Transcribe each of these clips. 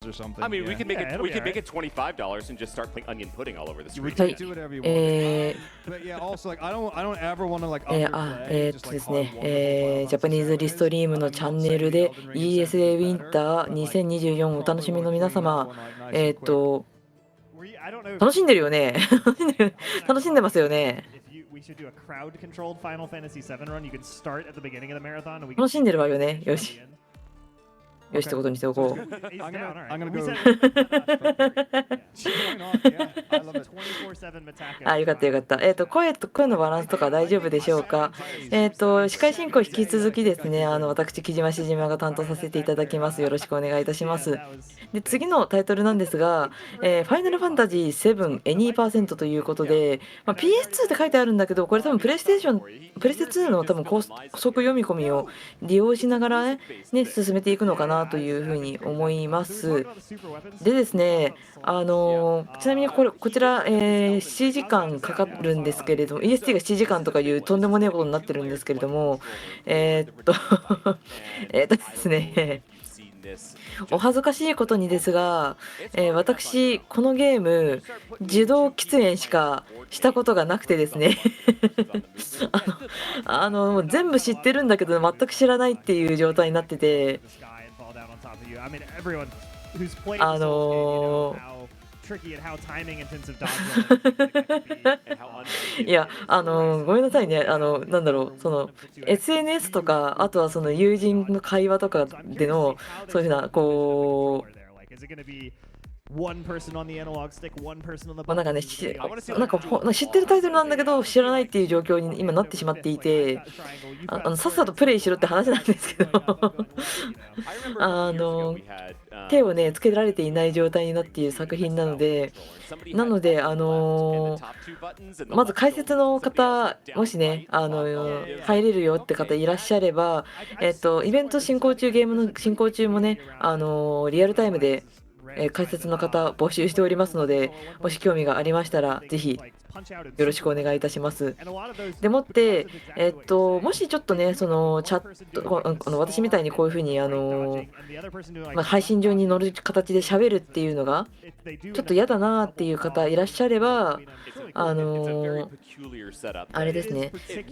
or something. I mean, we Yeah. could make Yeah, it. it'll We be could make alright. it $25 and just start playing onion pudding all over the We street. can はい do whatever you え want. But yeah, also like I don't ever want to like あ、underplay just で like す how ね、 wonderful ジャパニーズリストリームのチャンネルで ESA ウィンター2024お楽しみの皆様、I don't know if 楽しんでるよね楽しんでますよね if we should do a crowd-controlled Final Fantasy VII run. You can start at the beginning of the marathon, and we can 楽しんでるわよね。よし see it. よしってことにしておこう He's I'm down, gonna- alright. I'm gonna We go- said it. Going off, yeah, I love it. 24/7 Metako. あ、よかったよかった。声のバランスとか大丈夫でしょうか。司会進行引き続きですね、私、木島しじまが担当させていただきます。よろしくお願いいたします。で、次のタイトルなんですが、ファイナルファンタジー7エニー%ということで、PS2 って書いてあるんだけど、これ多分プレイステ2の多分高速読み込みを利用しながらね、進めていくのかなというふうに思います。でですね、ちなみにこちら、7時間かかるんですけれども、EST が7時間とかいうとんでもねえことになってるんですけれども、ですね、お恥ずかしいことにですが、私、このゲーム、受動喫煙しかしたことがなくてですねもう全部知ってるんだけど、全く知らないっていう状態になってて、いや、ごめんなさいね、なんだろう、SNS とか、あとはその友人の会話とかでの、そういうふうな、こう、なんかね、なんか知ってるタイトルなんだけど、知らないっていう状況に今なってしまっていて、さっさとプレイしろって話なんですけど手をねつけられていない状態になっている作品なので、まず解説の方、もしね入れるよって方いらっしゃれば、イベント進行中、ゲームの進行中もねリアルタイムで解説の方募集しておりますので、もし興味がありましたらぜひよろしくお願いいたします。でもって、もしちょっとね、チャット、私みたいにこういうふうに配信上に乗る形で喋るっていうのがちょっと嫌だなっていう方いらっしゃれば、あれですね、全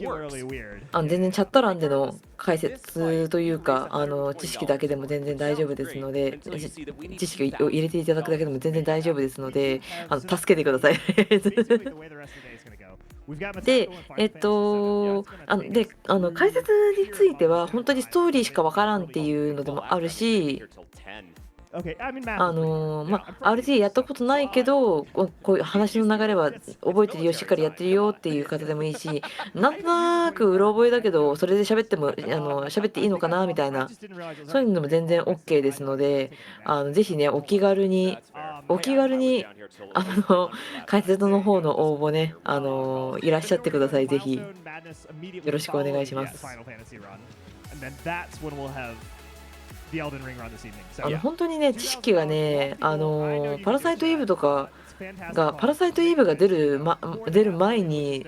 然チャット欄での解説というか知識だけでも全然大丈夫ですので、知識を入れていただくだけでも全然大丈夫ですので、助けてくださいで、解説については本当にストーリーしかわからんっていうのでもあるし、RTA やったことないけど、こういう話の流れは覚えてるよ、しっかりやってるよっていう方でもいいし、なんとなくうろ覚えだけど、それで喋っても喋っていいのかなみたいな、そういうのでも全然 OK ですので、ぜひね、お気軽に解説の方の応募ね、いらっしゃってください。ぜひよろしくお願いします。本当にね、知識がね、パラサイトイーブとかパラサイトイーブが出る前に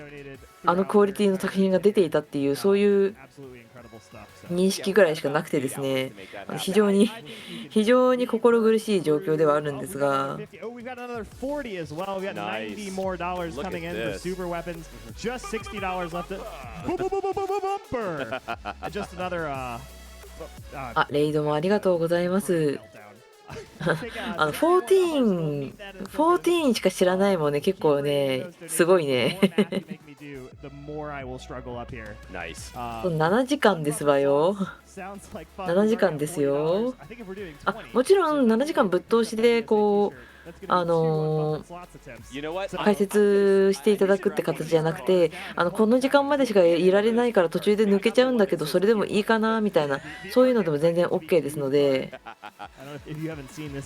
クオリティの作品が出ていたっていう、そういう認識ぐらいしかなくてですね、非常に心苦しい状況ではあるんですが、レイドもありがとうございます。14しか知らないもんね、結構ね、すごいね。7時間ですわよ。7時間ですよ。もちろん7時間ぶっ通しでこう解説していただくって形じゃなくて、この時間までしかいられないから途中で抜けちゃうんだけど、それでもいいかなみたいな、そういうのでも全然 OK ですので。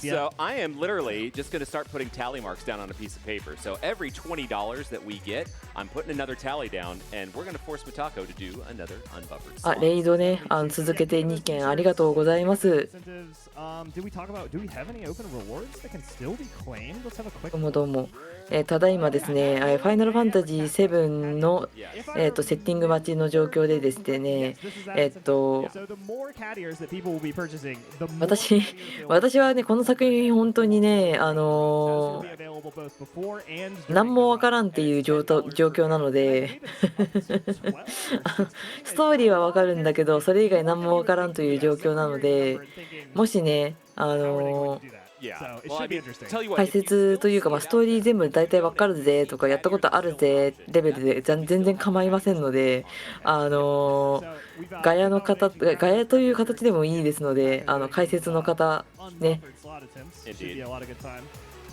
So I am literally just going to start putting tally marks down on a piece of paper. So every $20 that we get, I'm putting another tally down, and we're going to force Metako to do another unbuffered. レイドね、続けて2件ありがとうございます。どうもどうも。ただいまですね、ファイナルファンタジー7の、セッティング待ちの状況でですね、私はね、この作品本当にね、何もわからんっていう状況なのでストーリーはわかるんだけど、それ以外何もわからんという状況なので、もしね、解説というか、ストーリー全部大体わかるぜとかやったことあるぜレベルで全然構いませんので、ガヤという形でもいいですので、解説の方ね、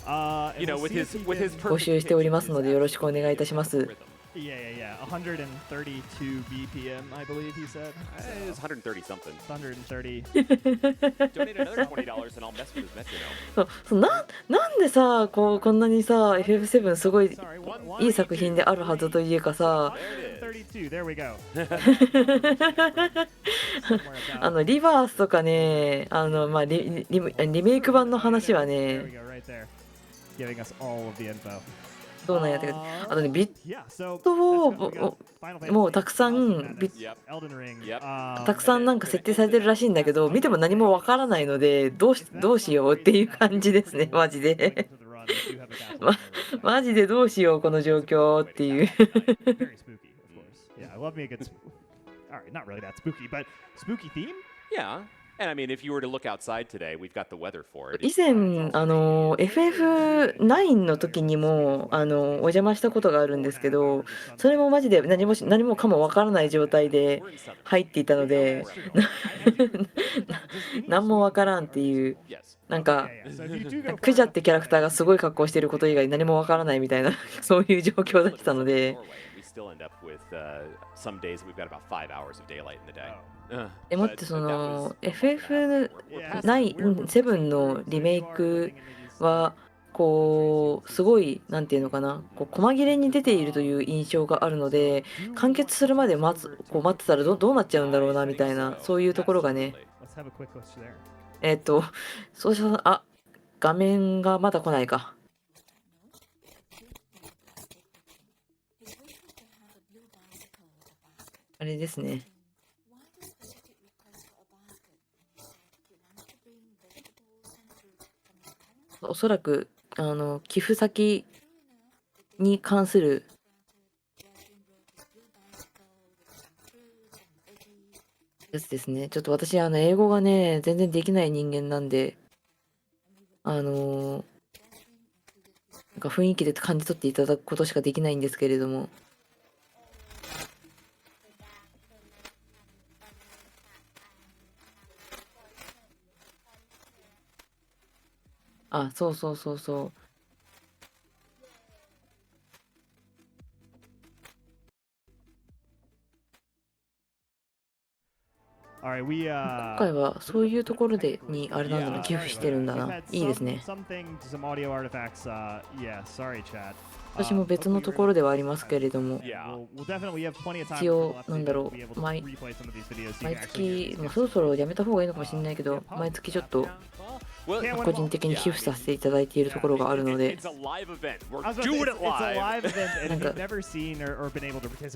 募集しておりますのでよろしくお願いいたします。Yeah. 132 BPM, I believe he said. It was 130 something. 130. Donate another $20 and I'll mess with his metronome. なんでさ、こんなにさ、FF7 すごいいい作品であるはずというかさ、32, there we go. リバースとかね、リメイク版の話は There we ね、 go, right there. Giving us all of the info. どうなんやったか、あとね、ビットをもうたくさんたくさんなんか設定されてるらしいんだけど、見ても何もわからないので、どうしようっていう感じですね、マジで。マジでどうしようこの状況っていう。Very spooky, of course. Yeah, I love me a good all right, not really that spooky, but spooky theme? Yeah. And I mean, if you were to look outside today, we've got the weather for it. 以前FF9 の時にもお邪魔したことがあるんですけど、それもマジで何もかもわからない状態で入っていたので何もわからんっていう、なんかクジャってキャラクターがすごい格好してること以外何もわからないみたいなそういう状況だったので。Still end up with some days we've got about 5 hours of daylight in the day. でもってその FF7 のリメイクはこうすごいなんていうのかな、こう細切れに出ているという印象があるので、完結するまで待ってたらどうなっちゃうんだろうなみたいな、そういうところがね。そうしたら画面がまだ来ないか。あれですね。おそらく寄付先に関するやつですね。ちょっと私英語がね全然できない人間なんで、なんか雰囲気で感じ取っていただくことしかできないんですけれども。そう。今回はそういうところにあれなんだな、寄付してるんだな。いいですね。私も別のところではありますけれども、一応なんだろう、毎月、そろそろやめた方がいいのかもしれないけど、毎月ちょっと個人的に寄付させていただいているところがあるので、なんか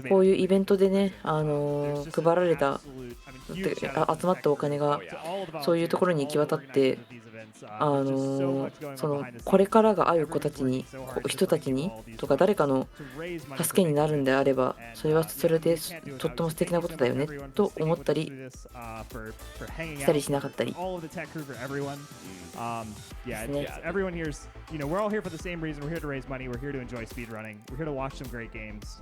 こういうイベントでね、配られた集まったお金がそういうところに行き渡って、これからがある人たちにとか誰かの助けになるんであれば、それはそれでとっても素敵なことだよねと思ったりしたりしなかったり。Everyone here's, we're all here for the same reason. We're here to raise money. We're here to enjoy speedrunning. We're here to watch some great games.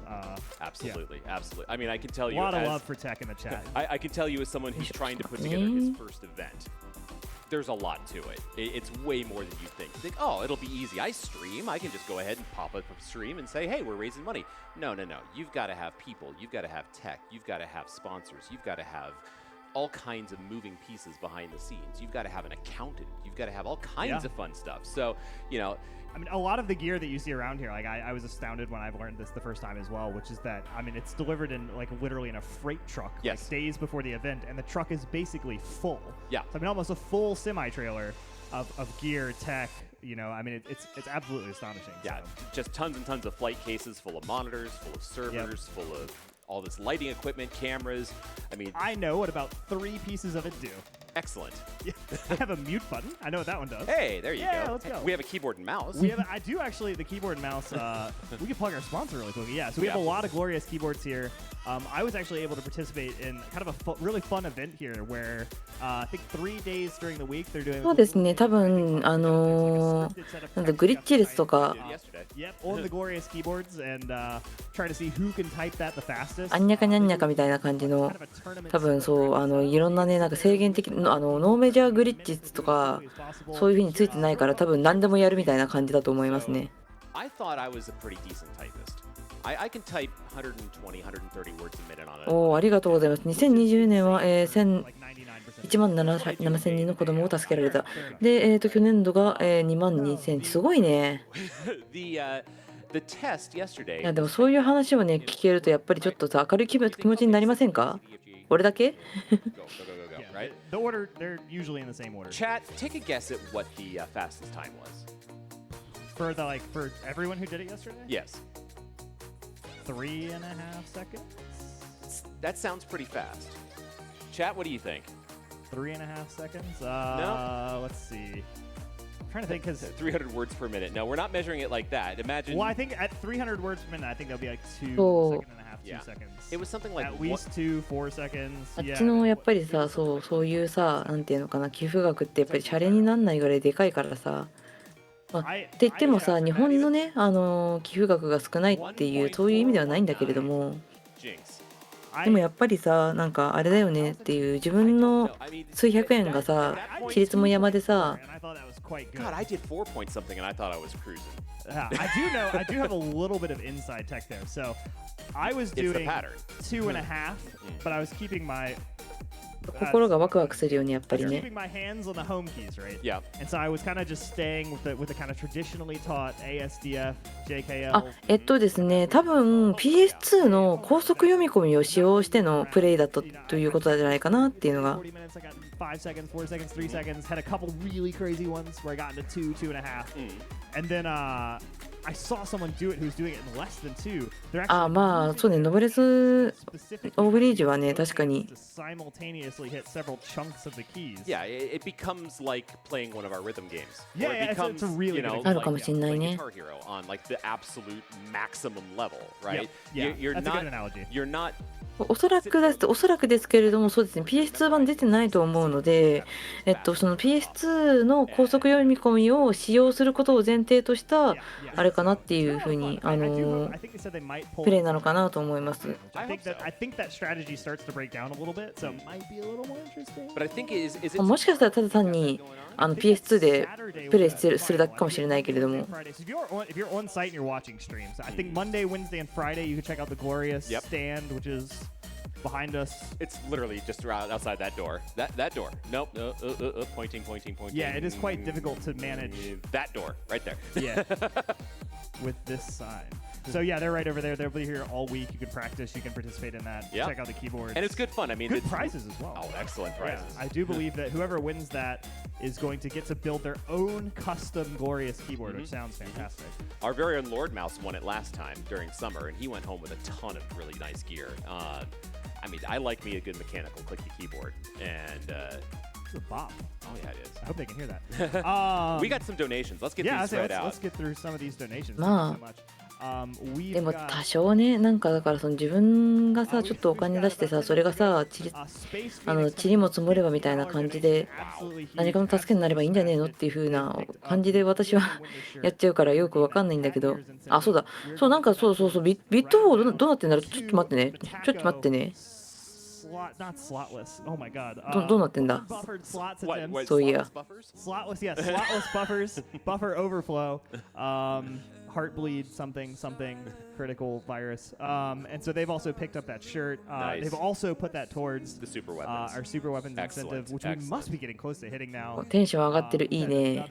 Absolutely. I mean, I can tell you. A lot of love for tech in the chat. I can tell you as someone who's trying to put together his first event. There's a lot to it. It's way more than you think. You think, oh, it'll be easy. I stream. I can just go ahead and pop up a stream and say, hey, we're raising money. No. You've got to have people. You've got to have tech. You've got to have sponsors. You've got to have all kinds of moving pieces behind the scenes. You've got to have an accountant. You've got to have all kinds of fun stuff. So, I mean, a lot of the gear that you see around here, like I was astounded when I've learned this the first time as well, which is that, I mean, it's delivered in literally in a freight truck, days before the event, and the truck is basically full. Yeah. So, I mean, almost a full semi-trailer of gear, tech. You know, I mean, it's absolutely astonishing. Yeah, so. just tons and tons of flight cases full of monitors, full of servers, full of all this lighting equipment, cameras. I mean, I know what about 3 pieces of it do. Excellent. Yeah, I have a mute button. I know what that one does. Hey, there you go. Let's go. We have a keyboard and mouse. I do actually, the keyboard and mouse. We can plug our sponsor really quickly. Yeah, so we have a lot of glorious keyboards here. I was actually able to participate in kind of a really fun event here where I think 3 days during the week they're doing. そうですね、多分なんだグリッチレスとか Yep, on the glorious keyboards and try to see who can type that the fastest. あんにゃかにゃんにゃかみたいな感じの多分そういろんなねなんか制限的ノーメジャーグリッチとかそういう風についてないから多分何でもやるみたいな感じだと思いますね。I thought I was a pretty decent typist. I can type 120, 130 words a minute on it. おー、ありがとうございます。2020年は、1万7000人の子供を助けられた。で、去年度が、2万2000。すごいね。The test yesterday. いや、でもそういう話をね、聞けるとやっぱりちょっとさ、明るい気持ちになりませんか？俺だけ？ Right? The order, they're usually in the same order. Chat, take a guess at what the fastest time was. For everyone who did it yesterday? Yes. 3.5 seconds? That sounds pretty fast. Chat, what do you think? 3.5 seconds? No. Let's see. I'm trying to think because 300 words per minute. No, we're not measuring it like that. Imagine. Well, I think at 300 words per minute, I think that'll be like 2 Oh. second and a half, 2 seconds. It was something like At least 2, 4 seconons. あっちのやっぱりさ、そういうさ、なんていうのかな、寄付額ってやっぱりシャレになんないぐらいでかいからさ。って言ってもさ、日本のね、寄付額が少ないっていうそういう意味ではないんだけれども、でもやっぱりさ、なんかあれだよねっていう自分の数百円がさ、ちりつも山でさ、God, I did 4 point something and I thought I was cruising. I do have a little bit of inside tech there. So I was doing 2.5, but I was keeping my 心がワクワクするよね、やっぱり keeping ね。 my hands on the home keys, right? Yeah. And so I was kind of just staying with the kind of traditionally taught ASDF, あ、 JKL. ですね、多分 PS2 の高速読み込みを使用してのプレイだったということじゃないかなっていうのが。 40 minutes, I got 5 seconds, 4 seconds, 3 seconds. Had a couple really crazy ones where I got into 2, 2.5. And then I saw someone do it who's doing it in less than 2. They're あ、 actually まあそうね、ノブレス specific オーグリージュはね、確かに to simultaneously hit several chunks of the keys. Yeah, it becomes like playing one of our rhythm games. Yeah, Or it yeah, it's a becomes, really you know, good あるかもしんないね。 like Guitar Hero on like the absolute maximum level, right? Yeah, You're that's a good not. analogy. You're not. おそらくですけれども、そうですね、PS2 版出てないと思うので、その PS2 の高速読み込みを使用することを前提としたあれかなっていうふうにI think they said they might pull プレイなのかなと思います。 I think that strategy starts to break down a little bit, so it might be a little more interesting. But I think is it. もしかしたらただ単にPS2 でプレイするだけかもしれないけれども。 So if you're on site and you're watching streams, I think Monday, Wednesday, and Friday you can check out the glorious stand, which is behind us. It's literally just outside that door. That door. Nope. Pointing. Yeah, it is quite difficult to manage. That door right there. Yeah. With this sign. So yeah, they're right over there. They'll be here all week. You can practice. You can participate in that. Yeah. Check out the keyboards. And it's good fun. I mean, Good it's prizes as well. Oh, excellent Yeah, prizes. I do believe that whoever wins that is going to get to build their own custom glorious keyboard, which sounds fantastic. Our very own Lord Mouse won it last time during summer, and he went home with a ton of really nice gear. I mean, I like me a good mechanical clicky keyboard, and It's a bop. oh yeah, it is. I hope they can hear that. We got some donations. Let's get yeah, these spread let's out. get through some of these donations. Ma. Thank you so much. We've でも got 多少ね、なんかだからその自分がさ、ちょっとお金出してさ、それがさ、塵も積もればみたいな感じで、何かの助けになればいいんじゃねえのっていう風な感じで私はやっちゃうからよくわかんないんだけど、あ、そうだ、そう、なんかそう、ビットフォーどうなってんだろう、ちょっと待ってね、ちょっと待ってね。 not slotless. Oh my god. どうなってんだ Buffered slots at them. そういや。 Slotless, yeah, slotless buffers, buffer overflow, heartbleed, something, critical virus. And so they've also picked up that shirt. Nice. They've also put that towards The super weapons. our super weapons Excellent, incentive, which we must be getting close to hitting now. テンション上がってる、いいね。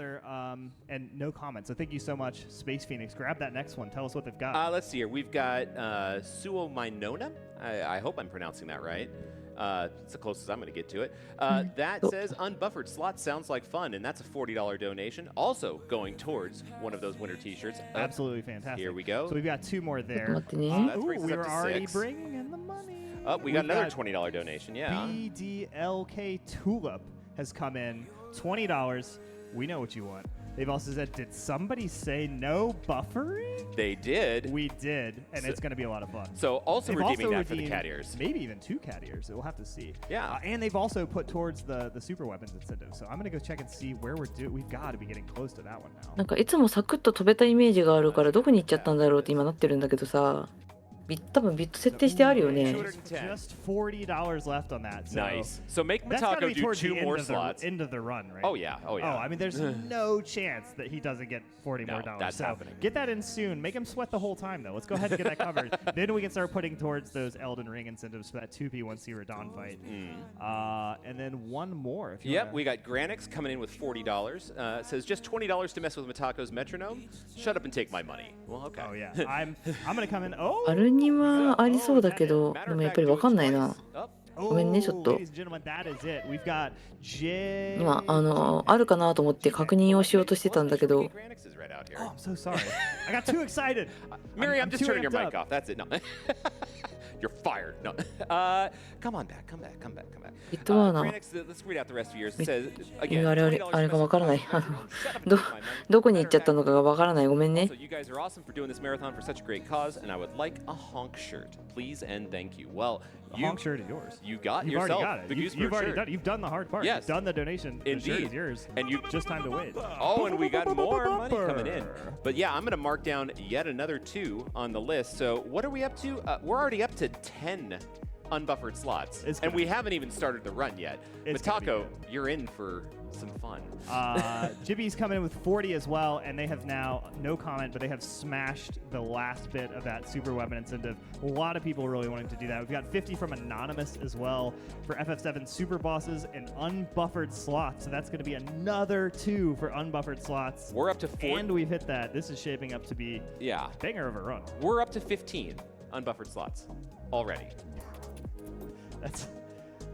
And no comment. So thank you so much, Space Phoenix. Grab that next one. Tell us what they've got. Let's see here. We've got Suo Minona. I hope I'm pronouncing that right. It's the closest I'm going to get to it. That says unbuffered slots sounds like fun, and that's a $40 donation. Also going towards one of those winter T-shirts. Absolutely fantastic. Here we go. So we've got 2 more there. 待ってね。That brings us we up were to already 6. bringing in the money. We got another $20 donation. Yeah. BDLK Tulip has come in. $20. We know what you want. They've also said, did somebody say no buffering? They did. We did, and it's going to be a lot of fun. So also They've redeeming also that for the redeemed cat ears. Maybe even 2 cat ears. We'll have to see. Yeah. And they've also put towards the super weapons incentive. So I'm going to go check and see where we're due. We've got to be getting close to that one な now. んかいつもサクッと飛べたイメージがあるからどこに行っちゃったんだろうって今なってるんだけどさ、多分ビット設定してあるよね。 Just $40 left on that. So Nice. So make That's got to Metako be do towards 2 the more end of slots. the end of the run, right? Oh yeah. Oh yeah. Oh, I mean, there's no chance that he doesn't get 40 more No, dollars. that's So happening. get that in soon. Make him sweat the whole time, though. Let's go ahead and get that covered. Then we can start putting towards those Elden Ring incentives for that 2P 1C Radon fight. And then one more. If you Yep, wanna- we got Granix coming in with $40. It says just $20 to mess with Metako's metronome. Shut up and take my money. Well, okay. Oh yeah, I'm gonna come in. Oh, あるにはありそうだけど、でもやっぱりわかんないな。 ごめんねちょっと。 ladies and gentlemen, that is it. We've got J. 今あるかなと思って確認をしようとしてたんだけど。 Oh, I'm so sorry. I got too excited. Mary, I'm just too turning your amped mic up. off. That's it. No. You're fired. No. Come on back. Come back. Come back. Come back. ビットワーナー。 Granix, let's read out the rest of yours. It says あ again. れがわからない。どこに行っちゃったのかがわからない。ごめんね。 So you guys are awesome for doing this marathon for such a great cause, and I would like a honk shirt, please and thank you. Well, The honk shirt is yours. You got You've yourself already got the it. Goose You've already shirt. done it. You've done the hard part. Yes. You've done the donation. The shirt Indeed. is yours. And you Just time to wait. Oh, and we got more money coming in. But yeah, I'm going to mark down yet another 2 on the list. So what are we up to? We're already up to 10 unbuffered slots. It's And gonna we be haven't even started the run yet. It's gonna be Metako, good. you're in for some fun. Jibby's coming in with 40 as well, and they have now, no comment, but they have smashed the last bit of that super weapon incentive. A lot of people really wanting to do that. We've got 50 from Anonymous as well for FF7 super bosses and unbuffered slots. So that's going to be another 2 for unbuffered slots. We're up to 4. And we've hit that. This is shaping up to be Yeah. a banger of a run. We're up to 15 unbuffered slots already. That's.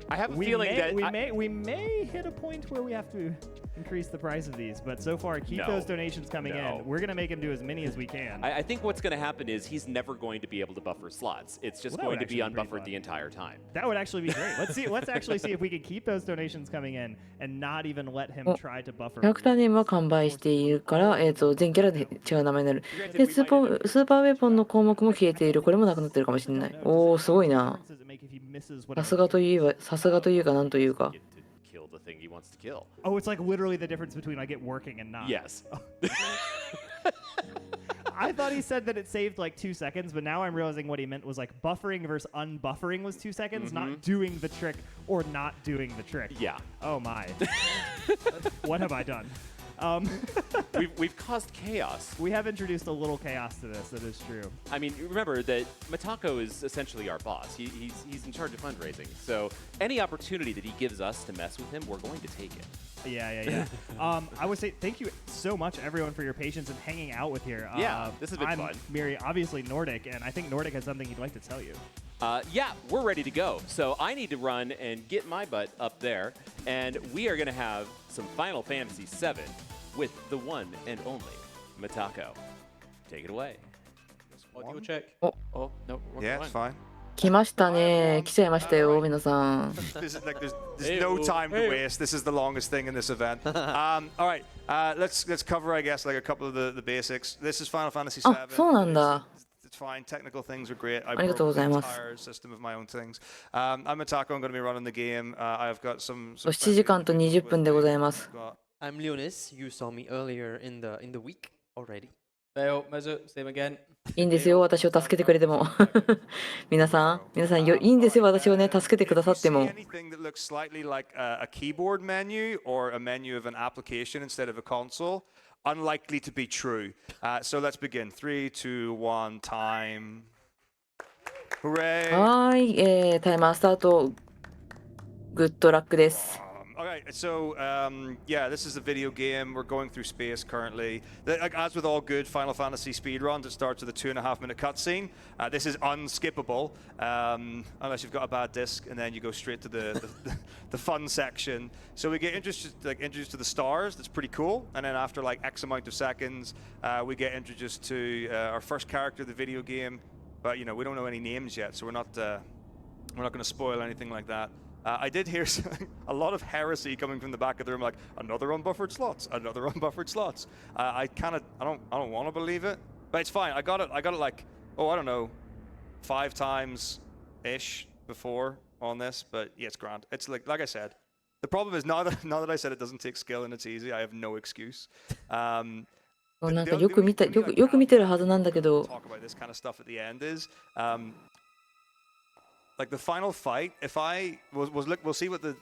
I have a feeling that we may hit a point where we have to increase the price of these, but so far keep No. those donations coming No. in. We're gonna make him do as many as we can. I think what's going to happen is he's never going to be able to buffer slots. It's just Well, that going to would be actually be pretty unbuffered fun. the entire time. That would actually be great. Let's see. Let's actually see if we can keep those donations coming in and not even let him try to buffer. キャラクターネームは完売しているから、全キャラで違う名前になる。で、スーパーウェポンの項目も消えている。これもなくなってるかもしれない。おお、すごいな。さすがといえば、さすがというか、なんというか。 Kill the thing he wants to kill. Oh, it's like literally the difference between like it working and not. Yes. I thought he said that it saved like 2 seconds, but now I'm realizing what he meant was like buffering versus unbuffering was 2 seconds, not doing the trick or not doing the trick. Yeah. Oh my. What have I done? We've caused chaos. We have introduced a little chaos to this. That is true. I mean, remember that Metako is essentially our boss. He's in charge of fundraising. So any opportunity that he gives us to mess with him, we're going to take it. Yeah. I would say thank you so much, everyone, for your patience and hanging out with here. Yeah, this has been I'm fun. Miri, obviously Nordic, and I think Nordic has something he'd like to tell you. Yeah, we're ready to go. So I need to run and get my butt up there, and we are going to have some Final Fantasy VII with the one and only Metako. Take it away. Audio check. Oh, no. Yeah, it's fine. 来ましたね。来ちゃいましたよ、皆さん。 There's no time to waste. This is the longest thing in this event. All right, let's cover, I guess, like a couple of the basics. This is Final Fantasy VII. あ、そうなんだ。 It's fine. Technical things are great. I ありがとうご broke ざい the ます。 entire system of my own things. I'm Metako. I'm going to be running the game. I've got some. 7時間と20分でございます。 I'm Leonis. You saw me earlier in the week already. Theo, Mezu, same again. いいんですよ、私を助けてくれても。皆さん、いいんですよ、私をね、助けてくださっても。 Anything that looks slightly like a keyboard menu or a menu of an application instead of a console, unlikely to be true. So let's begin. 3, 2, 1, time. Hooray! はーい、タイマースタート。グッドラックです。Okay, so yeah, this is a video game. We're going through space currently. As with all good Final Fantasy speedruns, it starts with a 2.5-minute cutscene. This is unskippable, unless you've got a bad disc, and then you go straight to the fun section. So we get introduced to the stars. That's pretty cool. And then after like X amount of seconds, we get introduced to our first character of the video game. But you know, we don't know any names yet, so we're not going to spoil anything like that. I did hear a lot of heresy coming from the back of the room, like another unbuffered slots, another unbuffered slots. I don't want to believe it, but it's fine. I got it like, oh, I don't know, 5 times ish before on this, but yeah, it's grand. It's like I said, the problem is now that I said it doesn't take skill and it's easy, I have no excuse. なんかよく見てるはずなんだけど。Talk about this kind of stuff at the end is. Like the final fight, if we'll see what the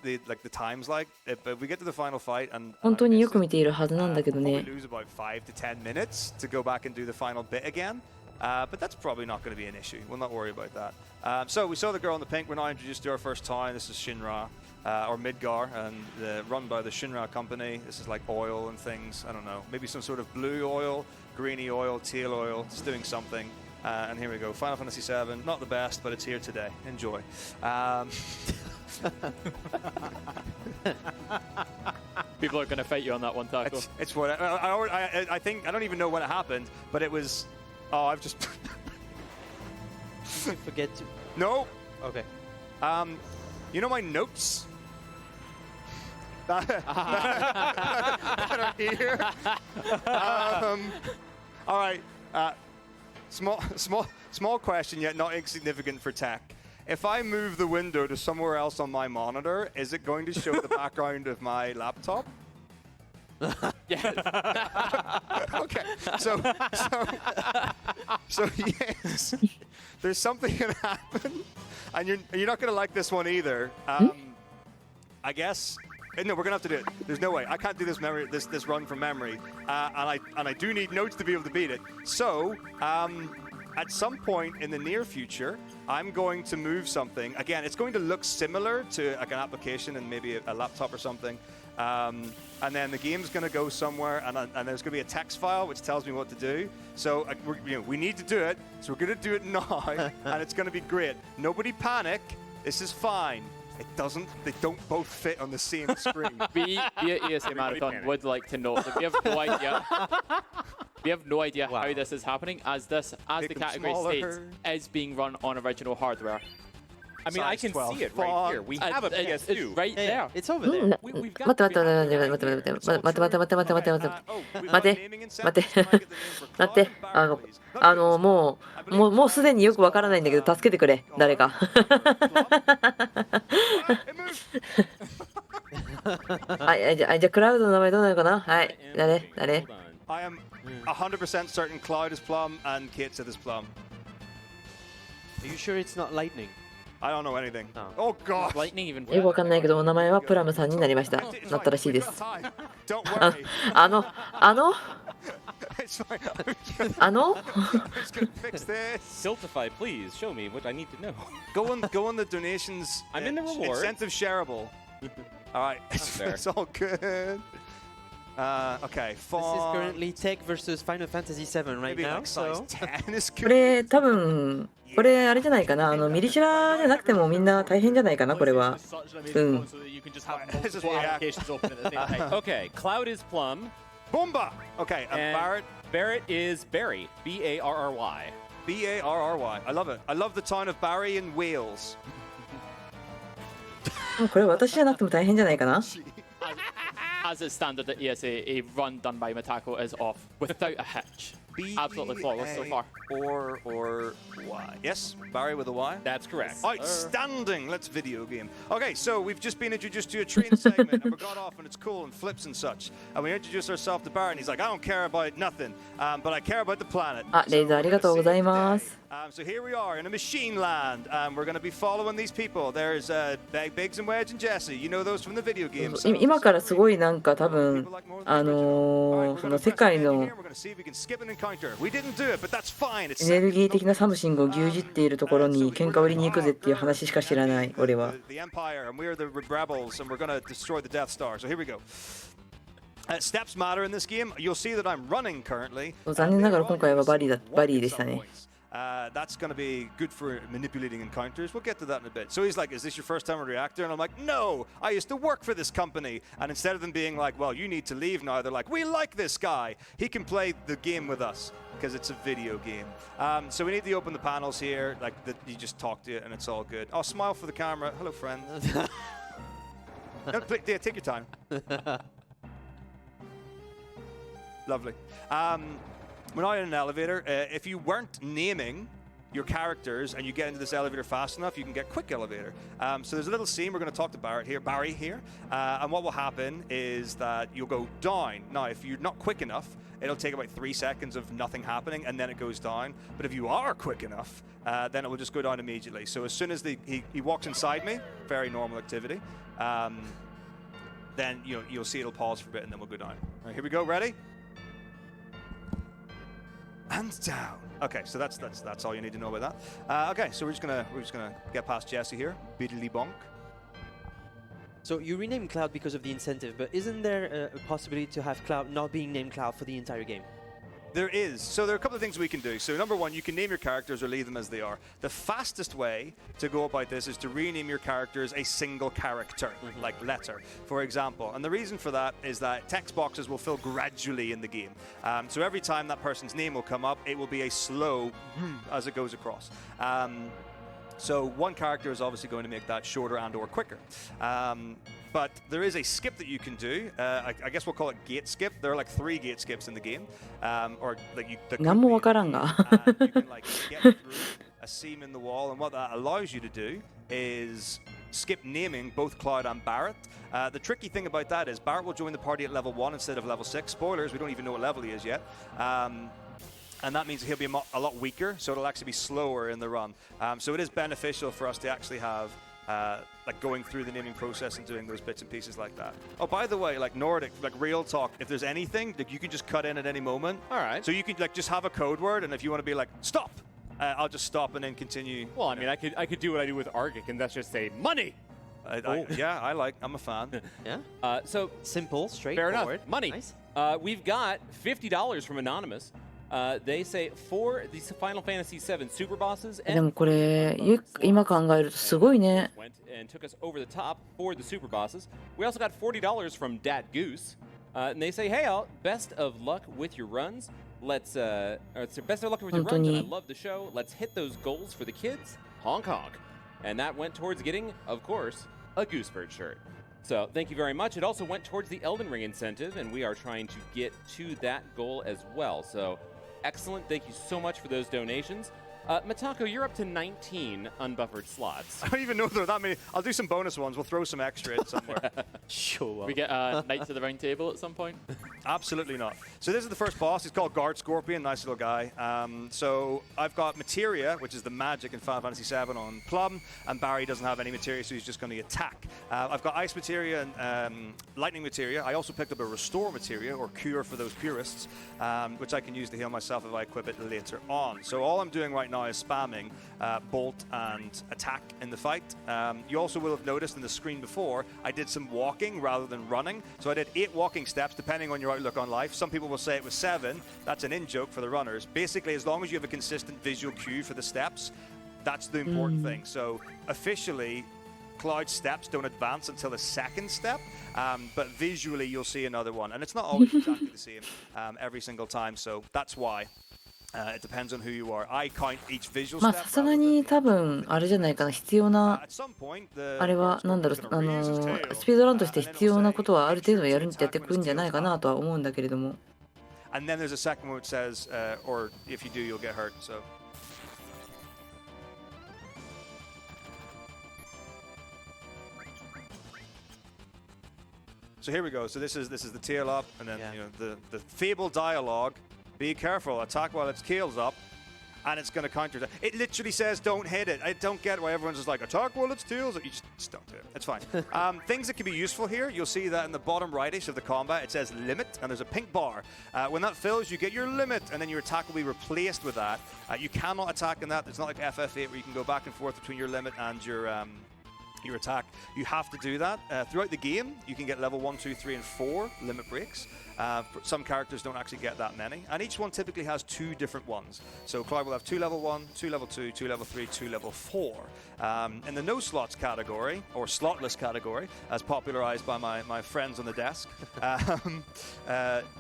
time's like. If we get to the final fight and 本当によく見ているはずなんだけどね。We'll lose about 5 to 10 minutes to go back and do the final bit again. But that's probably not going to be an issue. We'll not worry about that. So we saw the girl in the pink. We're now introduced to our first town. This is Shinra, or Midgar, and run by the Shinra company. This is like oil and things. I don't know. Maybe some sort of blue oil, greeny oil, teal oil. It's doing something. And here we go. Final Fantasy VII. Not the best, but it's here today. Enjoy. People are going to fight you on that one, Taco. It's what I think. I don't even know when it happened, but it was. Oh, I've just. Forget to. No. Okay. You know my notes. that are here. All right. Small question, yet not insignificant for tech. If I move the window to somewhere else on my monitor, is it going to show the background of my laptop? Yes. Okay. So yes, there's something gonna happen, and you're not gonna like this one either. I guess. No, we're gonna have to do it. There's no way. I can't do this run from memory, and I do need notes to be able to beat it. So, at some point in the near future, I'm going to move something. Again, it's going to look similar to like an application and maybe a laptop or something. And then the game's going to go somewhere, and there's going to be a text file which tells me what to do. So we need to do it. So we're going to do it now, and it's going to be great. Nobody panic. This is fine. They don't both fit on the same screen. We at ESA Marathon would like to know that we have no idea. We have no idea how this is happening, as the category states is being run on original hardware. I mean, I can see it right here. We have a PS2. It's right there. It's over there. We've got 待ってもうすでによくわからないんだけど助けてくれ誰かじゃあクラウドの名前どうなのかなはい誰 I am 100% certain Cloud is Plum and Kate said is Plum. Are you sure it's not lightning? I don't know anything. Oh God. Lightning even. よくわかんないけどお名前はプラムさんになりましたなったらしいです Don't worry. It's fine. It's gonna fix this. Siltify, please show me what I need to know. Go on the donations. I'm in the reward. Incentive shareable. All right, it's all good. Okay, fine. This is currently Tech versus Final Fantasy VII right Maybe now. like size So 10 is こ good. れ多分これあれじゃないかなミリシラじゃなくてもみんな大変じゃないかなこれは This is yeah. Okay, Cloud is Plum. Boomba. Okay, and Barrett is Barry. Barry. Barry. I love it. I love the town of Barry in Wales. これ私じゃなくても大変じゃないかな As is standard at ESA, a run done by Metako is off without a hitch. Absolutely flawless so far. Or Y. Yes, Barry with a Y. That's correct. Outstanding. Let's video game. Okay, so we've just been introduced to a train segment, and we got off, and it's cool and flips and such. And we introduced ourselves to Barry, and he's like, I don't care about nothing, but I care about the planet. レイザーありがとうございます So here we are in a machine land, and we're going to be following these people. There's Biggs and Wedge and Jesse. You know those from the video games. 今からすごいなんか多分その世界の encounter. We didn't do it, but that's fine. It's エネルギー的なサムシングを牛耳っているところに喧嘩売りに行くぜっていう話しか知らない、俺は。The Empire, and we're the rebels, and we're gonna destroy the Death Star. So here we go. Steps matter in this game. You'll see that I'm running currently. 残念ながら今回はバリーでしたね。That's going to be good for manipulating encounters. We'll get to that in a bit. So he's like, is this your first time a reactor? And I'm like, no, I used to work for this company. And instead of them being like, well, you need to leave now, they're like, we like this guy. He can play the game with us because it's a video game. So we need to open the panels here. Like, you just talk to it and it's all good. Oh, smile for the camera. Hello, friend. No, yeah, take your time. Lovely. We're now in an elevator. If you weren't naming your characters and you get into this elevator fast enough, you can get quick elevator. So there's a little scene. We're going to talk to Barry here. And what will happen is that you'll go down. Now, if you're not quick enough, it'll take about 3 seconds of nothing happening, and then it goes down. But if you are quick enough, then it will just go down immediately. So as soon as he walks inside me, very normal activity, then you'll see it'll pause for a bit, and then we'll go down. All right, here we go. Ready? And down. Okay, so that's all you need to know about that. Okay, so we're just gonna get past Jesse here. Biddly bonk. So you renamed Cloud because of the incentive, but isn't there a possibility to have Cloud not being named Cloud for the entire game? There is. So there are a couple of things we can do. So number one, you can name your characters or leave them as they are. The fastest way to go about this is to rename your characters a single character, like letter, for example. And the reason for that is that text boxes will fill gradually in the game. So every time that person's name will come up, it will be a slow as it goes across. So one character is obviously going to make that shorter and or quicker. But there is a skip that you can do. I guess we'll call it gate skip. There are like 3 gate skips in the game. Or like you can like get through a seam in the wall, and what that allows you to do is skip naming both Cloud and Barrett. The tricky thing about that is Barrett will join the party at level 1 instead of level 6. Spoilers, we don't even know what level he is yet. And that means he'll be a lot weaker, so it'll actually be slower in the run. So it is beneficial for us to actually have like going through the naming process and doing those bits and pieces like that. Oh, by the way, like Nordic, like real talk, if there's anything, like you can just cut in at any moment. All right. So you can like just have a code word, and if you want to be like, stop, I'll just stop and then continue. Well, I mean, I could do what I do with Argic, and that's just say money. Yeah, I'm a fan. Yeah. So simple, straightforward. Fair enough. Money. Nice. We've got $50 from Anonymous. They say for the Final Fantasy VII super bosses. でもこれ今考えるとすごいね。Went and took us over the top for the super bosses. We also got $40 from Dat Goose, and they say, "Hey, all, best of luck with your runs. Let's best of luck with your runs. And I love the show. Let's hit those goals for the kids. Honk honk." And that went towards getting, of course, a Goosebird shirt. So thank you very much. It also went towards the Elden Ring incentive, and we are trying to get to that goal as well. So. Excellent. Thank you so much for those donations. Metako, you're up to 19 unbuffered slots. I don't even know there are that many. I'll do some bonus ones. We'll throw some extra in somewhere. Sure. We get Knights of the Round Table at some point? Absolutely not. So this is the first boss. He's called Guard Scorpion. Nice little guy. So I've got Materia, which is the magic in Final Fantasy VII on Plum, and Barry doesn't have any Materia, so he's just going to attack. I've got Ice Materia and Lightning Materia. I also picked up a Restore Materia, or Cure for those purists, which I can use to heal myself if I equip it later on. So all I'm doing right now is spamming Bolt and Attack in the fight. You also will have noticed in the screen before, I did some walking rather than running. So I did 8 walking steps, depending on your outlook on life. Some people will say it was 7. That's an in-joke for the runners. Basically, as long as you have a consistent visual cue for the steps, that's the important thing. So officially, Cloud's steps don't advance until the 2nd step, but visually you'll see another one. And it's not always exactly the same every single time, so that's why. It depends on who you are. I count each visual step. まあさすがに多分あれじゃないかな、必要な At some point, あれはなんだろう、スピードランとして必要なことはある程度はやってくるんじゃないかなとは思うんだけれども。And then there's a second one which says, or if you do, you'll get hurt. So here we go. So this is the tail up, and then you know the fable dialogue. Be careful. Attack while its tail's up. and it's going to counter that. It literally says don't hit it. I don't get why everyone's just like, attack while it's tails. You just don't do it. It's fine. Things that can be useful here, you'll see that in the bottom rightish of the combat, it says limit, and there's a pink bar. When that fills, you get your limit, and then your attack will be replaced with that. You cannot attack in that. It's not like FF8 where you can go back and forth between your limit and your attack. You have to do that. Throughout the game, you can get level 1, 2, 3, and 4 limit breaks. Some characters don't actually get that many. And each one typically has 2 different ones. So Cloud will have 2 level 1, 2 level 2, 2 level 3, 2 level 4. In the no slots category, or slotless category, as popularized by my friends on the desk,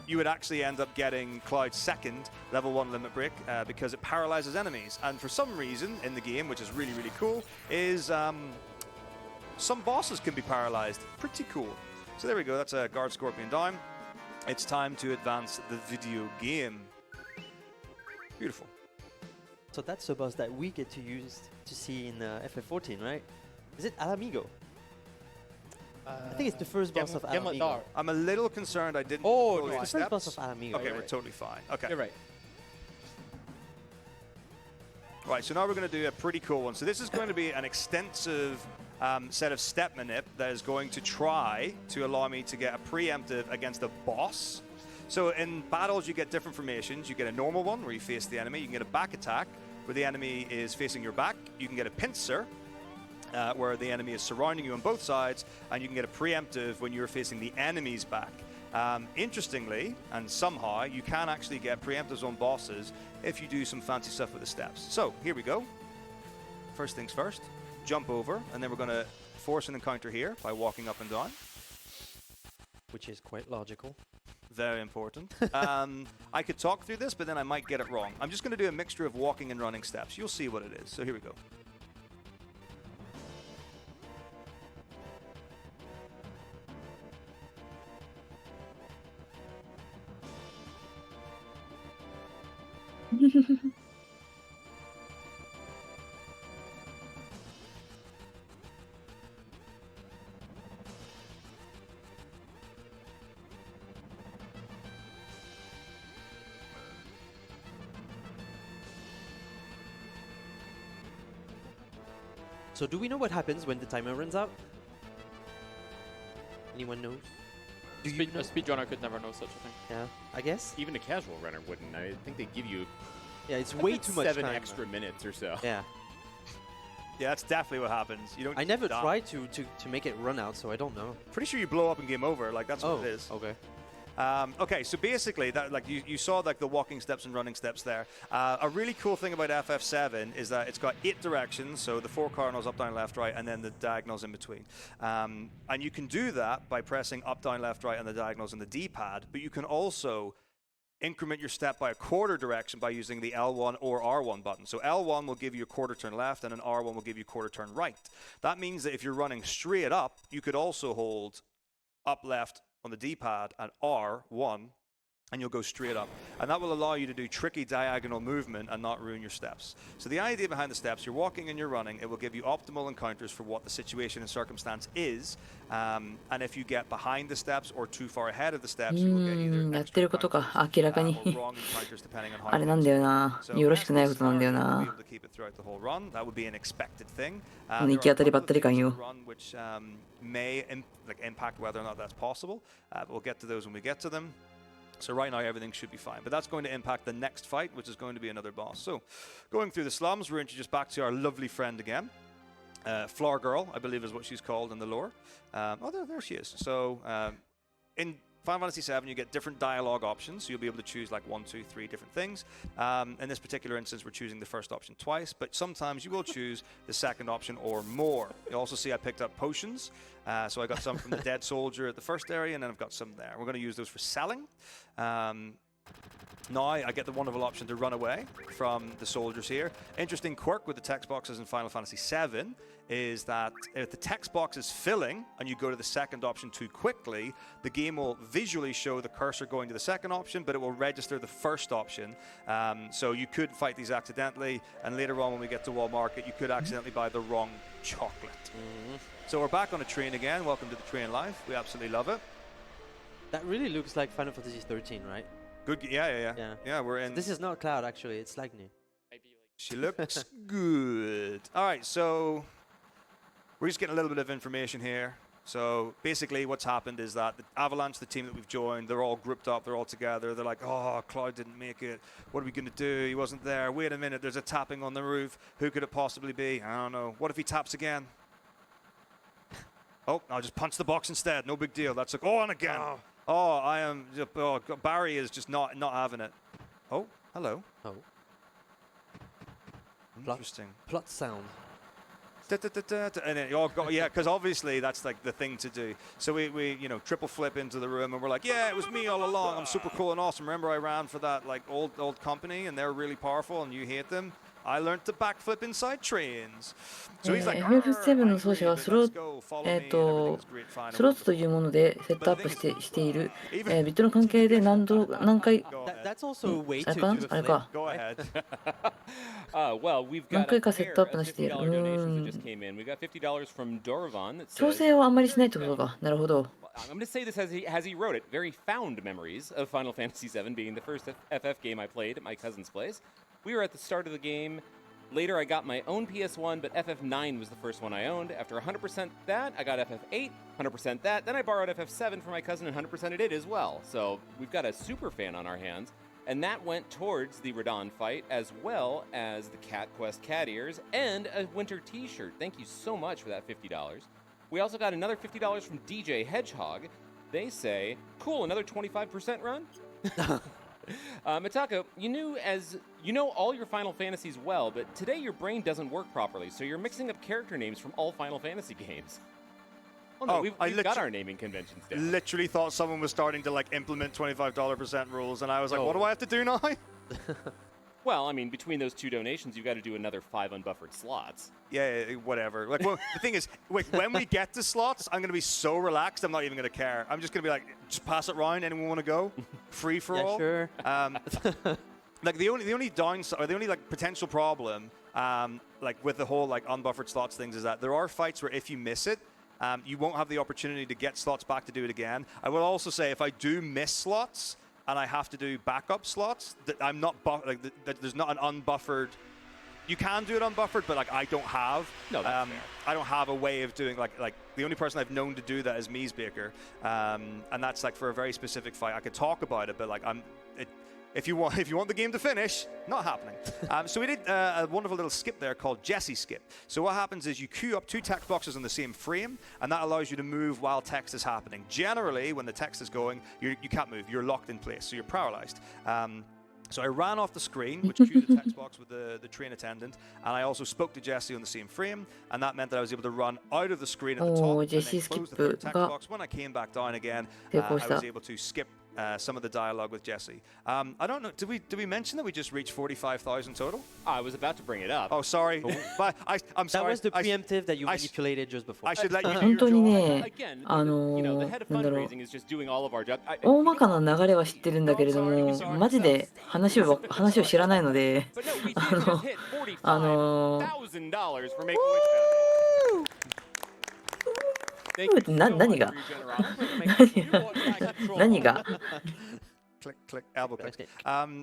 you would actually end up getting Cloud's second level 1 limit break because it paralyzes enemies. And for some reason in the game, which is really, really cool, is some bosses can be paralyzed. Pretty cool. So there we go. That's a Guard Scorpion down. It's time to advance the video game. Beautiful. So that's a boss that we get to use to see in FF14, right? Is it Alamigo? I think it's the first boss of Alamigo. I'm a little concerned I didn't. Oh, no, it's the first boss of Alamigo. Okay, we're totally fine. Okay. You're right. Right, so now we're going to do a pretty cool one. So this is going to be an extensive set of step manip that is going to try to allow me to get a preemptive against a boss. So in battles, you get different formations. You get a normal one where you face the enemy. You can get a back attack where the enemy is facing your back. You can get a pincer where the enemy is surrounding you on both sides. And you can get a preemptive when you're facing the enemy's back. Interestingly, and somehow, you can actually get preemptives on bosses if you do some fancy stuff with the steps. So here we go. First things first. Jump over, and then we're going to force an encounter here by walking up and down. Which is quite logical. Very important. I could talk through this, but then I might get it wrong. I'm just going to do a mixture of walking and running steps. You'll see what it is. So here we go. So do we know what happens when the timer runs out? Anyone knows? A speedrunner could never know such a thing. Yeah, I guess. Even a casual runner wouldn't. I think they give you Yeah, it's way too much 7 time. extra minutes or so. Yeah. Yeah, that's definitely what happens. You don't. I never die. tried to make it run out, so I don't know. Pretty sure you blow up and game over. Like that's what it is. Okay. Okay, so basically, that like you saw like the walking steps and running steps there. A really cool thing about FF7 is that it's got 8 directions, so the 4 cardinals, up, down, left, right, and then the diagonals in between. And you can do that by pressing up, down, left, right, and the diagonals in the D-pad, but you can also increment your step by a quarter direction by using the L1 or R1 button. So L1 will give you a quarter turn left, and an R1 will give you a quarter turn right. That means that if you're running straight up, you could also hold up, left, on the D-pad and R1, and you'll go straight up. And that will allow you to do tricky diagonal movement and not ruin your steps. So the idea behind the steps, you're walking and you're running, it will give you optimal encounters for what the situation and circumstance is. And if you get behind the steps or too far ahead of the steps, you will get either やってることが明らかに or wrong encounters depending on how あれなんだよな。 So よろしくないことなんだよ we'll be な。 able to keep it throughout the whole run. That would be an expected thing. この行き当たりばったり感よ。 Run which may impact whether or not that's possible. But we'll get to those when we get to them. So right now everything should be fine. But that's going to impact the next fight, which is going to be another boss. So going through the slums, we're introduced back to our lovely friend again. Floor Girl, I believe is what she's called in the lore. There she is. So in Final Fantasy VII, you get different dialogue options. So you'll be able to choose like 1, 2, 3 different things. In this particular instance, we're choosing the first option twice, but sometimes you will choose the second option or more. You'll also see I picked up potions. So I got some from the dead soldier at the first area, and then I've got some there. We're going to use those for selling. Now I get the wonderful option to run away from the soldiers here. Interesting quirk with the text boxes in Final Fantasy VII is that if the text box is filling and you go to the second option too quickly, the game will visually show the cursor going to the second option, but it will register the first option. So you could fight these accidentally, and later on when we get to Wall Market, you could accidentally buy the wrong chocolate. So we're back on a train again. Welcome to the train life. We absolutely love it. That really looks like Final Fantasy 13, right? Good, yeah, we're in. This is not Cloud, actually. It's Lagny. Maybe She looks good. All right, so we're just getting a little bit of information here. So basically what's happened is that the Avalanche, the team that we've joined, they're all grouped up, they're all together. They're like, oh, Cloud didn't make it. What are we going to do? He wasn't there. Wait a minute, there's a tapping on the roof. Who could it possibly be? I don't know. What if he taps again? Oh, I'll just punch the box instead. No big deal. That's like, oh, and again. Oh, I am. Oh, Barry is just not having it. Oh, hello. Oh. Interesting. Plot sound. And then you all go, yeah, because obviously that's like the thing to do. So we triple flip into the room and we're like, yeah, it was me all along. I'm super cool and awesome. Remember I ran for that like old company and they're really powerful and you hate them. I learned to backflip inside trains. So he's like, FF7 の奏者はスロットというものでセットアップしている、ビットの関係で何回 That's also a way あ to れか do あれ a か Go ahead. Well, we've 何 got 回 a かセットアップ pair のしている of donations that just came in. We got $50 from Dorovan that 調 says, 整をあんまりしないってことか。なるほど。 I'm going to say this as he wrote it. Very fond memories of Final Fantasy VII being the first FF game I played at my cousin's place. We were at the start of the game. Later, I got my own PS1, but FF9 was the first one I owned. After 100% that, I got FF8, 100% that. Then I borrowed FF7 from my cousin and 100%ed it as well. So we've got a super fan on our hands. And that went towards the Radon fight, as well as the Cat Quest cat ears and a winter t-shirt. Thank you so much for that $50. We also got another $50 from DJ Hedgehog. They say, cool, another 25% run? Metako, you know all your Final Fantasies well, but today your brain doesn't work properly, so you're mixing up character names from all Final Fantasy games. Oh, no, we've got our naming conventions down. Literally thought someone was starting to like implement $25% rules, and I was like, what do I have to do now? Well, I mean, between those two donations, you've got to do another 5 unbuffered slots. Yeah, whatever. Like, well, the thing is, when we get to slots, I'm going to be so relaxed, I'm not even going to care. I'm just going to be like, just pass it round. Anyone want to go? Free for all. Sure. Like the only downside, or the only like potential problem, like with the whole like unbuffered slots things, is that there are fights where if you miss it, you won't have the opportunity to get slots back to do it again. I will also say if I do miss slots and I have to do backup slots, that I'm not that there's not an unbuffered. You can do it unbuffered, but like I don't have. No, that's fair. I don't have a way of doing like the only person I've known to do that is Miesbaker, and that's like for a very specific fight. I could talk about it, but like if you want the game to finish, not happening. So we did a wonderful little skip there called Jesse skip. So what happens is you queue up 2 text boxes on the same frame, and that allows you to move while text is happening. Generally, when the text is going, you can't move. You're locked in place, so you're paralyzed. So I ran off the screen, which queued the text box with the train attendant, and I also spoke to Jesse on the same frame, and that meant that I was able to run out of the screen at the top and then close the third text box. When I came back down again, I was able to skip some of the dialogue with Jesse. I don't know. Did we mention that we just reached 45,000 total? I was about to bring it up. Oh, sorry. But I'm sorry. That was the preemptive that you manipulated just before. I should let you do 本 your 当に job. ね、 Again, なんだろう、 fundraising is just doing all of our job. 大まかな流れは知ってるんだけれども、マジで話を知らないので、 But no, we did just hit $45,000 for Make-A-Wish Foundation. 何が Generosity. 何が Click, click, elbow click.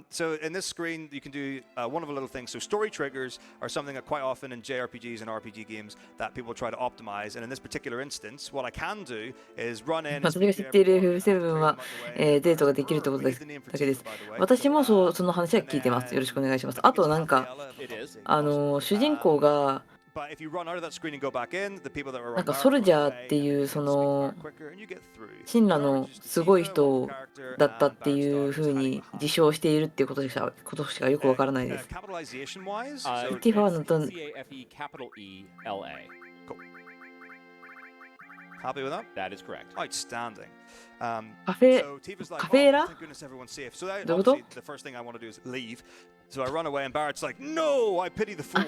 So in this screen, you can do wonderful little things. So story triggers are something that quite often in JRPGs and RPG games that people try to optimize. And in this particular instance, what I can do is run in. 私が知っている FF7 は、デートができるってことだけです。私もその話は聞いてます。よろしくお願いします。あとなんか、主人公が、なんかソルジャーっていうその神羅のすごい人だったっていう風に自称しているっていうことしかよくわからないです。ティファのと Happy with that? That is correct. Outstanding. カフェーラ So that, どういうこと obviously, the first thing I want to do is leave. So I run away, and Barrett's like, "No, I pity the fool."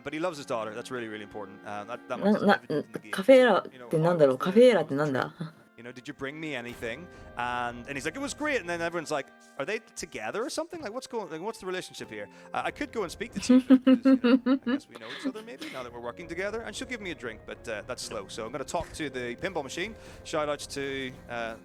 But he loves his daughter. That's really, really important. That much is evident in the game. カフェーラってなんだろうカフェーラってなんだ You You know, did you bring me anything? And he's like, it was great. And then everyone's like, are they together or something? Like, what's the relationship here? I could go and speak to Tifa because, you know, I guess we know each other maybe now that we're working together. And she'll give me a drink, but that's slow. So I'm going to talk to the pinball machine. Shout outs to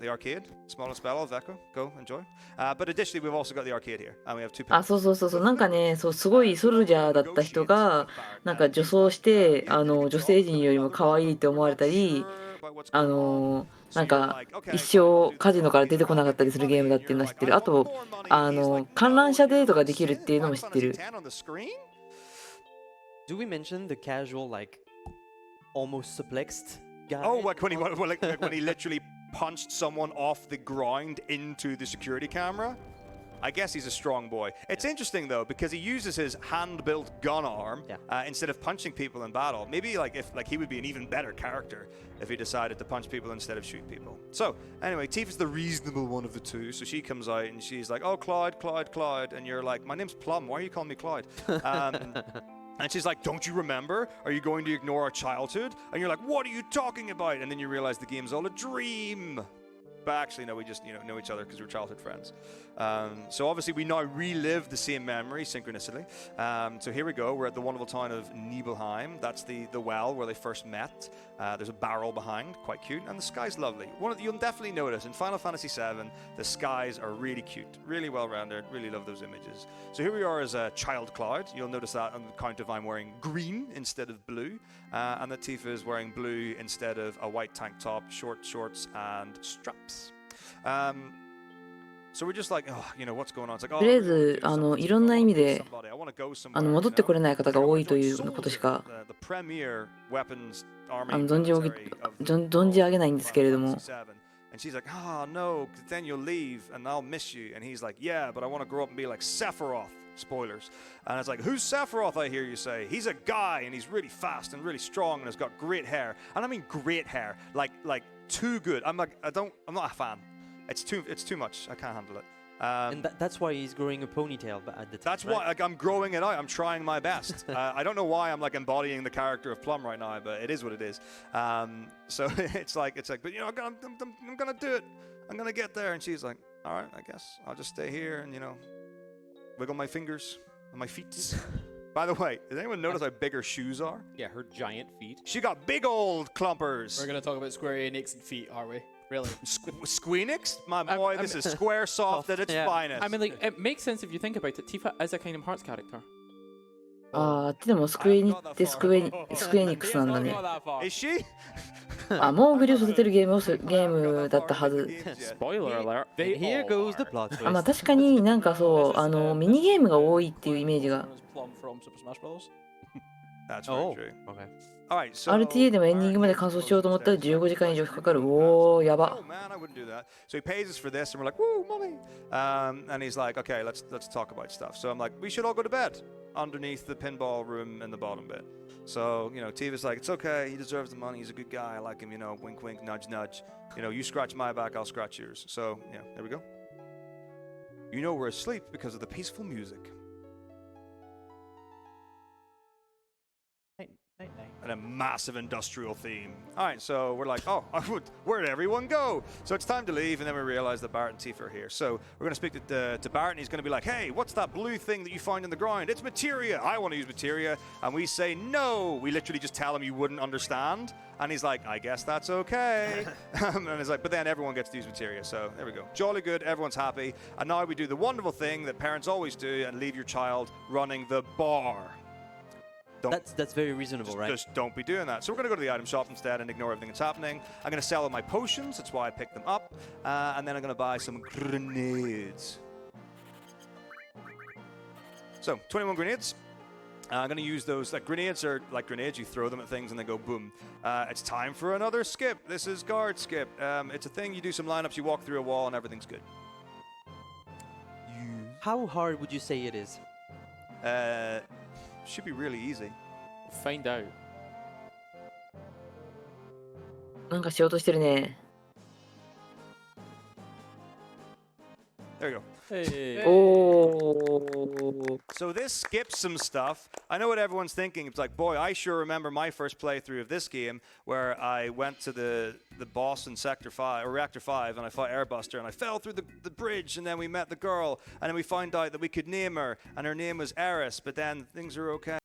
the arcade. Small and Spell, Veko. Go, enjoy. But additionally, we've also got the arcade here. And we have two pinballs. あ、そうそうそうそう、なんかね、そう、すごいソルジャーだった人が、なんか女装して、女性陣よりも可愛いって思われたり、なんか一生カジノから出てこなかったりするゲームだっていうのは知ってる。あと、観覧車デートができるっていうのも知ってる。Do we mention the casual, like, almost suplexed guy? Oh, like when he literally punched someone off the ground into the security camera? I guess he's a strong boy. It's interesting though because he uses his hand-built gun arm instead of punching people in battle. Maybe he would be an even better character if he decided to punch people instead of shoot people. So anyway, Tifa's the reasonable one of the two. So she comes out and she's like, "Oh, Clyde," and you're like, "My name's Plum. Why are you calling me Clyde?" And she's like, don't you remember? Are you going to ignore our childhood? And you're like, what are you talking about? And then you realize the game's all a dream. But actually, no, we just know each other because we're childhood friends. So obviously, we now relive the same memory synchronicity. So here we go. We're at the wonderful town of Nibelheim. That's the well where they first met. There's a barrel behind, quite cute, and the sky's lovely. You'll definitely notice in Final Fantasy VII, the skies are really cute, really well rendered. Really love those images. So here we are as a child Cloud. You'll notice that on the count of I'm wearing green instead of blue, and that Tifa is wearing blue instead of a white tank top, short shorts, and straps. So we're just like, oh, you know, what's going on? It's like, oh, とりあえず、いろんな意味で、戻ってこれない方が多いということしか、存じ上げないんですけれども。And she's like, oh, no, then you'll leave and I'll miss you. And he's like, yeah, but I want to grow up and be like Sephiroth. Spoilers. And it's like, who's Sephiroth, I hear you say? He's a guy and he's really fast and really strong and has got great hair. And I mean great hair. Like too good. I'm not a fan. It's too much. I can't handle it. And that's why he's growing a ponytail at the time. That's why I'm growing it out. I'm trying my best. I don't know why I'm embodying the character of Plum right now, but it is what it is. So it's like, but you know, I'm gonna do it. I'm gonna get there. And she's like, all right, I guess I'll just stay here and wiggle my fingers and my feet. By the way, did anyone notice how big her shoes are? Yeah, her giant feet. She got big old clumpers. We're gonna talk about Square Enix and feet, are we? Really? Squeenix? My boy, this is Squaresoft at its finest. I mean, it makes sense if you think about it. Tifa is a Kingdom Hearts character. あー、でもスクエニってスクエニックスなんだね。Is she? モーグリを育てるゲームだったはず。Spoiler alert. Here goes the plot twist. まあ確かになんかそう、ミニゲームが多いっていうイメージが。That's very true. Okay. Alright, so RTA でもエンディングまで完走しようと思ったら15時間以上かかる。おー、やば。Oh man, I wouldn't do that. So he pays us for this, and we're like, "Woo, money!" And he's like, "Okay, let's talk about stuff." So I'm like, "We should all go to bed underneath the pinball room in the bottom bit." So Tifa's like, "It's okay. He deserves the money. He's a good guy. I like him. Wink, wink, nudge, nudge. You scratch my back, I'll scratch yours." So there we go. We're asleep because of the peaceful music. And a massive industrial theme. All right, so we're like, oh, where'd everyone go? So it's time to leave, and then we realize that Barrett and Tifa are here. So we're going to speak to Barrett, and he's going to be like, hey, what's that blue thing that you find in the ground? It's materia. I want to use materia. And we say, no. We literally just tell him you wouldn't understand. And he's like, I guess that's okay. And he's like, but then everyone gets to use materia. So there we go. Jolly good. Everyone's happy. And now we do the wonderful thing that parents always do and leave your child running the bar. That's very reasonable, right? Just don't be doing that. So we're going to go to the item shop instead and ignore everything that's happening. I'm going to sell all my potions. That's why I picked them up. And then I'm going to buy some grenades. So 21 grenades. I'm going to use those. Grenades are like grenades. You throw them at things and they go boom. It's time for another skip. This is guard skip. It's a thing. You do some lineups. You walk through a wall and everything's good. How hard would you say it is? Should be really easy. Find out. なんかしようとしてるね。There you Hey. Oh. So this skips some stuff. I know what everyone's thinking. It's like, boy, I sure remember my first playthrough of this game where I went to the boss in Sector 5 or Reactor 5 and I fought Airbuster and I fell through the bridge and then we met the girl and then we found out that we could name her and her name was Eris, but then things are okay.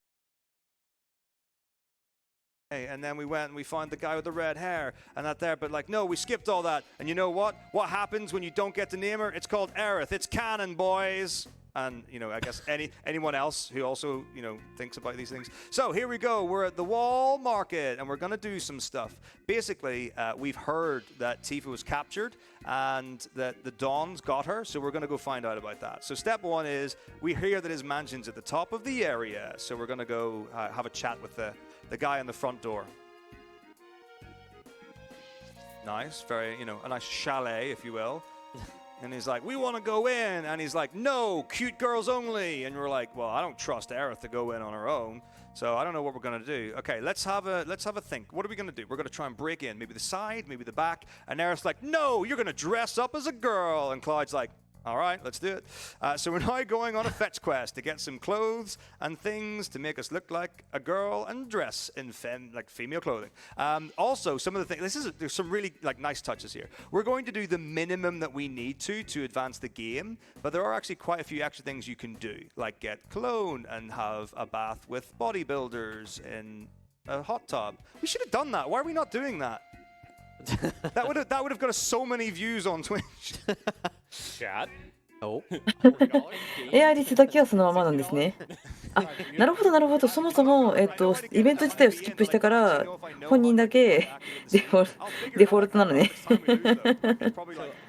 And then we went and we found the guy with the red hair and that there, but like, no, we skipped all that. And you know what? What happens when you don't get to name her? It's called Aerith. It's canon, boys. And, you know, I guess anyone else who also, you know, thinks about these things. So here we go. We're at the Wall Market and we're going to do some stuff. Basically, we've heard that Tifa was captured and that the Dons got her. So we're going to go find out about that. So step one is we hear that his mansion's at the top of the area. So we're going to go have a chat with the guy on the front door. Nice, very, you know, a nice chalet, if you will. And he's like, we want to go in. And he's like, no, cute girls only. And we're like, well, I don't trust Aerith to go in on her own. So I don't know what we're going to do. Okay, let's have a think. What are we going to do? We're going to try and break in. Maybe the side, maybe the back. And Aerith's like, no, you're going to dress up as a girl. And Clyde's like, all right, let's do it. So we're now going on a fetch quest to get some clothes and things to make us look like a girl and dress in female clothing. Also, some of the things, there's some really nice touches here. We're going to do the minimum that we need to advance the game, but there are actually quite a few extra things you can do, like get cologne and have a bath with bodybuilders in a hot tub. We should have done that. Why are we not doing that? that would have got us so many views on Twitch. Chat. Oh. エアリスだけはそのままなんですね。あ、なるほどなるほど。そもそもイベント自体をスキップしたから本人だけデフォルトなのね。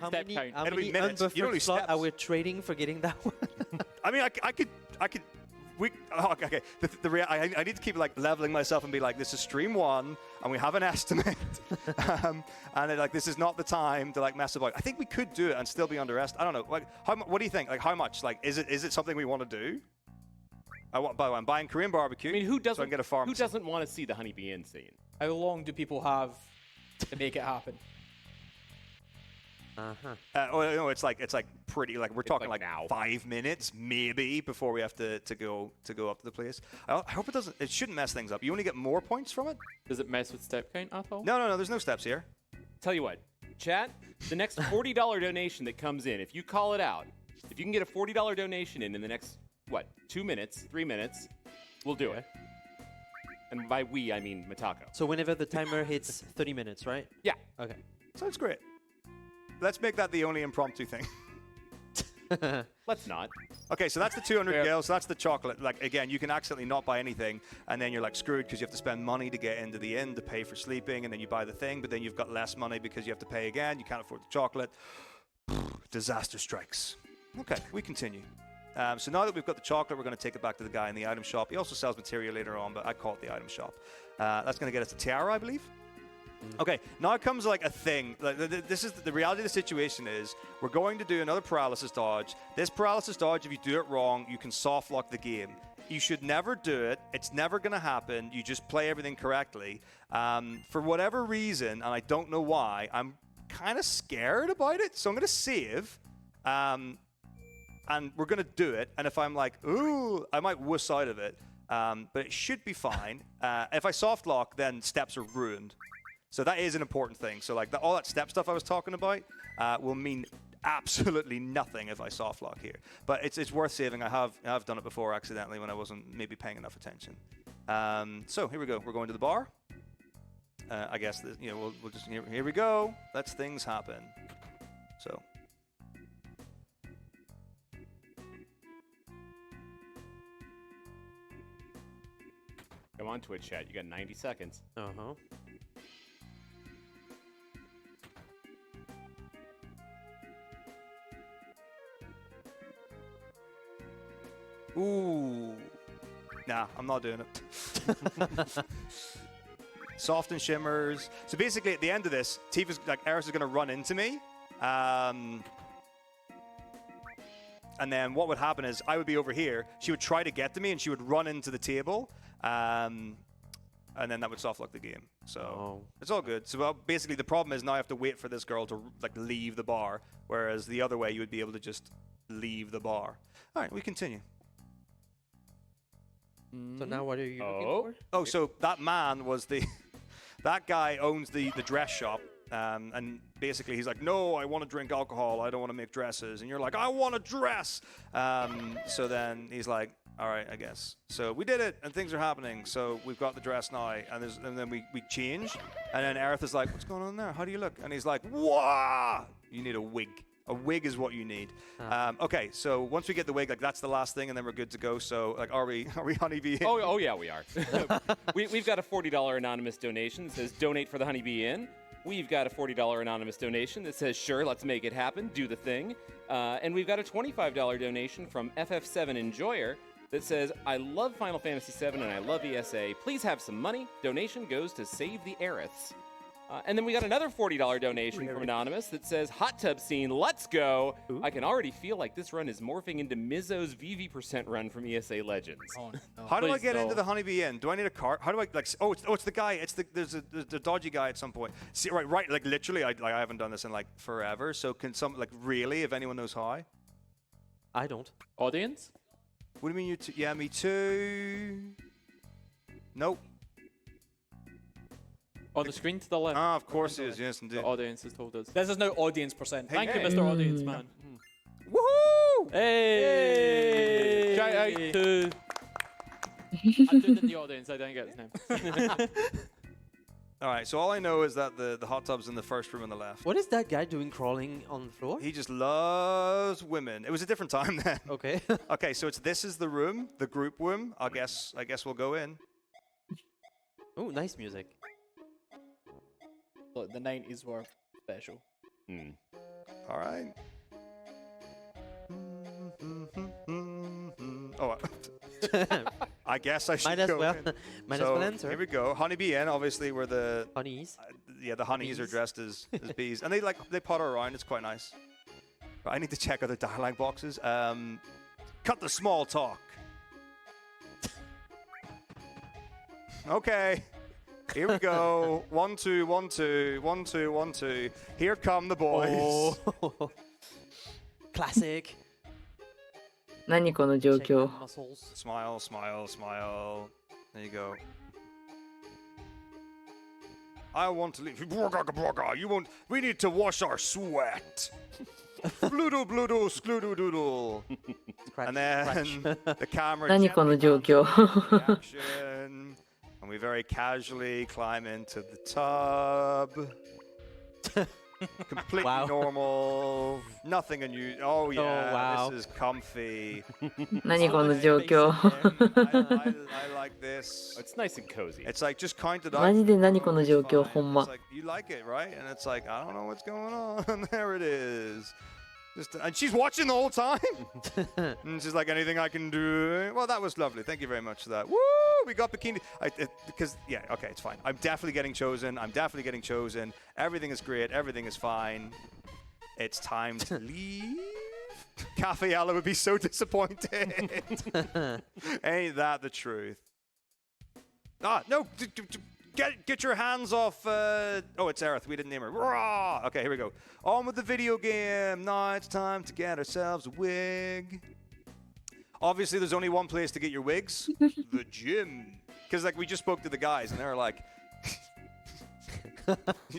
How many unbuffered slot are we trading for getting that one? I mean, I could. Okay. I need to keep leveling myself and be like, this is stream 1, and we have an estimate, and this is not the time to mess about. I think we could do it and still be under estimate. I don't know. What do you think? How much? Is it something we want to do? By the way, I'm buying Korean barbecue. I mean, who doesn't? So I can get a farm. Who doesn't want to see the Honeybee Inn scene? How long do people have to make it happen? No, it's pretty we're talking now. 5 minutes maybe before we have to go up to the place. I hope it doesn't. It shouldn't mess things up. You only get more points from it. Does it mess with step count at all? No. There's no steps here. Tell you what, chat. The next $40 donation that comes in, if you call it out, if you can get a $40 donation in the next 2 minutes, 3 minutes, we'll do it. And by we, I mean Metako. So whenever the timer hits 30 minutes, right? Yeah. Okay. Sounds great. Let's make that the only impromptu thing. Let's not. Okay, so that's the 200 gil, so that's the chocolate. Again, you can accidentally not buy anything, and then you're screwed because you have to spend money to get into the inn to pay for sleeping, and then you buy the thing, but then you've got less money because you have to pay again. You can't afford the chocolate. Disaster strikes. Okay, we continue. So now that we've got the chocolate, we're going to take it back to the guy in the item shop. He also sells material later on, but I call it the item shop. That's going to get us a tiara, I believe. Okay, now comes a thing. This is the reality of the situation is we're going to do another paralysis dodge. This paralysis dodge, if you do it wrong, you can soft lock the game. You should never do it. It's never going to happen. You just play everything correctly. For whatever reason, and I don't know why, I'm kind of scared about it. So I'm going to save, and we're going to do it. And if I'm like, ooh, I might wuss out of it. But it should be fine. If I soft lock, then steps are ruined. So that is an important thing. So all that step stuff I was talking about will mean absolutely nothing if I soft lock here. But it's worth saving. I have done it before accidentally when I wasn't maybe paying enough attention. So here we go. We're going to the bar. I guess we'll just here we go. Let's things happen. So. Come on, Twitch chat. You got 90 seconds. Uh-huh. Ooh. Nah, I'm not doing it. Soft and shimmers. So basically, at the end of this, Tifa's Eris is going to run into me. And then what would happen is I would be over here. She would try to get to me, and she would run into the table. And then that would soft lock the game. So it's all good. So basically, the problem is now I have to wait for this girl to leave the bar, whereas the other way you would be able to just leave the bar. All right, we continue. So now what are you looking for? Oh, so that man was the... that guy owns the dress shop. And basically he's like, no, I want to drink alcohol. I don't want to make dresses. And you're like, I want to dress. So then he's like, all right, I guess. So we did it, and things are happening. So we've got the dress now, and then we change. And then Aerith is like, what's going on there? How do you look? And he's like, wah! You need a wig. A wig is what you need. Okay, so once we get the wig, like that's the last thing, and then we're good to go. So, like, are we Honeybee? Oh yeah, we are. We've got a $40 anonymous donation that says donate for the Honeybee Inn. We've got a $40 anonymous donation that says, sure, let's make it happen, do the thing. And we've got a $25 donation from FF7 Enjoyer that says, I love Final Fantasy VII and I love ESA. Please have some money. Donation goes to Save the Aeriths. And then we got another $40 donation from Anonymous that says, hot tub scene, let's go. Ooh. I can already feel like this run is morphing into Mizzo's VV% run from ESA Legends. Oh, no. How do I get into the Honeybee Inn? Do I need a cart? How do I, like, it's the guy. There's the dodgy guy at some point. See, right, like literally, I haven't done this in like forever. So can some, like, really, if anyone knows how? I don't. Audience? What do you mean you two? Yeah, me too. Nope. On the screen to the left. Ah, of course it is. Yes, indeed. The audience has told us. This is now audience percent. Hey, Thank you, hey. Mr. Audience Man. Woohoo! Hey! Shout out to... I did in the audience, I didn't get his name. All right, so all I know is that the hot tub's in the first room on the left. What is that guy doing crawling on the floor? He just loves women. It was a different time then. Okay. Okay, so this is the room, the group room. I guess we'll go in. Oh, nice music. Look, the 90s were special. All right. Oh, I guess I should Might as go well. in. Might So, as well enter. Here we go. Honeybee Inn, obviously, where the Honeys. yeah, the honeys are dressed as bees, and they potter around. It's quite nice. But I need to check other dialogue boxes. Cut the small talk. Okay. Here we go. 1, 2, 1, 2, 1, 2, 1, 2. Here come the boys. Oh. Classic. 何この状 Check 況 the muscles. Smile, smile, smile. There you go. I want to leave. You won't. We need to wash our sweat. Bloodle, bloodle, skloodle, doodle. Scratch, And then scratch. the camera. 何この状況 Action. And we very casually climb into the tub. Completely Wow. normal. Nothing unusual. Oh yeah, wow. this is comfy. 何この状況 I like this. It's nice and cozy. It's like just count it out. マジで何この状況 Fine. ほんま It's like, you like it, right? And it's like, I don't know what's going on. There it is. And she's watching the whole time. And she's like, anything I can do? Well, that was lovely. Thank you very much for that. Woo! We got bikini. Because, yeah, okay, it's fine. I'm definitely getting chosen. Everything is great. Everything is fine. It's time to leave. Cafe Ella would be so disappointed. Ain't that the truth? Ah, no. Get your hands off. Oh, it's Aerith. We didn't name her. Raw! Okay, here we go. On with the video game. Now it's time to get ourselves a wig. Obviously, there's only one place to get your wigs. The gym. Because, like, we just spoke to the guys, and they were like...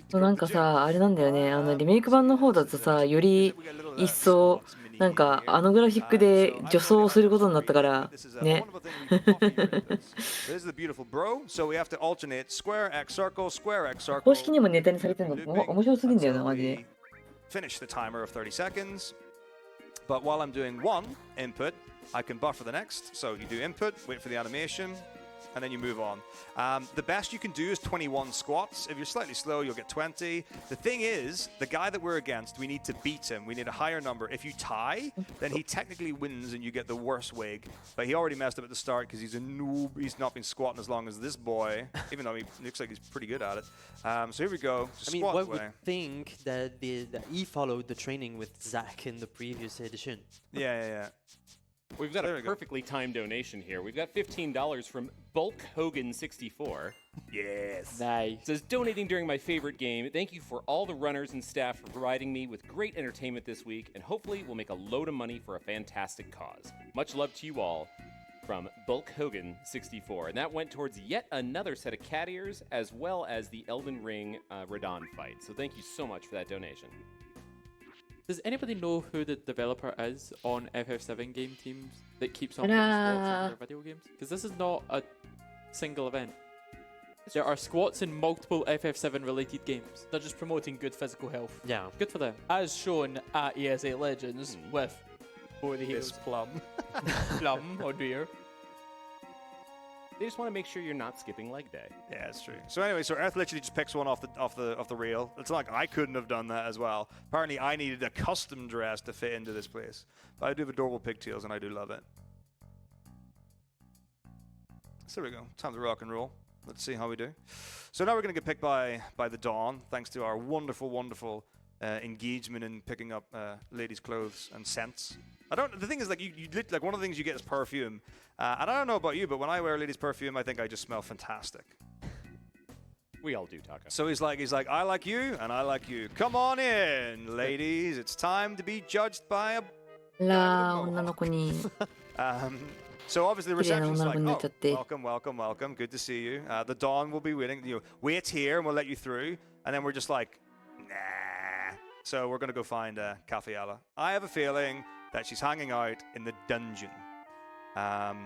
そうなんかさあれなんだよねリメイク版の方だとさより一層なんかグラフィックで女装することになったからね This is the beautiful bro. So we have to alternate square X circle, square X circle. 公式にもネタにされてるの面白すぎんだよなマジで Finish the timer of 30 seconds. But while I'm doing one input, I can buffer the next. So you do input, wait for the animation, and then you move on. The best you can do is 21 squats. If you're slightly slow, you'll get 20. The thing is, the guy that we're against, we need to beat him. We need a higher number. If you tie, then he technically wins and you get the worst wig. But he already messed up at the start because he's a noob. He's not been squatting as long as this boy, even though he looks like he's pretty good at it. So here we go. I mean, one would think that he followed the training with Zach in the previous edition. Yeah. We've got a perfectly timed donation here. We've got $15 from Bulk Hogan 64. Yes. Nice. It says, donating during my favorite game. Thank you for all the runners and staff for providing me with great entertainment this week, and hopefully we'll make a load of money for a fantastic cause. Much love to you all. From Bulk Hogan 64. And that went towards yet another set of cat ears, as well as the Elden Ring Radon fight. So thank you so much for that donation. Does anybody know who the developer is on FF7 game teams that keeps on putting squats in their video games? Because this is not a single event. There are squats in multiple FF7 related games. They're just promoting good physical health. Yeah. Good for them. As shown at ESA Legends with both the heroes. Plum. Plum or Deer. They just want to make sure you're not skipping leg day. Yeah, it's true. So anyway, so Earth literally just picks one off the reel. It's not like I couldn't have done that as well. Apparently, I needed a custom dress to fit into this place. But I do have adorable pigtails, and I do love it. So there we go. Time to rock and roll. Let's see how we do. So now we're going to get picked by the Dawn, thanks to our wonderful, wonderful engagement in picking up ladies' clothes and scents. The thing is, like, like one of the things you get is perfume. And I don't know about you, but when I wear ladies' perfume, I think I just smell fantastic. We all do, Taco. So he's like, I like you, and I like you. Come on in, ladies. It's time to be judged by a... ら女の子に So obviously the reception's like, 綺麗な女の子になっちゃって welcome, welcome, welcome. Good to see you. The Dawn will be waiting. You know, wait here, and we'll let you through. And then we're just like, nah. So we're going to go find Cafiala. I have a feeling that she's hanging out in the dungeon.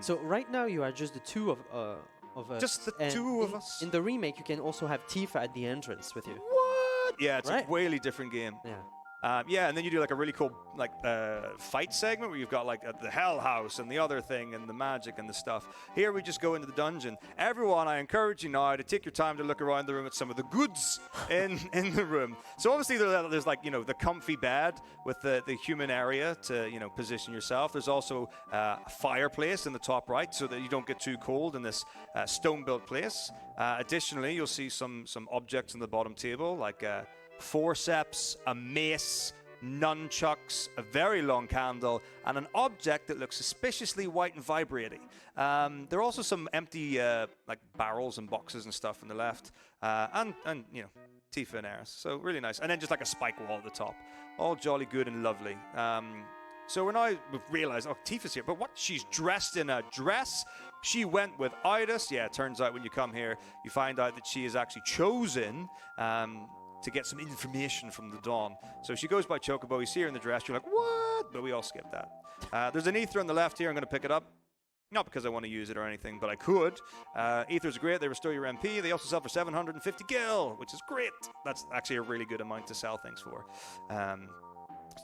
So right now you are just the two of us. Just the and two of us. In the remake, you can also have Tifa at the entrance with you. What? Yeah, it's Right. a really different game. Yeah. Yeah, and then you do like a really cool like fight segment where you've got like the Hell House and the other thing and the magic and the stuff. Here we just go into the dungeon. Everyone, I encourage you now to take your time to look around the room at some of the goods in the room. So obviously there's like, you know, the comfy bed with the human area to, you know, position yourself. There's also a fireplace in the top right so that you don't get too cold in this stone-built place. Additionally, you'll see some objects on the bottom table like forceps, a mace, nunchucks, a very long candle, and an object that looks suspiciously white and vibrating. There are also some empty like barrels and boxes and stuff on the left, and you know, Tifa and Eris. So really nice. And then just like a spike wall at the top. All jolly good and lovely. So we've realized, oh, Tifa's here, but what? She's dressed in a dress? She went without us? Yeah, it turns out when you come here, you find out that she is actually chosen to get some information from the Dawn. So she goes by Chocobo, you see her in the dress, you're like, what? But we all skip that. There's an ether on the left here, I'm going to pick it up. Not because I want to use it or anything, but I could. Ethers are great, they restore your MP. They also sell for 750 gil, which is great. That's actually a really good amount to sell things for. So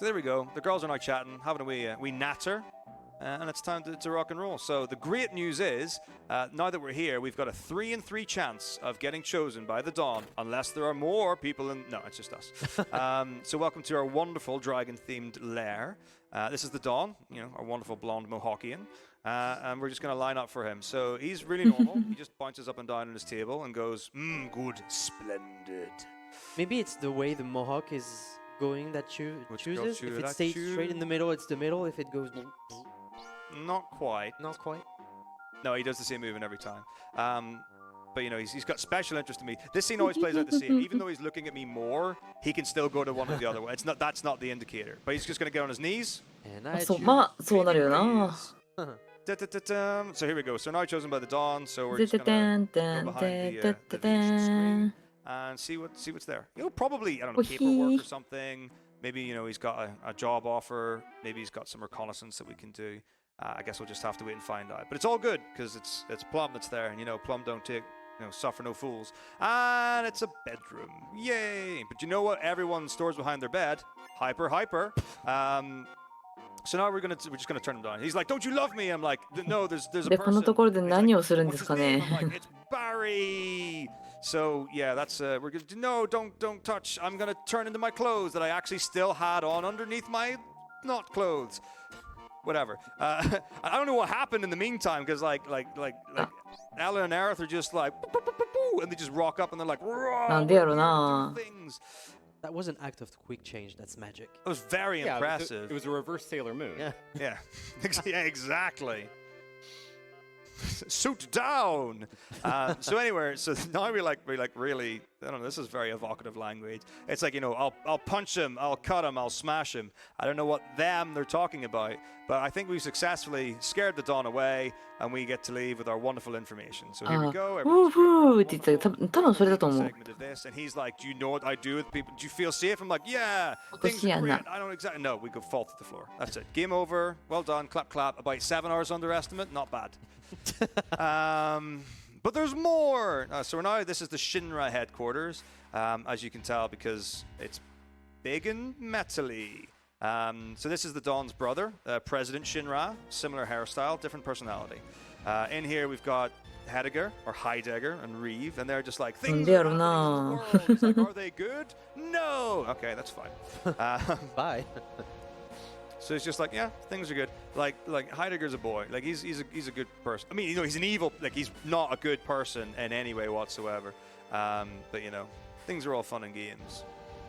there we go. The girls are now chatting, having a wee natter. And it's time to rock and roll. So the great news is, now that we're here, we've got a 3 in 3 chance of getting chosen by the Dawn, unless there are more people in... No, it's just us. So welcome to our wonderful dragon-themed lair. This is the Dawn, you know, our wonderful blonde Mohawkian. And we're just going to line up for him. So he's really normal. He just bounces up and down on his table and goes, good, splendid. Maybe it's the way the Mohawk is going that chooses. If it stays straight in the middle, it's the middle. If it goes... Not quite. Not quite. No, he does the same movement every time. But, you know, he's got special interest in me. This scene always plays out the same. Even though he's looking at me more, he can still go to one or the other one. That's not the indicator. But he's just going to get on his knees. And I そうまあそうなるよな So here we go. So now chosen by the Dawn. So we're just going to go behind the screen and see what's there. You know, probably, I don't know, paperwork or something. Maybe, you know, he's got a job offer. Maybe he's got some reconnaissance that we can do. I guess we'll just have to wait and find out. But it's all good because it's Plum that's there, and you know Plum don't take, you know, suffer no fools. And it's a bedroom, yay! But you know what? Everyone stores behind their bed. Hyper. So now we're just gonna turn him down. He's like, "Don't you love me?" I'm like, "No, there's a で person." このところで He's 何 like, をするんで "What's す his か name?" ね I'm like, "It's Barry." So yeah, that's we're gonna no, don't touch. I'm gonna turn into my clothes that I actually still had on underneath my not clothes. Whatever. I don't know what happened in the meantime because like Ella and Aerith are just like, and they just rock up and they're like, なんでやろな things. That was an act of quick change. That's magic. It was very impressive. It was a reverse Sailor Moon. Yeah. Yeah. Yeah, exactly. Suit down. So anyway, so now we like really, I don't know, this is very evocative language. It's like, you know, I'll punch him, I'll cut him, I'll smash him. I don't know what them they're talking about, but I think we successfully scared the Dawn away, and we get to leave with our wonderful information. So here we go. ふうふうって言ってた多分それだと思う。 Segment of this, and he's like, "Do you know what I do with people? Do you feel safe?" I'm like, "Yeah, 落と things し are 穴 great." I don't exactly know. We go fall to the floor. That's it. Game over. Well done. Clap, clap. About 7 hours underestimate. Not bad. But there's more. So now this is the Shinra headquarters, as you can tell, because it's big and metally. So this is the Dawn's brother, President Shinra. Similar hairstyle, different personality. In here we've got Heidegger and Reeve, and they're just like, things are happening in the world. It's like, are they good? No. Okay, that's fine. Bye. So it's just like, yeah, things are good. Like Heidegger's a boy. Like he's a good person. I mean, you know, he's an evil. Like he's not a good person in any way whatsoever. But you know, things are all fun and games.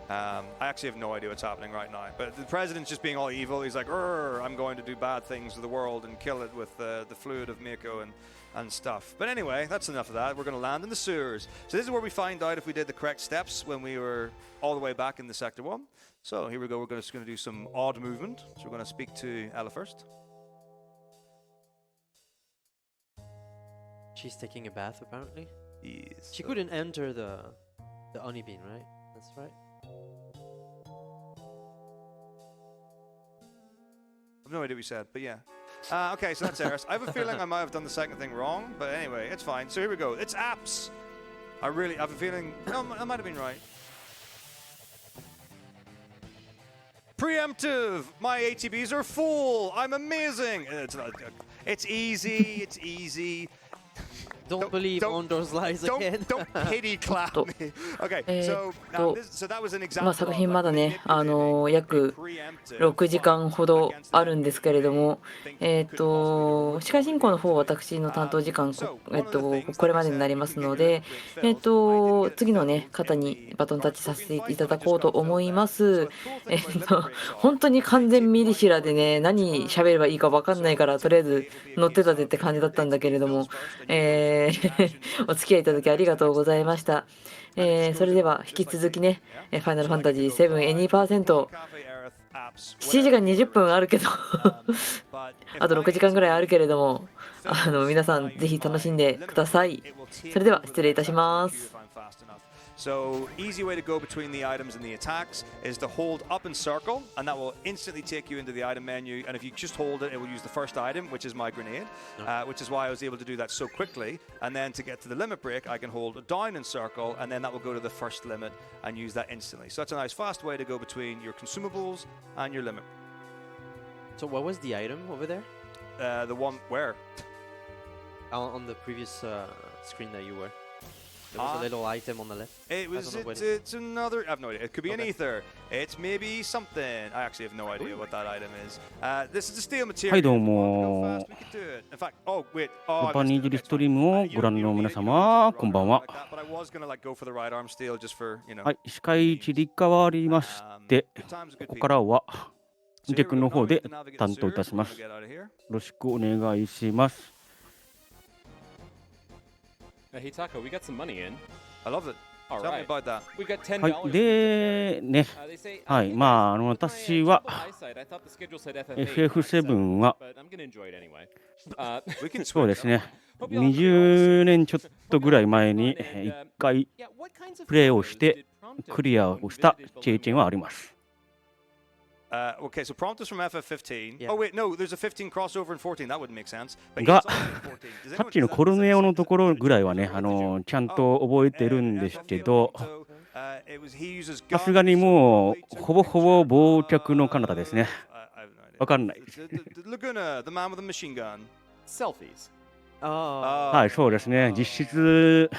I actually have no idea what's happening right now. But the president's just being all evil. He's like, I'm going to do bad things to the world and kill it with the fluid of Mako and stuff. But anyway, that's enough of that. We're going to land in the sewers. So this is where we find out if we did the correct steps when we were all the way back in the Sector 1. So here we go. We're just going to do some odd movement. So we're going to speak to Ella first. She's taking a bath, apparently. Yes. She couldn't enter the Onibin, right? That's right. I have no idea what you said, but yeah. Okay, so that's Eris. I have a feeling I might have done the second thing wrong, but anyway, it's fine. So here we go. It's apps. I really have a feeling... No, I might have been right. Preemptive! My ATBs are full! I'm amazing! It's easy, it's easy. Don't believe Ondor's lies again. Don't pity clap me. Okay, so that was an まあ example 作品まだね、約6時間ほどあるんですけれども、司会進行の方は私の担当時間これまでになりますので、次のね方にバトンタッチさせていただこうと思います。本当に完全ミリシラでね、何喋ればいいか分かんないからとりあえず乗ってたぜって感じだったんだけれども、お付き合いいただきありがとうございました。それでは引き続きね、ファイナルファンタジー7 Any%、7時間20分あるけどあと6時間ぐらいあるけれども、皆さんぜひ楽しんでください。それでは失礼いたします。So, easy way to go between the items and the attacks is to hold up and circle, and that will instantly take you into the item menu. And if you just hold it, it will use the first item, which is my grenade, which is why I was able to do that so quickly. And then to get to the limit break, I can hold down and circle, and then that will go to the first limit and use that instantly. So that's a nice fast way to go between your consumables and your limit. So what was the item over there? The one where? On the previous screen that you were. There was a little item on the left. It's another... I have no idea. It could be an ether. It's maybe something. I actually have no idea what that item is. This is a steel material. はい、どうも。In fact, oh, wait. ジャパニーズリストリームをご覧の皆様、こんばんは。はい、司会位置に変わりまして、ここからは、ジテ君の方で担当いたします。よろしくお願いします。Hitako, we got some money in. I love it. Tell me about that. We got $10. はい、でね、はい、まあ私は FF7 はそうですね、20年ちょっとぐらい前に1回プレイをしてクリアをした経験はあります。Okay, so prompt is from FF15. Yeah. Oh wait, no, there's a 15 crossover in 14. That wouldn't make sense. が、さっきのコルネオのところぐらいはね、ちゃんと覚えてるんですけど、さすがにもうほぼほぼ忘却の彼方ですね。わかんない。Laguna, the man with the machine gun. Selfies. はい、そうですね。実質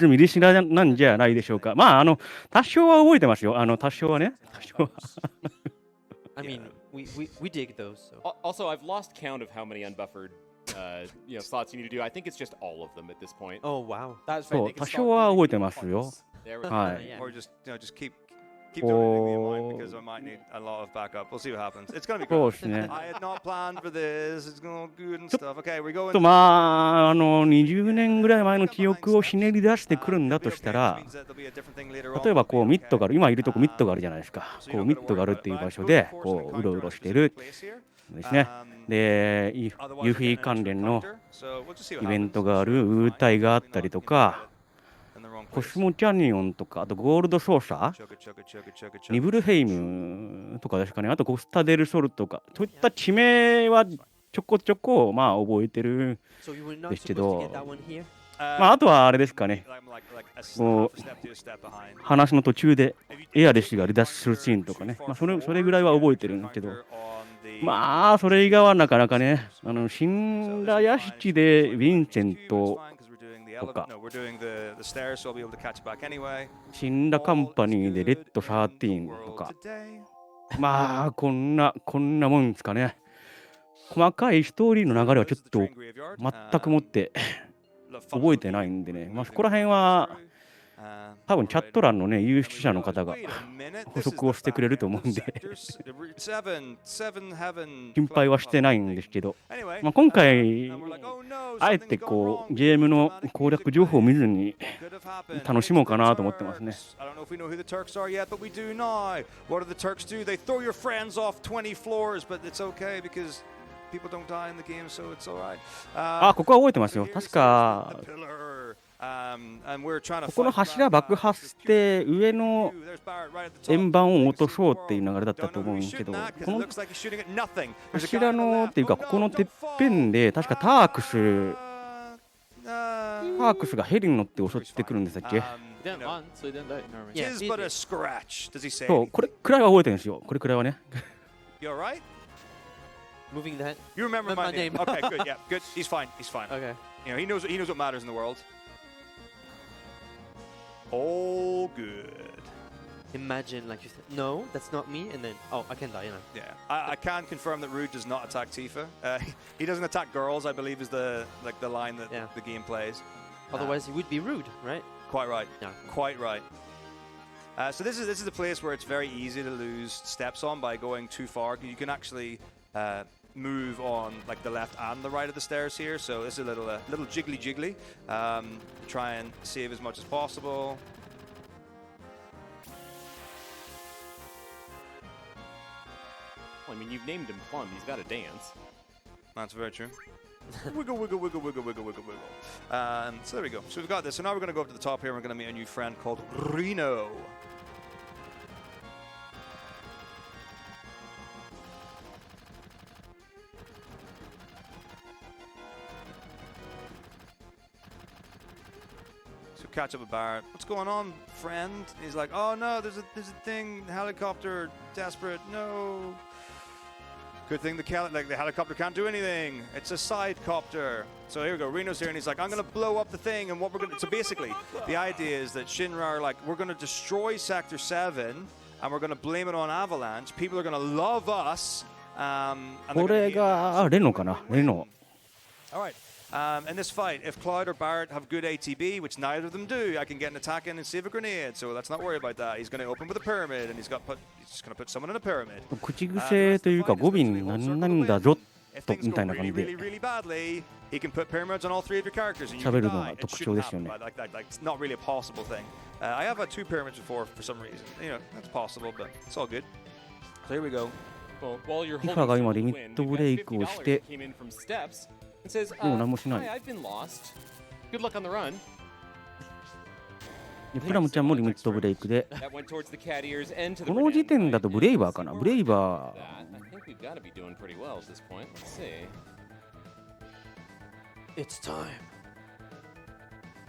ミリシラなんじゃないでしょうか。まあ多少は覚えてますよ。多少はね。多少は。I mean, we dig those. So. Also, I've lost count of how many unbuffered slots you need to do. I think it's just all of them at this point. Oh wow. That's そう、多少は覚えてますよ。はい。Or just keep Keep donating me a mine because I might need a lot of backup. We'll see what happens. It's gonna be そう good. ですね。I had not planned for this. It's going good and ちょ stuff. Okay, we're going. とまあ、20年ぐらい前の記憶をひねり出してくるんだとしたら、例えばこうミッドがある、今いるとこミッドがあるじゃないですか。こうミッドがあるっていう場所で、こううろうろしてるんですね。で、ユフィ関連のイベントがあるウータイがあったりとか、コスモキャニオンとか、あとゴールドソーサー、ニブルヘイムとかですかね、あとコスタデルソルとか、そういった地名はちょこちょこまあ覚えてるんですけど、まああとはあれですかね、こう話の途中でエアレシが離脱するシーンとかね、まあそれぐらいは覚えてるんですけど、まあそれ以外はなかなかね、死んだ屋敷でヴィンセントとか、死んだカンパニーでレッド13とか、まあこんなもんですかね。細かいストーリーの流れはちょっと全くもって覚えてないんでね、まあそこら辺は多分チャット欄のね有識者の方が補足をしてくれると思うんで心配はしてないんですけど、まあ、今回あえてこうゲームの攻略情報を見ずに楽しもうかなと思ってますね。あ、ここは覚えてますよ。確かここの柱爆破して上の円盤を落とそうっていう流れだったと思うんですけど、この柱のっていうかここのてっぺんで確かタークスがヘリに乗って襲ってくるんでしたっけ。そう、これくらいは覚えてるんですよ。これくらいはね。Moving that. You remember my name? Okay, good. Yeah, good. He's fine. He's fine. Okay. You know, he knows what matters in the world. All good. Imagine, like you said, no, that's not me, and then, oh, I can die, you know. Yeah, I can confirm that Rude does not attack Tifa. He doesn't attack girls, I believe, is the line that the game plays. Otherwise, he would be rude, right? Quite right. Yeah. Quite right. So this is the place where it's very easy to lose steps on by going too far. You can actually move on like the left and the right of the stairs here, so this is a little jiggly. Try and save as much as possible. Well, I mean, you've named him Plum. He's got to dance. That's very true. Wiggle. So there we go. So we've got this. So now we're going to go up to the top here. And we're going to meet a new friend called Reno. Catch up with Barrett. What's going on, friend? He's like, oh no, there's a thing, helicopter, desperate, no. Good thing the helicopter can't do anything. It's a sidecopter. So here we go. Reno's here, and he's like, I'm gonna blow up the thing, and what we're gonna. So basically, the idea is that Shinra are like, we're gonna destroy Sector 7, and we're gonna blame it on Avalanche. People are gonna love us. これがレノかな、レノ。All right. In this fight, if Cloud or Barrett have good ATB, which neither of them do, I can get an attack in and save a grenade. So let's not worry about that. He's going to open with a pyramid, and he's just going to put someone in a pyramid. 口癖というか語尾になんだぞとみたいな感じで really badly, he can put pyramids on all three of your characters, and you 喋 can るの die. が It 特 shouldn't 徴ですよ happen. ね。Like it's not really a possible thing. I have had 2 pyramids before for some reason. You know, that's possible, but it's all good. So here we go. リファが今リミットブレイクをしてもう何もしない。プラムちゃんもリミットブレイクで、この時点だとブレイバーかな、ブレイバー。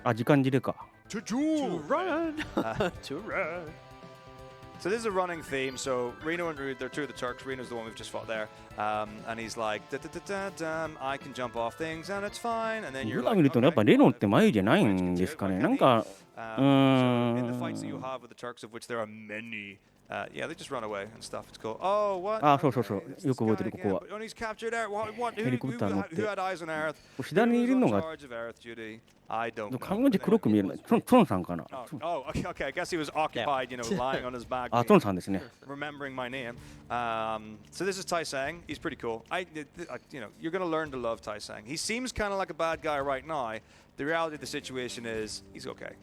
あ、時間切れか。To run! To run! So this is a running theme. So Reno and Rude, they're 2 of the Turks. Reno's the one we've just fought there. And he's like, I can jump off things and it's fine. And then you're 見るとやっぱレノって眉じゃないんですかね。なんか、in the fights that you have with the Turks, of which there are many, Yeah, they just run away and stuff. It's cool. Oh, what? あ、そうそうそう。よく覚えてる、ここは。 But when he's captured Aerith, what? ヘリコプター乗って。 Who had eyes on Aerith? 左にいるの Who が was in charge of Aerith, Judy? I don't know. 看護師黒く見えるの。ツョンさんかな。 Oh, okay. I guess he was occupied, lying on his back. あ、ツョンさんですね。 Remembering my name. So this is Tai Sang. He's pretty cool. You're gonna learn to love Tai Sang. He seems kind of like a bad guy right now. The reality of the situation is he's okay.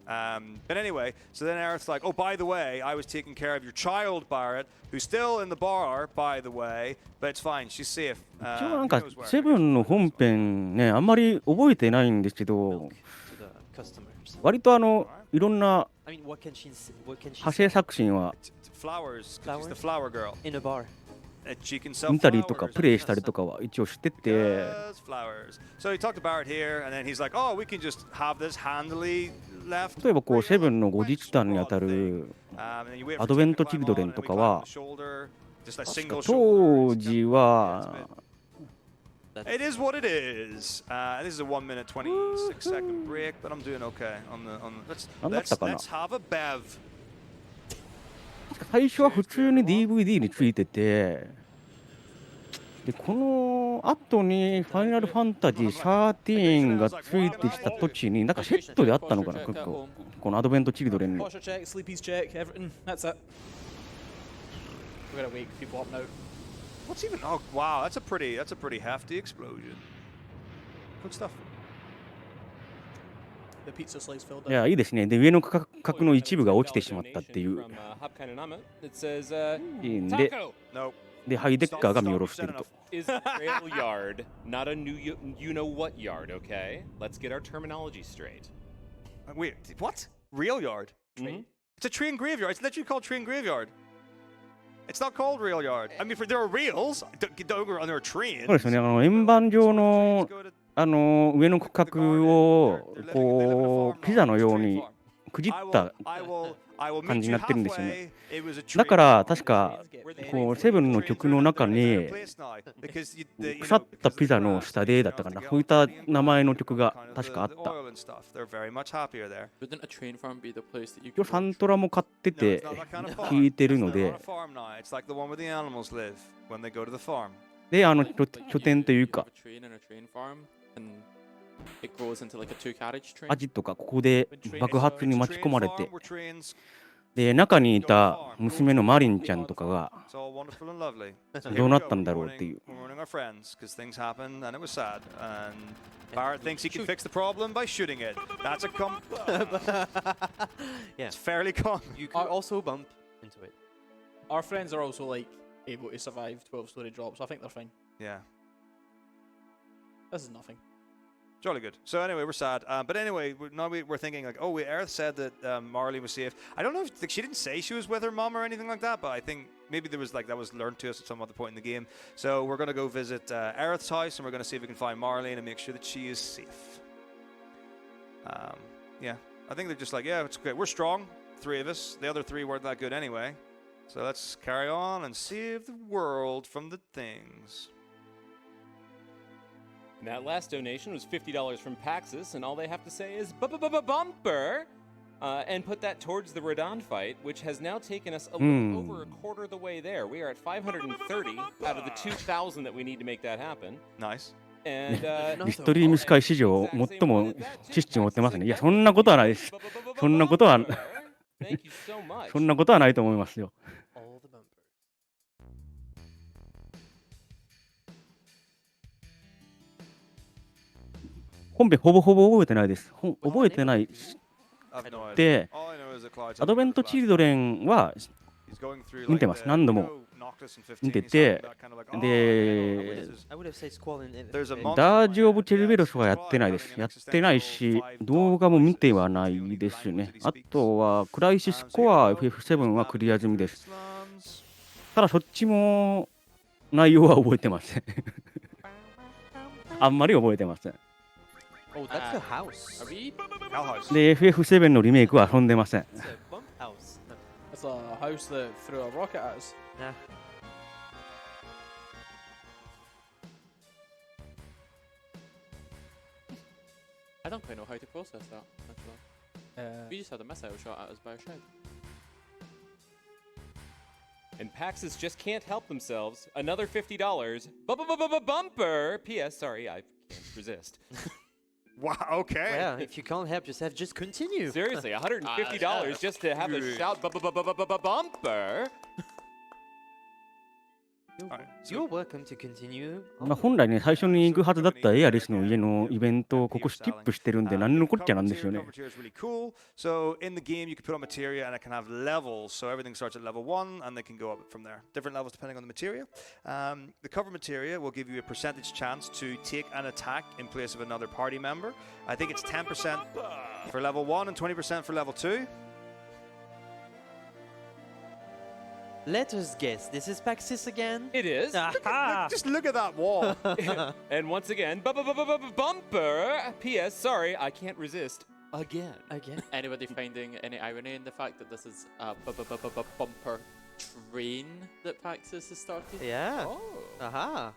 But anyway, so then Aerith's like, oh, by the way, I was taking care of your child, Barrett, who's still in the bar, by the way, but it's fine, she's safe. 一応なんかセブンの本編ね、あんまり覚えてないんですけど、割といろんな派生作品は Flowers, 'cause she's the flower girl. In a bar. She can sell 見たりとか flowers. プレイしたりとかは一応知ってて、 Yes, flowers. So he talked to Barrett here, and then he's like, oh, we can just have this handily left. 例えばこうセブンの後日談にあたるアドベント・チルドレンとかは当時は It is what it is. This is a 1 minute 26 second break, but I'm doing okay on the. Let's have a bev. 最初は普通に DVD についてて、でこの後にファイナルファンタジー13がついてきた時になんかセットであったのかな、結構このアドベント・チルドレンの。 Posture check, sleepies check, everything. That's it. We're gonna wake people up now. What's even? Oh wow, that's a pretty hefty explosion. Good stuff. The pizza slice filled up. いや、いいですね。で、上の区画の一部が落ちてしまったっていう。いいんで、で、ハイデッカーが見下ろしてると。Is rail yard not a new you know what yard, okay? Let's get our terminology straight. Wait, what? Rail yard? Mm-hmm. It's a train graveyard. It's literally called train graveyard. It's not called rail yard. I mean, there are rails. Don't go on there are trains. そうですね。円盤状の上の区画をこうピザのようにくじった感じになってるんですよね。だから確かこうセブンの曲の中に腐ったピザの下でだったかな、こういった名前の曲が確かあった。今日サントラも買ってて聴いてるので、で拠点というかアジトがここで爆発に巻き込まれて、で中にいた娘のマリンちゃんとかがどうなったんだろうっていう。Barrett thinks he can fix the problem by shooting it. That's a Yeah. It's fairly common. You can also bump into it. Our friends are also like able to survive 12-story drops. I think they're fine. Yeah. This is nothing. Jolly good. So anyway, we're sad. But anyway, now we're thinking like, oh, Aerith said that Marley was safe. I don't know if she didn't say she was with her mom or anything like that, but I think maybe there was like that was learned to us at some other point in the game. So we're going to go visit Aerith's house and we're going to see if we can find Marley and make sure that she is safe. Yeah, I think they're just like, yeah, it's great. We're strong, 3 of us. The other 3 weren't that good anyway. So let's carry on and save the world from the things. And that last donation was $50 from Paxis, and all they have to say is bumper, and put that towards the Radon fight, which has now taken us a little over a quarter of the way there. We are at 530 out of the 2,000 that we need to make that happen. Nice. And リストリームスカイ史上最も知識を持ってますね。いや、そんなことはないです。そんなことはそんなことはないと思いますよ。本編ほぼほぼ覚えてないです。覚えてないで、アドベント・チルドレンは見てます。何度も見てて、で、ダージ・オブ・チェルベロスはやってないです。やってないし、動画も見てはないですね。あとは、クライシスコア FF7 はクリア済みです。ただ、そっちも内容は覚えてません。あんまり覚えてません。Oh, that's a house. House. で、FF7 のリメイクは遊んでません。It's a bump house. It's a house that threw a rocket at us. Nah. I don't quite know how to process that, actually. We just had a missile shot at us by a shed. And Pax's just can't help themselves. Another $50. Bumper. P.S. Sorry, I can't resist. Wow, okay. Yeah, if you can't help yourself, just continue. Seriously, $150 just to have a shout bumper. You're welcome to continue. 本来ね、最初に行くはずだったエアリスの家のイベントをここスキップしてるんで、何のこっちゃなんですよね。So in the game, you can put on materia and it can have levels. So everything starts at level 1 and they can go up from there. Different levels depending on the materia. The cover materia will give you a percentage chance to take an attack in place of another party member. I think it's 10% for level 1 and 20% for level 2. Let us guess. This is Paxis again? It is. Just look at that wall. And once again, bumper. P.S. Sorry, I can't resist. Again. Anybody finding any irony in the fact that this is a bumper train that Paxis has started? Yeah. Oh. Aha.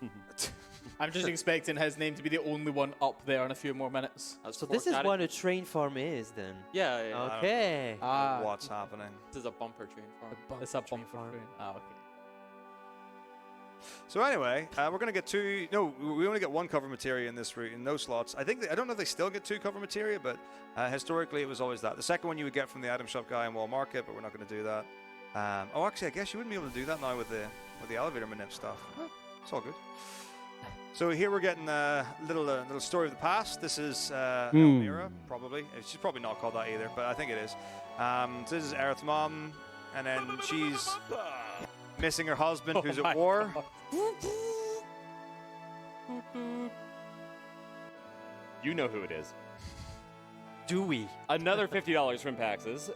I'm just expecting his name to be the only one up there in a few more minutes. So this is what a train farm is then? Yeah. Okay. What's happening? This is a bumper train farm. It's a bumper train. Okay. So anyway, we're going to get two. No, we only get one cover materia in this route, in no slots. I don't know if they still get two cover materia, but historically it was always that. The second one you would get from the item shop guy in Wall Market, but we're not going to do that. Actually, I guess you wouldn't be able to do that now with the elevator manip stuff. It's all good. So here we're getting a little story of the past. This is Elmira, probably. She's probably not called that either, but I think it is. So this is Aerith's mom, and then she's missing her husband who's at war. You know who it is. Do we? Another $50 from Pax's.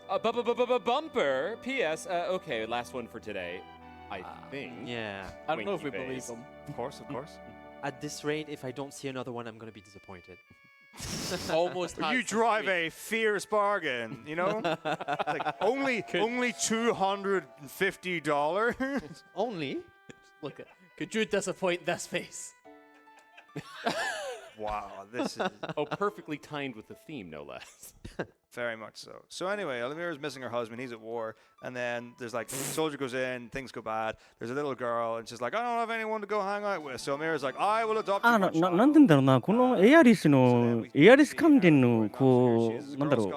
Bumper. P.S. Okay, last one for today. I think. Yeah. I don't know if we Winky believe face. them. Of course. At this rate, if I don't see another one, I'm going to be disappointed. Almost. You drive a fierce bargain, you know? Like only $250. Only? Look at. Could you disappoint this face? Wow, this is Perfectly timed with the theme, no less. very much so. So anyway, Elmira's missing her husband. He's at war. And then there's like, soldier goes in, things go bad. There's a little girl, and she's like, I don't have anyone to go hang out with. So Elmira's like, I will adopt you. なんて言うんだろうな、このエアリス関連の、こう、なんだろう。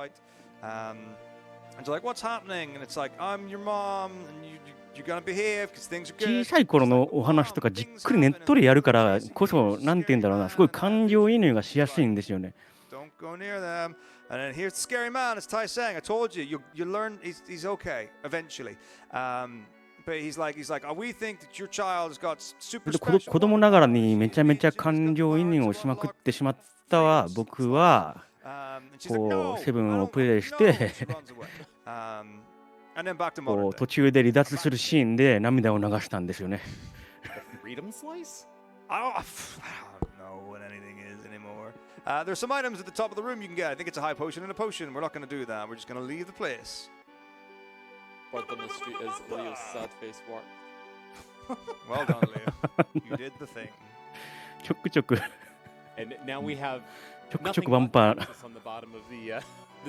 And she's like, what's happening? And it's like, I'm your mom, and you're gonna behave because things are 小 good. さい頃のお話とかじっくりねっとりやるからこそ、なんて言うんだろうな、すごい感情移入がしやすいんですよね。Don't go near them. And then here's the scary man. It's Tai Seng. I told you, you learn. He's okay eventually. But he's like, we think that your child has got super で special. 子供ながらにめちゃめちゃ感情移入をしまくってしまったは、僕は、And she's like, こ no, う、セブン I を don't プレイし know. て、 She runs away. And then back to こ modern う day. 途中で離脱するシーンで涙を流したんですよね。Freedom slice? I don't know what anything is anymore. There's some items at the top of the room you can get. I think it's a high potion and a potion. We're not going to do that. We're just going to leave the place. Word on the street is Leo's sad face work. Well done, Leo. You did the thing. ちょくちょく、 And now we have ちょくちょ nothing くバン but パー。 emphasis on the bottom of the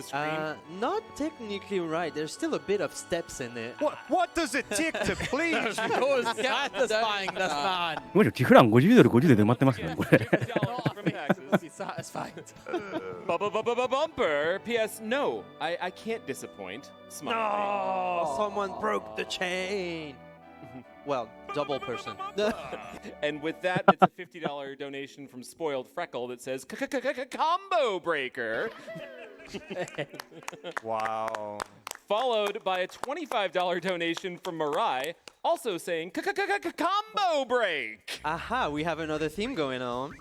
screen. Not technically right. There's still a bit of steps in it. What does it take to please you? Satisfying this man. ごめんなさい、ティフラン50ドル50ドルで埋まってますけど、これ。 $50 from Pax's. Be satisfied. Bumper. P.S. No, I can't disappoint. Smile. Oh, someone broke the chain. Well, double person. And with that, it's a $50 donation from Spoiled Freckle that says Combo Breaker. Wow. Followed by a $25 donation from Mirai, also saying Combo Break. Aha, we have another theme going on.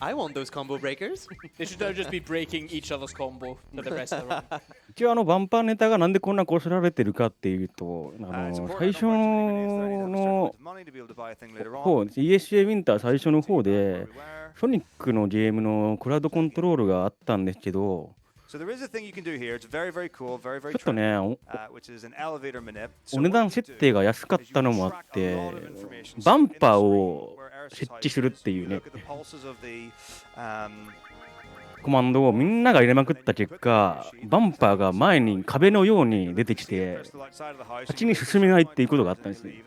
I want those combo breakers. They should now just be breaking each other's combo for the rest of the room. 一応バンパーネタがなんでこんなこすられてるかっていうと、It's important. 最 I 初 don't mind you doing の this. Money to be able to buy a thing later on. 方、ESA ウィンター最初の方で、 Everywhere. ソニックのゲームのクラウドコントロールがあったんですけど、So there is a thing you can do here. It's very, very cool, very, very ちょっとね、which is an elevator manip. お値段設定が安かったのもあって、バンパーを設置するっていうね、コマンドをみんなが入れまくった結果、バンパーが前に壁のように出てきて、先に進めないっていうことがあったんですね。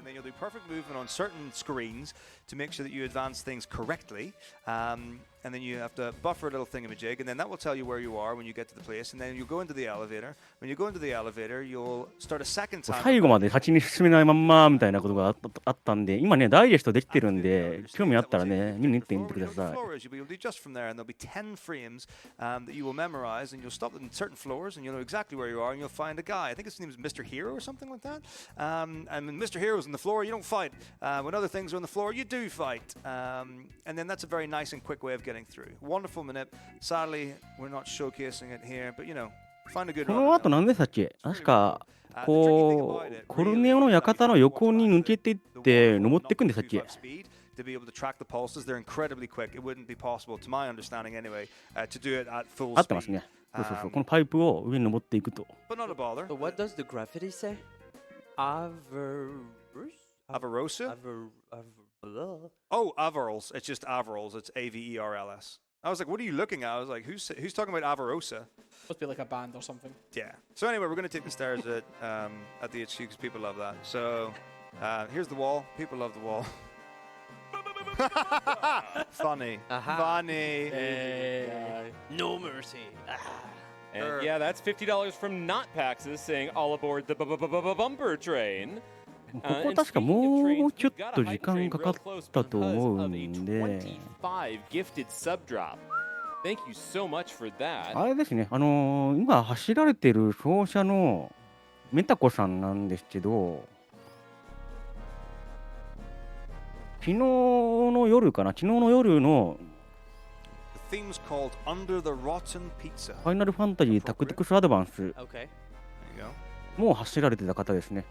To make sure that you advance things correctly, and then you have to buffer a little thingamajig, and then that will tell you where you are when you get to the place, and then you'll go into the elevator. When you go into the elevator, you'll start a second time. 最後まで先に進めないまんまみたいなことがあったんで、今ね、ダイジェストできてるんで、興味あったらね、見に行ってみてください。You'll do just from there, and there'll be 10 frames that you will memorize, and you'll stop in certain floors, and you'll know exactly where you are, and you'll find a guy. I think his name is Mr. Hero or something like that. And when Mr. Hero's on the floor, you don't fight. When other things are on the floor, you do fight. And then that's a very nice and quick way of getting through. Wonderful manip. Sadly, we're not showcasing it here, but you know, find a good この後何でしたっけ？確か、こう、コルネオの館の横に抜けていって登っていくんでしたっけ？ To be able to track the pulses, they're incredibly quick. It wouldn't be possible, to my understanding anyway, to do it at full 合ってます speed. ね。そうそうそう。このパイプを上に登っていくと。But not a bother. So what does the graffiti say? Avarosa? Oh, Averals. It's just Averals. It's Averls. I was like, what are you looking at? I was like, who's talking about Avarosa? Must be like a band or something. Yeah. So anyway, we're going to take the stairs at the HQ because people love that. So here's the wall. People love the wall. Funny. Funny. No mercy. And yeah, that's $50 from Not Paxes saying all aboard the bumper train. ここ確かもうちょっと時間かかったと思うんで、あれですね、今走られてる奏者のメタコさんなんですけど、昨日の夜のファイナルファンタジータクティクスアドバンスも走られてた方ですね。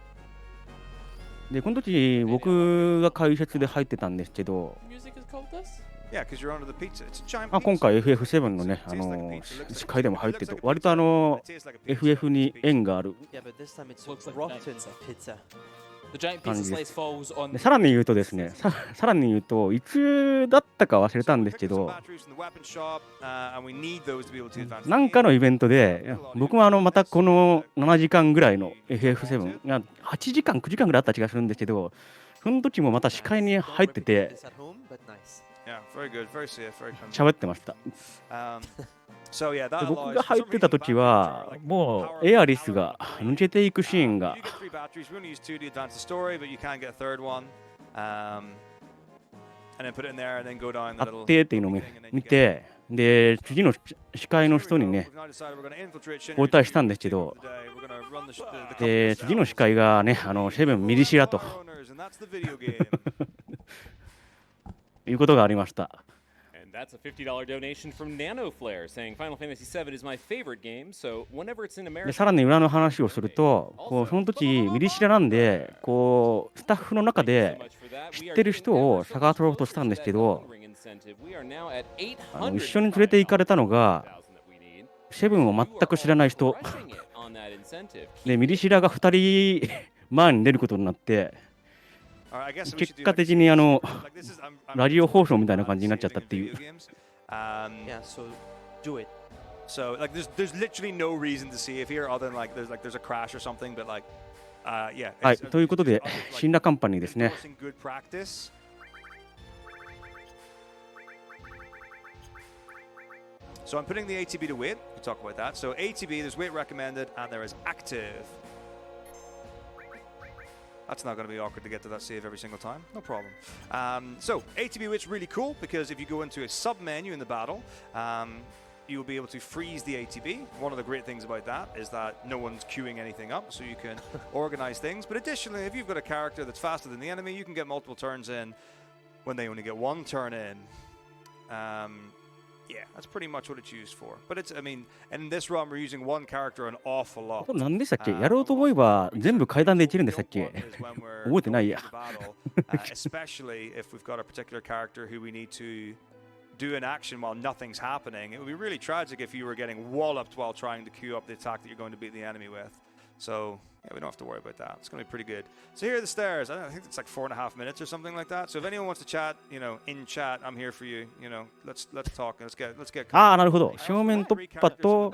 で、この時僕が解説で入ってたんですけど、今回 FF7 のね、司会でも入ってて、割とFF に縁がある感じです。で、さらに言うとですね、さらに言うと、いつだったか忘れたんですけど、なんかのイベントで、僕もまたこの7時間ぐらいの FF7、8時間、9時間ぐらいあった気がするんですけど、その時もまた司会に入ってて、喋ってました。で、僕が入ってた時はもうエアリスが抜けていくシーンがあってっていうのを見て、で次の司会の人にね交代したんですけど、で次の司会がねセブンミリシアということがありました。That's a $50 donation from NanoFlare saying Final Fantasy VII is my favorite game, so whenever it's in America. でさらに裏の話をすると、その時ミリシラなんで、スタッフの中で知ってる人を探そうとしたんですけど、一緒に連れて行かれたのがセブンを全く知らない人で、ミリシラが2人前に出ることになって。結果的にラジオ放送みたいな感じになっちゃったっていう。So like there's literally no reason to see if here other than like there's a crash or something, but like yeah. はい、ということでシンラカンパニーですね。So I'm putting the ATB to weight. We talk about that. So ATB, there's weight recommended, and there is active. That's not going to be awkward to get to that save every single time. No problem. So ATB weight's really cool because if you go into a sub menu in the battle, you will be able to freeze the ATB. One of the great things about that is that no one's queuing anything up, so you can organize things. But additionally, if you've got a character that's faster than the enemy, you can get multiple turns in when they only get one turn in. Yeah, that's pretty much what it's used for. But it's, I mean, in this run, we're using one character an awful lot. これ何でしたっけ？やろうと思えば全部階段できるんでしたっけ？覚えてないや。Especially if we've got a particular character who we need to do an action while nothing's happening. It would be really tragic if you were getting walloped while trying to queue up the attack that you're going to beat the enemy with. So yeah, we don't have to worry about that. It's going to be pretty good. So here are the stairs. I think it's like 4.5 minutes or something like that. So if anyone wants to chat, in chat, I'm here for you. Let's talk. Let's get. ああ、なるほど。正面突破と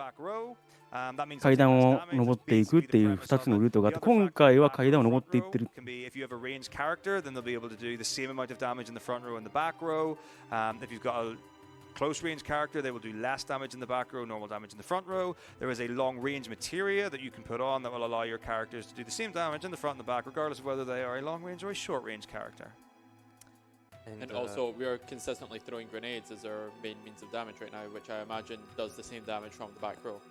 階段を登っていくっていう2つのルートがあって、今回は階段を登っていってる。If you have a ranged character, then they'll be able to do the same amount of damage in the front row and the back row. If you've got a close range character, they will do less damage in the back row, normal damage in the front row. There is a long range materia that you can put on that will allow your characters to do the same damage in the front and the back, regardless of whether they are a long range or a short range character. And also, we are consistently throwing grenades as our main means of damage right now, which I imagine does the same damage from the back row.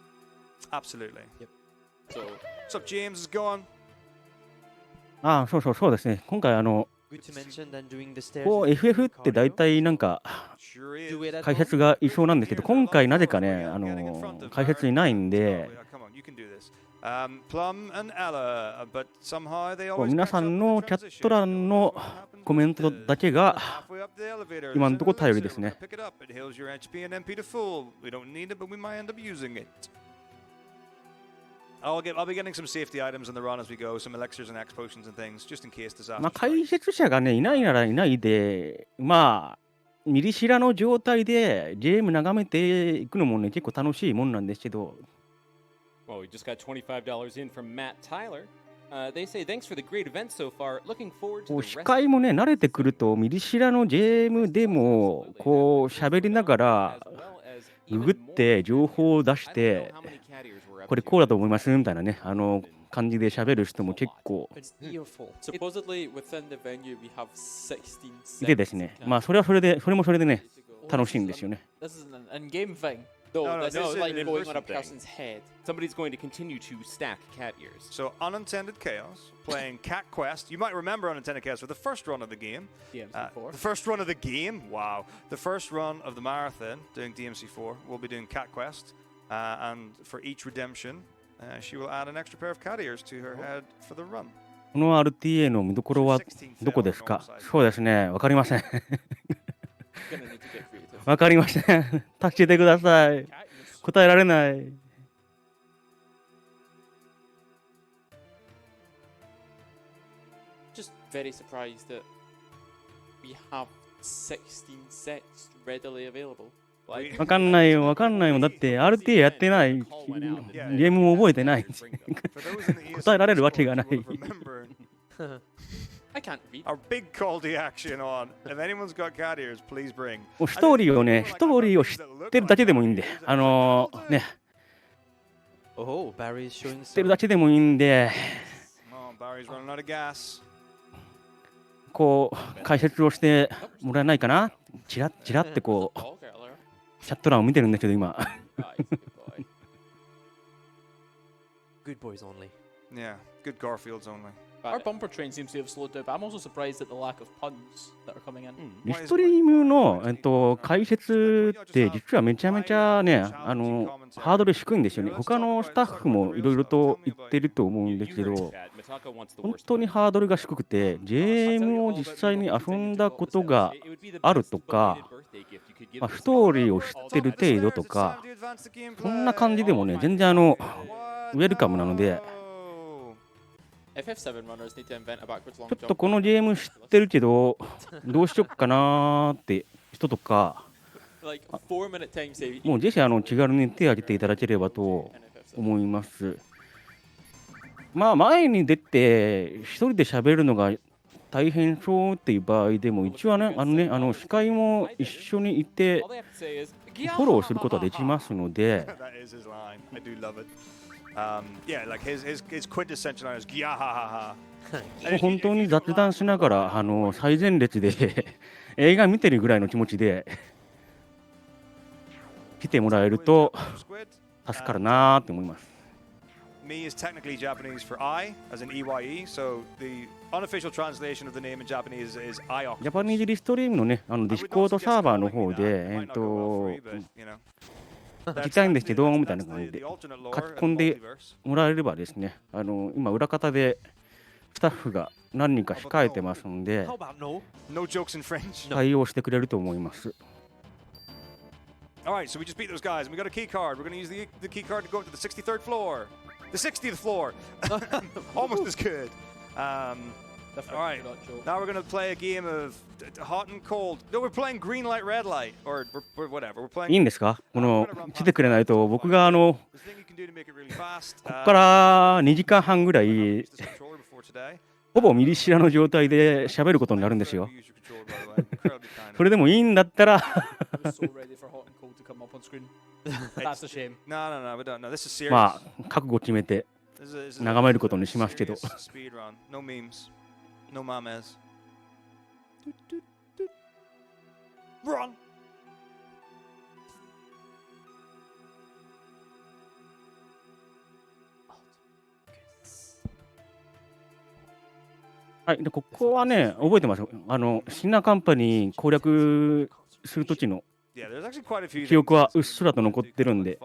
Absolutely. Yep. So, what's up, James? Is going? ああ、そうですね。今回Good to mention that doing the stairs. こう FF って大体なんか解説がいそうなんですけど、今回なぜかね、解説いないんで、皆さんのチャット欄のコメントだけが今のところ頼りですね。I'll be getting some safety items on the run as we go, some elixirs and X potions and things, just in case disaster. まあ解説者がね、いないならいないで、まあ、ミリシラの状態でゲーム眺めていくのもね、結構楽しいもんなんですけど。Well, we just got $25 in from Matt Tyler. They say thanks for the great event so far. Looking forward to the 司会もね、慣れてくると、ミリシラのゲームでも、こう、喋りながら、ググって情報を出して、これこうだと思いますみたいなね、感じで喋る人も結構いてですね、まあそれもそれでね、楽しいんですよね。No, this is like going on a person's head. Somebody's going to continue to stack cat ears. So unintended chaos, playing Cat Quest. You might remember unintended chaos for the first run of the game. DMC4. The first run of the game. Wow. The first run of the marathon, doing DMC4. We'll be doing Cat Quest, and for each redemption, she will add an extra pair of cat ears to her head for the run. この RTA の見どころはどこですか？そうですね、わかりません。わかりません。助けてください。答えられない。Just very surprised that we have 16 sets readily available. わかんないよ。だって RTA やってない。ゲームも覚えてない。答えられるわけがない。I can't read. Our big call to action on. If anyone's got cat ears, please bring. ストーリーを知ってるだけでもいいんで、ね。Oh, Barry is showing. 知ってるだけでもいいんで、Barry's running out of gas. こう解説をしてもらえないかな。チラってこうチャット欄を見てるんだけど今。Good boys only. Yeah, good Garfields only. Our bumper train seems to have slowed down, but I'm also surprised at the lack of puns that are coming in. リストリームの、解説って実はめちゃめちゃね、ハードル低いんですよね。他のスタッフもいろいろと言ってると思うんですけど、本当にハードルが低くて、ゲームを実際に遊んだことがあるとか、まあ、ストーリーを知ってる程度とか、そんな感じでもね、全然ウェルカムなので、FF7 runners need to invent a backwards long ちょっとこのゲーム知ってるけど、どうしよっかなーって人とか、もうぜひ気軽に手を挙げていただければと思います。まあ前に出て一人で喋るのが大変そうっていう場合でも一応ね、司会も一緒にいてフォローすることはできますので。Yeah, like his quintessential line is Gyahahaha. 本当に雑談しながら最前列で映画見てるぐらいの気持ちで来てもらえると助かるなーって思います。Me is technically Japanese for I, as in EYE, so the unofficial translation of the name in Japanese is IOC. ジャパニーズリストリームのね、ディスコードサーバーの方で、聞きたいんですけどみたいな感じで書き込んでもらえればですね、今裏方でスタッフが何人か控えてますので対応してくれると思います。All right, so we just beat those guys, and we got a key card. We're going to use the key card to go up to the 63rd floor. The 60th floor. Almost as good. All right, now we're going to play a game of hot and cold. No, we're playing green light, red light, or whatever. We're playing. いいんですか？この来てくれないと僕が The thing you can do to make it really fast. ここから2時間半ぐらいほぼミリシラの状態で喋ることになるんですよ。それでもいいんだったら so ready for hot and cold to come up on screen. That's a shame. No, we don't. No, this is serious. まあ覚悟決めて 眺めることにしますけど。 Speedrun. No memes. No mames. Run! はい、でここはね、覚えてます。シンナーカンパニー攻略する時の Yeah, there's actually quite a few 記憶はうっすらと残ってるんで、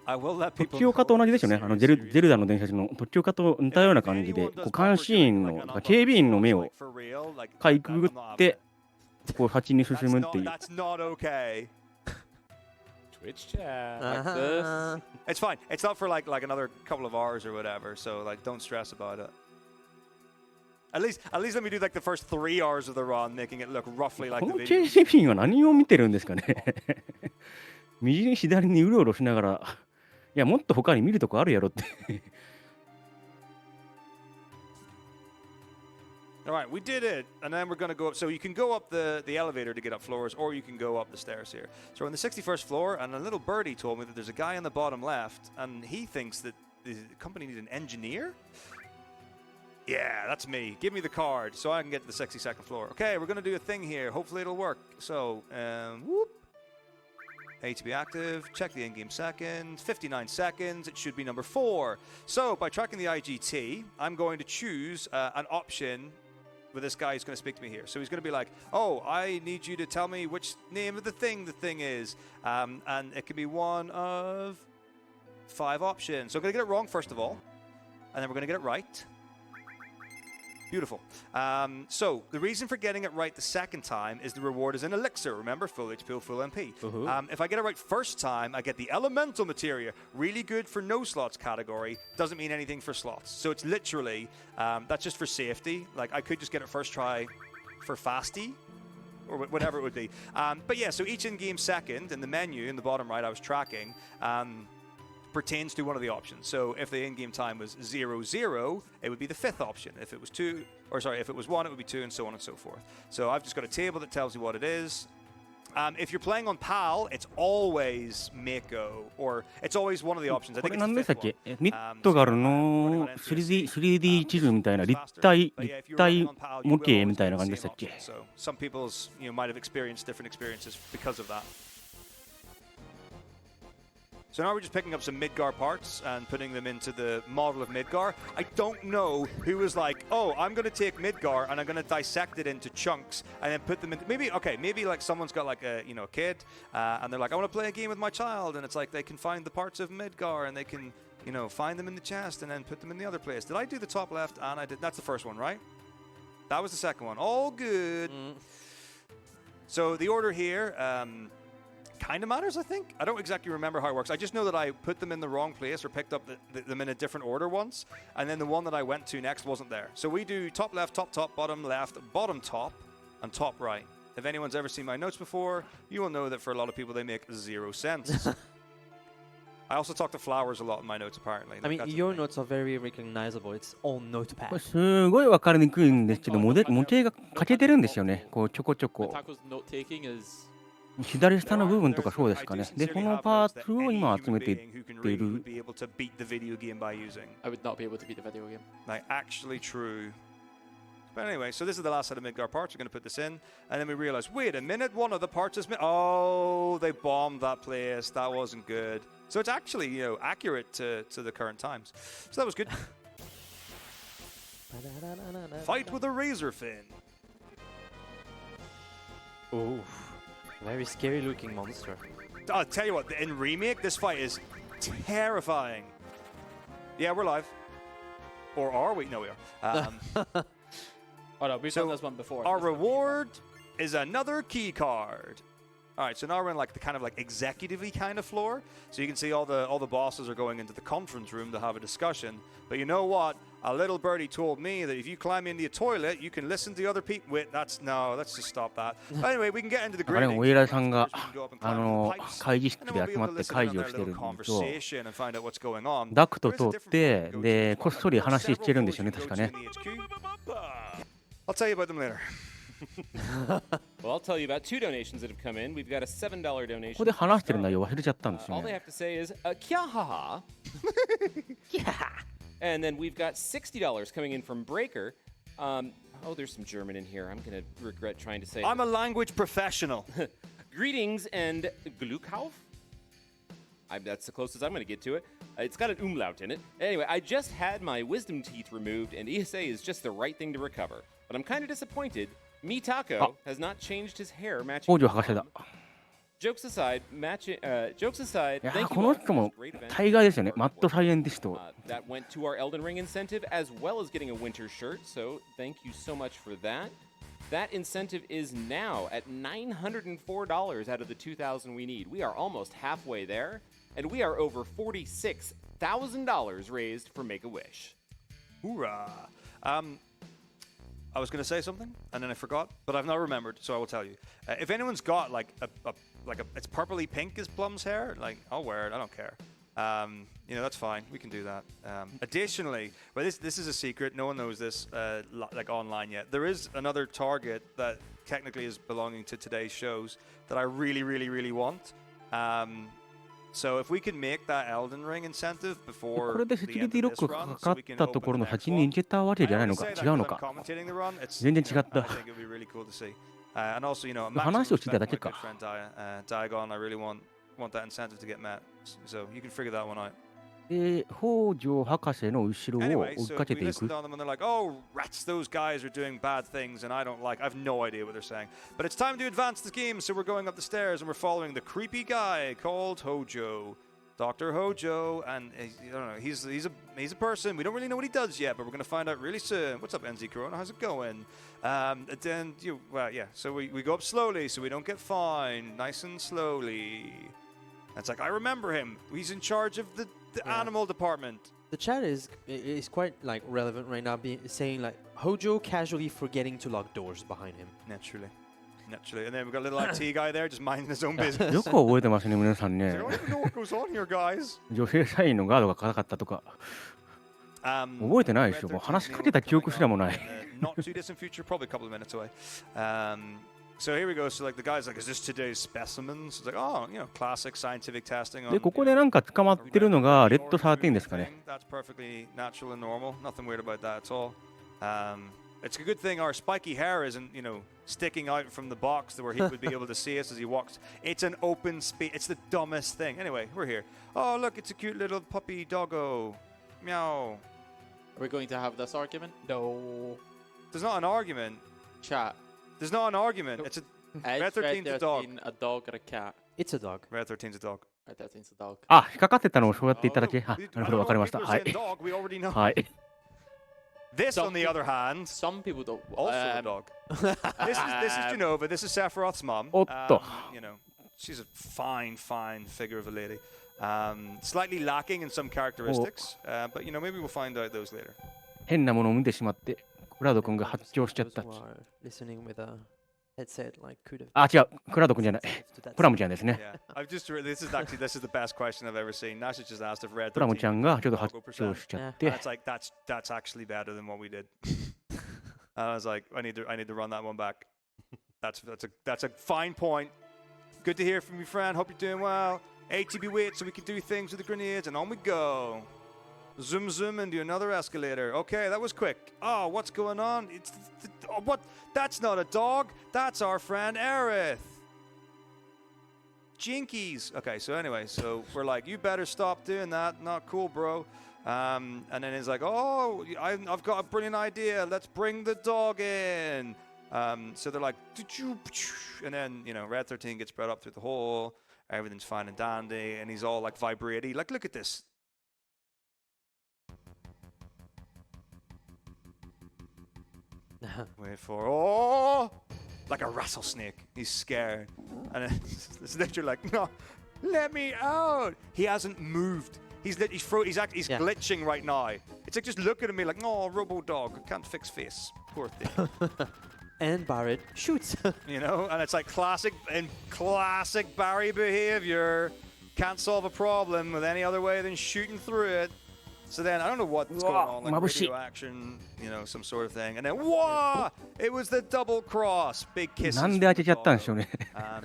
I will let people 時岡と同じですよね。ゼルダの伝説の時岡と似たような感じで、こう監視員の警備員の目をかいくぐってこう先に進むっていう。 That's not okay. Twitch chat. Like this. It's fine. It's not for like another couple of hours or whatever. So like, don't stress about it. At least let me do like the first 3 hours of the run, making it look roughly like こ the の video. 警備員は何を見てるんですかね。右に左にうろうろしながら、いやもっと他に見るとこあるやろって。 All right, we did it, and then we're going to go up. So you can go up the elevator to get up floors, or you can go up the stairs here. So we're on the 61st floor, and a little birdie told me that there's a guy on the bottom left, and he thinks that the company needs an engineer. Yeah, that's me. Give me the card so I can get to the 62nd floor. Okay, we're going to do a thing here. Hopefully it'll work. So, whoop. A to be active. Check the in-game second. 59 seconds. It should be number 4. So, by tracking the IGT, I'm going to choose an option with this guy who's going to speak to me here. So he's going to be like, oh, I need you to tell me which name of the thing is. And it can be one of 5 options. So I'm going to get it wrong first of all. And then we're going to get it right. Beautiful. So the reason for getting it right the second time is the reward is an elixir. Remember, full HP, full MP. If I get it right first time, I get the elemental materia. Really good for no slots category. Doesn't mean anything for slots. So it's literally, that's just for safety. Like I could just get it first try for fasty or whatever it would be. But yeah, so each in-game second in the menu in the bottom right I was tracking pertains to one of the options. So if the in-game time was 0, 0, it would be the 5th option. If it was 2, or sorry, if it was 1, it would be 2, and so on and so forth. So I've just got a table that tells you what it is. If you're playing on PAL, it's always Metako, or it's always one of the options. I こ think れ it's 何 the でしたっ fifth け？ one. ミッドガルの 3D 地図みたいな立体模型みたいな感じでしたっけ？ So some people's might have experienced different experiences because of that. So now we're just picking up some Midgar parts and putting them into the model of Midgar. I don't know who was like, oh, I'm going to take Midgar and I'm going to dissect it into chunks and then put them into, maybe like someone's got like a kid and they're like, I want to play a game with my child, and it's like they can find the parts of Midgar and they can find them in the chest and then put them in the other place. Did I do the top left? And I did. That's the first one, right? That was the second one. All good. So the order here kind of matters, I think. I don't exactly remember how it works. I just know that I put them in the wrong place or picked up them in a different order once, and then the one that I went to next wasn't there. So we do top left, top top, bottom left, bottom top, and top right. If anyone's ever seen my notes before, you will know that for a lot of people they make 0 sense. I also talk to flowers a lot in my notes, apparently. I mean, your notes are very recognizable. It's all notepad. これすごい分かりにくいんですけど、模型が欠けてるんですよね。こうちょこちょこ。 Metako's note taking is 左下の部分とかそうですかね。で、このパーツを今集めていっている。 I I would not be able to beat the video game. Like, actually true. But anyway, so this is the last set of Midgar parts. We're going to put this in. And then we realize, wait a minute, one of the parts is... Oh, they bombed that place. That wasn't good. So it's actually, accurate to the current times. So that was good. Fight with a razor fin. Oh, very scary looking monster. I'll tell you what, in Remake, this fight is terrifying. Yeah, we're live. Or are we? No, we are. Oh no, we've done this one before. Our reward is another key card. All right, so now we're in like the kind of like executive-y kind of floor. So you can see all the bosses are going into the conference room to have a discussion. But you know what? A little birdie told me that if you climb into a toilet, you can listen to other people. Wait, let's just stop that. Anyway, we can get into the あれ grading. も上田さんが First, we can go up and climb the pipes, 会議 and 室 then で we'll be 集ま able っ to て listen 会 to 議を their してる little のと conversation and find out what's going on. ダクト There is 通 a っ different て room we go to で as こっ well. そり There are 話してるん several ですよね floors you 確 can か go to ね in the HQ. I'll tell you about them later. Well, I'll tell you about 2 donations that have come in. We've got a $7こ donation. こで話してる内容忘れちゃったんですよ All they ね have to say is, kya haha. And then we've got $60 coming in from Breaker. Oh, there's some German in here. I'm going to regret trying to say I'm a language professional. Greetings and Glückauf. That's the closest I'm going to get to it. It's got an umlaut in it. Anyway, I just had my wisdom teeth removed, and ESA is just the right thing to recover. But I'm kind of disappointed. Metako has not changed his hair matching. 北条博士だ Jokes aside, jokes aside, いや thank こ you の all 人 for も this great event. 大概ですよねマッドサイエンティスト That went to our Elden Ring incentive as well as getting a winter shirt, so thank you so much for that. That incentive is now at $904 out of the 2,000 we need. We are almost halfway there, and we are over $46,000 raised for Make-A-Wish. Hoorah. I was going to say something, and then I forgot, but I've now remembered, so I will tell you. If anyone's got like it's purpley pink as Plum's hair, like, I'll wear it, I don't care. You know, that's fine, we can do that. Additionally, well, this is a secret, no one knows this like online yet. There is another target that technically is belonging to today's shows that I really, really, really want. So if we can make that Elden Ring incentive こ before れで the セキュリ end ティ of ロッ this クが run, かか so っ we can たと open ころ the の next 先に one. 行けたわけ I じゃない only のか say that 違う because の I'm か commentating the run. It's 全然 you know, 違った I think it'd be really cool to see. And also, you know, maximum 話をしていた respect だ to け my か good friend Diagon. I really want that incentive to get met. So you can figure that one out. で北条博士の後ろを Anyway, 追っ so かけ we ていく listened on them and they're like, oh, rats, those guys are doing bad things and I don't like, I have no idea what they're saying. But it's time to advance the game, so we're going up the stairs and we're following the creepy guy called Hojo. Dr. Hojo, and I don't know, he's a person. We don't really know what he does yet, but we're going to find out really soon. What's up, NZ Corona? How's it going? And then, so we go up slowly so we don't get fined. Nice and slowly. It's like, I remember him. He's in charge of the animal department. The chat is quite like relevant right now, saying like Hojo casually forgetting to lock doors behind him. Naturally. And then we've got a little IT guy there just minding his own business. よく覚えてますね皆さんね I don't even know what goes on here, guys. 女性社員のガードが硬かったとか覚えてないでしょもう話しかけた記憶すらもない Not too distant future, probably a couple of minutes away. So here we go. So like the guy's like, is this today's specimens? It's like, oh, you know, classic scientific testing. でここでなんか捕まってるのがレッド13ですかね That's perfectly natural and normal. Nothing weird about that at all. It's a good thing our spiky hair isn't, you know, sticking out from the box where he would be able to see us as he walks. It's an open space. It's the dumbest thing. Anyway, we're here. Oh, look, it's a cute little puppy doggo. Meow. Are we going to have this argument? No. There's not an argument. Chat. There's not an argument. It's a Red 13's a dog. A dog or a cat? It's a dog. Red 13's a dog. Red 13's a dog. あ引っかかってたのをそうやって言っただけあなるほどわかりましたはい Dog, we already know. はい This, Some on the other hand, Some people don't. also a dog. This is Genova. This is Sephiroth's mom. おっと You know, she's a fine figure of a lady. Slightly lacking in some characteristics, but you know, maybe we'll find out those later. 変なものを見てしまってクラウド君が発狂しちゃった Those who are listening with a headset like could have あ違うクラウド君じゃない to that プラムちゃんですね Yeah, I've just this is the best question I've ever seen. Nasha just asked if Red プラムちゃ 13. んがちょっと発狂しちゃって That's like that's actually better than what we did. And I was like, I need to run that one back. That's a fine point. Good to hear from you, friend. Hope you're doing well. ATB wait so we can do things with the grenades, and on we go. Zoom into another escalator. Okay, that was quick. Oh, what's going on? What? That's not a dog. That's our friend Aerith. Jinkies. Okay, so anyway, so we're like, you better stop doing that. Not cool, bro. And then he's like, oh, I've got a brilliant idea. Let's bring the dog in. So they're like, and then, you know, Red 13 gets brought up through the hole. Everything's fine and dandy. And he's all like vibrating. Like, look at this. Wait for, oh, like a rattlesnake. He's scared. And it's literally like, no, let me out. He hasn't moved. He's glitching right now. It's like just looking at me like, oh, Robo Dog, can't fix face. Poor thing. And Barrett shoots. You know, and it's like classic Barry behavior. Can't solve a problem with any other way than shooting through it. So then I don't know what's going on, like radio action, you know, some sort of thing. And then, whoa! It was the double cross. Big kisses. なんで当てちゃったんでしょうね。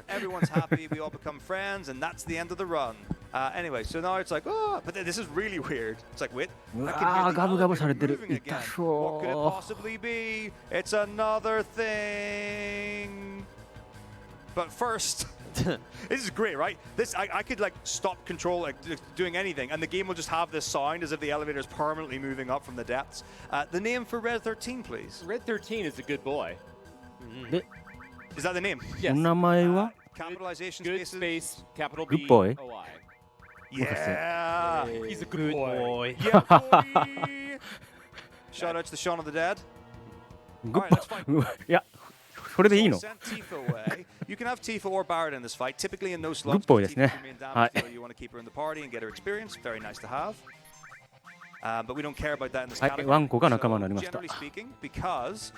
Everyone's happy. We all become friends, and that's the end of the run. Anyway, so now it's like, oh, but this is really weird. It's like, wait, I can hear the elevator moving again. What could it possibly be? It's another thing. But first, this is great, right? This I could like stop control, like doing anything, and the game will just have this sound as if the elevator is permanently moving up from the depths. The name for Red 13, please. Red 13 is a good boy. Is that the name? Yes. お名前は Capitalization Good spaces. space, capital Good B, boy. O-I. Yeah. He's a good boy. Yeah, boy. Shout out to the Shaun of the Dead. グ Alright, let's fight. ッいや、それでいいの Send Tifa away. You can have Tifa or Barrett in this fight. Typically in no slots. グッボーイですね。 Tifa's your main damage はい。 dealer. You want to keep her in the party and get her experience. Very nice to have. But we don't care about that in this はい、 category. ワンコが仲間になりま So, した。 generally speaking, because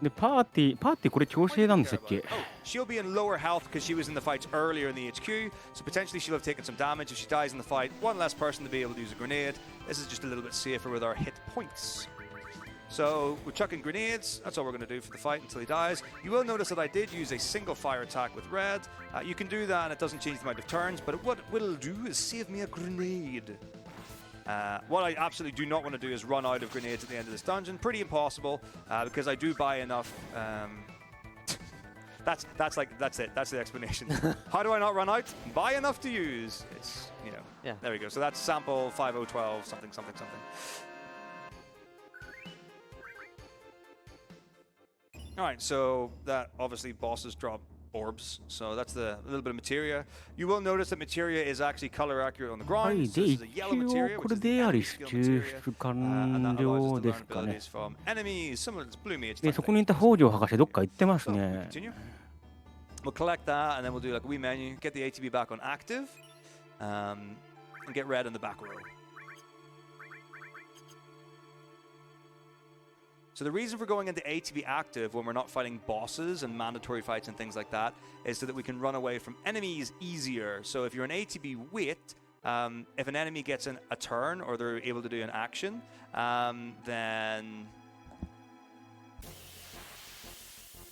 で、パーティーこれ調整なんでしたっけ Oh, she'll be in lower health because she was in the fights earlier in the HQ, so potentially she'll have taken some damage. If she dies in the fight, one less person to be able to use a grenade. This is just a little bit safer with our hit points. So we're chucking grenades. That's all we're going to do for the fight until he dies. You will notice that I did use a single fire attack with red. You can do that and it doesn't change the amount of turns, but what it'll do is save me a grenade. What I absolutely do not want to do is run out of grenades at the end of this dungeon. Pretty impossible because I do buy enough. That's it. That's the explanation. How do I not run out? Buy enough to use. It's, you know. Yeah. There we go. So that's sample 5012 something. All right. So that obviously bosses drop orbs. So that's a little bit of materia. You will notice that materia is actually color accurate on the は ground. い、 So で、 this 一 is a yellow 応 materia, こ which れ is で the あり enemy 抽 skill materia. 出 And 完 that allows us 了 to で learn すかね。 abilities from enemies, similar to blue mage. で、 type そこに thing. いた北条博士どっか行ってますね。 Continue. We'll collect that and then we'll do like a wee menu, get the ATB back on active, and get red in the back row. So the reason for going into ATB active when we're not fighting bosses and mandatory fights and things like that is so that we can run away from enemies easier. So if you're an ATB wait, if an enemy gets a turn or they're able to do an action, then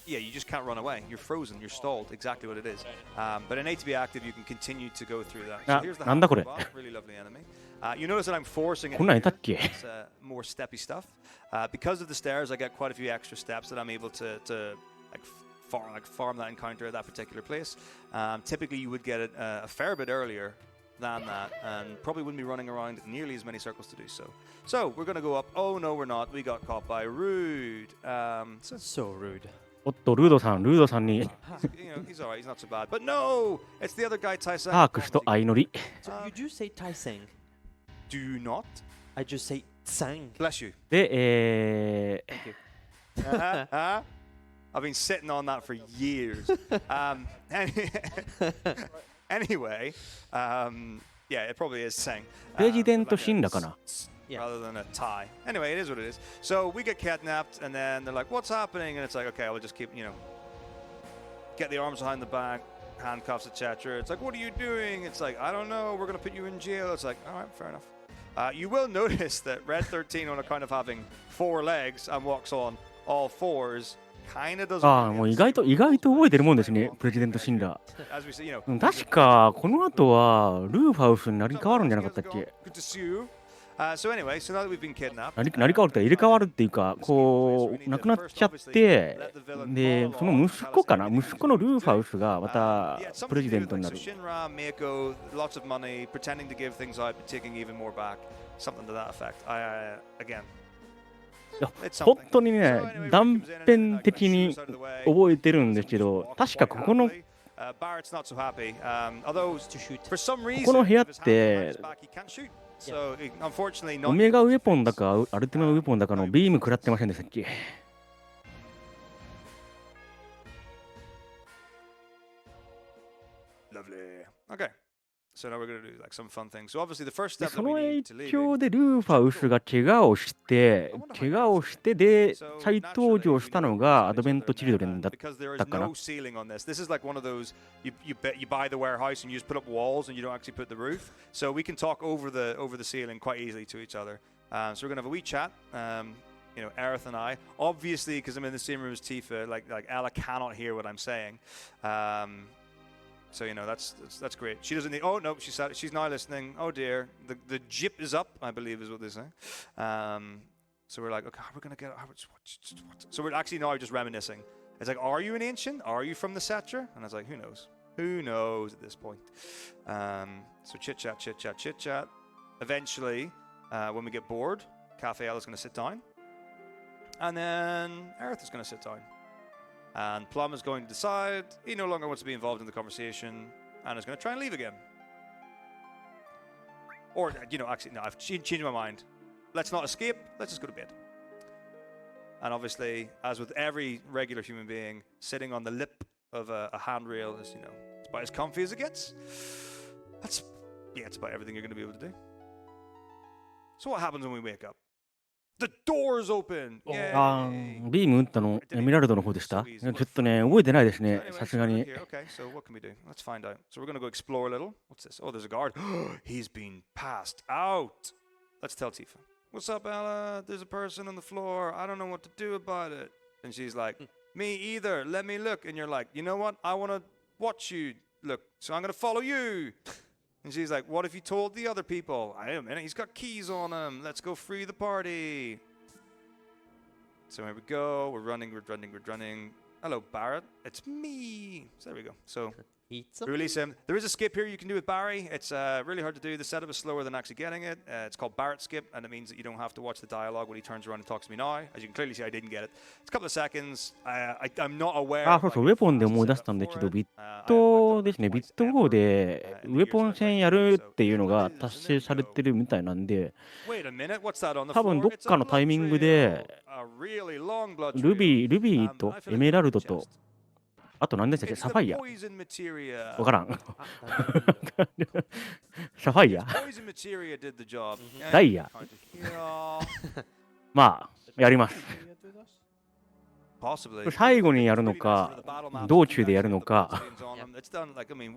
yeah, you just can't run away. You're frozen. You're stalled. Exactly what it is. But in ATB active, you can continue to go through that. So here's the なんだこれ。 really lovely enemy. You notice that I'm forcing it. こんなんいたっけ It's more steppy stuff. Because of the stairs, I get quite a few extra steps that I'm able to farm that encounter at that particular place. Typically, you would get it a fair bit earlier than that, and probably wouldn't be running around nearly as many circles to do so. So we're going to go up. Oh no, we're not. We got caught by Rude. So rude. おっと、ルードさんに You know, he's alright. He's not so bad. But no, it's the other guy, Tyson. サークスと相乗り。 So you do say Taiseng. Do you not? I just say Tsang. Bless you. で、I've been sitting on that for years. Anyway, yeah, it probably is Seng. プレジデント神羅かな。 Rather than a tie. Anyway, it is what it is. So we get kidnapped, and then they're like, "What's happening?" And it's like, "Okay, I'll just keep, get the arms behind the back, handcuffs, etc." It's like, "What are you doing?" It's like, "I don't know. We're gonna put you in jail." It's like, "All right, fair enough." You will notice that Red 13, on account of having 4 legs and walks on all fours, kind of doesn't. ああ、もう意外と覚えてるもんですね、プレジデント神羅。 As we say, 確か、この後はルーファウスになり変わるんじゃなかったっけ Good to see you. So anyway, so now that we've been kidnapped, なり変わるって入れ替わるっていうか、こう、亡くなっちゃって、で、その息子かな、息子のルーファウスがまたプレジデントになる。 Shinra, Meiko, lots of money, pretending to give things out, but taking even more back. Something to that effect. Again. 本当にね、断片的に覚えてるんですけど、確かここの部屋って、オメガウェポンだか、アルティマウェポンだかのビーム食らってませんでしたっけ Lovely. Okay. So now we're going to do like some fun things. So obviously the first で step そ that we の need 影 to leave. 響でルーファウスが怪我をしてで再登場したのがアドベントチルドレンだったかな。 no ceiling on this. This is like one of those you buy the warehouse and you just put up walls and you don't actually put the roof. So we can talk over the ceiling quite easily to each other. So we're gonna have a wee chat. You know, Aerith and I, obviously, because I'm in the same room as Tifa, like Ella cannot hear what I'm saying. So you know that's great. She doesn't need. Oh no, she's now listening. Oh dear, the jip is up, I believe is what they say. So we're like, okay, we're gonna get. So we're actually now just reminiscing. It's like, are you an ancient? Are you from the Cetra? And I was like, who knows? Who knows at this point? So chit chat. Eventually, when we get bored, Cafe Ella's gonna sit down, and then Aerith is gonna sit down. And Plum is going to decide he no longer wants to be involved in the conversation and is going to try and leave again. Or, you know, actually, no, I've changed my mind. Let's not escape, let's just go to bed. And obviously, as with every regular human being, sitting on the lip of a handrail is, you know, it's about as comfy as it gets. It's about everything you're going to be able to do. So what happens when we wake up? The doors open! ビーム打ったのエメラルドの方でした。ちょっとね、覚えてないですね、さすがに。 Okay, so what can we do? Let's find out. So we're going to go explore a little. What's this? Oh, there's a guard. He's been passed out. Let's tell Tifa. What's up, Ella? There's a person on the floor. I don't know what to do about it. And she's like, me either. Let me look. And you're like, you know what? I want to watch you look. So I'm going to follow you. And she's like, what if you told the other people? I am, he's got keys on him. Let's go free the party. So here we go. We're running. Hello, Barrett. It's me. So there we go. So release him. There is a skip here you can do with Barry. It's really hard to do. The setup is slower than actually getting it. It's called Barrett skip, and it means that you don't have to watch the dialogue when he turns around and talks to me now. As you can clearly see, I didn't get it. It's a couple of seconds. I'm not aware. そうそう、ウェポンで思い出したんだけど、ビットですね、ビット4でウェポン戦やるっていうのが達成されてるみたいなんで、多分どっかのタイミングで、ルビーとエメラルドと、あと何でしたっけ、サファイア。わからん。サファイア。ダイヤ。まあ、やります。最後にやるのか、道中でやるのか。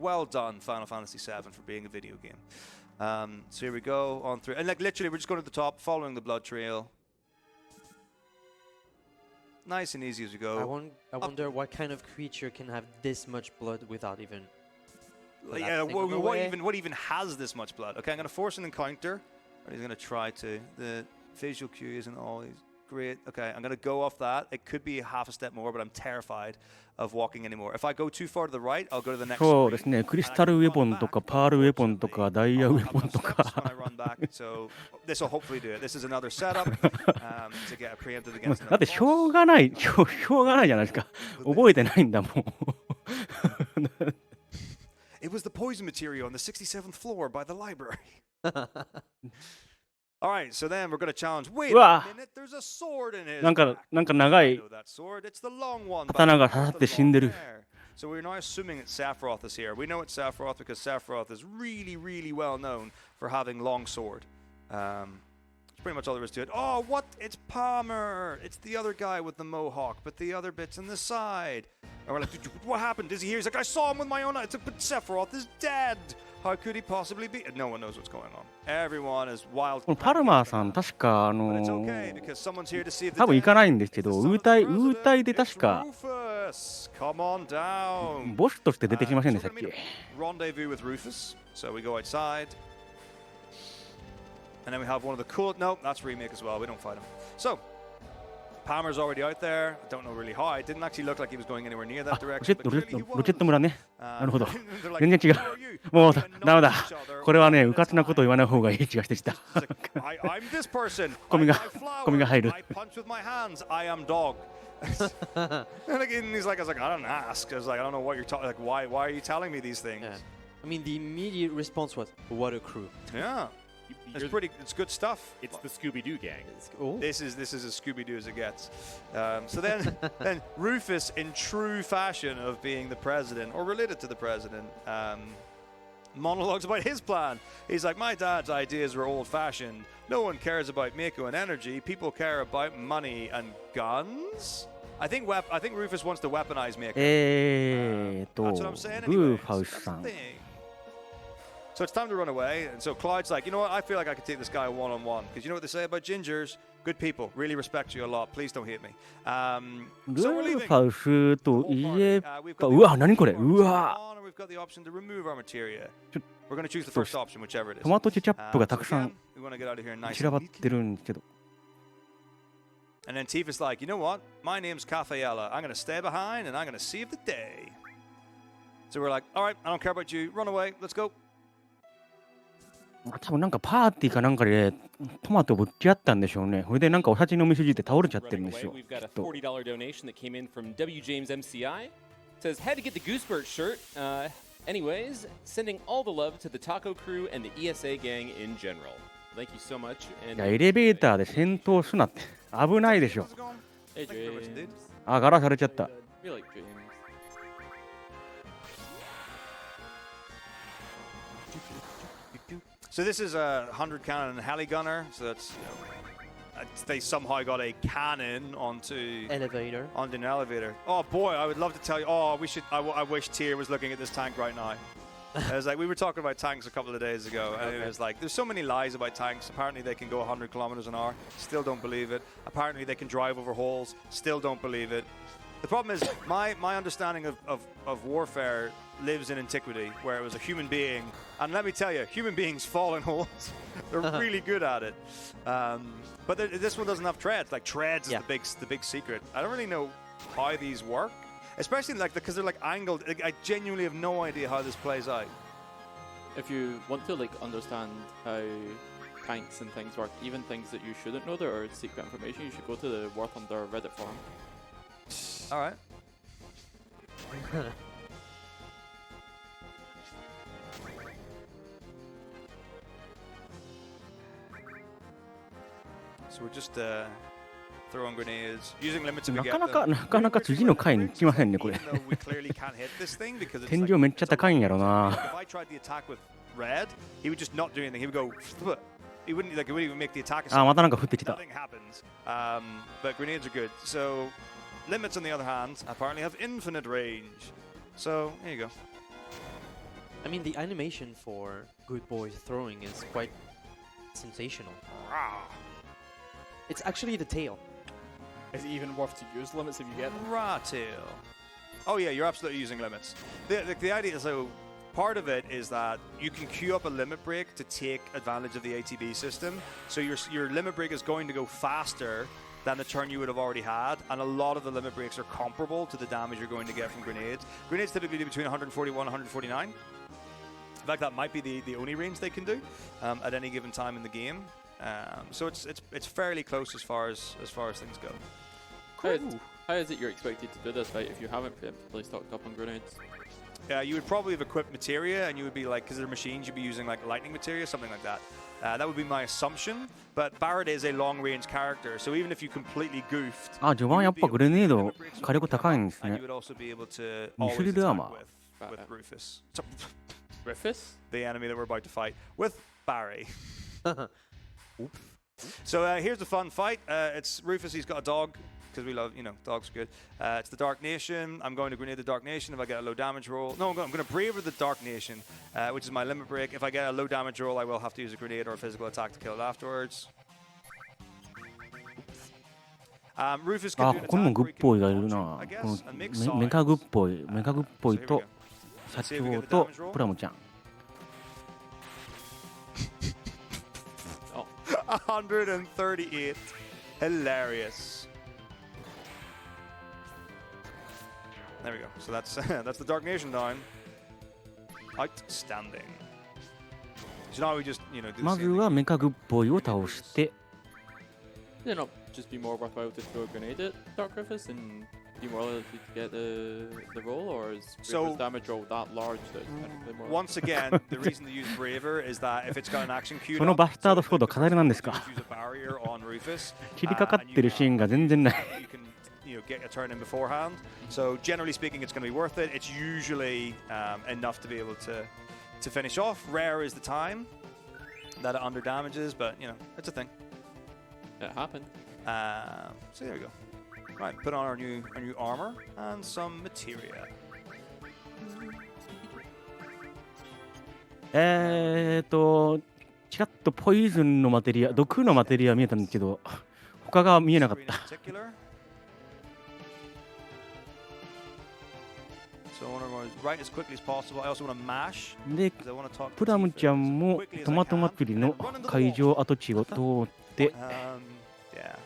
Well done, Final Fantasy VII, for being a video game. So here we go on through, and like literally, we're just going to the top, following the blood trail. Nice and easy as we go. I wonder what kind of creature can have this much blood without even. Yeah, what even has this much blood? Okay, I'm going to force an encounter. And he's going to try to. The visual cue isn't always great. Okay, I'm going to go off that. It could be half a step more, but I'm terrified of walking anymore. If I go too far to the right, I'll go to the next. そうですね、クリスタルウェポンとかパールウェポンとかダイヤウェポンとか。So this will hopefully do it. This is another setup to get a preemptive against. だってしょうがないじゃないですか。覚えてないんだもん。It was the poison material on the 67th floor by the library. All right, so then we're going to challenge. Wait a minute, there's a sword in his. なんか長い刀が刺さって死んでる。So we're now assuming that Sephiroth is here. We know it's Sephiroth because Sephiroth is really, really well known for having long sword. That's pretty much all there is to it. Oh, what? It's Palmer. It's the other guy with the mohawk, but the other bit's on the side. And we're like, what happened? Is he here? He's like, I saw him with my own eyes. But Sephiroth is dead. How could he possibly be? No one knows what's going on. Everyone is wild. パルマーさん、確か多分行かないんですけど、ウータイで確かボスとして出てきませんでしたっけ? Rendezvous with Rufus. So we go outside. And then we have one of the cool. No, that's remake as well. We don't fight him. So Palmer's already out there. I don't know really how. It didn't actually look like he was going anywhere near that direction. ロケット村ね。なるほど。全然違う。もうダメだ。これはね、うかつなこと言わない方がいい気がしてきた。コミが入る。And again, he's like, I was like, I don't ask. I was like, I don't know what you're talking. Like, why are you telling me these things? I mean, the immediate response was, "What a crew!" Yeah. It's good stuff. It's the Scooby-Doo gang. This is as Scooby-Doo as it gets. So then Rufus, in true fashion of being the president or related to the president, monologues about his plan. He's like, my dad's ideas were old-fashioned. No one cares about Mako and energy. People care about money and guns. I think Rufus wants to weaponize Mako. That's what I'm saying anyway. So it's time to run away. And so Cloud's like, you know what? I feel like I could take this guy one-on-one. Because you know what they say about gingers? Good people. Really respect you a lot. Please don't hate me. So we're leaving. ルーファウスといえば、うわ、何これ、うわ。 We've got the option to remove our materia. We're going to choose the first option, whichever it is. トマトケチャップがたくさん We want to get out of here nice 散らば and ってるんですけど。 And then Tifa's like, you know what? My name's Cafeella. I'm going to stay behind and I'm going to save the day. So we're like, all right, I don't care about you. Run away. Let's go. 多分なんかパーティーかなんかでトマトぶっちゃったんでしょうね。それでなんかお酒飲みすぎて倒れちゃってるんですよ。 We've got a $40 donation that came in from W. James MCI. Says, had to get the Goosebird shirt. Anyways, sending all the love to the Taco crew and the ESA gang in general. Thank you so much. いやエレベーターで戦闘すなって危ないでしょ。 Hey, James. あ、ガラされちゃった。 We like James. So this is a 100 cannon heli gunner. So that's, they somehow got a cannon onto an elevator. Oh boy, I would love to tell you. Oh, we should. I wish Tyr was looking at this tank right now. It was like we were talking about tanks a couple of days ago, and it was like there's so many lies about tanks. Apparently they can go 100 kilometers an hour. Still don't believe it. Apparently they can drive over holes. Still don't believe it. The problem is my understanding of warfare lives in antiquity, where it was a human being, and let me tell you, human beings fall in holes. They're really good at it. But this one doesn't have treads. Like treads is the big secret. I don't really know how these work, especially like because they're like angled. I genuinely have no idea how this plays out. If you want to like understand how tanks and things work, even things that you shouldn't know that are secret information, you should go to the War Thunder Reddit forum. All right. So we're just throwing grenades, using limits if we get them. なかなか次の回に行きませんねこれ。天井めっちゃ高いんやろな。If I tried the attack with red, he would just not do anything. He would go. He wouldn't even make the attack. あ、またなんか降ってきた。 Nothing happens. But grenades are good. So limits, on the other hand, apparently have infinite range. So here you go. I mean, the animation for Good Boy throwing is quite sensational. It's actually the tail. Is it even worth to use limits if you get them? Tail. Oh yeah, you're absolutely using limits. The idea is, so part of it is that you can queue up a limit break to take advantage of the ATB system. So your limit break is going to go faster than the turn you would have already had, and a lot of the limit breaks are comparable to the damage you're going to get from grenades. Grenades typically do between 141 and 149. In fact, that might be the only range they can do at any given time in the game. So it's fairly close as far as things go. How is it you're expected to do this, right? If you haven't preemptively stocked up on grenades? You would probably have equipped materia, and you would be like, because they're machines, you'd be using like lightning materia, something like that. That would be my assumption. But Barrett is a long-range character, so even if you completely goofed, あ、序盤やっぱグレネード火力高いんです and ね you。would also be able to ミ always スリルアー attack マー。 with Rufus. So, Rufus? the enemy that we're about to fight with Barry. So here's the fun fight. It's Rufus. He's got a dog because we love, dogs are good. It's the Dark Nation. I'm going to grenade the Dark Nation if I get a low damage roll. No, I'm going to braver the Dark Nation, which is my limit break. If I get a low damage roll, I will have to use a grenade or a physical attack to kill it afterwards. Rufus can あ、 do こ an こにも attack グ where ッ he ポ can イがいる launch, な I。こ guess, の and make メカグッポイ、メカグッポイ So here と we go. 社長とプラムちゃん。 138. Hilarious. There we go. So that's that's the Dark Nation down. Outstanding. So now we just, do the ま same ず thing. はメカグッポイを倒して、 Would it not just be more worthwhile to throw a grenade at Dark Rufus and you more likely to get the roll, or is So- Braver's damage roll that large that it's technically more? Once again, the reason to use Braver is that if it's got an action queued この up, バスタードソード飾りなんですか。 use a barrier on Rufus, 切りかかってるシーンが全然ない。 you can get your turn in beforehand. So generally speaking, it's going to be worth it. It's usually enough to be able to finish off. Rare is the time that it under damages, but it's a thing. It happened. So there we go. Right, put on our new armor and some materia. ちらっとポイズンのマテリア、毒のマテリア見えたんですけど、他が見えなかっ Three in た。 particular. So I want to run right as quickly as possible. I also want to mash で、 because I want to talk to プラム Tifa ちゃん as も quickly as ト I マト can 祭りの and run into the 会 wall. 場跡地を通って、 Yeah.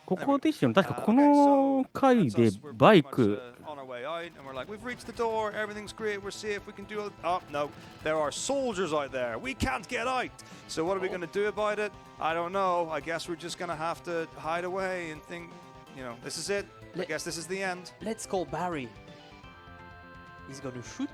ここですよね。確かこの回でバイク、 on our way out, and we're like, we've reached the door, everything's great, we're safe, we can do it. Oh no, there are soldiers out there. We can't get out. So what are we going to do about it? I don't know. I guess we're just going to have to hide away and think, this is it. I guess this is the end. Let's call Barry. He's gonna shoot.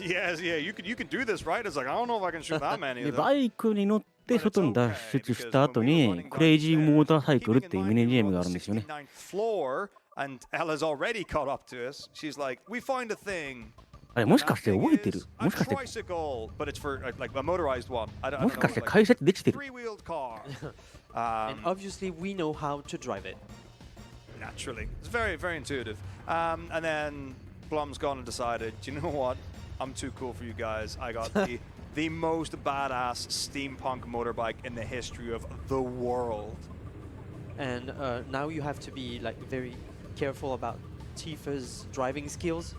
Yes, yeah, you can do this, right? It's like, I don't know if I can shoot that many で of バ them. イクに乗って外に脱出した後にクレイジーモーターサイクルっていうミニゲームがあるんですよね。 69th floor, and Ella's already caught up to us. She's like, we find a thing. あれもしかして覚えてる？ A もしかして tricycle, but it's for like a motorized one. I don't もしかして know, like 解説できてる？ three-wheeled car. And obviously we know how to drive it. Naturally, it's very, very intuitive. And then Blum's gone and decided, do you know what? I'm too cool for you guys. I got the most badass steampunk motorbike in the history of the world. And now you have to be like very careful about Tifa's driving skills.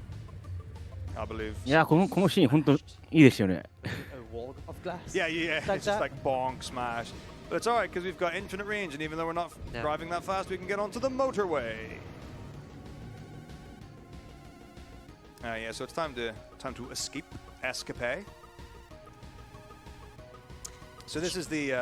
I believe. いやこのシーン本当いいですよね。 A wall of glass. Yeah, yeah. Like It's just that. like bonk smash. But it's alright because we've got infinite range, and even though we're not Yeah. driving that fast, we can get onto the motorway. Yeah, so it's time to escape. So this is the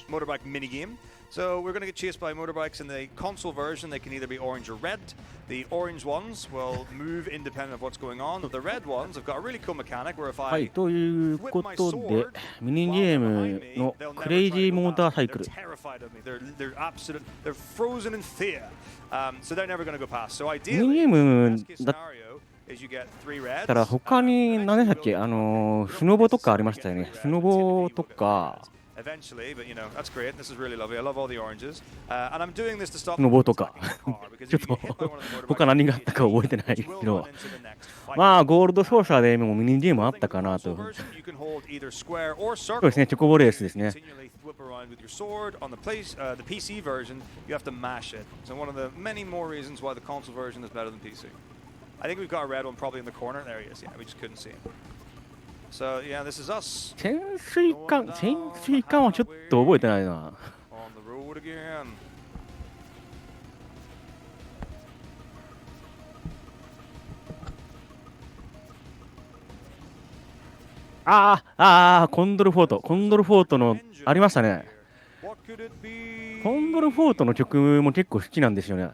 motorbike minigame. So we're going to get chased by motorbikes in the console version. They can either be orange or red. The orange ones will move independent of what's going on. The red ones have got a really cool mechanic where if はい、 I ということでミニゲームのクレイジーモーターサイクル。 They're terrified of me. They're frozen in fear. So they're never going to go past. So ミニ ideally, ゲーム best case だ scenario is you get 3 reds. ったら他に何でしたっけスノボとかありましたよね。スノボとか Eventually, but that's great. This is really lovely. I love all the oranges. And I'm doing this to stop スノボとか attacking the car, because ちょ if っ you と get hit by one of the motorbikes, 他何があったか覚えてないです you will けど run into the next fight. まあゴールドソーサーでもミニゲームあったかな Console と。 version, you can hold either square or そう circle. ですね、チョコボレースですね。 Continually whip around with your sword. On the PC version, you have to mash it. So one of the many more reasons why the console version is better than PC. I think we've got a red one probably in the corner. There he is. Yeah, we just couldn't see him. So yeah, this is us 潜水艦はちょっと覚えてないな。 on the road again. コンドルフォートのありましたね。 What could it be? コンドルフォートの曲も結構好きなんですよね。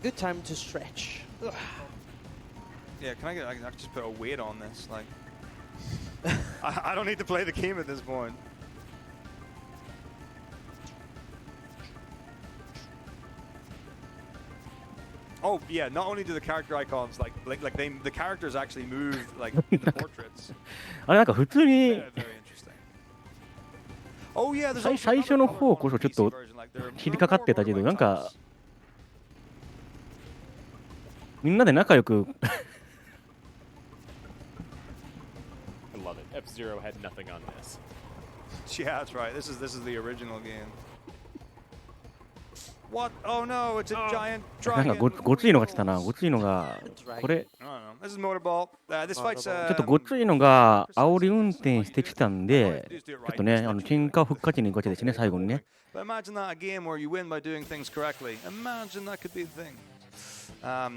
Good time to stretch. Yeah, I can just put a weight on this. Like, I don't need to play the game at this point. Oh yeah, not only do the character icons the characters actually move like the portraits. あれなんか普通に Very, very interesting. Oh yeah, there's also 最初の方こそちょっ PC と version, like there are 切りかかってたけど more なんか motorbike みんなで仲良く I love it. F-Zero had nothing on this. types. Yeah, that's right. This is the original game. What? Oh no, it's a giant なんか dragon. ごついのが来たな。ごついのがこれ I don't know. This is Motorball. This fight's ちょっとごついのが煽り運転してきたんでちょっとね喧嘩をふっかけに行くわけですね最後にね。 But imagine that a game where you win by doing things correctly. Imagine that could be the thing.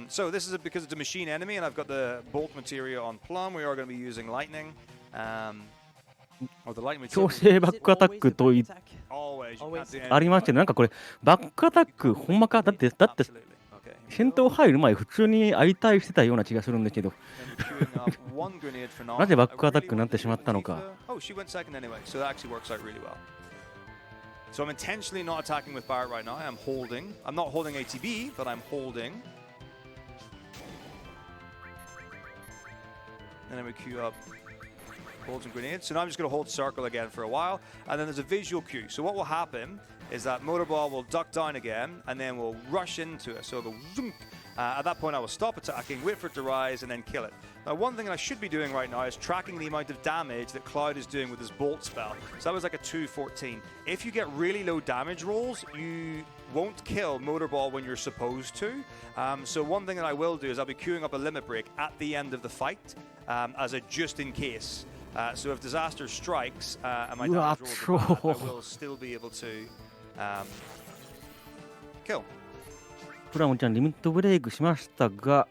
So this is because it's a machine enemy and I've got the bolt materia on plum. We are going to be using lightning. Or the lightning 強 material. 制バックアタックとい Always. You can't do ありまして、なんかこれ、バックアタック、ほんまかだって、Absolutely. Okay. 戦闘入る前、普通に相対してたような気がするんですけど、 Then queuing up one grenade for now. なぜバックアタッ I クになってしまったのか。 Oh, she went second anyway, so that actually works out really well. So I'm intentionally not attacking with Barret right now. I'm holding. I'm not holding ATB, but I'm holding. And then we queue up bolts and grenades. So now I'm just going to hold circle again for a while. And then there's a visual cue. So what will happen is that Motorball will duck down again, and then we'll rush into it. So it'll go zoom. At that point, I will stop attacking, wait for it to rise, and then kill it. Now, one thing that I should be doing right now is tracking the amount of damage that Cloud is doing with his Bolt spell. So that was like a 214. If you get really low damage rolls, you won't kill Motorball when you're supposed to. So one thing that I will do is I'll be queuing up a limit break at the end of the fight as a just in case. So if disaster strikes and my damage rolls are bad, I will still be able to kill. プラムちゃん、リミットブレイクしましたが、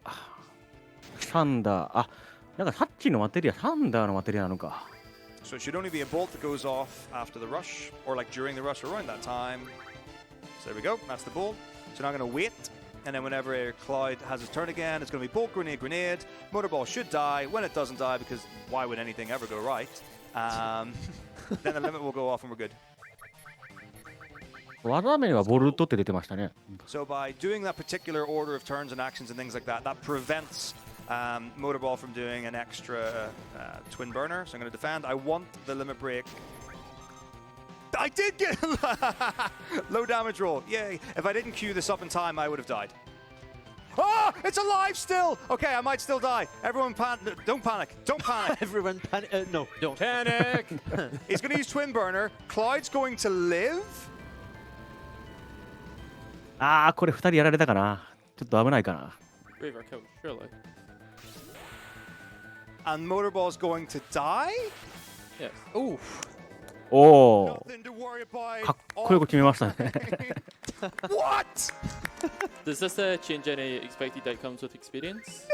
サンダー、あ、なんかさっきのマテリア、サンダーのマテリアなのか。So it should only be a bolt that goes off after the rush, or like during the rush, or around that time. So there we go, that's the bolt. So now I'm going to wait, and then whenever Cloud has his turn again, it's going to be bolt, grenade, grenade. Motorball should die. When it doesn't die, because why would anything ever go right? Then the limit will go off and we're good. 技名はボルトって出てましたね。 So by doing that particular order of turns and actions and things like that, that prevents Motorball from doing an extra twin burner. So I'm going to defend. I want the limit break. I did get low damage roll. Yay. If I didn't queue this up in time, I would have died. Oh, it's alive still. Okay, I might still die. Everyone don't panic. Don't panic. Everyone panic. No, don't. Panic. He's going to use twin burner. Cloud's going to live. ああ、これ2人やられたかな。ちょっと危ないかな。Brave are killed, surely. And Motorball's going to die? Yes. Oof. おお、 Nothing to worry about. かっこよく決めましたね。What? Does this change any expected outcomes with experience?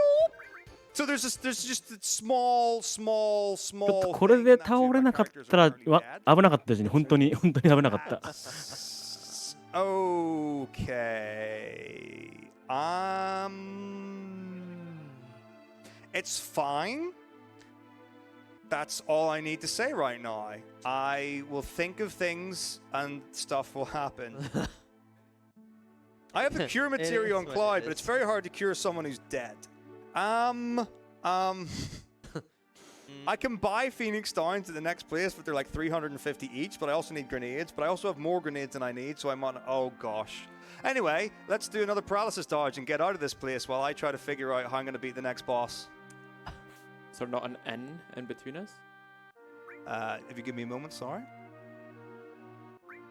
So there's just a small. ちょっとこれで倒れなかったら危なかったですね。本当に危なかった。Okay. It's fine. That's all I need to say right now. I will think of things and stuff will happen. I have the cure material on Clyde, but it's very hard to cure someone who's dead. I can buy Phoenix down to the next place, but they're like 350 each, but I also need grenades, but I also have more grenades than I need, so I'm on... Oh, gosh. Anyway, let's do another paralysis dodge and get out of this place while I try to figure out how I'm going to beat the next boss. Is there not an in between us? If you give me a moment, sorry.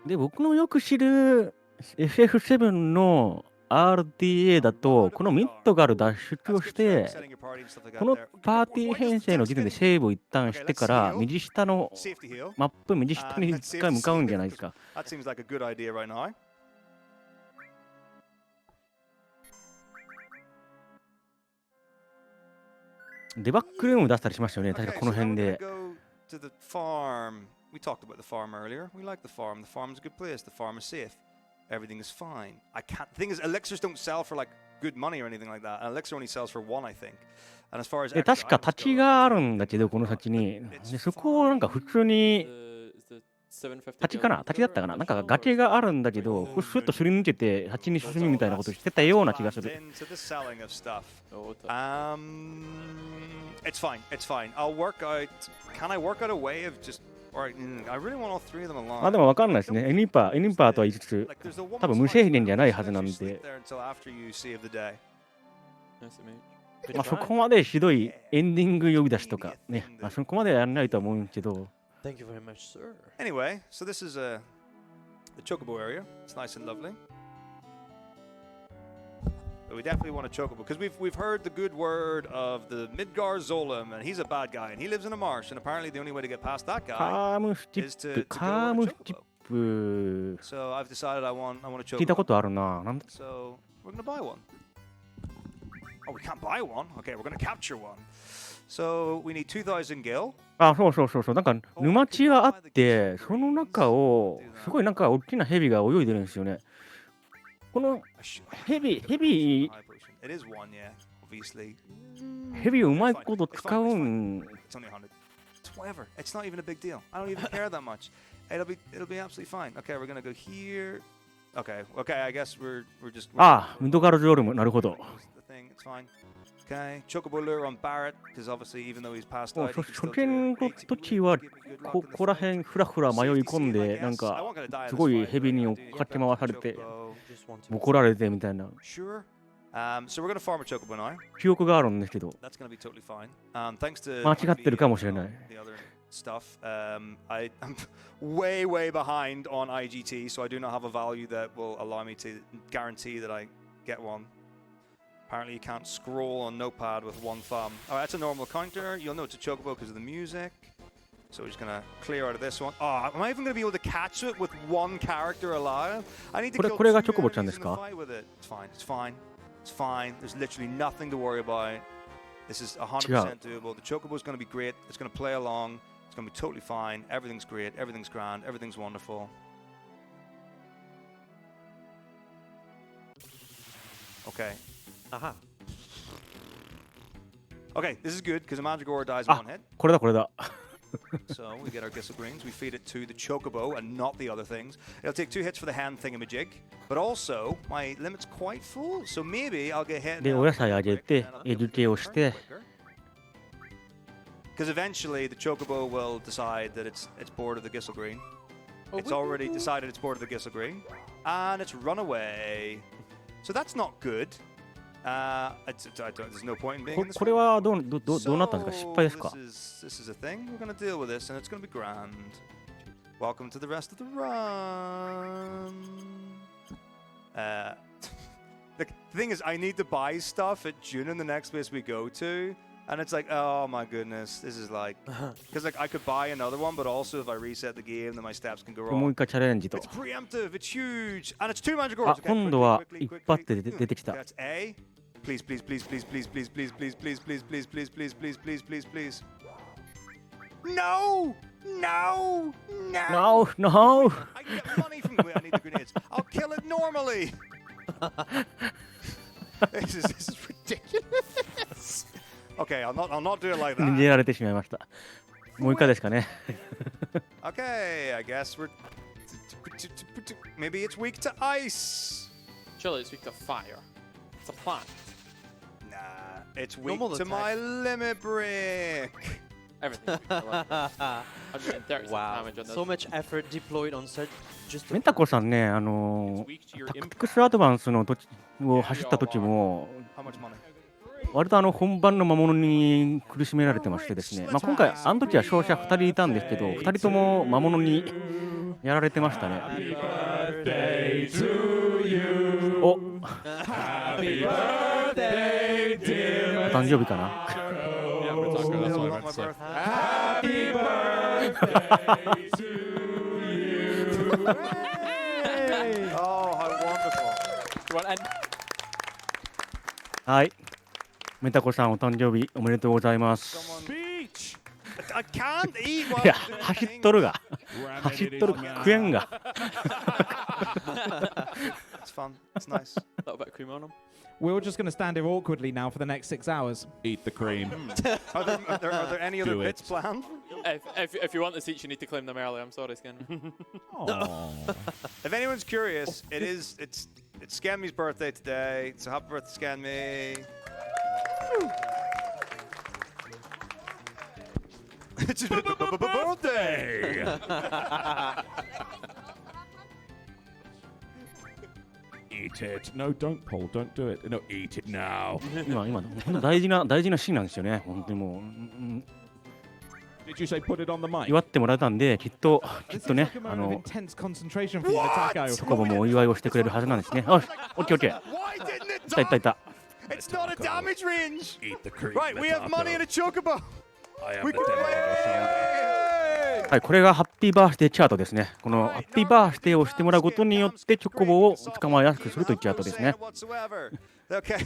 で、僕のよく知る FF7 の RTA だと、このミッドガル脱出をして、このパーティー編成の時点でセーブを一旦してから、右下のマップ右下に一回向かうんじゃないですか。That seems like a good idea right now. デバッグルーム出したりしましたよね、確かこの辺で。To the farm. We talked about the farm earlier. We like the farm. The farm is a good place. The farm is safe. Everything is fine. I can't. The thing is, elixirs don't sell for like good money or anything like that. An elixir only sells for one, I think. And as far as 確か立ちがあるんだけど、この先に。でそこをなんか普通に、立ちかな立ちだったかななんか崖があるんだけど、スッとすり抜けて立ちに進むみたいなことしてたような気がする。It's fine. It's fine. I'll work out. Can I work out a way of just. I really want all three of them alive. まあでも分かんないですね。エニパーとは言いつつ、多分無制限じゃないはずなんで。まあそこまでひどいエンディング呼び出しとかね、まあそこまではやらないとは思うんけど。Thank you very much, sir. Anyway, so this is the chocobo area. It's nice and lovely. But we definitely want a chocobo because we've heard the good word of the Midgar Zolom, and he's a bad guy, and he lives in a marsh, and apparently the only way to get past that guy is to go on a chocobo. So I've decided I want a chocobo. 聞いたことあるな。So we're gonna buy one. Oh, we can't buy one? Okay, we're going to capture one. So we need 2,000 gil. あ、そうそうそうそう。なんか沼地があって、その中をすごいなんか大きなヘビが泳いでるんですよね。このヘビをうまいこと使うん。Whatever. It's not even a big deal. I don't even care that much. It'll be absolutely fine. Okay, we're gonna go here. Okay, I guess we're just. ああ、ミドガルジョルム、なるほど。It's fine. Okay, Chocobo lure on Barrett because obviously even though he's passed out, 初見の時はここら辺ふらふら迷い込んでなんかすごいヘビに追っかけ回されて怒られてみたいな。So we're gonna farm a Chocobo now. 記憶があるんですけど。That's gonna be totally fine. Thanks to 間違ってるかもしれない。Stuff. I'm way behind on IGT, so I do not have a value that will allow me to guarantee that I get one. Apparently you can't scroll on Notepad with one thumb. Oh, that's a normal counter. You'll know it's a Chocobo because of the music. So we're just going to clear out of this one. Oh, am I even going to be able to catch it with one character alive? I need to kill これがチョコボちゃんですか? It's fine. It's fine. It's fine. There's literally nothing to worry about. This is 100% doable. The Chocobo is going to be great. It's going to play along. It's going to be totally fine. Everything's great. Everything's grand. Everything's wonderful. Okay. Aha. Okay, this is good because a Mandragora dies in one hit. これだこれだ。 So we get our Gissel Greens, we feed it to the Chocobo and not the other things. It'll take 2 hits for the hand thingamajig, but also my limit's quite full, so maybe I'll get hit. で、お野菜あげて、餌付けをして。 Because eventually the Chocobo will decide that it's bored of the Gissel Green. It's already decided it's bored of the Gissel Green, and it's run away. So that's not good. There's no point in being in this. これはどうなったんですか? 失敗ですか? This is a thing. We're going to deal with this, and it's going to be grand. Welcome to the rest of the run. The thing is, I need to buy stuff at June in the next place we go to. And it's like, oh my goodness, this is like, because like I could buy another one, but also if I reset the game, then my steps can go wrong. もう一回チャレンジと。 It's preemptive, it's huge, and it's 2 Mandragoras. あ、今度は一発で出てきた。 That's A. Please, please, please, please, please, please, please, please, please, please, please, please, please, please, please, please, please. No! No! No! No! I can get money from the way I need the grenades. I'll kill it normally. This is ridiculous. Okay, I'll not do it like that. 逃げられてしまいました。もう一回ですかね。Okay, I guess we're maybe it's weak to ice. Surely it's weak to fire. It's a plant. Nah, it's weak to my limit break. Everything. 130 Wow, damage on this. so much effort deployed on such just. メタコさんね、タクティクスアドバンスの時を走った時も。 How much money? 割と本番の魔物に苦しめられてましてですね、まあ、今回あの時は勝者2人いたんですけど、2人とも魔物にやられてましたね。お、お誕生日かな。はい。メタコさんお誕生日おめでとうございます。いや、走っとるが。走っとるクエンが。It's fun. It's nice. A little bit of cream on them. We're just going to stand here awkwardly now for the next 6 hours. Eat the cream. Are there any other bits planned? If you want the seats, you need to claim them early. I'm sorry, Skin. If anyone's curious, it's Scanme's birthday today. So happy birthday, Scanme. It's his birthday. Eat it. No, don't, Paul. Don't do it. No, eat it now. 今本当大事なシーンなんですよね。本当にもう。Did you say put it on the mic? 祝ってもらえたんで、きっとね、チョコボもお祝いをしてくれるはずなんですね。オッケーオッケー。いた。It's not a damage range. Eat the cream. Right, we have money in a chocobo. I am the devil. はい、これがハッピーバースデーチャートですね。このハッピーバースデーをしてもらうことによってチョコボを捕まえやすくするというチャートですね。Okay.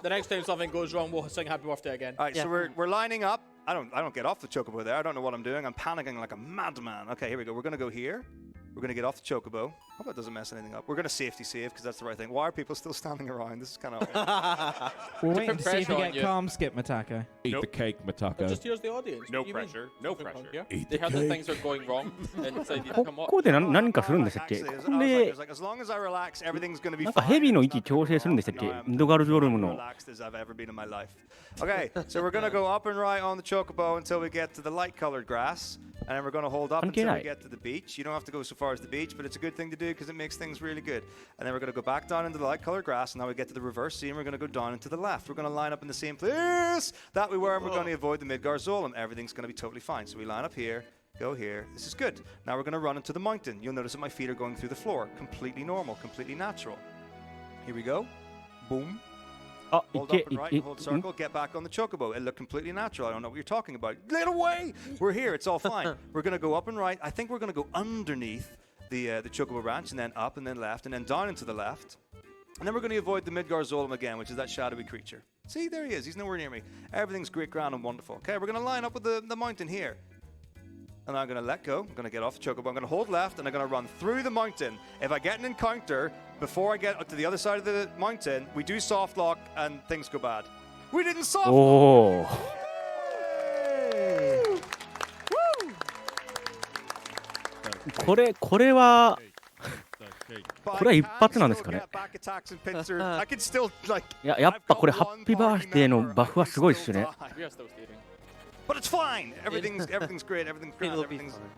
The next time something goes wrong, we'll sing Happy Birthday again. All right, so we're lining up. I don't get off the chocobo there. I don't know what I'm doing. I'm panicking like a madman. Okay, here we go. We're going to go here. We're going to get off the chocobo. Hope that doesn't mess anything up. We're going to safety save because that's the right thing. Why are people still standing around? This is kind of... We're waiting to see if you pressure on get you. calm skip, Metako. Eat the cake, Metako. Just here's the audience. No What do you mean? pressure. No pressure. Eat They the heard that cake. things are going wrong and decided to こ come up. こで何かするんでしたっけ？ Actually, ここで as long as I relax, everything's going to be なんか fine. ヘビの位置調整するんでしたっけ？インドガルジョルムの。 Relaxed as I've ever been in my life. Okay, so we're going to go up and right on the chocobo until we get to the light-colored grass, and then we're going to hold up until we get to the beach. You don't have to go so far as the beach, but it's a good thing to do because it makes things really good. And then we're going to go back down into the light-colored grass, and now we get to the reverse sea, and we're going to go down into the left. We're going to line up in the same place that we were, and we're going to avoid the Midgar Zolom. Everything's going to be totally fine. So we line up here. Go here. This is good. Now we're going to run into the mountain. You'll notice that my feet are going through the floor. Completely normal, completely natural. Here we go. Boom. あ、い Hold け up and right, hold circle, get back on the chocobo. It looked completely natural. I don't know what you're talking about. Get away! We're here. It's all fine. We're going to go up and right. I think we're going to go underneath the chocobo branch and then up and then left and then down into the left. And then we're going to avoid the Midgar Zolom again, which is that shadowy creature. See, there he is. He's nowhere near me. Everything's great, grand, and wonderful. Okay, we're going to line up with the mountain here. And I'm going to let go. I'm going to get off the chocobo. I'm going to hold left, and I'm going to run through the mountain. If I get an encounter before I get up to the other side of the mountain, we do soft lock, and things go bad. We didn't soft lock! おお。これは一発なんですかね。いや、やっぱこれハッピーバースデーのバフはすごいっすね。But it's fine. Everything's great. Everything's grand.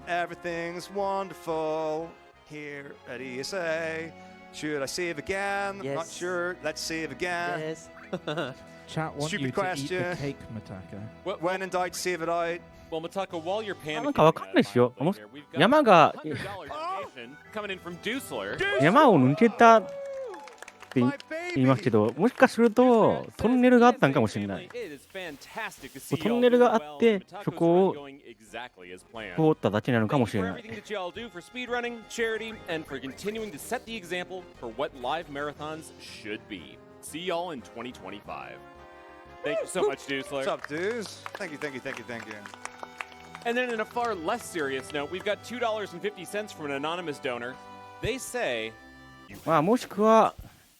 Everything's wonderful. Here at ESA. Should I save again? Yes. Not sure. Let's save again. Yes. Chat want Stupid you to eat question. the cake, Metako. When in doubt, save it out. Well, Metako, while you're panicking, なんかわかんないですよ。we've got 山が $100 donation coming in from Dusler. 山を抜けたって言いますけど、もしかするとトンネルがあったんかもしれない。 It is fantastic to see トンネルがあってそ Metako's こを going exactly as planned. 通っただけなのかもし For れない everything that y'all do for speedrunning, charity, and for continuing to set the example for what live marathons should be. See y'all in 2025. Thank you so much, Dusler. What's up, dudes? Thank you. And then in a far less serious note, we've got $2.50 from an anonymous donor. They say, まあもしくは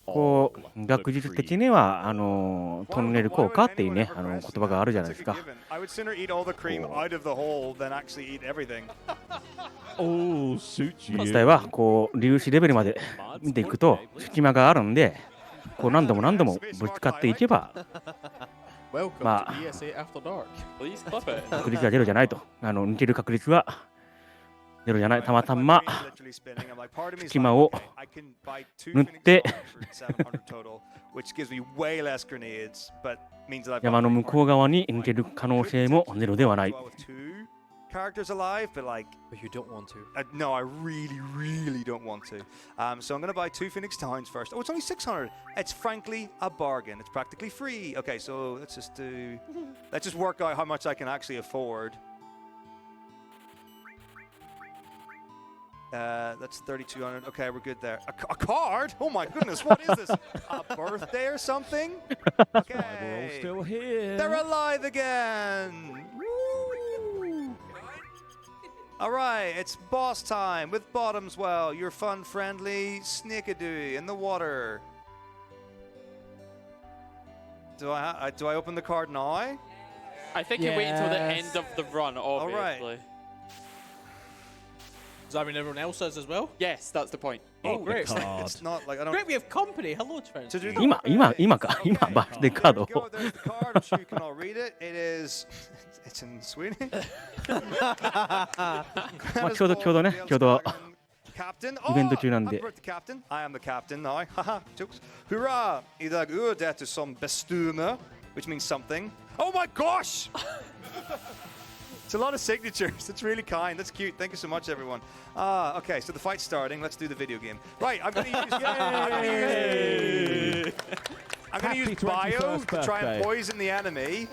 こう学術的にはトンネル効果っていうね言葉があるじゃないですか。 I would sooner eat all the cream out of the hole than actually eat everything. Oh, suit 実 you. 際はこう粒子レベルまで見ていくと隙間があるんで、こう何度もぶつかっていけば Welcome Ma. to ESA After Dark. Please stop it. 確率はゼロじゃないと。抜ける確率はゼロじゃない。たまたま隙間を縫って山の向こう側に抜ける可能性もゼロではない。 characters alive, but you don't want to. No, I really don't want to. So I'm going to buy 2 Phoenix Towns first. Oh, it's only 600. It's frankly a bargain. It's practically free. Okay, so let's just work out how much I can actually afford. That's 3,200. Okay, we're good there. A card? Oh my goodness, what is this? A birthday or something? Okay. We're all still here. They're alive again. Woo! All right, it's boss time with Bottomswell, your fun-friendly Snakeadoo in the water. Do I open the card now? I think you wait until the end of the run, obviously. right. Does that mean everyone else says as well? Yes, that's the point. Oh, great. It's not like I don't. Great, we have company. Hello, friends. To do the- 今か今バースデーカード There we go, there's the card. I'm sure you can all read it. It is. It's in Swedish. まあちょうどねちょうど Captain. イベント中なんで I'm the captain. I am the captain now. Haha, jokes. Hurrah! Idag det som bestume, which means something. Oh my gosh! It's a lot of signatures. It's really kind. That's cute. Thank you so much, everyone. Okay, so the fight's starting. Let's do the video game. Right, I'm going to use bio to try and poison the enemy.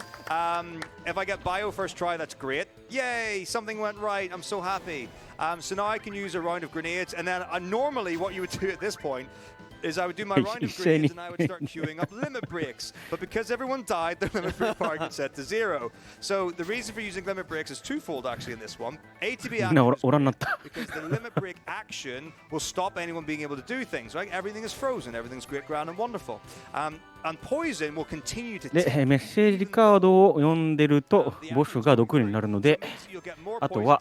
If I get bio first try, that's great. Yay! Something went right. I'm so happy. So now I can use a round of grenades, and then normally what you would do at this point, is I would do my round of grades and I would start queuing up limit breaks. But because everyone died, the limit break bar gets set to 0. So the reason for using limit breaks is twofold actually in this one. A, to be accurate, because the limit break action will stop anyone being able to do things, right? Everything is frozen, everything's great, grand, and wonderful. And poison will continue to で、メッセージカードを読んでるとボスが毒になるので、あとは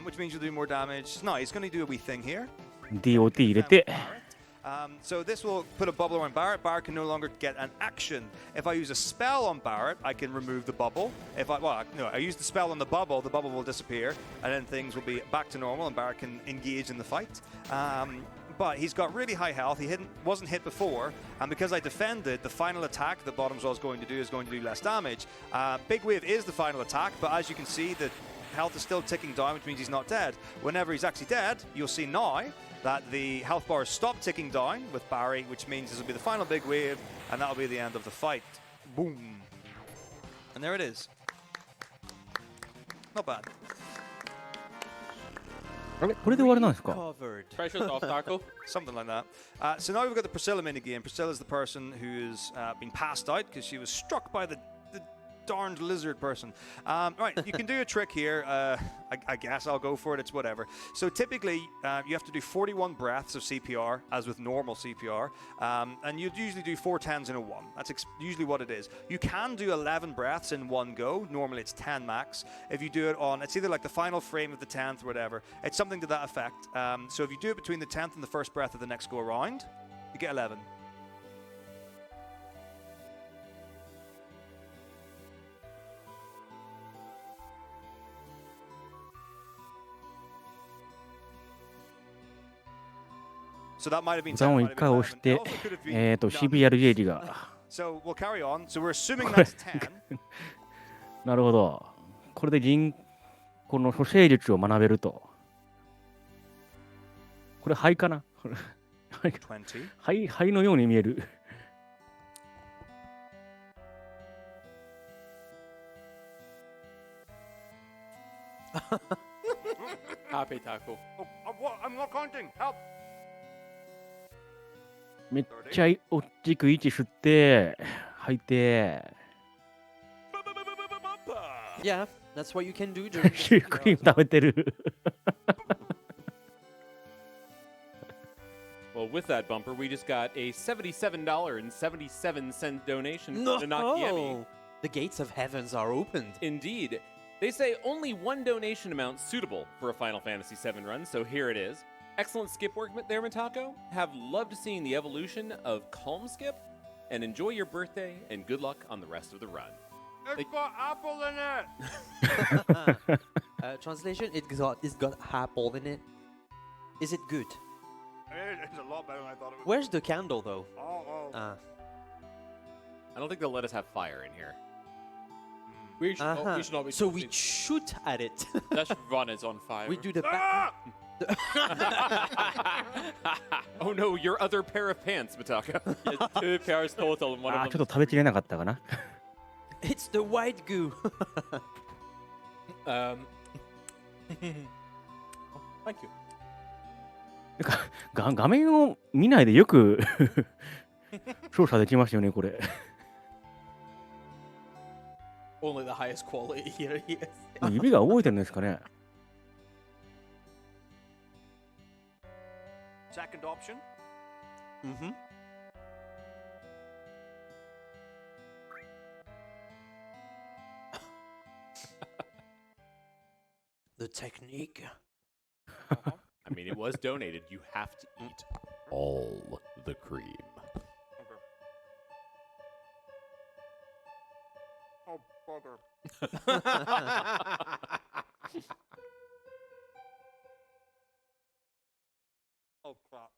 which means you'll do more damage. No, he's going to do a wee thing here. DOT 入れて、So this will put a bubble around Barrett. Barrett can no longer get an action. If I use a spell on Barrett, I can remove the bubble. If I use the spell on the bubble will disappear, and then things will be back to normal, and Barrett can engage in the fight. But he's got really high health. He wasn't hit before, and because I defended, the final attack that Bottoms was going to do is going to do less damage. Big Wave is the final attack, but as you can see, the health is still ticking down, which means he's not dead. Whenever he's actually dead, you'll see now that the health bars stop ticking down with Barry, which means this will be the final Big Wave, and that'll be the end of the fight. Boom. And there it is. Not bad. あれこれで終わりなんですか Pressure's off, Darko. Something like that. So now we've got the Priscilla minigame. Priscilla is the person who's been passed out because she was struck by the darned lizard person. Right, you can do a trick here. I guess I'll go for it. It's whatever. So typically, you have to do 41 breaths of CPR, as with normal CPR. And you'd usually do 4 10s in a 1. That's usually what it is. You can do 11 breaths in one go. Normally, it's 10 max. If you do it on, it's either like the final frame of the 10th or whatever. It's something to that effect. So if you do it between the 10th and the first breath of the next go around, you get 11. So that might have been ボタンを1回押して、CBR ゲージが。So we'll carry on. So we're assuming that's 10. なるほど。これでこの蘇生術を学べると。これ肺かな肺のように見える。Happy Taco. I'm not counting. Help. めっちゃ大きく息吸って吐いて Yeah, that's what you can do during シュークリーム食べてる Well, with that bumper, we just got a $77.77 donation No! to Nakiemi. The gates of heavens are opened. Indeed. They say only one donation amount suitable for a Final Fantasy VII run, so here it is. Excellent skip work there, Metako. Have loved seeing the evolution of Calm Skip, and enjoy your birthday, and good luck on the rest of the run. It's got apple in it! Translation, it's got apple in it. Is it good? It's a lot better than I thought it would. Where's the candle, though? I don't think they'll let us have fire in here. We should not be so we shoot at it. This run is on fire. We do the back. Oh no, your other pair of pants, Metako. Yeah, 2 pairs total, and one あ of ちょっ them. と食べきれなかったかな It's the white goo. Oh, thank you. 画面を見ないでよく操作できますよねこれ Only the highest quality here, yes. 指が覚えてるんですかね Second option. Mm-hmm. The technique. I mean, it was donated. You have to eat all the cream. Oh, bother. Oh, crap.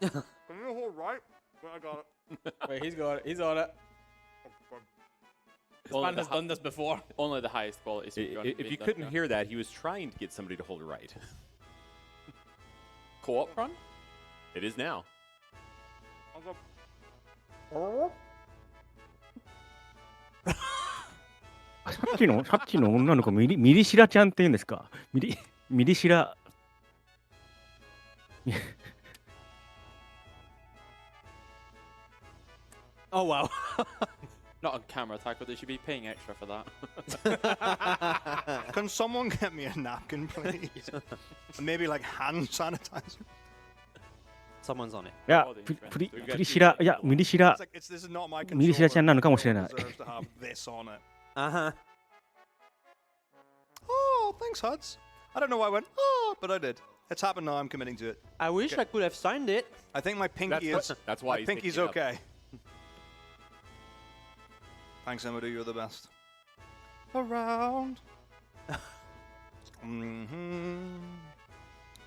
Can you hold right? I got it. Wait, he's got it. He's on it. This man has done this before. Only the highest quality. If you couldn't hear that, he was trying to get somebody to hold it right. Co-op run? It is now. さっきの女の子ミリシラちゃんって言うんですかミリシラ Oh wow. Not on camera, Taco. They should be paying extra for that. Can someone get me a napkin, please? Maybe like hand sanitizer. Someone's on it. いや、プリシラ、いや、ミリシラ、ミリシラちゃんなのかもしれない。Uh-huh. Oh, thanks, Huds. I don't know why I went, oh, but I did. It's happened now, I'm committing to it. I wish I could have signed it. I think my pinky is... That's why my pinky's okay. Thanks, Emma, you're the best. Around.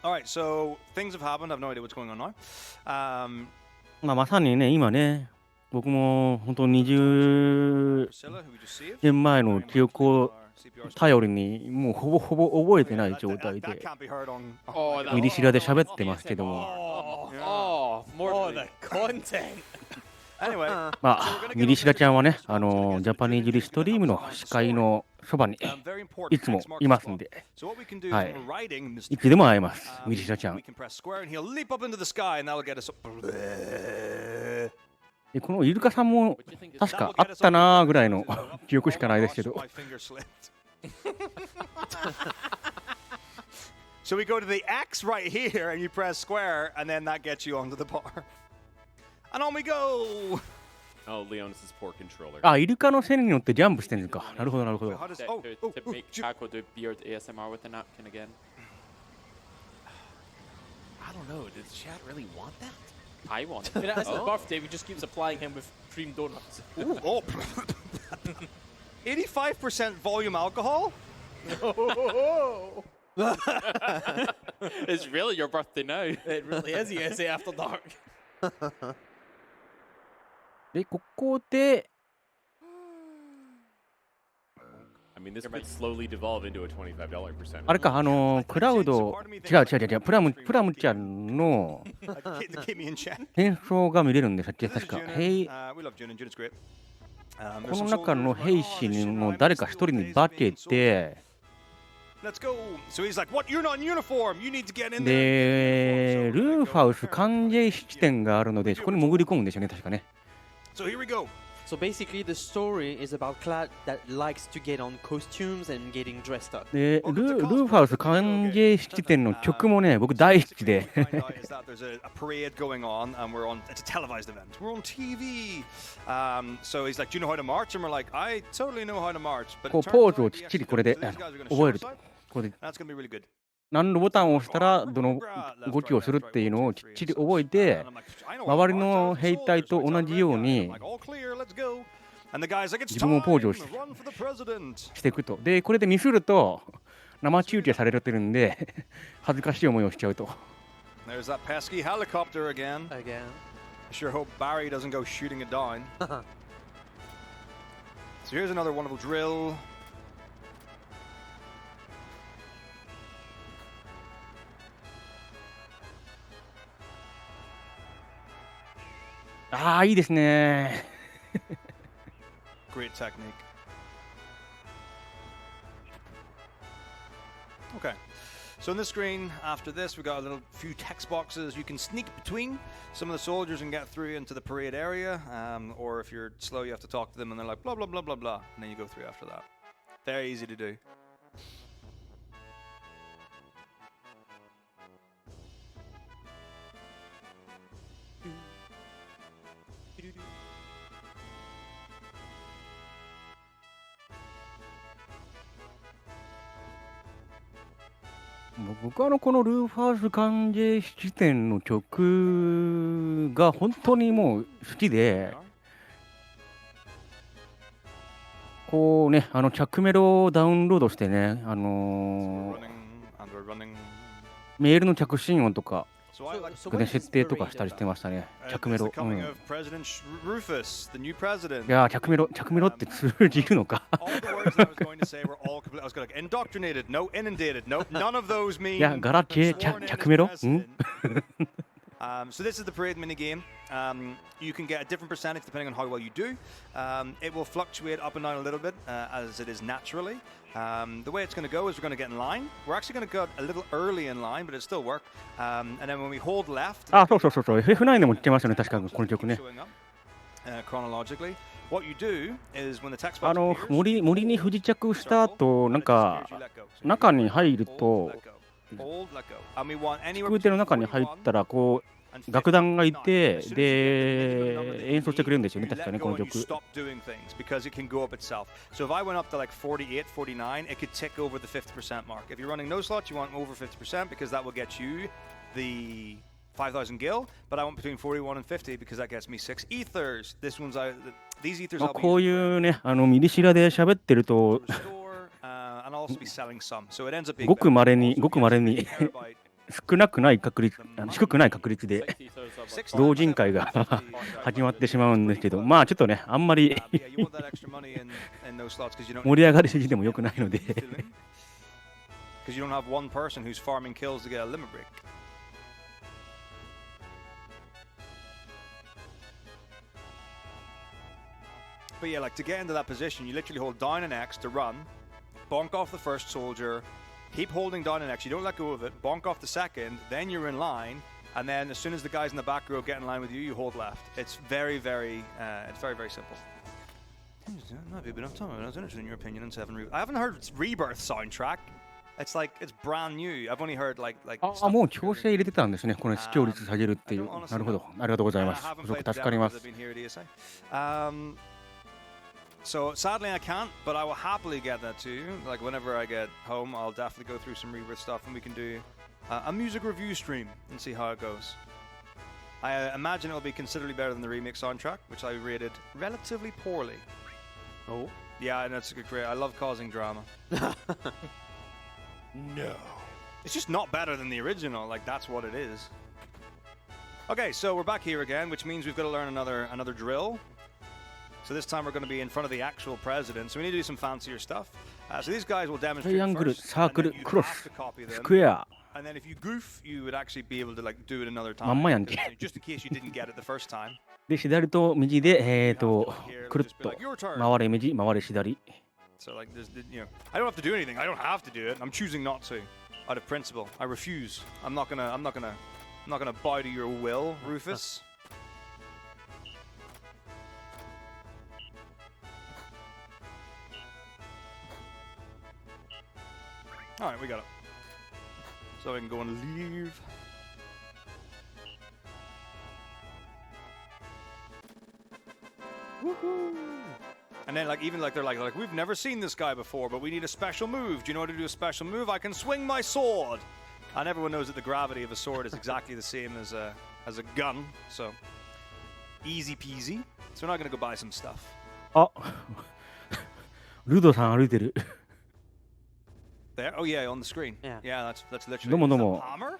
Alright, so things have happened. I have no idea what's going on now. まあ、まさにね、今ね、僕も本当20年前の記憶を頼りに、もうほぼほぼ覚えてない状態で、ミリシラで喋ってますけども。More the content. まあ、ミリシラちゃんはね、ジャパニーズリストリームの司会のそばにいつもいますんで、はい、いつでも会えます、ミリシラちゃん。このイルカさんも確かあったなーぐらいの記憶しかないですけど。So we go to the X right here and you press square and then that gets you onto the bar. And on we go! Oh, Leonis' poor controller. あ、イルカの線に乗ってジャンプしてるのか。なるほど、なるほど。To make Taco do beard ASMR with a napkin again. I don't know. Does chat really want that? I want it. I mean, as his birthday, we just keep supplying him with cream donuts. Ooh, oh. 85% volume alcohol? It's really your birthday now. It really is USA After Dark. で、ここで、I mean, this might slowly devolve into a $25 percent. あれか、クラウド、違う、プラムちゃんの変装が見れるんで、さっき確か。この中の兵士の誰か一人に化けて、で、ルーファウス関税式典があるので、そこに潜り込むんですよね、確かね。So here we go. So basically, the story is about Clad that likes to get on costumes and getting dressed up. で、ルーファウス関税式典の曲もね、僕大好きで。There's a parade going on, and it's a televised event. We're on TV. So he's like, "Do you know how to march?" And we're like, "I totally know how to march." But こうポーズをきっちりこれで覚えると。これで何のボタンを押したらどの動きをするっていうのをきっちり覚えて、周りの兵隊と同じように自分もポーズをしていくと。で、これでミスると生中継されてるんで恥ずかしい思いをしちゃうと。There's that pesky helicopter again. Sure hope Barry doesn't go shooting it down. So here's another wonderful drill. Ah, いいですね。Great technique. Okay. So on the screen, after this, we've got a few text boxes. You can sneak between some of the soldiers and get through into the parade area. Or if you're slow, you have to talk to them and they're like, blah, blah, blah, blah, blah. And then you go through after that. Very easy to do.僕はこのルーファース関税式典の曲が本当にもう好きで、こうね、着メロをダウンロードしてね、メールの着信音とか、設定とかしたりしてましたね。着メロ。いや、着メロって通じるのか。いや、ガラケー、着メロSo this is the parade mini game. You can get a different percentage depending on how well you do. It will fluctuate up and down a little bit as it is naturally. The way it's going to go is we're going to get in line. We're actually going to go a little early in line, but it'll still work. And then when we hold left... あ、そう。FF9 でも言ってましたね、確かこの曲ね。chronologically. What you do is when the text box appears, 森に不時着した後、なんか中に入ると、飛空艇の中に入ったらこう楽団がいて、で演奏してくれるんですよね、確かねこの曲。So if I went up to like 48, 49, it could tick over the 50% mark. If you're running no slots, you want over 50% because that will get you the 5,000 gil, but I want between 41 and 50 because that gets me 6 ethers. These ethers I'll be こういうね、ミリシラで喋ってると、and I'll also be selling some. So it ends up being ごく稀に少なくない確率、低くない確率で同人会が始まってしまうんですけど、まあちょっとね、あんまり盛り上がりすぎても良くないので。Because you don't have one person who's farming kills to get a limit break. But yeah, like to get into that position, you literally hold down an X to run, bonk off the first soldier, keep holding down an X, you don't let go of it, bonk off the second, then you're in line, and then as soon as the guys in the back row get in line with you, you hold left. It's very, very simple. Might be a bit of time. I was interested in your opinion on 7 I haven't heard Rebirth soundtrack. It's like it's brand new. I've only heard like もう強制入れてたんですね。この視聴率下げるっていう。なるほど。ありがとうございます。すごく助かります。So sadly I can't, but I will happily get that to you. Like whenever I get home, I'll definitely go through some Rebirth stuff and we can do a music review stream and see how it goes. I imagine it'll be considerably better than the remix soundtrack, which I rated relatively poorly. Oh? Yeah, and it's great. I love causing drama. No. It's just not better than the original. Like, that's what it is. Okay, so we're back here again, which means we've got to learn another drill. So this time we're going to be in front of the actual president. So we need to do some fancier stuff. So these guys will demonstrate first, and then you have to copy them. And then if you goof, you would actually be able to like do it another time. Just in case you didn't get it the first time. で、左と右で、くるっと回れ右、回れ左。So like this, you know, I don't have to do anything. I don't have to do it. I'm choosing not to, out of principle. I refuse. I'm not gonna bow to your will, Rufus. All right, we got it. So I can go and leave. Woohoo! And then, like, even like they're like, we've never seen this guy before, but we need a special move. Do you know how to do a special move? I can swing my sword. And everyone knows that the gravity of a sword is exactly the same as a gun. So easy peasy. So we're not gonna go buy some stuff. あ、ルドさん歩いてる。There? Oh yeah, on the screen. Yeah, that's literally. どうもどうも。 Hammer?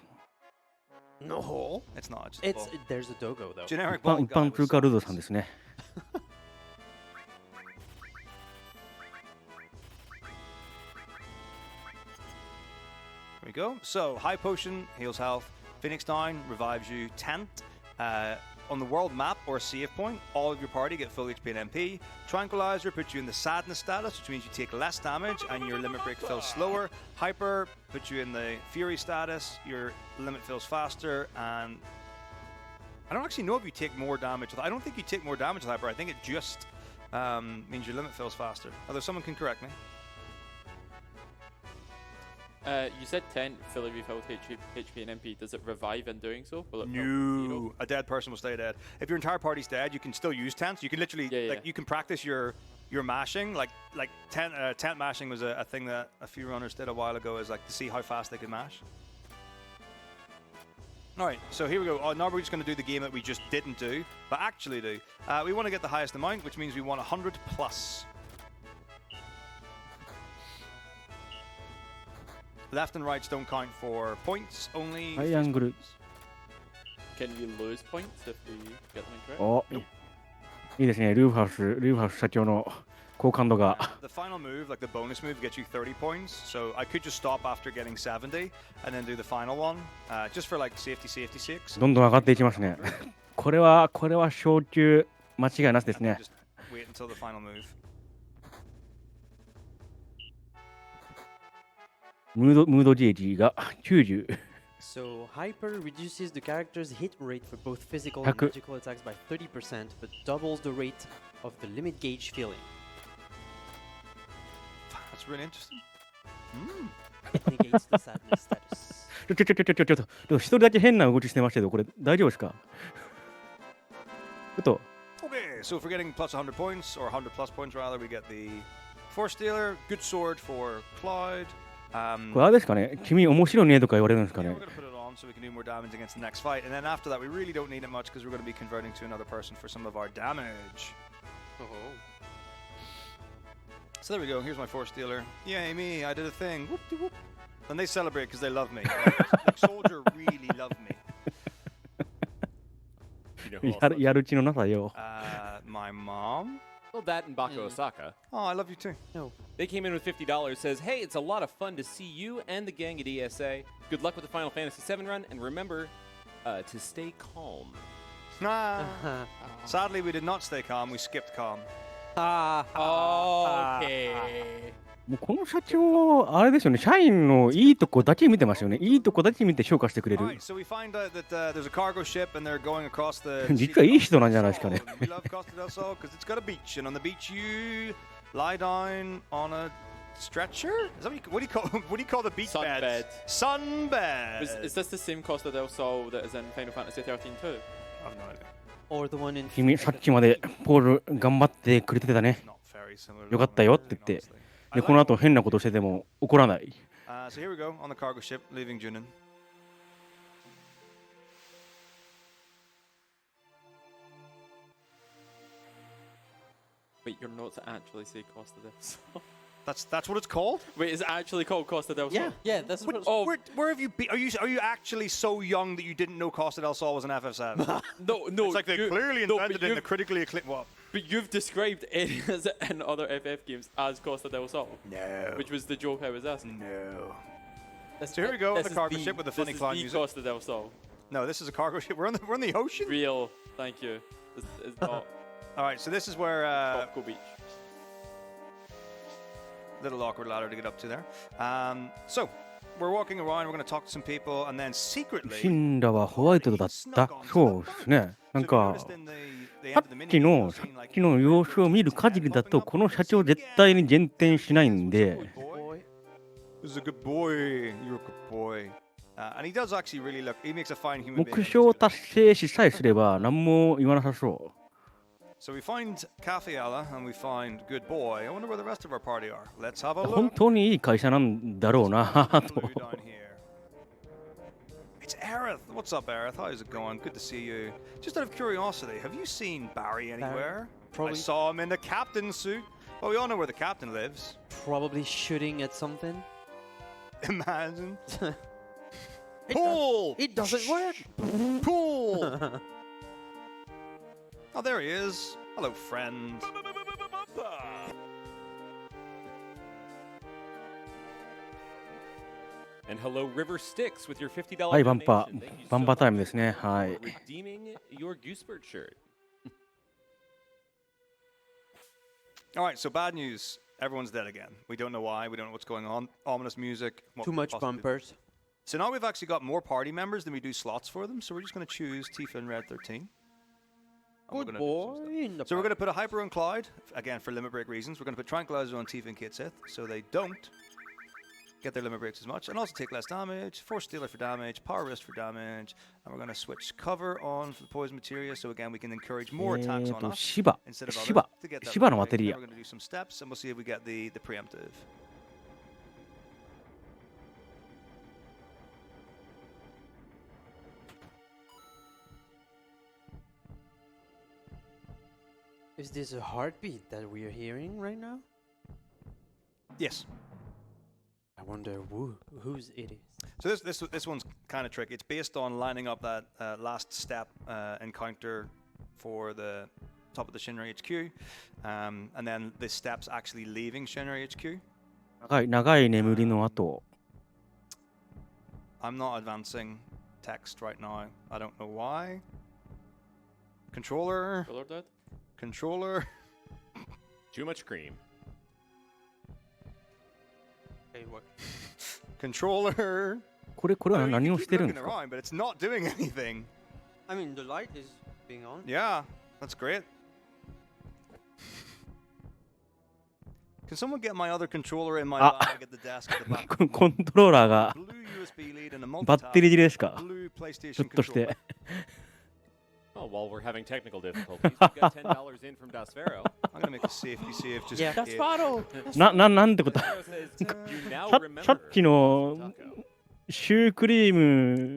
No, it's not. It's there's a dogo though. Generic 一般通過ルドさんですね。There we go. So, high potion heals health. Phoenix Down revives you. Tent. On the world map or save point, all of your party get full HP and MP. Tranquilizer puts you in the sadness status, which means you take less damage and your limit break fills slower. Hyper puts you in the fury status, your limit fills faster, and I don't actually know if you take more damage. I don't think you take more damage with Hyper. I think it just means your limit fills faster. Although someone can correct me. You said 10 fully refilled HP and MP. Does it revive in doing so? Will it No, a dead person will stay dead. If your entire party's dead, you can still use tents. You can literally, you can practice your mashing. Like tent mashing was a thing that a few runners did a while ago, is like to see how fast they could mash. All right, so here we go. Now we're just going to do the game that we just didn't do, but actually do. We want to get the highest amount, which means we want 100 plus. Left and rights don't count for points, only. ハイアングル。 Can we lose points if we get them incorrect? お、いいですね。ルーフハウス社長の好感度が。The final move, like the bonus move, gets you 30 points. So I could just stop after getting 70 and then do the final one, just for like safety sakes. どんどん上がっていきますね。これは昇級間違いなしですね。 Just wait until the final move. ムードゲージが90。So Hyper reduces the character's hit rate for both physical and magical attacks by 30%, but doubles the rate of the limit gauge feeling. That's really interesting. It negates the sadness status. 一人だけ変な動きしてましたけど、これ大丈夫ですか？ちょっと。Okay, so if we're getting plus 100 points, or 100 plus points rather, we get the Force Dealer, good sword for Cloud. これあれですかね、君面白いねとか言われるんですかね。We're going to put it on so we can do more damage against the next fight, and then after that we really don't need it much because we're going to be converting to another person for some of our damage. So there we go, here's my Force Dealer. Yay me, I did a thing. Whoop-de-whoop. And they celebrate because they love me. Like, Soldier really loved me.やる気のなさよ。My mom? Well, that and Bako Osaka. Oh, I love you too. No. They came in with $50, says, hey, it's a lot of fun to see you and the gang at ESA. Good luck with the Final Fantasy VII run, and remember to stay calm. Sadly, we did not stay calm, we skipped calm. Okay. もうこの社長、あれですよね、社員のいいとこだけ見てますよね。いいとこだけ見て評価してくれる。Alright, so we find out that there's a cargo ship and they're going across the 実はいい人なんじゃないですかね。 We love Costa del Sol because it's got a beach, and on the beach you lie down on a stretcher? Is that what do you call the beach bed? Sunbed. Is this the same Costa del Sol that is in Final Fantasy XIII too? I have no idea. Or the one in 君、さっきまでポール頑張ってくれてたね。 Not very similar. よかったよって言って。で、この後変なことしてても怒らない。So here we go on the cargo ship leaving Junin. Wait, your notes actually say Costa del Sol. That's what it's called? Wait, is it actually called Costa del Sol? Yeah, that's what it's Where have you been? Are you actually so young that you didn't know Costa del Sol was an FF7? No. It's like they clearly invented it in the critically acclaimed. What? But you've described areas in other FF games as Costa del Sol. No. Which was the joke I was asking. No. So here we go on the cargo ship with the funny clown music. Costa del Sol. No, this is a cargo ship. We're on the ocean. Real. Thank you. This is not. All right, so this is where Tropical Beach. Little awkward ladder to get up to there. So we're walking around. We're going to talk to some people, and then secretly. シンラはホワイトだった。そうですね。なんか、さっきの様子を見る限りだと、この社長絶対に減点しないんで。This is a good boy. You're a good boy. And he does actually really look. He makes a fine human being. 目標達成しさえすれば何も言わなさそう。So we find Cafeella and we find Good Boy. I wonder where the rest of our party are. Let's have a look. 本当にいい会社なんだろうなと。It's Aerith. What's up, Aerith? How's it going? Good to see you. Just out of curiosity, have you seen Barry anywhere? Probably. I saw him in the captain's suit. Well, we all know where the captain lives. Probably shooting at something. Imagine. Pull! It doesn't work. Pull! Oh, there he is. Hello, friend. And hello, River Styx with your $50 はい、バンパ donation. ー Thank you バン so パータイム much ですね。はい。 for redeeming your Goosebird shirt. All right, so bad news. Everyone's dead again. We don't know why. We don't know what's going on. Ominous music. What Too could much possibly be. bumpers. So now we've actually got more party members than we do slots for them. So we're just going to choose Tifa and Red 13. And we're Good gonna do some boy. stuff. In the So we're going to put a Hyper on Cloud, again for limit break reasons. We're going to put Tranquilizer on Tifa and Kate Sith, so they don't get their limit breaks as much, and also take less damage. Force Stealer for damage, Power Wrist for damage, and we're going to switch Cover on for the Poison Materia, so again we can encourage more attacks on us シバ instead of シ others バ to get that シバの limit マテ break. リ Then ア we're going to do some steps, and we'll see if we get the preemptive. Is this a heartbeat that we are hearing right now? Yes. I wonder whose it is. So this one's kind of tricky. It's based on lining up that last step encounter for the top of the Shinra HQ, and then the steps actually leaving Shinra HQ. 長い眠りの後 I'm not advancing text right now. I don't know why. Controller. Color dead? Controller. Too much cream. Hey, what? Controller. これは I mean, 何 you を can し keep てるん looking ですか？ around, but it's not doing anything. I mean, the light is being on. Yeah, that's great. Can someone get my other controller in my bag at the desk at the back? コントローラーが Blue USB lead and a バッテリー切れですか？ blue ひょ PlayStation っとし controller. て。Oh, while we're having technical difficulties, we've got $10 in from Dasvero. I'm gonna make a safety save just Yeah. in case. Dasvero! なんてことDasvero says, "You now さ remember っきの Metako." シュークリー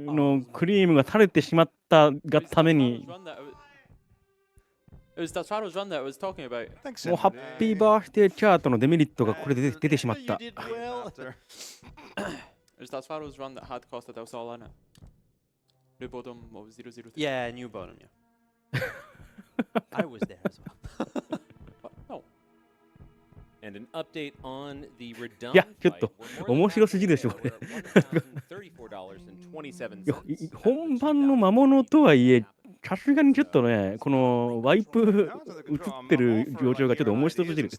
ムのクリームが垂れてしまったがために It was Dasvaro's run that I was talking about. Thanks, もうハッピーバースデーチャートのデメリットがこれで出てしまっ You た。 did well. After. It was Dasvaro's run that had costed us all in it. New bottom of 003. Yeah, new bottom, yeah. I was there as well. But no. And an update on the Redon いや、ちょっ fight. と We're more than 面白すぎるでしょ、これ。 $1,034.27. いや本番の魔物とはいえ、さすがにちょっとね、このワイプ映ってる状況がちょっと面白すぎる。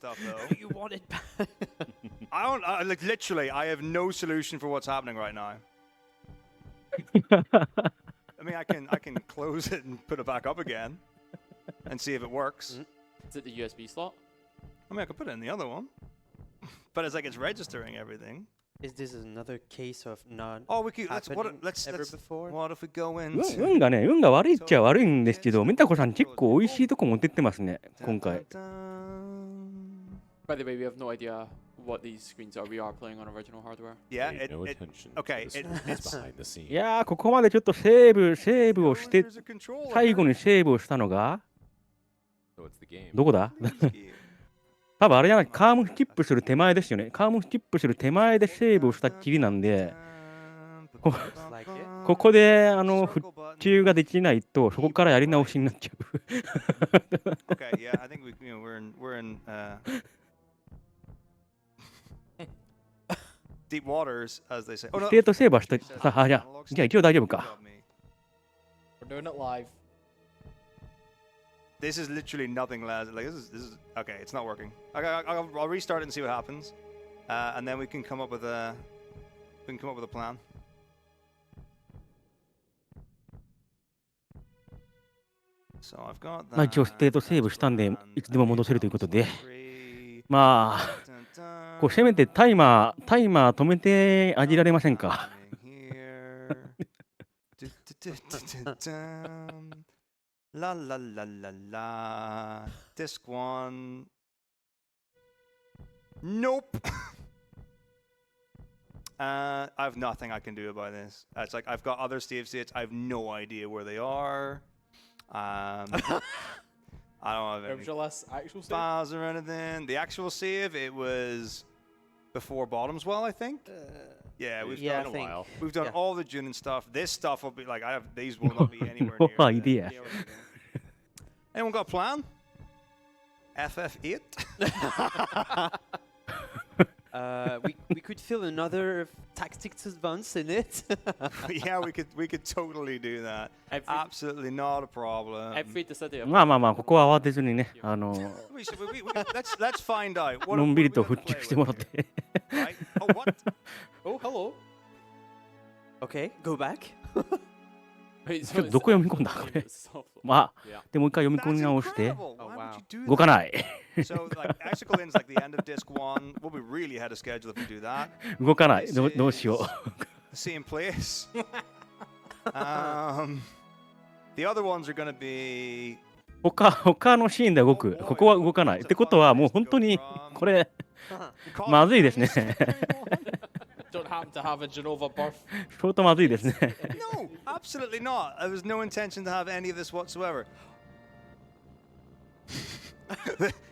You want it back. Like literally, I have no solution for what's happening right now. I mean, I can close it and put it back up again and see if it works. Is it the USB slot? I mean, I could put it in the other one, but it's like it's registering everything. Is this another case of not Oh, we could. happening ever before? What if we go in? 運がね、運が悪いっちゃ悪いんですけど、メタコさん結構美味しいとこ持ってってますね、今回。 By the way, we have no idea what these screens are. We are playing on original hardware. Yeah. Pay no attention Okay. to the It's screens behind the scenes. いやー、ここまでちょっとセーブをして There's a controller. 最後にセーブをしたのが So it's the game. どこだ？多分あれじゃない、カームスキップする手前ですよね。カームスキップする手前でセーブをしたっきりなんで、like it? ここで復旧ができないと、そこからやり直しになっちゃう。 Okay. Yeah. I think we're in deep waters, as they say. ステートセーブはした。さあ、じゃあ一応大丈夫か。 We're doing it live. This is literally nothing less. Like this is okay. It's not working. Okay, I'll restart it and see what happens, and then we can come up with a plan. So I've got まあ一応ステートセーブしたんで、いつでも戻せるということで、まあ、こうせめてタイマー止めてあげられませんか。La la la la la. Disc 1. Nope. I have nothing I can do about this. It's like I've got other save states. I have no idea where they are. I don't have any Actual save? files or anything. The actual save, it was before Bottomswell, I think. Yeah, we've Yeah, done I think. We've done Yeah. all the tuning stuff. This stuff will be like these will not be anywhere No near. idea. Anyone got a plan? FF8? We could fill another tactics advance in it. Yeah, we could totally do that. Absolutely not a problem. Every decision. まあまあまあ、ここは慌てずにね、Let's find out. のんびりと復旧してもらって。Right? Oh, what? Oh, hello. Okay, go back. Wait, ちょっとどこ読み込んだこれ。まあ、でもう一回読み込み直して、 Why would you do 動かない。 So, like, Icicle Inn's like the end of disc 1. We'll be really ahead of schedule if we do that. 動かない。どうしよう。 Same place. The other ones are going to be. 他のシーンで動く。ここは動かない。ってことはもう本当にこれまずいですね。Don't happen to have a Genova birth. 相当まずいですね。No, absolutely not. There was no intention to have any of this whatsoever.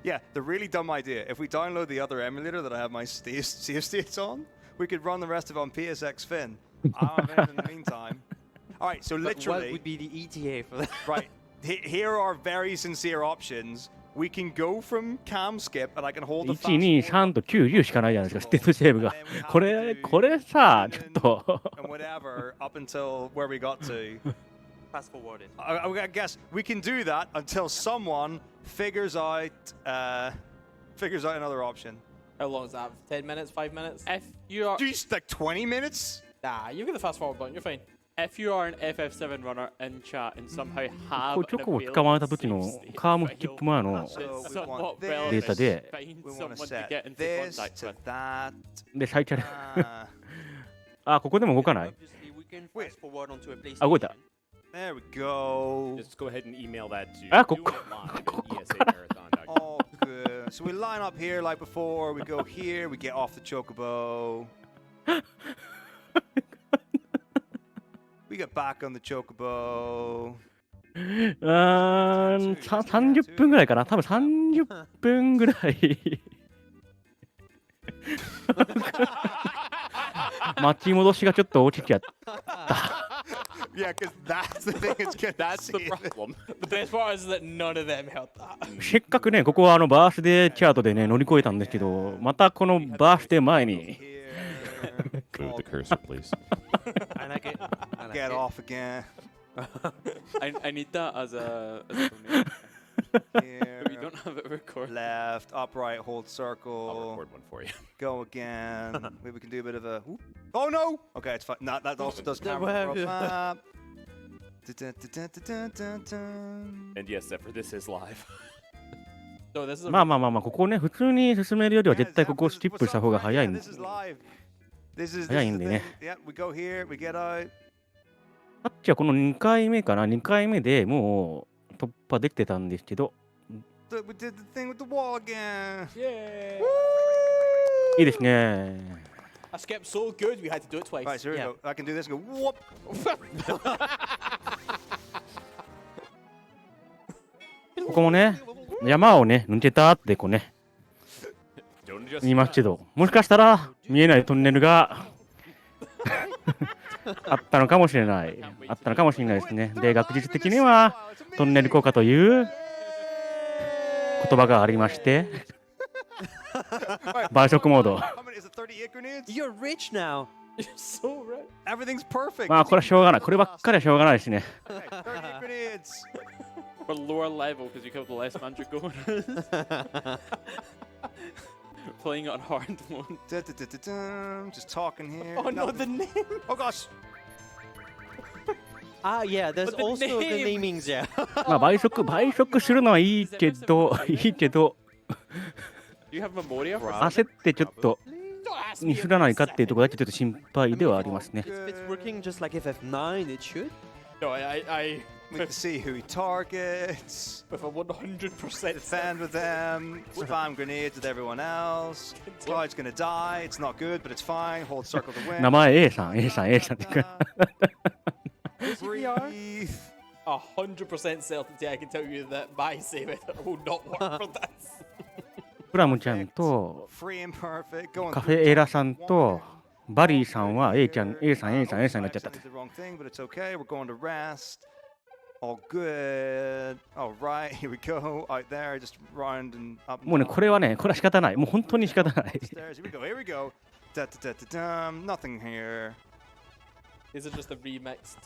Yeah, the really dumb idea. If we download the other emulator that I have my save states on, we could run the rest of it on PSX Fin. I don't have anything in the meantime. All right, so But literally. what would be the ETA for that? Right. Here are very sincere options. We can go from cam skip and I can hold the 1、2、3と9、10しかないじゃないですか、ステートセーブが。これさ、ちょっと。and whatever up until where we got to. Fast forwarded. I guess we can do that until someone figures out another option. How long is that? 10 minutes? 5 minutes? If you are Just like 20 minutes? Nah, you get the fast forward button. You're fine. If you are an FF7 runner in chat and somehow こ have うチョ an コを使われた available 時の save state カームスキップ前の that's somewhat want this. データで relevant, find We want someone to to set get into this contact to with. that. で最チャレ Ah, あここでも動かない Obviously, we can fast forward onto a PlayStation. あ動いた there we go. Just go ahead and email that to Ah, doing it live at ESAmarathon.com. All good. So we line up here like before. We go here. We get off the chocobo. We get back on the chocobo. 30分ぐらいかな多分30分ぐらい巻き戻しがちょっと落ちちゃった Yeah, because that's the thing. It's good. That's the problem. The best part is that none of them held that. せっかくねここはバースデーチャートでね乗り越えたんですけどまたこのバースデー前に Move the cursor, please. I like it. I like Get it. off again. I need that as a domain. Here. But we don't have it recorded. Left, upright, hold I'll circle. record one for you. Go again. Maybe we can do a bit of a. Whoop. Oh no! Okay, it's fine. Nah, that also does camera Wow. up. Dun-dun-dun-dun-dun-dun. And yes, Zephyr, this is live. So this is a まあここね普通に進めるよりは絶対ここをスキップした方が早いんで This is live. This is 早い the んで thing. ね Yeah, we go here, we get out. さっきはこの2回目かな2回目でもう突破できてたんですけど We did the thing with the wall again. Yay! いいですね I skipped so good we had to do it twice. Right, so here Yeah. we go. I can do this and go whoop. ここもね山をね抜けたってこうね Don't just 言いますけどもしかしたら見えないトンネルがあったのかもしれないあったのかもしれないですねで学術的にはトンネル効果という言葉がありまして倍速モード How many is it? 38 grenades? You're rich now. You're so right. Everything's perfect. まあこれはしょうがないこればっかりはしょうがないですね Okay, 38 grenades. We're lower level because you killed the less mandragoras. Playing it on hard mode. Dun-dun-dun-dun-dun. Just talking here. Oh no, the name! Oh gosh. Ah, yeah, there's But the also the name. namings, yeah. まあ倍速するのはいいけど Do you have Memoria for 焦ってちょっと Don't ask ミ me スらないかっていうところだけちょっと心配ではありますね If it's working just like FF9, it should. No, I We can see who he targets. with a 100% Defend with them. Spam grenades with everyone else. Cloud's gonna die. It's not good, but it's fine. Hold circle to win. 名前 A さん A さん A さんっていうか Breathe. 100% certainty I can tell you that my save editor will not work for this. プラムちゃんと Free and perfect. Going カフェエラさんとバリーさんは A ちゃん A さん A さん A さんになっちゃった Did the wrong thing, but it's okay. We're going to rest. All good. All right, here we go. Out there, just round and up. もうねこれはねこれは仕方ないもう本当に仕方ない Stairs. Here we go. Here we go. Da, da, da, da, dum. Nothing here. These are just the remixed.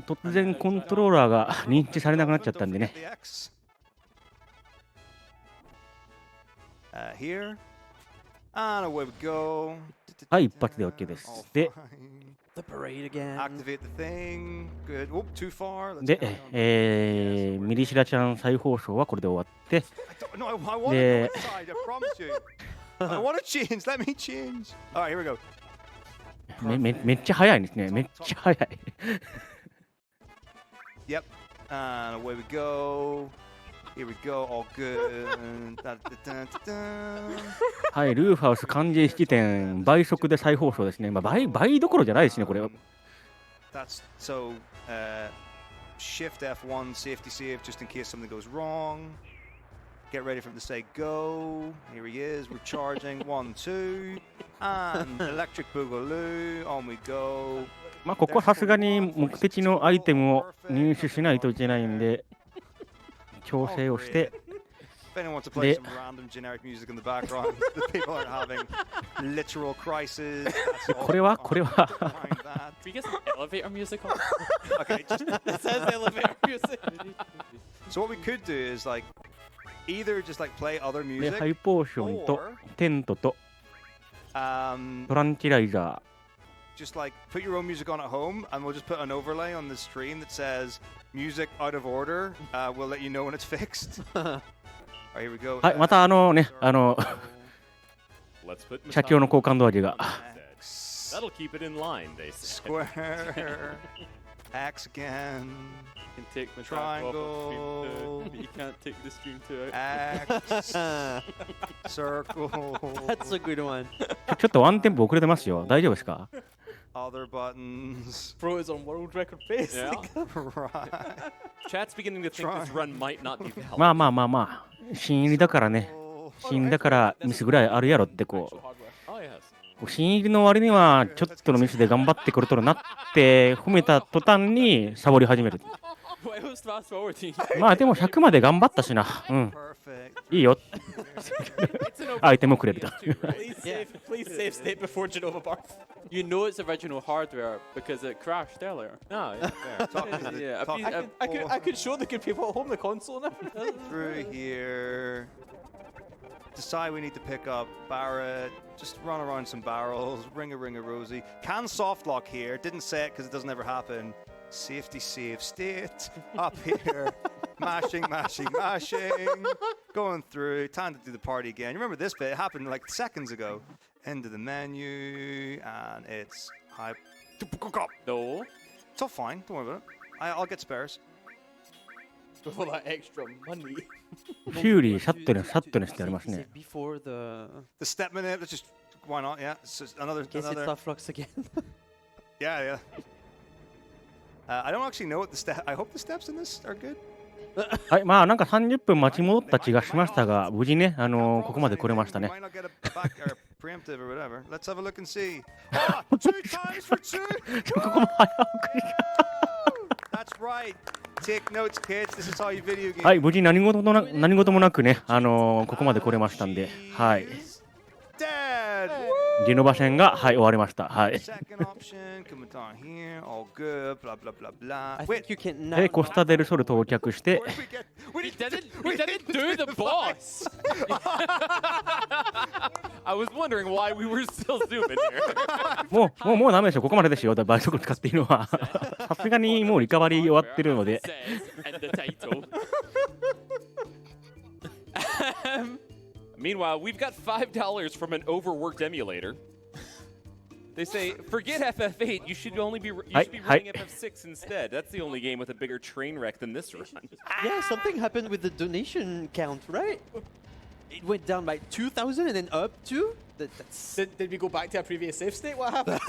突然コントローラーが認知されなくなっちゃったんでね Don't forget the X. Here. And away we go. はい一発で OK です All で fine. The parade again. Activate the thing. Good. Whoop, too far. Let's で carry on. ミリシラちゃん再放送はこれで終わって I don't, no, I want to go Yeah. inside. I promise you. I want to change. Let me change. All right, here we go. めっちゃ早いですねめっちゃ早い Yep. And away we go. Here we go. All good. Da, da, da, da, da. はいルーフハウス完全式典倍速で再放送ですねまあ倍どころじゃないですねこれ That's so. Shift F1 safety save just in case something goes wrong. Get ready for him to say go. Here he is. We're charging. 1, 2. And electric boogaloo. On we go. まあここはさすがに目的のアイテムを入手しないといけないんで調整をして If anyone wants to play some random generic music in the background, the people are having literal crisis. これは Behind that. Can we get some elevator music on? Okay, just, It says elevator music. so what we could do is like either just like play other で music ハイポーションとテントと um, トランキライザ just like put your own music on at home, and we'll just put an overlay on the stream that says music out of order. We'll let you know when it's fixed. Alright, here we go. はい、またLet's put 社長の好感度上げが。That'll keep it in line, they say. Square. X again. You can take Metako Triangle. off of stream 2, but you can't take the stream 2 out. X. Circle. That's a good one. ちょっとワンテンポ遅れてますよ。大丈夫ですか？ Other buttons. Bro is on world record pace. Yeah. Right. Chat's beginning to think this run might not be valid. まあまあまあまあ、新入りだからね。新入りだからミスぐらいあるやろってこう。 Oh, yes. 新入りの割にはちょっとのミスで頑張ってくれとるなって褒めた途端にサボり始める。まあでも100まで頑張ったしな。うん。いいよ。アイテムくれると。Please save state before Genova Barth. You know it's original hardware because it crashed earlier. No, yeah. I could show the good people at home the console now. Through here. Decide we need to pick up Barrett. Just run around some barrels. Ring a Rosie. Can soft lock here. Didn't say it because it doesn't ever happen. Safety save state. Up here. Mashing. Going through. Time to do the party again. You remember this bit? It happened like seconds ago. End of the menu. And it's high. No. It's all fine. Don't worry about it. I'll get spares. For that extra money. フューリー、サットネスってありますね。 Before the step minute. Let's just. Why not? Yeah. So another. case it soft locks again. Yeah. I don't actually know what the step. I hope the steps in this are good. はい、まあなんか30分待ち戻った気がしましたが、無事ね、ここまで来れましたね。 Might not get a back or preemptive or whatever. Let's have a look and see. Oh, 2 times for 2. ここも早送り。 That's right. Take notes, kids. This is how you video game. はい、無事何事もなくね、ここまで来れましたんで、はい。Dead. ジノバ戦が、はい、終わりました。はい。 Second option. Coming down here. All good. Blah blah blah blah. I Wait. think you can で、 now. コスタデルソル到着して、 We didn't do the boss. I was wondering why we were still zooming here. もうダメですよ。ここまでですよ。倍速使っているのは。さすがにもうリカバリー終わってるので。 And the title. Meanwhile, we've got $5 from an overworked emulator. They say, forget FF8, you should be running FF6 instead. That's the only game with a bigger train wreck than this run. Yeah, something happened with the donation count, right? It went down by 2,000 and then up to. Did we go back to our previous save state? What happened?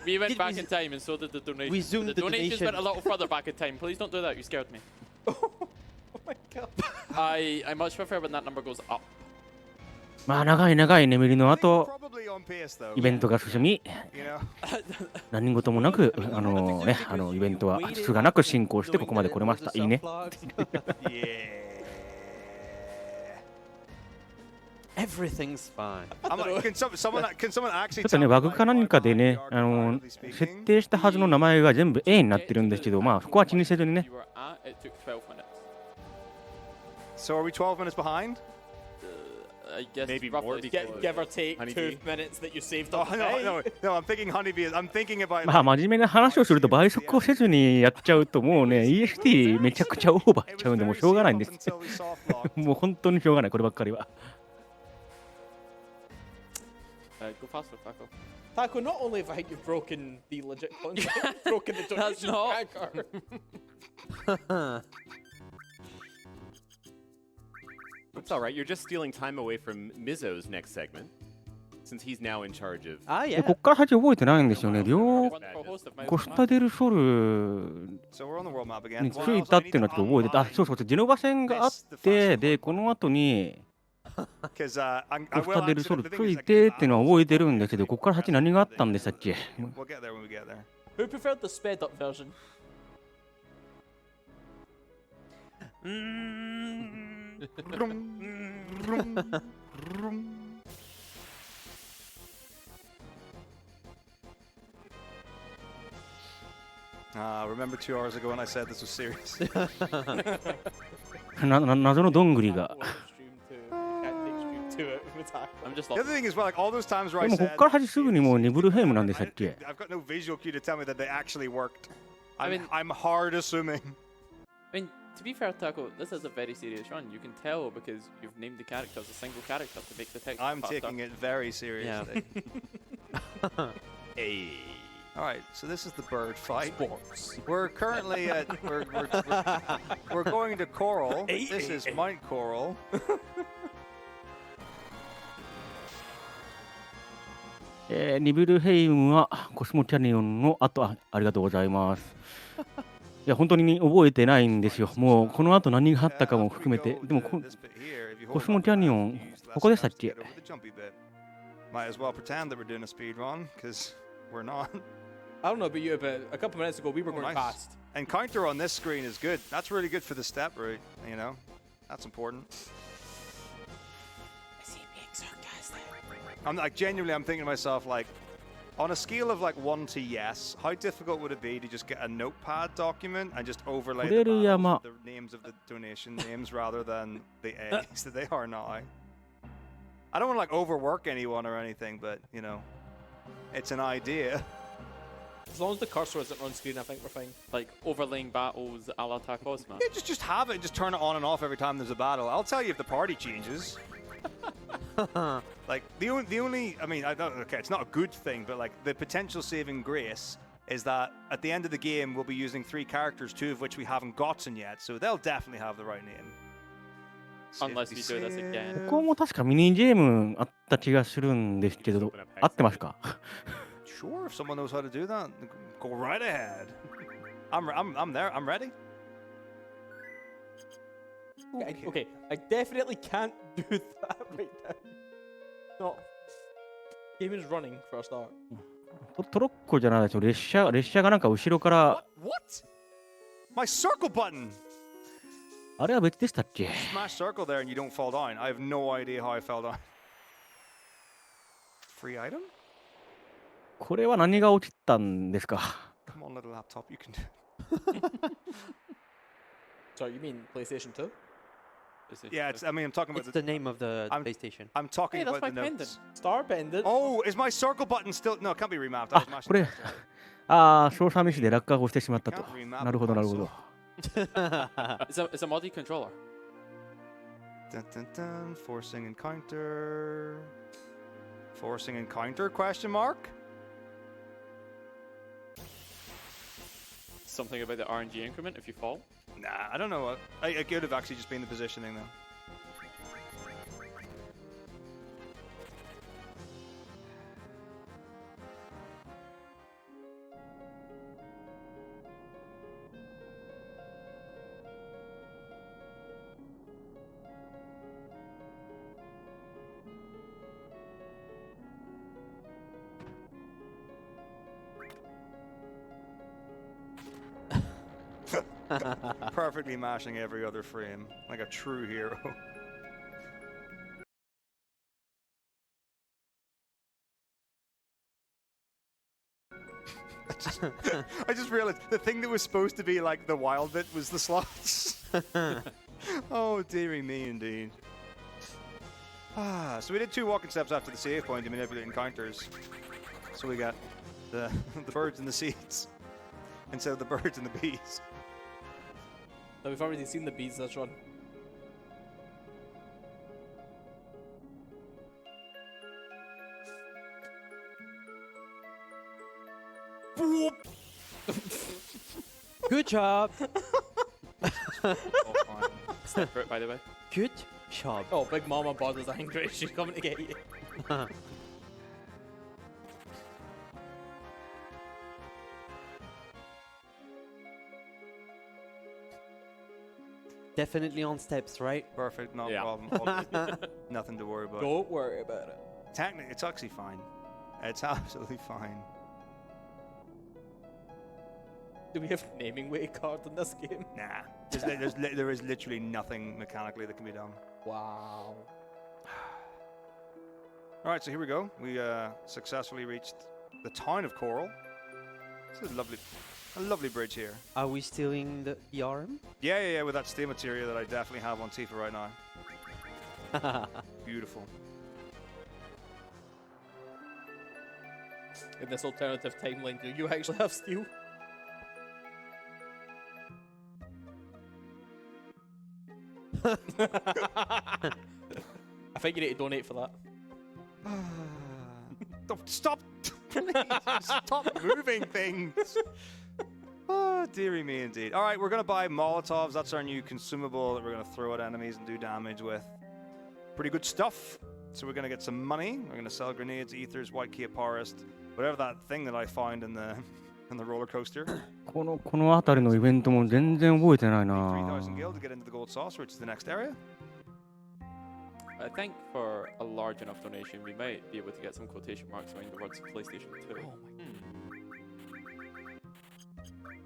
we went back in time and so did the donation. We zoomed the donations donation. went a little further back in time. Please don't do that. You scared me. Oh my god. I much prefer when that number goes up. まあ長い眠りの後、 Probably on pace though. イベントが進み、 You know. 何事もなく、イベントはつがなく進行してここまで来れました。いいね。 Yeah. Everything's fine. I'm like, can someone actually ちょっとね、バグか何かでね、設定したはずの名前が全部 A になってるんですけど、まあそこは気にせずにね。 You were at, it took 12 minutes. So are we 12 minutes behind? I guess Maybe roughly. more because Give or take Honeybee. 2 minutes that you saved Oh on. no, I'm thinking Honeybee. I'm thinking about. まあ真面目な話をすると倍速をせずにやっちゃうともうね EST めちゃくちゃオーバーしちゃうんでもうしょうがないんです。もう本当にしょうがないこればっかりは。Go faster, Taco. Taco, not only have I think you've broken the legit concept, you've broken the donation tracker. It's all right. You're just stealing time away from Mizzo's next segment, since he's now in charge of. Ah, で yeah. こっから先覚えてないんですよね。両 One co-host of my コスタデルソル So we're on the world map again. に着いたっていうのはちょっと覚えてて、あ、そう、ジェノバ戦があって、で、この後に Because コスタデルソルついてっていうのは覚えてるんですけど、ここから先何があったんでしたっけ？ We'll get there when we get there. Who preferred the sped up version? Remember 2 hours ago when I said this was serious? 謎のどんぐりが。 Can't take stream 2 with attack. I'm just The other thing is, well, like all those times where で I もこ said, こからすぐにもうニブルヘイムなんでしたっけ？ I've got no visual cue to tell me that they actually worked. I mean- I'm hard assuming. I mean, to be fair, Taco, this is a very serious run. You can tell because you've named the character as a single character to make the text I'm faster. taking it very seriously. Hey. All right, so this is the bird fight. Sports. We're currently at we're going to Coral. This is Mount Coral. ニブルヘイムはコスモキャニオンの後、ありがとうございます。いや、本当に覚えてないんですよ。もうこの後何があったかも含めて。でもコスモキャニオン、ここでしたっけ？ Might as well pretend that we're doing a speed run, because we're not. I don't know about you, but a couple minutes ago we were going Nice. fast. And counter on this screen is good. That's really good for the step route, you know? That's important. Is he being sarcastic? I'm like, genuinely, I'm thinking to myself, like, on a scale of like 1 to yes, how difficult would it be to just get a notepad document and just overlay the battles with the names of the donation names rather than the eggs that they are now? I don't want to like overwork anyone or anything, but you know, it's an idea. As long as the cursor isn't on screen, I think we're fine. Like overlaying battles a la Tacos, man. Yeah, just have it and just turn it on and off every time there's a battle. I'll tell you if the party changes. Like the only I mean, I don't, okay, it's not a good thing, but like the potential saving grace is that at the end of the game we'll be using 3 characters, 2 of which we haven't gotten yet, so they'll definitely have the right name. Unless we do this again. ここも確かミニゲームあった気がするんですけど、合ってますか？ Sure, if someone knows how to do that, go right ahead. I'm there. I'm ready. Okay, I definitely can't do that right now. No. Game is running for a start. トロッコじゃないですよ。列車がなんか後ろから。 What? My circle button. あれは別でしたっけ？ Smash circle there and you don't fall down. I have no idea how I fell down. Free item? これは何が起きたんですか？ Come on, little laptop, you can do it. Sorry, you mean PlayStation 2? Yeah, I mean, I'm talking about It's the name of the PlayStation. I'm talking Hey, that's about my the pendant. notes. Star pendant. Oh, is my circle button still? No, it can't be remapped. I was あ、 mashing これ it. 操作ミスで落下をしてしまったと。 Can't remap なるほど、なるほど。 It's a multi controller. Dun, dun, dun. Forcing encounter. Forcing encounter? Question mark? Something about the RNG increment if you fall. Nah, I don't know. It could have actually just been the positioning though. Perfectly mashing every other frame, like a true hero. I just realized the thing that was supposed to be like the wild bit was the slots. Oh, dearie me indeed. So we did 2 walking steps after the save point to manipulate encounters. So we got the birds and the seeds instead of the birds and the bees. No, we've already seen the bees this run. Good job. Separate, by the way. Good job. Oh, Big Mama bothers angry. She's coming to get you. Definitely on steps, right? Perfect, no Yeah. problem. Nothing to worry about. Don't worry about it. Technically, it's actually fine. It's absolutely fine. Do we have naming weight card in this game? Nah, there is literally nothing mechanically that can be done. Wow. All right, so here we go. We successfully reached the town of Coral. This is a lovely bridge here. Are we still in the RM? Yeah, with that stay material that I definitely have on Tifa right now. Beautiful. in this alternative timeline, do you actually have steel? I think you need to donate for that. Stop! Please, stop moving things. Oh, dearie me indeed. All right, we're going to buy Molotovs. That's our new consumable that we're going to throw at enemies and do damage with. Pretty good stuff. So we're going to get some money. We're going to sell grenades, ethers, white key forest, whatever that thing that I found in the roller coaster. この辺りのイベントも全然覚えてないな。 3,000 gil to get into the gold saucer, which is the next area. I think for a large enough donation, we might be able to get some quotation marks around the words PlayStation 2. Oh my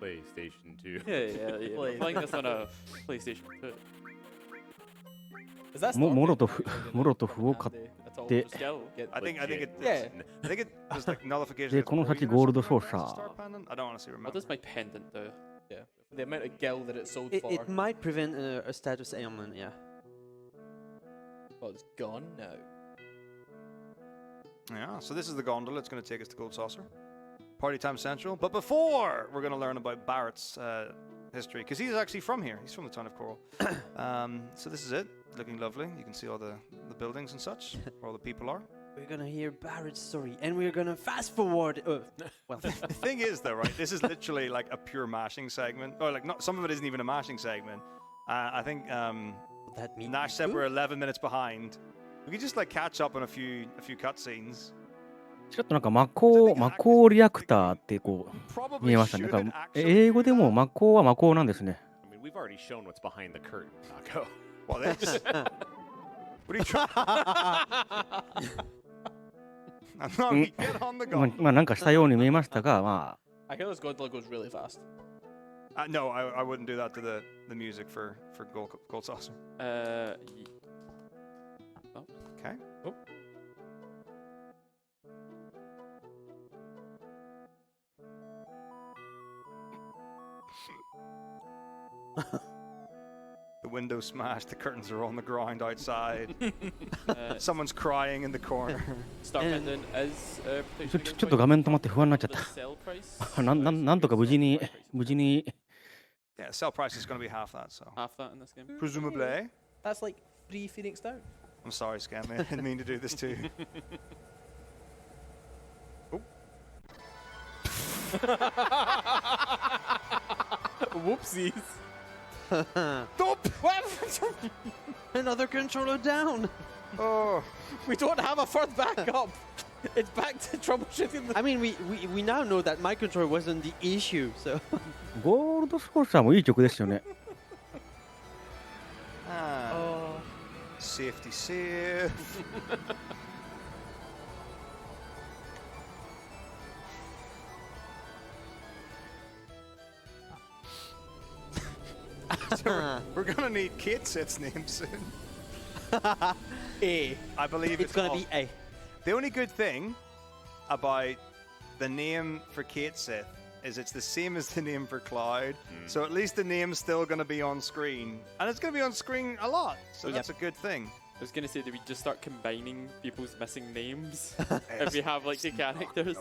PlayStation 2. Yeah. Playing this on a PlayStation 2. Is that モロトフを買って、 I think it. Yeah. I think it was like nullification. で、この先ゴールドソーサ Star ー。 pendant? I don't honestly What remember. does my pendant do? Yeah. The amount of gil that it sold for. It might prevent a status ailment, yeah. Well, it's gone now. Yeah, so this is the gondola. It's going to take us to Gold Saucer. Party Time Central. But before, we're going to learn about Barrett's history, because he's actually from here. He's from the town of Coral. So this is it. Looking lovely. You can see all the buildings and such, where all the people are. We're gonna hear Barrett's story, and we're gonna fast forward. Well, The thing is, though, right, this is literally like a pure mashing segment. Or like, not some of it isn't even a mashing segment. I think that means Nash said we're 11 minutes behind. We could just like catch up on a few cutscenes. ちょっとなんか魔法リアクターってこう見えましたね。なんか英語でも魔法は魔法なんですね。 I mean, we've already shown what's behind the curtain, Taco. Well, this. What are you trying? No, get on the go. まあなんかしたように見えましたが、まあ I hear this gondola goes really fast. No, I wouldn't do that to the music for Gold Saucer. Okay. Oh. The window smashed, the curtains are on the ground outside. Someone's crying in the corner. Star pendant is ちょっと画面止まって不安になっちゃっ the た。 sell price. なんとか無事に Yeah, sell price is going to be half that, so. Half that in this game. Presumably. That's like 3 Phoenix down. I'm sorry, Scam, I didn't mean to do this to you. Whoopsies. Stop! another controller down. Oh. We don't have a third backup. It's back to troubleshooting. I mean, we now know that my controller wasn't the issue, so. ゴールドソーサーもいい曲ですよね。Safety safe. So we're gonna need Kate Sith's name soon. A. I believe It's gonna be A. The only good thing about the name for Kate Sith is it's the same as the name for Cloud. So at least the name's still gonna be on screen. And it's gonna be on screen a lot. So that's a good thing. I was gonna say, do we just start combining people's missing names if we have like the characters?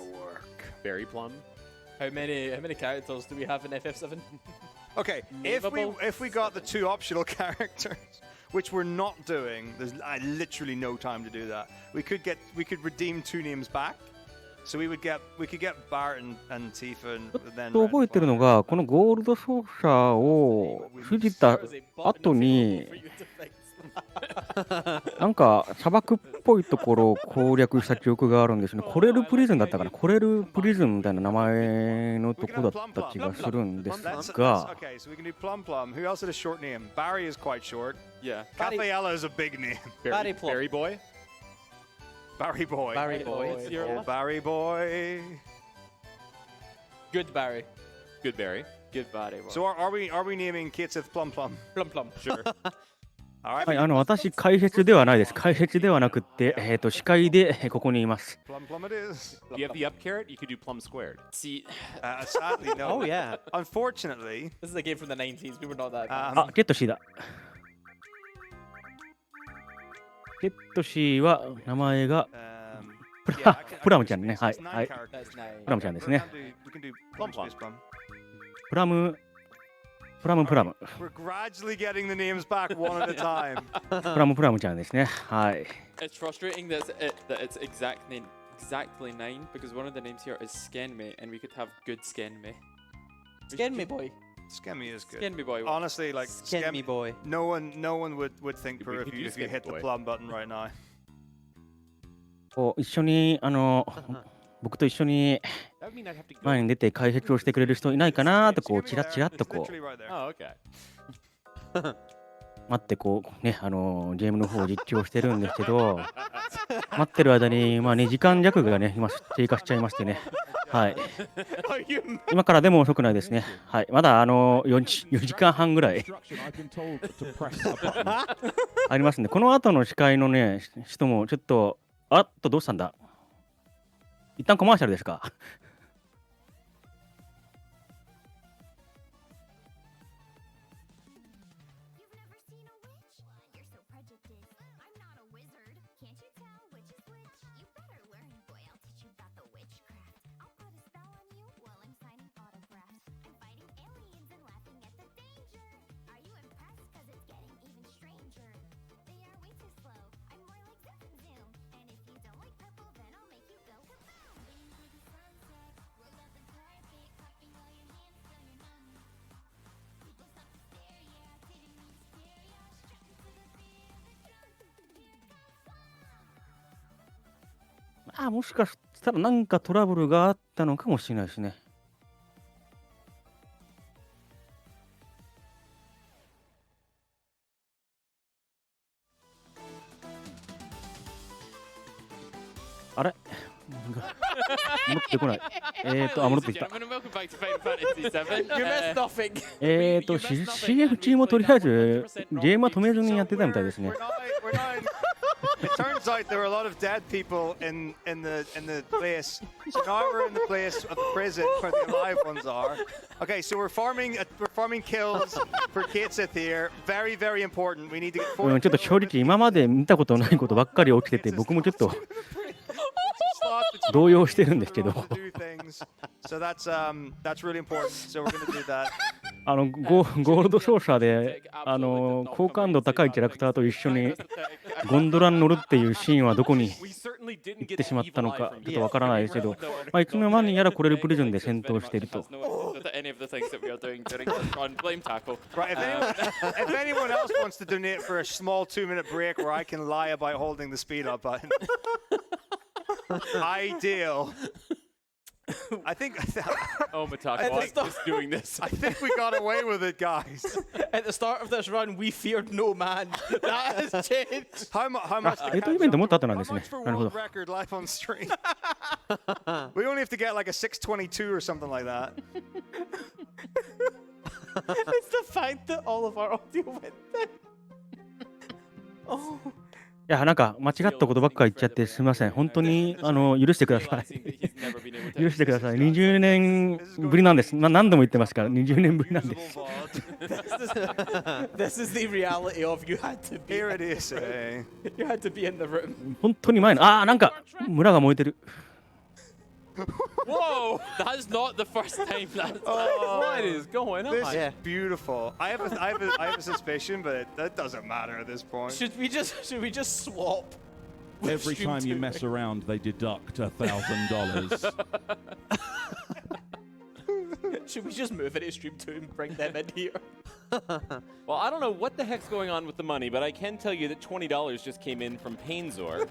Berry Plum. How many characters do we have in FF7? Okay, if we got the 2 optional characters, which we're not doing, there's literally no time to do that. We could redeem 2 names back. So we could get Bart and Tifa and then 覚えてるのがこのゴールドソーサーを過ぎた後になんか砂漠っぽいところを攻略した記憶があるんですね。コレルプリズンだったかな。コレルプリズンみたいな名前のとこだった気がするんですが。 Okay, so we can do Plum Plum. Who else had a short name? Barry is quite short. Yeah. Cafaela is a big name. Barry Plum. Berry Boy. Barry Boy. Barry Boy. It's your last- Barry Boy. Good Barry. Good Berry. Good Barry. So are we naming Kate Sith Plum Plum? Plum Plum. Sure. All right. はい、私解説ではないです。解説ではなくって司会でここにいます。 Plum Plum it is. Do you have the up carrot? You could do plum squared. See, Sadly, no. Oh yeah. Unfortunately, This is a game from the 90s. We were not that. あ、ケットシーだ。ケットシーは名前がプラムちゃんね。はい。はい。 Nine characters. プラムちゃんですね。 We can do Plum Space Plum. プラム。 We're gradually getting the names back one at a time. プラムちゃんですね。はい。 It's frustrating that it's exactly 9 because one of the names here is Skenme and we could have good Skenme. Skenme boy. Skemmy is good. Skenme boy. Honestly, like Skenme boy. no one would think We if could you use hit the Skenme boy. plum button right now. こう一緒に僕と一緒に That would mean I'd have to go. 前に出て解説をしてくれる人いないかなとこう Skemmy チラ there, チラっと it's こ literally right there. Oh, okay. う待ってこうねゲームの方を実況してるんですけど待ってる間にまあ2時間弱がね今経過しちゃいましてねはい今からでも遅くないですねはいまだ4時間半ぐらい Instruction, I've been told to press a button. ありますんでこの後の司会のね人もちょっとどうしたんだ一旦コマーシャルですかもしかしたらなんかトラブルがあったのかもしれないですね。あれ戻ってこない。戻ってきた。Gentlemen, welcome back to Final Fantasy VII. You missed nothing. CF チームはとりあえずゲームは止めずにやってたみたいですね。 We're not It turns out there were a lot of dead people in the place. So now we're in the place of the prison where the alive ones are. Okay, so we're farming kills for Kate'Sith here. Very, very important. We need to get ちょっと正直今まで見たことないことばっかり起きてて僕もちょっと動揺してるんですけど。So that's really important. So we're going to do that. ゴールド商社で好感度高いキャラクターと一緒にゴンドラに乗るっていうシーンはどこに行ってしまったのかちょっとわからないですけど、いつの間にやらこれるプリズンで戦闘していると。Right, if anyone else wants to donate for a small 2-minute break where I can lie about holding the speed up button, ideal. I think. Oh, Metako is doing this. I think we got away with it, guys. At the start of this run, we feared no man. That has changed. How much? イベントもっと後なんですね。 for なるほ world ど。 record live on stream? We only have to get like a 622 or something like that. It's the fact that all of our audio went dead. Oh. いやなんか間違ったことばっかり言っちゃってすみません。本当に許してください。許してください。20年ぶりなんです。何度も言ってますから20年ぶりなんです。This is the reality of you had to be. Here it is. You had to be in the room. 本当に前のなんか村が燃えてる。 Whoa! That's not the first time that's What is going on? This is beautiful. I have a suspicion, but that doesn't matter at this point. Should we just swap? Every time you mess around, they deduct $1,000. Should we just move it to Stream 2 and bring them in here? Well, I don't know what the heck's going on with the money, but I can tell you that $20 just came in from Painzor.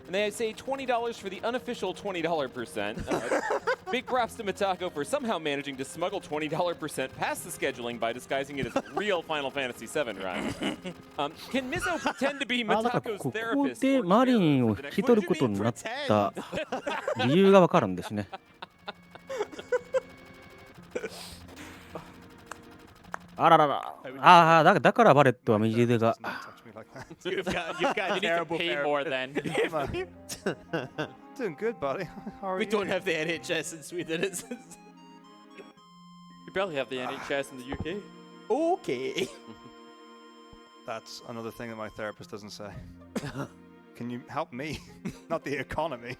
And they say $20 for the unofficial $20%. Big props to Metako for somehow managing to smuggle $20% past the scheduling by disguising it as real Final Fantasy VII run. Can Mizo pretend to be なんか Metako's ここ therapist? でマリンを引き取ることになった理由がわかるんですね。あららら。だからバレットは右腕が。 You've got you need to pay more then. Doing good, buddy. How are We you? don't have the NHS in Sweden. It's You barely have the NHS in the UK. okay. That's another thing that my therapist doesn't say. can you help me? Not the economy.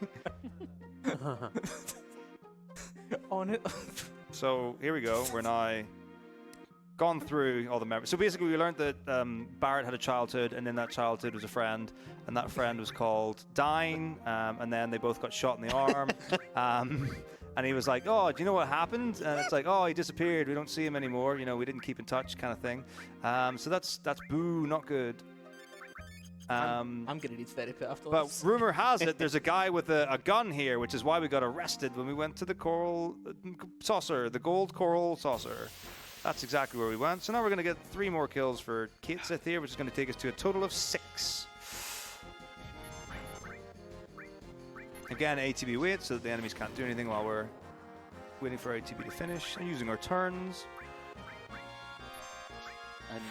On it. So here we go. We're now gone through all the memories. So basically, we learned that Barrett had a childhood, and in that childhood was a friend, and that friend was called Dine, and then they both got shot in the arm. And he was like, "Oh, do you know what happened?" And it's like, "Oh, he disappeared. We don't see him anymore. You know, we didn't keep in touch," kind of thing. So that's boo, not good. I'm gonna need therapy after But this. rumor has it there's a guy with a gun here, which is why we got arrested when we went to the coral saucer, the gold coral saucer. That's exactly where we went. So now we're going to get 3 more kills for Kate Sith here, which is going to take us to a total of 6. Again, ATB waits so that the enemies can't do anything while we're waiting for ATB to finish and using our turns. And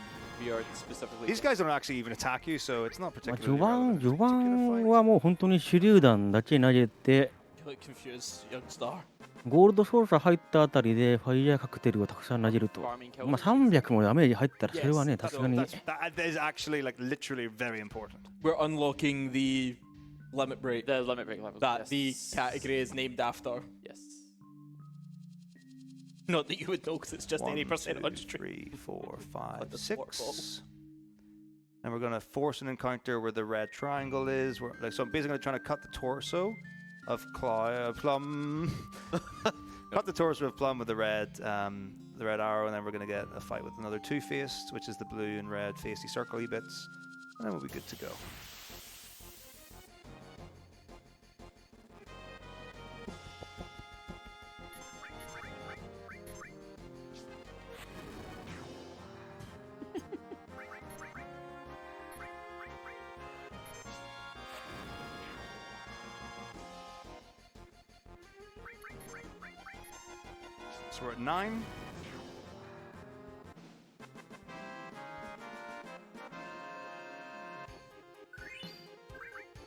we are specifically. These guys don't actually even attack you, so it's not まあ particularly 序 relevant. 盤はもう本当に手榴弾だけ投げて、 You look confused, young star. ゴールド操作入ったあたりでファイヤーカクテルをたくさん投げると、まあ、300もダメージ入ったらそれはね、さすがに。 That is actually like literally very important. We're unlocking the limit break The limit break levels. that yes. the category is named after. Yes. Not that you would know, because it's just 1, any 2, percentage. 3, 4, 5, But the sport 6. And we're going to force an encounter where the red triangle is. So I'm basically trying to cut the torso of Plum. Cut the torso of Plum with the red arrow, and then we're going to get a fight with another Two-Faced, which is the blue and red facey circle-y bits. And then we'll be good to go. So we're at 9.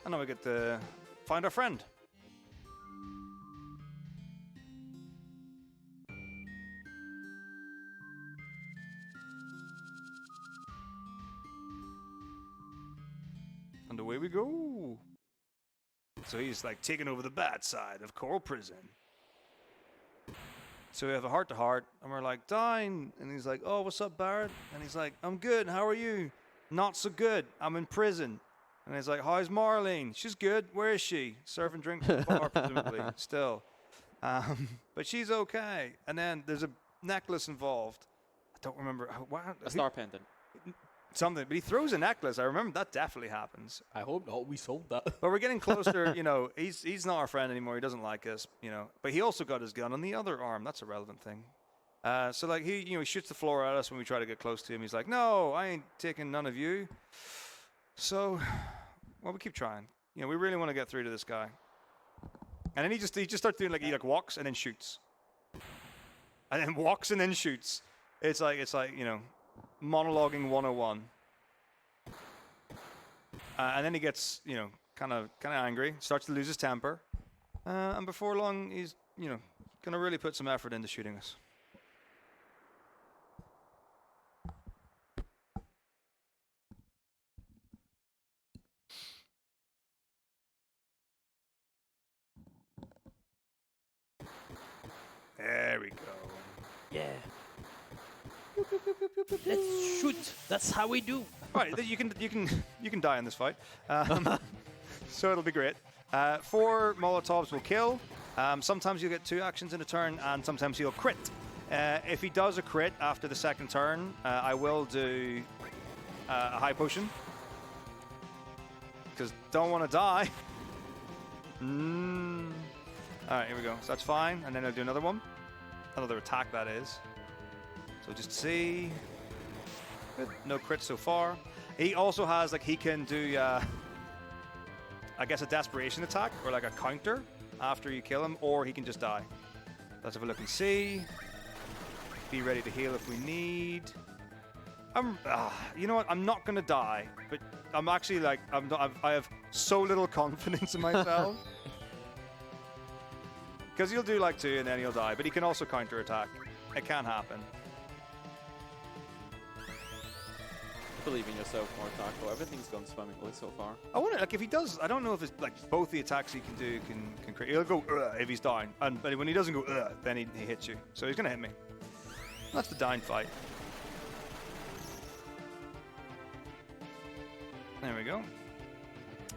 And now we get to find our friend. And away we go. So he's like taking over the bad side of Coral Prison. So we have a heart-to-heart, and we're like, Dine. And he's like, oh, what's up, Barrett? And he's like, I'm good. How are you? Not so good. I'm in prison. And he's like, how's Marlene? She's good. Where is she? Serving drinks at the bar, presumably, still. But she's okay. And then there's a necklace involved. I don't remember. A star pendant. Something. But he throws a necklace. I remember that definitely happens. I hope not. We sold that. But we're getting closer. You know, he's not our friend anymore. He doesn't like us. You know, but he also got his gun on the other arm. That's a relevant thing. So like he shoots the floor at us when we try to get close to him. He's like, no, I ain't taking none of you. So, well, we keep trying. You know, we really want to get through to this guy. And then he just starts doing like he walks and then shoots, and then walks and then shoots. It's like you know, monologuing 101. And then he gets, you know, kind of angry, starts to lose his temper, and before long he's, you know, gonna really put some effort into shooting us. There we go. Yeah. Let's shoot. That's how we do. Right, you can die in this fight. So it'll be great. 4 Molotovs will kill. Sometimes you'll get 2 actions in a turn, and sometimes he'll crit. If he does a crit after the second turn, I will do a high potion. Because don't want to die. Alright, here we go. So that's fine. And then I'll do another one. Another attack, that is. So just see. Good. No crits so far. He also has, like, he can do, I guess, a desperation attack or like a counter after you kill him, or he can just die. Let's have a look and see. Be ready to heal if we need. You know what? I'm not gonna die, but I'm actually like, I have so little confidence in myself. Because he'll do like 2 and then he'll die, but he can also counter attack. It can happen. believe in yourself, Metako. Everything's gone swimmingly so far. I wonder, like, if he does, I don't know if it's like both the attacks he can do can create. He'll go if he's down, but when he doesn't go then he hits you. So he's gonna hit me. That's the down fight. There we go.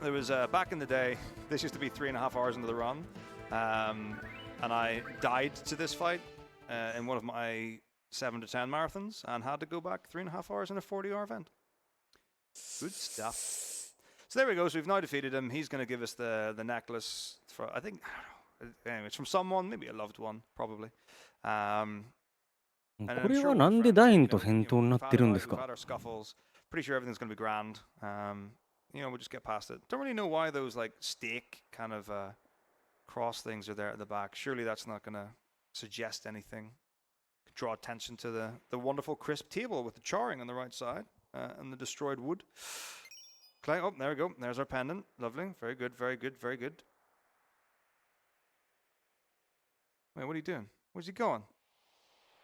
There was back in the day, this used to be 3.5 hours into the run, and I died to this fight in one of my 7 to 10 marathons and had to go back 3.5 hours in a 40-hour event. Good stuff. So there we go. So we've now defeated him. He's going to give us the necklace for, I think, I don't know. Anyway, it's from someone, maybe a loved one, probably. これはなんでダインと戦闘になってるんですか？ Pretty sure everything's going to be grand. You know, we'll just get past it. Don't really know why those like stake kind of cross things are there at the back. Surely that's not going to suggest anything. Draw attention to the wonderful crisp table with the charring on the right side and the destroyed wood. Oh, there we go. There's our pendant. Lovely. Very good. Very good. Very good. Wait, what are you doing? Where's he going?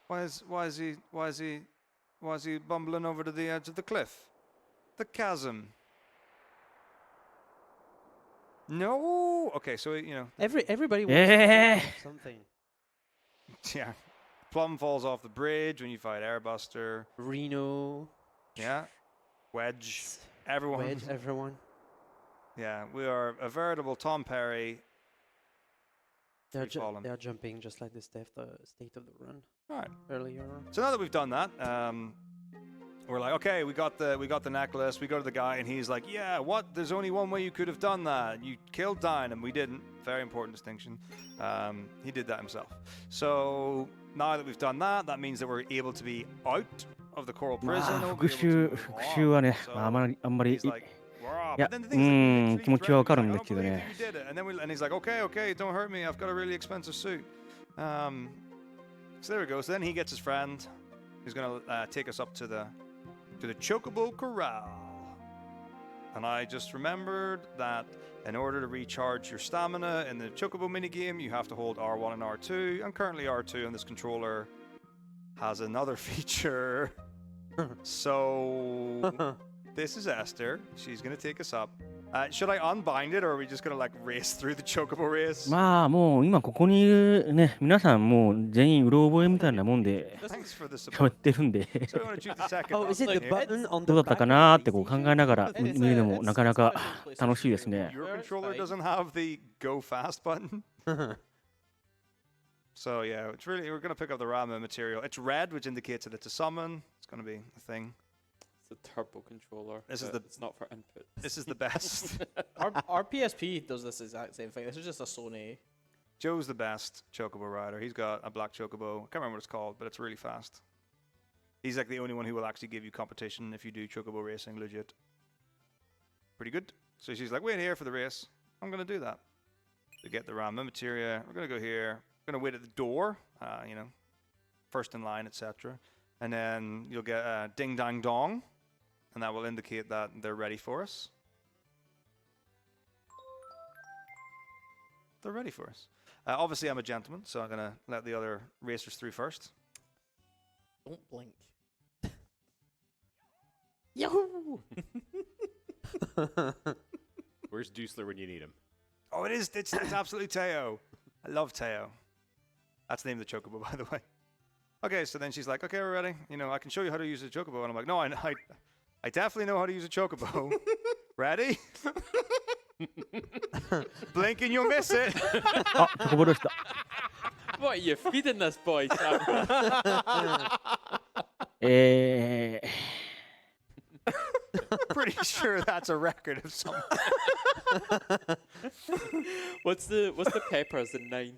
Why is he bumbling over to the edge of the cliff? The chasm. No. Okay, so you know. Everybody wants to do something. Yeah. Plum falls off the bridge when you fight Airbuster. Reno. Yeah. Wedge. Everyone. Wedge, everyone. Yeah, we are a veritable Tom Perry. They're jumping just like the state of the run. All right. Earlier. So now that we've done that, we're like, okay, we got the necklace. We go to the guy, and he's like, yeah, what? There's only one way you could have done that. You killed Dine, and we didn't. Very important distinction. He did that himself. So now that we've done that, that means that we're able to be out of the coral prison. 復讐はね、あんまりいや、気持ちはわかるんですけどね。And he's like, okay, don't hurt me. I've got a really expensive suit. So there we go. So then he gets his friend, who's going to take us up to the Chocobo Corral. And I just remembered that in order to recharge your stamina in the Chocobo minigame, you have to hold R1 and R2. And currently R2 on this controller has another feature. So this is Esther. She's going to take us up. Should I unbind it, or are we just going to like race through the Chocobo race? まあもう今ここにいるね、皆さんもう全員うろ覚えみたいなもんで喋ってるんでどうだったかなーってこう考えながら見るのもなかなか楽しいですね。Your controller doesn't have the go fast button. So yeah, it's really, we're going to pick up the Rama material. It's red, which indicates that it's a summon. It's going to be a thing. It's a turbo controller. It's not for input. This is the best. Our PSP does this exact same thing. This is just a Sony. Joe's the best Chocobo rider. He's got a black Chocobo. I can't remember what it's called, but it's really fast. He's like the only one who will actually give you competition if you do Chocobo racing legit. Pretty good. So she's like, wait here for the race. I'm going to do that. To get the Rama materia, we're going to go here. We're going to wait at the door, you know, first in line, etc. And then you'll get a ding dang dong. And that will indicate that they're ready for us. They're ready for us. Obviously, I'm a gentleman, so I'm going to let the other racers through first. Don't blink. Yahoo! Where's Dusler when you need him? Oh, it's absolutely Teo. I love Teo. That's the name of the Chocobo, by the way. Okay, so then she's like, okay, we're ready. You know, I can show you how to use a Chocobo. And I'm like, no, I definitely know how to use a Chocobo. Ready? Blink and you'll miss it. What are you feeding this boy, Sam? Pretty sure that's a record of something. What's the peppers in 9?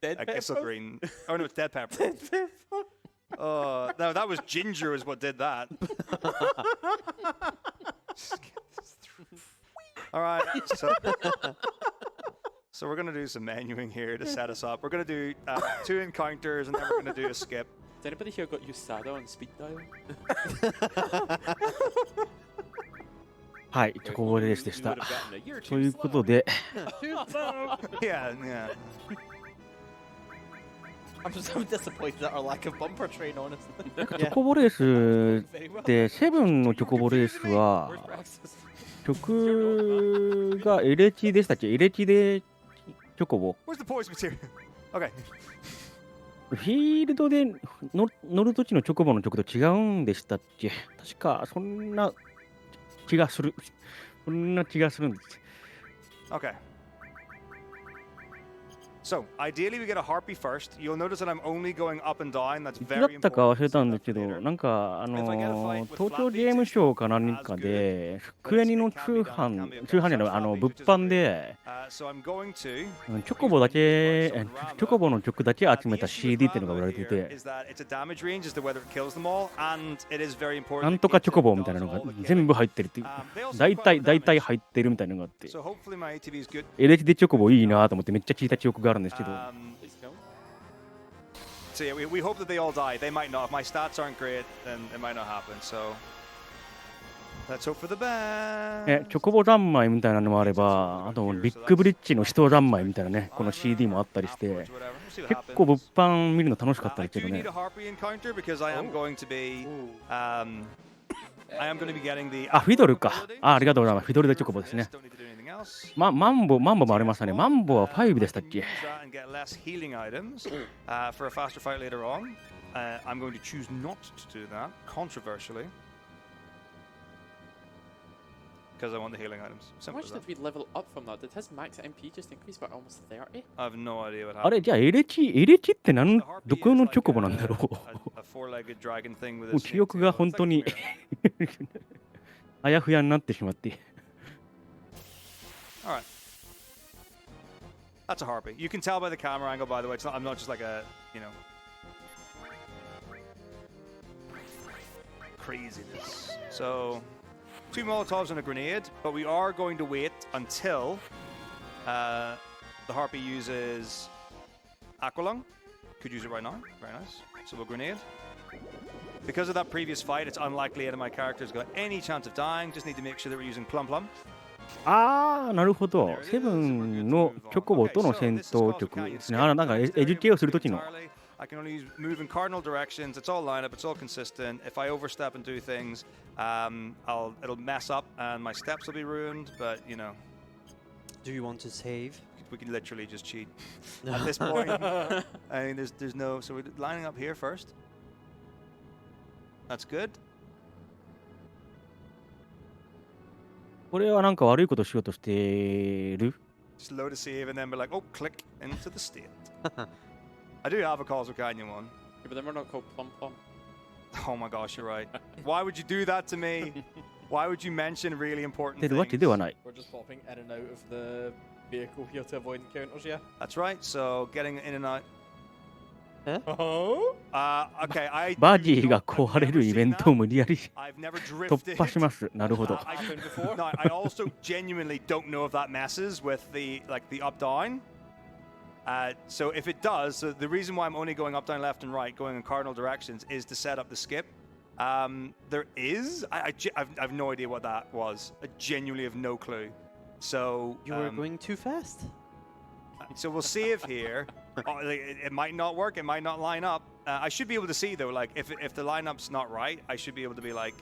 Dead pepper? Green. Oh no, it's dead pepper. Dead pepper. No, that was ginger is what did that. Just get this through. All right, so we're gonna do some menuing here to set us up. We're gonna do 2 encounters and then we're gonna do a skip. Has anybody here got USADA on speed dial? はい、チョコボレースでした。ということで、Yeah. I'm disappointed at our lack of bumper train, honestly. チョコボレースってセブンのチョコボレースは Where's Praxis? 曲がエレチでしたっけ？エレチでチョコボ。 Where's the poison material? Okay. フィールドで乗るときのチョコボの曲と違うんでしたっけ？確かそんな気がする。そんな気がするんです。Okay. So, ideally we get a harpy first. You'll notice that I'm only going up and down. That's いつだ very ったか important. 忘れたんですけど、なんか東京ゲームショウか何かで、福江の通販じゃない、物販で、So I'm going to チョコボだけ、チョコボの曲だけ集めた CD っていうのが売られてて、 is that it's a damage range as to whether it kills them all, and it is very important. なんとかチョコボみたいなのが全部入ってるっていう、大体入ってるみたいなのがあって、 So hopefully my ATV is good. エレキでチョコボいいなと思ってめっちゃ聞いた記憶があるんですけど、 So yeah, we hope that they all die. They might not. If my stats aren't great, then it might not happen. So let's hope for the best. チョコボ三昧みたいなのもあれば、あとビッグブリッジの人三昧みたいなね、この CD もあったりして、結構物販見るの楽しかったですけど I do ね。 need a harpy encounter because I am going to be getting the あ、フィドルか。ありがとうございます。フィドルでチョコボですね。Don't need to do anything else. マンボもありましたね。マンボは5でしたっけ？ Use that and get less healing items for a faster fight later on. I'm going to choose not to do that, controversially, because I want the healing items. How Simple much as that. did we level up from that? Did his max MP just increase by almost 30? I have no idea what あれ、 happened. じゃあエレキってどこのチョコボなんだろ A four-legged dragon thing with う。 a 記憶が本当にあやふやになってしまって。 All right. That's a harpy. You can tell by the camera angle, by the way. I'm not just like a, craziness. So, 2 Molotovs and a grenade, but we are going to wait until the harpy uses Aqualung. Could use it right now. Very nice. So we'll grenade. Because of that previous fight, it's unlikely any of my characters got any chance of dying. Just need to make sure that we're using Plum Plum. あー、なるほど。セブンのチョコボとの戦闘曲ですね。なんかエデュケをするときの。 I can only move in cardinal directions. It's all lineup. It's all consistent. If I overstep and do things, it'll mess up and my steps will be ruined. But Do you want to save? we can literally just cheat at this point. I mean, there's no. So we're lining up here first. That's good. これはなんか悪いことしようとしてる？ Just load a save and then be like, oh, click into the state. I do have a Causal Canyon one. Yeah, but then we're not called Plum Plum. Oh my gosh, you're right. Why would you do that to me? Why would you mention really important てるわけ things? ではない。 We're just popping in and out of the vehicle here to avoid encounters, yeah? That's right. So getting in and out. Oh? Okay, I. バジーが壊れるイベントを無理やり I've never 突 drifted. 破します。なるほど。 No, I also genuinely don't know if that messes with the up down. So if it does, so the reason why I'm only going up, down, left, and right, going in cardinal directions, is to set up the skip. There is. I've no idea what that was. I genuinely have no clue. So You were going too fast. So we'll save here. It might not work. It might not line up. I should be able to see though. Like if the lineup's not right, I should be able to be like,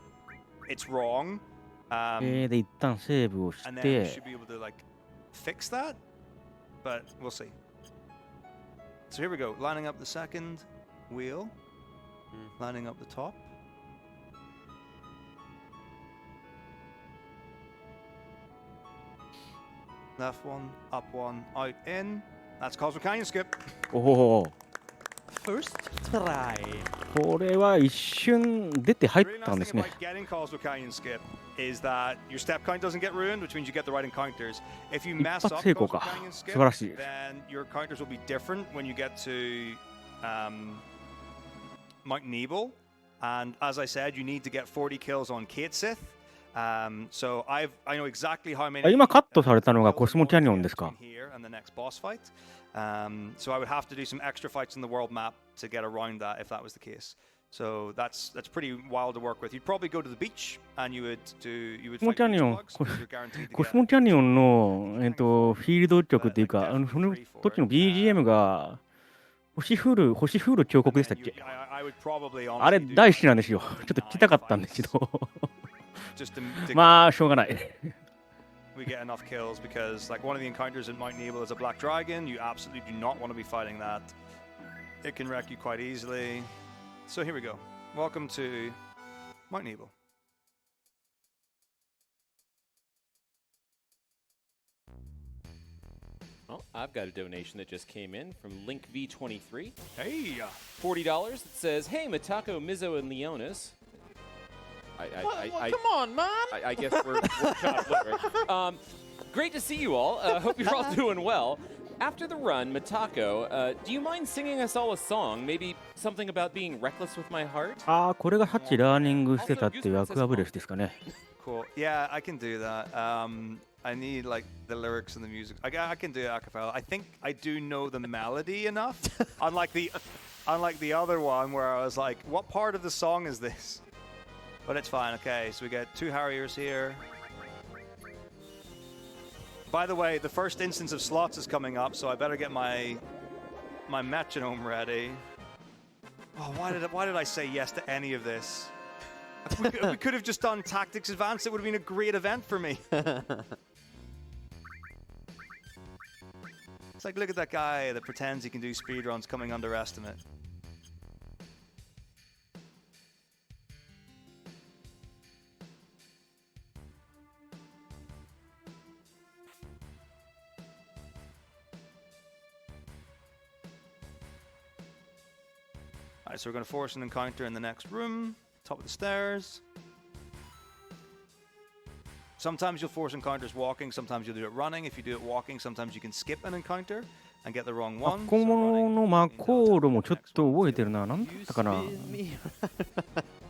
it's wrong. で一旦セーブをし And then we て should be able to like fix that. But we'll see. So here we go. Lining up the second wheel. Lining up the top. Left one, up one, out, in. That's Cosmic Canyon skip. おお、 First try. これは一瞬出て入っ Really たん nice です thing ね。 about getting Cosmic Canyon skip is that your step count doesn't get ruined, which means you get the right encounters. If you 一 mess 発 up 成功 Cosmic か。 Canyon 素 skip, 晴らしい。 then your encounters will be different when you get to Mount Nebel. And as I said, you need to get 40 kills on Kate Sith. So I know exactly how many. あ、今カットされたのがコスモキャニオンですか。 Here and the next boss fight. So I would have to do some extra fights in the world map to get around that if that was the case. So that's pretty wild to work with. You'd probably go to the beach and you would コスモ fight キャニオン、 beach bugs, because you're guaranteed to コ get スモキャニオンのフィールド曲っていうか、その時の BGM が星降る彫刻でしたっ You- け I would probably あれ honestly do 大好きなんですよ。ちょっと聞きたかったんですけど。 just to まあ、しょうがない。 we get enough kills because like one of the encounters in Mount Nebel is a black dragon. You absolutely do not want to be fighting that. It can wreck you quite easily. So here we go. Welcome to Mount Nebel. Well, I've got a donation that just came in from Link V23. Hey, $40. It says, "Hey, Metako, Mizzo, and Leonis." Come on, man. I guess we're kind of literate. Great to see you all. Hope you're all doing well. After the run, Metako, do you mind singing us all a song? Maybe something about being reckless with my heart? ああ、これがハッチラーニングしてたっていうアクアブレスですかね。 cool. Yeah, I can do that. I need like the lyrics and the music. I can do it a cappella. I think I do know the melody enough. unlike the other one where I was like, what part of the song is this? But it's fine. Okay, so we get 2 Harriers here. By the way, the first instance of slots is coming up, so I better get my metronome ready. Oh, why did I say yes to any of this? We could have just done Tactics Advanced. It would have been a great event for me. It's like, look at that guy that pretends he can do speedruns coming underestimate. Alright, so we're going to force an encounter in the next room, top of the stairs. Sometimes you'll force encounters walking, sometimes you'll do it running. If you do it walking, sometimes you can skip an encounter and get the wrong あ one. このマコードもちょっと覚えてるな。なんだったかな。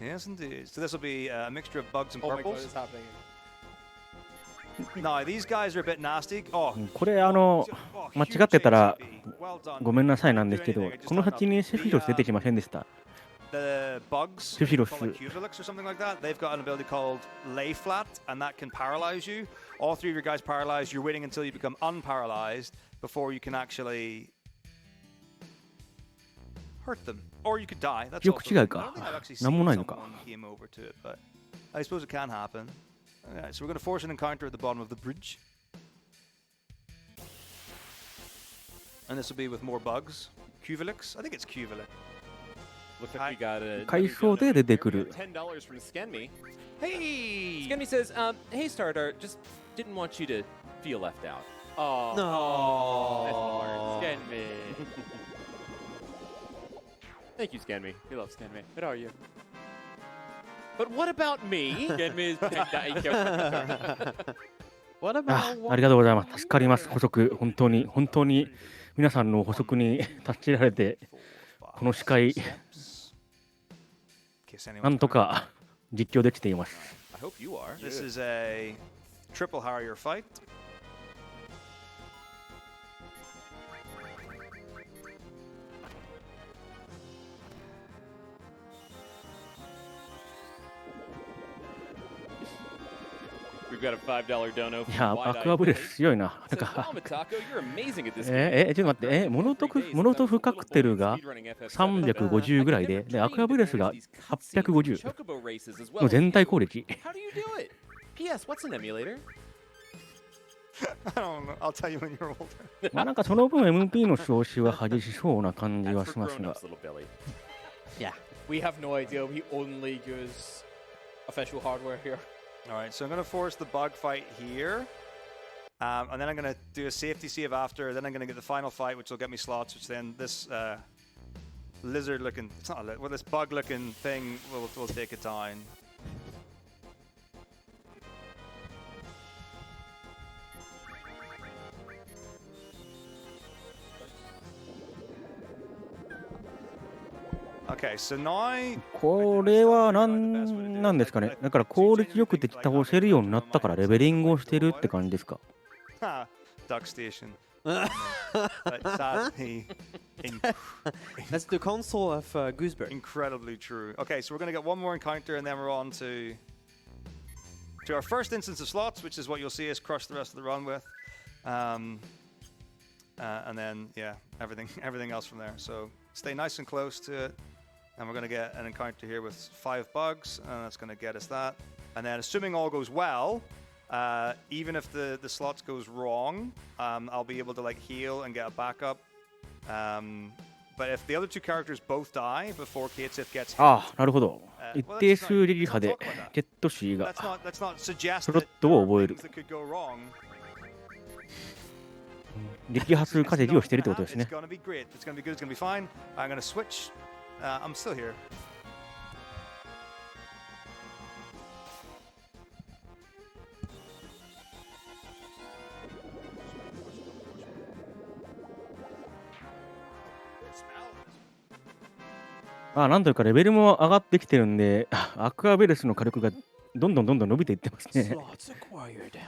Yes, indeed. So this will be a mixture of bugs and Oh my god, purples. it's happening. Now, these guys are a bit nasty. Oh, これ間違ってたらごめんなさいなんですけど、この先にセフィロス出てきませんでした。 the bugs, Sephiroth. called like Cuvilix or something like that, they've got an ability called Lay Flat, and that can paralyze you. All 3 of your guys paralyzed. You're waiting until you become unparalyzed before you can actually hurt them. Or you could die. That's よく違い also, I か don't think I've actually なんも seen ないのか someone came over to it, but I suppose it can happen. Alright, so we're going to force an encounter at the bottom of the bridge. And this will be with more bugs. Cuvilix? I think it's Cuvilix. Looks like we got a 階層で出てくる。 $10 from Skenme. Hey! Skenme says, "Hey, Stardart, just didn't want you to feel left out." Oh, No. Scan me. Thank you, Skenme. We love Scan me. Where are you? But what about me? Scan me is that What あ about ありがとうございます。助かります。補足、本当に皆さんの補足に助けられて、この司会、なんとか実況できています。 I hope you are. This is a triple Harrier fight. We've got a $5 dono いや、 from アクアブレス強いな。なん Says, か "Wow, Metako, you're amazing at this game." ちょっと待って、モノトフカクテルが350ぐらいで、アクアブレスが850 Chocobo races as well. の全体攻撃。 How do you do it? P.S. What's an emulator? I don't know. I'll tell you when you're older. まあなんかその分 MP の消費は激しそうな感じは That's し for ますが grown-ups, little Billy. Yeah. We have no idea. We only use official hardware here. All right, so I'm going to force the bug fight here. And then I'm going to do a safety save after. Then I'm going to get the final fight, which will get me slots, which then this lizard-looking... It's not a well, this bug-looking thing will take it down. Okay, so now... これはなんですかね。だから効率よくて倒せるようになったからレベリングをしてるって感じですか。Duck Station. But sadly, That's the console of Gooseberry. incredibly true. Okay, so we're going to get one more encounter, and then we're on to our first instance of slots, which is what you'll see us crush the rest of the run with. And then, yeah, everything else from there. So stay nice and close to it. And we're going to get an encounter here with 5 bugs, and that's going to get us that. And then assuming all goes well, even if the slots goes wrong, I'll be able to like heal and get a backup. But if the other 2 characters both die before Kate Sith gets hit, ああ、なるほど。一定数撃破でジェットシーが let's not suggest スロッ that トを覚える。 things that could go wrong. 撃破数稼ぎをしているってことですね It's。going to be great. It's going to be good. It's going to be fine. I'm going to switch. I'm still here. ああ、なんというかレベルも上がってきてるんで、アクアベルスの火力がどんどん伸びていってますね。 Slots acquired.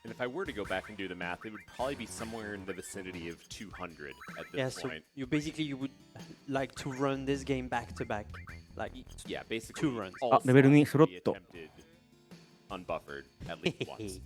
And if I were to go back and do the math, it would probably be somewhere in the vicinity of 200 at this Yeah, so point. you would like to run this game back to back, like Yeah, basically 2 runs. all あ、レベル2 slots スロ would be ット。 attempted unbuffered at least once.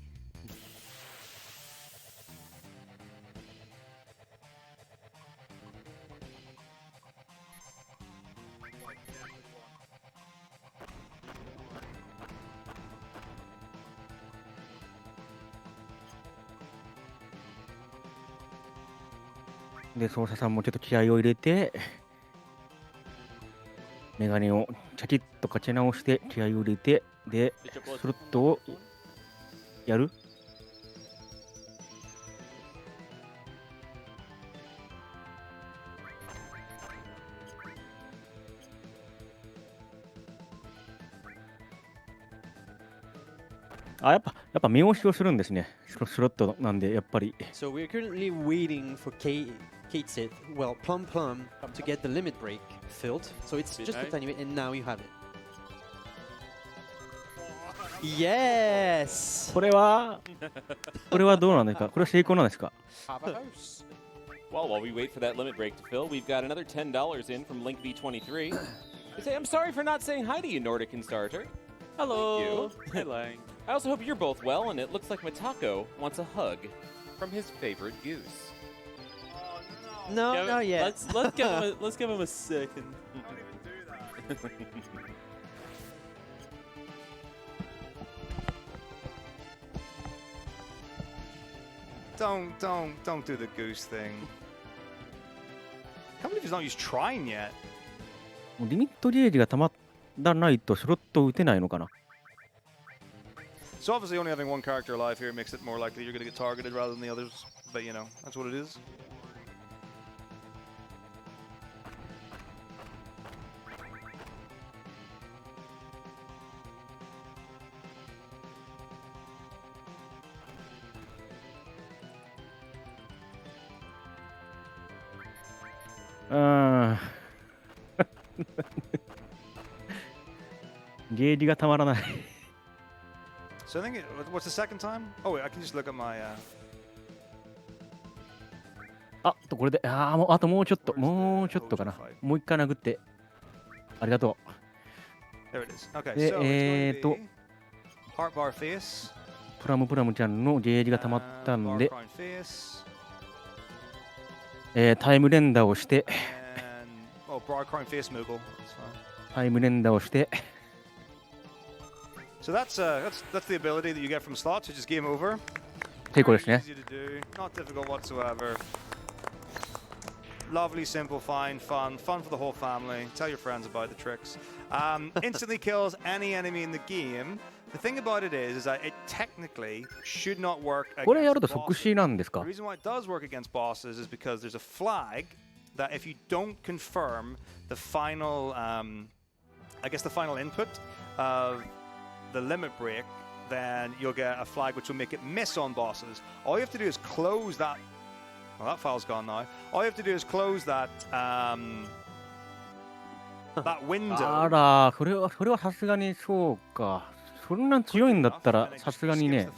で、操作さんもちょっと気合を入れて、メガネをチャキッと勝ち直して気合を入れて、で、スロットをやる。あ、やっぱ目押しをするんですね。スロットなんで、やっぱり。 So we're currently waiting for Kate Sith, well, Plum to get the limit break filled. So it's just a tiny bit, and now you have it. Yes! これはどうなんですか？これは成功なんですか？ Have a house. Well, while we wait for that limit break to fill, we've got another $10 in from Link V23. They say, I'm sorry for not saying hi to you, Nordic and Starter. Hello. Thank you. Hello. I also hope you're both well, and it looks like Metako wants a hug from his favorite goose. No, Yeah, not yet. Let's give him a second. Don't do the goose thing. Can't believe he's not used trying yet. リミットゲージがたまらないとスロットを打てないのかな。 So obviously only having one character alive here makes it more likely you're going to get targeted rather than the others. But you know, that's what it is. Ah. ゲージがたまらない。 So I think what's the second time? Oh wait, I can just look at my. あとこれで、あともうちょっとかな。もう一回殴って。ありがとう。 There it is. Okay, で、 so it's going to be Heart Bar Face. プラムちゃんのゲージがたまったんで、 Bar Crown Face. タイム連打をして、 And Bar Crown Face Moogle. That's fine. タイム連打をして、 So that's the ability that you get from slots, which is game over. 成功ですね。 Easy to do, not difficult whatsoever. Lovely, simple, fun for the whole family. Tell your friends about the tricks. Instantly kills any enemy in the game. The thing about it is that it technically should not work これやる against と即 bosses. 死なんです The か？ reason why it does work against bosses is because there's a flag that if you don't confirm the final, I guess the final input of the limit break, then you'll get a flag which will make it miss on bosses. All you have to do is close that. Well, that file's gone now. All you have to do is close that that window. あら、それはさすがにそうか。そんな強いんだったらさすがにね、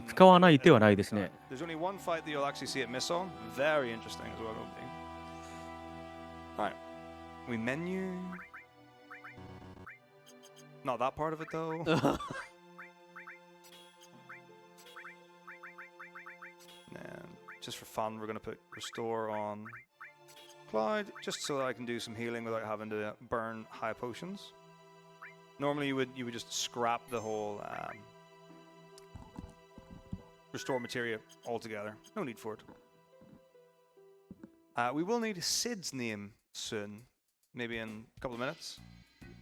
使わない手はないですね。 There's only one fight that you'll actually see it miss on. Very interesting as well. Right. We menu. Not that part of it though. Man. just for fun, we're going to put restore on Cloud, just so that I can do some healing without having to burn high potions. Normally you would just scrap the whole restore materia altogether. No need for it. We will need Sid's name soon, maybe in a couple of minutes.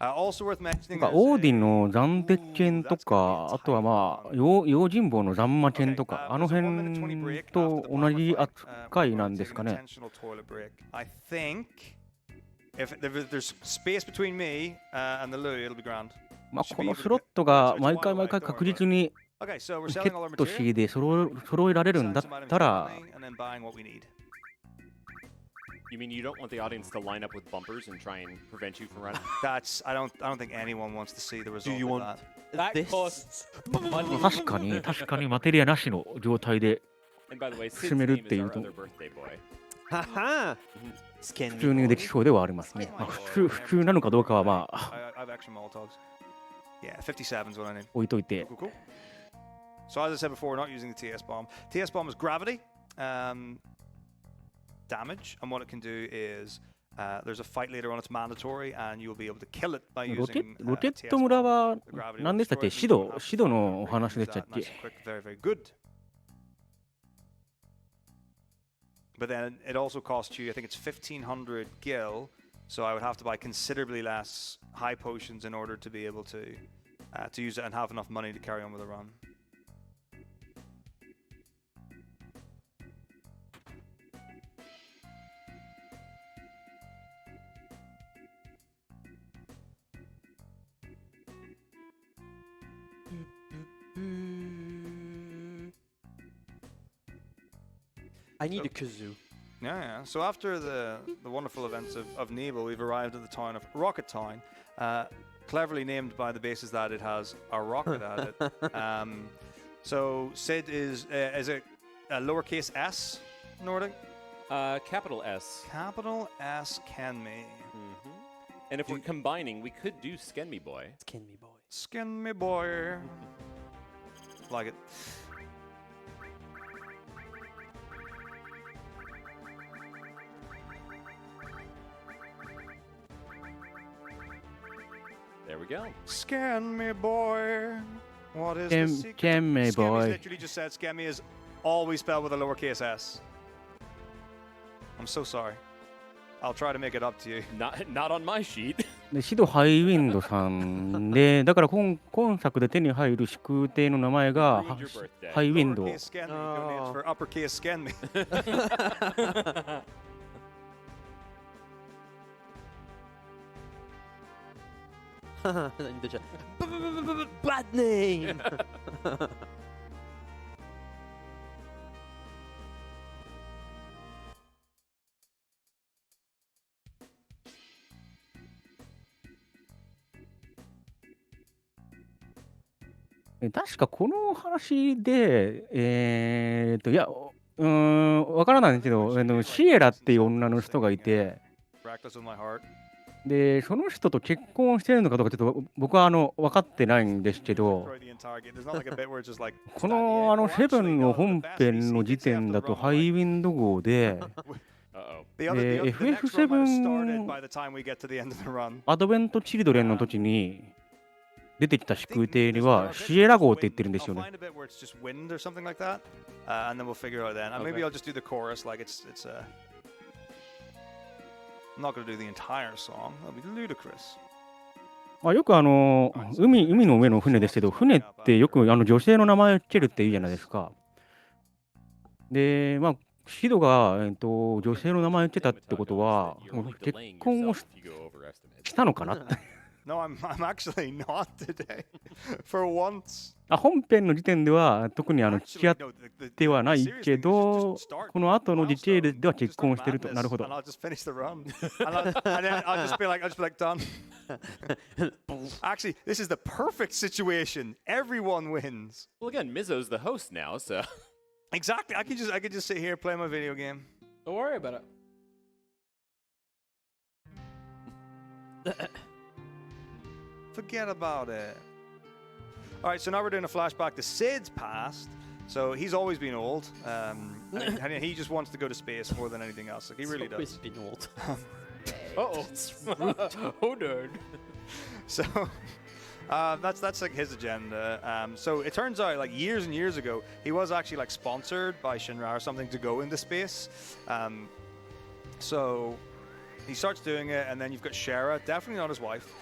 Also worth mentioning. オーディンの暫定チェンとか、あとはまあ、用心棒の残魔チェンとか、あの辺と同じ扱いなんですかね。I think if there's space between me and the loo, it'll be grand. まあ、このスロットが毎回毎回確実にゲットシーで揃えられるんだったら、You mean you don't want the audience to line up with bumpers and try and prevent you from running? I don't think anyone wants to see the result. Do you of want that? That costs money. 確かにマテリアなしの状態で And by the way, Sid's 進める name って is いう our と other birthday boy. Haha! 普通にできそうではありますね。まあ、普通なのかどうかはまあ I have extra Molotovs. Yeah, 57 is what I need. 置いといて。Cool. So as I said before, we're not using the TS bomb. TS bomb is gravity damage, and what it can do is there's a fight later on. It's mandatory, and you'll be able to kill it by ロ using ケット村は何でしたっけ？シドのお話でしたっけ？ Very, very good. But then it also costs you, I think it's 1,500 gil, so I would have to buy considerably less high potions in order to be able to use it and have enough money to carry on with the run. I need a kazoo. Yeah. So after the wonderful events of Nebel, we've arrived at the town of Rocket Town, cleverly named by the basis that it has a rocket at it. So Sid is a lowercase s Nordic? Capital S. Capital S Kenme. And if we're combining, we could do Sken Me Boy. Skin me, boy. Skin me boy. Like it. There we go. Scan me, boy. What is Scan- the secret? scan me, Scan boy. literally just said scan me is always spelled with a lowercase s. I'm so sorry. I'll try to make it up to you. Not on my sheet. でシドハイウィンドさんで、だから今作で手に入る宿邸の名前が Read your birthday. ハイウィンド。 Lowercase scan me donates for uppercase scan me. Bad name! 確かこの話で、いや、わからないんですけど、シエラっていう女の人がいて、Reckless with my heart. で、その人と結婚してるのかどうかちょっと僕は分かってないんですけど、 Throughout the entire game. There's not like a bit where it's just like. このセブンの本編の時点だとハイウィンド号で、 Uh-oh. The next run might have started by the time we get to the end of the run. アドベントチルドレンの時に出てきた宿邸にはシエラ号って言ってるんですよ I'll ね。 find a bit where it's just wind or something like that, and then we'll figure it out then. And maybe I'll just do the chorus, like it's. I'm not going to do the entire song. That'll be ludicrous. まあ、よく海の上の船ですけど、船ってよく女性の名前をつけるって言うじゃないですか。で、まあ、シドが、女性の名前をつけたってことは、結婚をしたのかなって。No, I'm actually not today. For once. 本編の時点では特に付き合ってはないけど、この後のディテールでは結婚してると。なるほど。And I'll just finish the run. and then I'll just be like, done. Actually, this is the perfect situation. Everyone wins. Well, again, Mizzo's the host now, so. Exactly. I could just sit here play my video game. Don't worry about it. Forget about it. All right, so now we're doing a flashback to Sid's past. So he's always been old, and he just wants to go to space more than anything else. Like he really does. Always been old. Oh no. So that's like his agenda. So it turns out like years and years ago, he was actually like sponsored by Shinra or something to go into space. So he starts doing it, and then you've got Shara, definitely not his wife.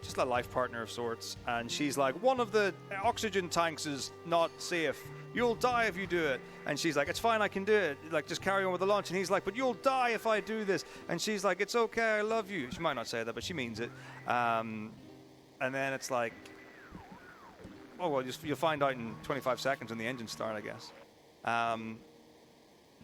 Just a life partner of sorts, and she's like, one of the oxygen tanks is not safe. You'll die if you do it. And she's like, it's fine, I can do it. Like, just carry on with the launch. And he's like, but you'll die if I do this. And she's like, it's okay, I love you. She might not say that, but she means it. And then it's like, oh well, you'll find out in 25 seconds when the engines start, I guess.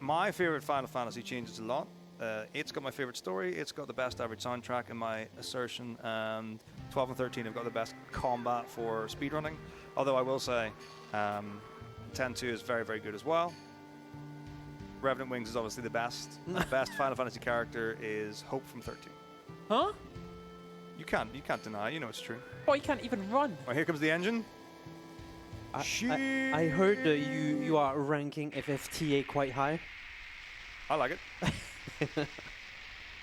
My favorite Final Fantasy changes a lot. 8's got my favorite story, 8's got the best average soundtrack in my assertion, and 12 and 13 have got the best combat for speedrunning. Although I will say, 10-2 is very, very good as well. Revenant Wings is obviously the best. The best Final Fantasy character is Hope from 13. Huh? You can't deny, you know it's true. Oh, you can't even run. Oh, here comes the engine. I heard you are ranking FFTA quite high. I like it.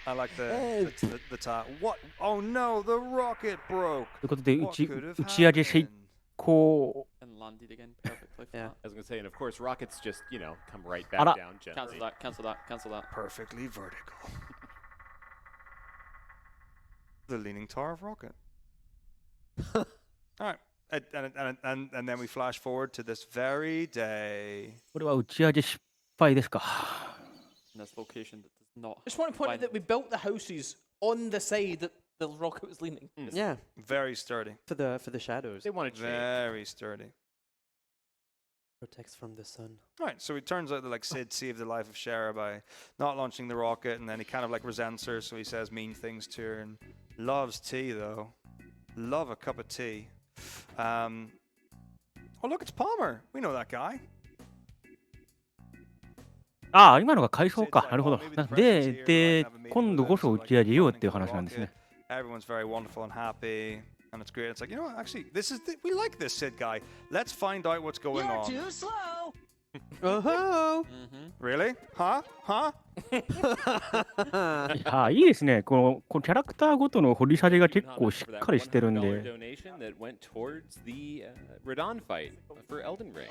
I like the top. What? Oh no, the rocket broke. ということで、 What could have 打ち上げ成 happened? 功。 And landed again perfectly. Yeah. I was going to say, and of course, rockets just, you know, come right Ara. back down Cancel gently. that, cancel that, cancel that. Perfectly vertical. The Leaning Tower of Rocket. All right. And then we flash forward to this very day. これは打ち上げ失敗ですか。 In this location that does not. I just want to point out that we built the houses on the side that the rocket was leaning. Yeah, Very sturdy. for the shadows. They wanted shade. Very sturdy. Protects from the sun. All right, so it turns out that like Sid saved the life of Shara by not launching the rocket, and then he kind of like resents her, so he says mean things to her, and loves tea though. Love a cup of tea. Oh look, it's Palmer. We know that guy. ああ、今のが回想か。なるほど。で、今度こそ打ち上げようっていう話なんですね。 Everyone's very wonderful and happy, and it's great. It's like, you know what, actually, we like this Sid guy. Let's find out what's going on. You're too slow. Oh Really? Huh? Huh? ああ、いいですね。このキャラクターごとの掘り下げが結 Not 構 enough し for っ that かりしてるん $100で。 donation that went towards the Radon fight for Elden Ring.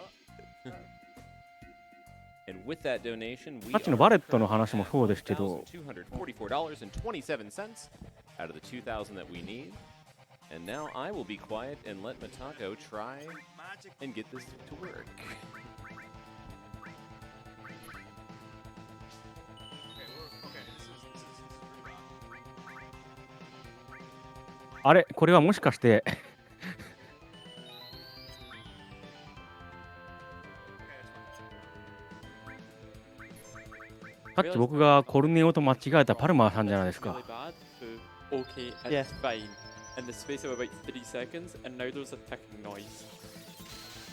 And with that donation, we さっきのバレットの話もそうですけど、 $244.27 out of the 2,000 that we need. And now I will be quiet and let Metako try and get this to work. あれ、これはもしかしてさっき僕がコルネオと間違えたパルマーさんじゃないですか。 Really bad to, okay, Yeah. it's fine. In the space of about 3 seconds, and now there's a ticking noise.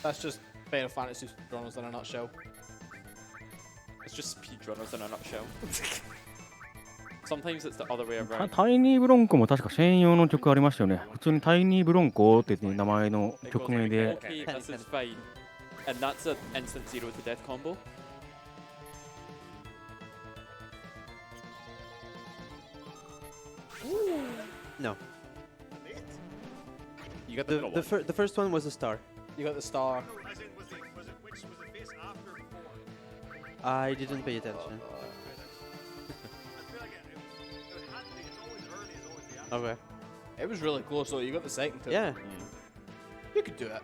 That's just Final Fantasy speedrunners in a nutshell. It's just speedrunners in a nutshell. Sometimes it's the other way タ around. タイニーブロンコも確か専用の曲ありましたよね。普通にタイニーブロンコって名前の It 曲 goes 名 like, で。 okay, this is fine. And that's an instant 0 to death combo. No. You got the middle one. The first one was a star. You got the star. I didn't pay attention. Okay. It was really close though. You got the second two. Yeah. You could do it.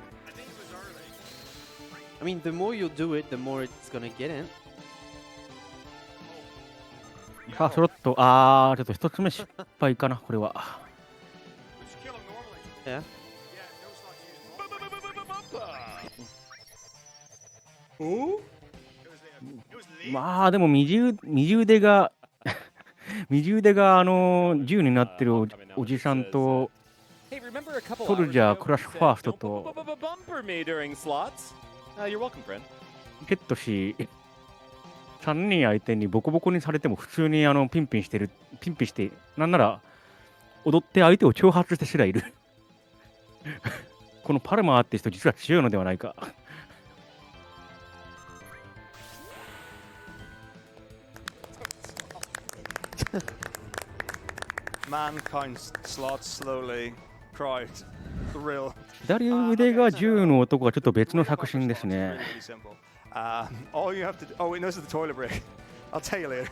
I mean, the more you do it, the more it's gonna get in. さあ、ちょっと一つ目失敗かな、これは。 Yeah. まあ、でも右腕が銃になってるおじさんと、 Hey, remember a couple ソル hours ジャー ago クラッシュ you ファー said スト no と bumper me during slots? You're welcome, friend. ケット氏、3人相手にボコボコにされても普通にピンピンして、なんなら踊って相手を挑発してすらいる。このパルマーって人実は強いのではないか。man counts slots slowly. Crowd thrill. 左腕が銃の男はちょっと別の作品ですね。All you have to do, oh wait, no, this is the toilet break. I'll tell you later.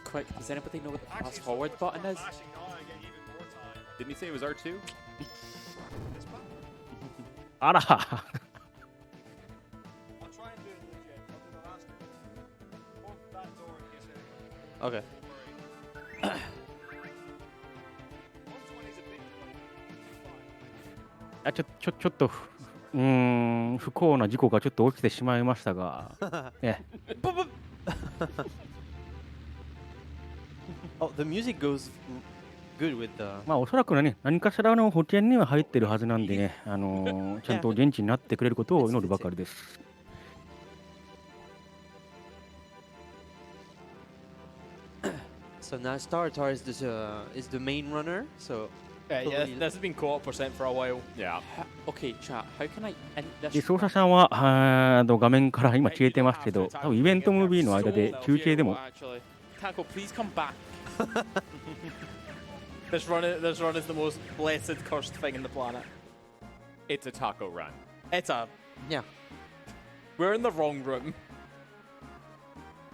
Quick, does anybody know what the fast forward button is? Didn't he say it was R2? あら。Okay. ちょっと不幸な事故がちょっと起きてしまいましたが。Oh, the music goes good with the. まあおそらくね、何かしらの保険には入ってるはずなんでね、ちゃんと現地になってくれることを祈るばかりです。So now Startar is the main runner. So. Yeah, this has been co-op percent for a while. Yeah. Okay, chat. How can I end this? で、操作さんは画面から今消えてますけど、多分イベントムービーの間で中継でも。Taco, please come back. This run is the most blessed, cursed thing in the planet. It's a taco run. It's a. Yeah. We're in the wrong room.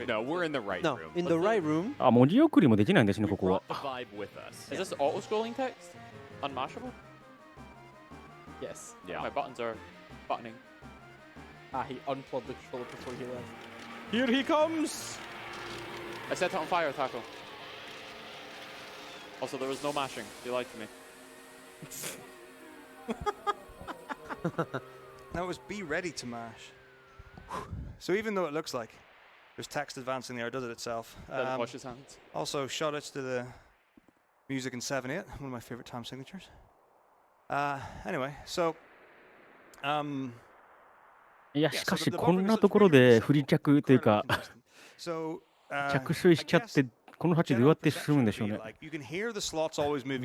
No, we're in the right No, room. in the right room. あ、文字送りもできないんですね、ここは。Brought the vibe with us. Is this auto-scrolling text? Unmashable? Yes. Yeah. My buttons are buttoning. Ah, he unplugged the controller before he left. Here he comes! I set it on fire, Taco. Also, there was no mashing. You lied to me. That was be ready to mash. So even though it looks like there's text advancing there, it does it itself. Doesn't wash his hands. Also, shoutouts to the music in 7/8, one of my favorite time signatures. Anyway, so いや、しかしこんなところで不時着というか着水しちゃってこの鉢どうやって進むんでしょうね。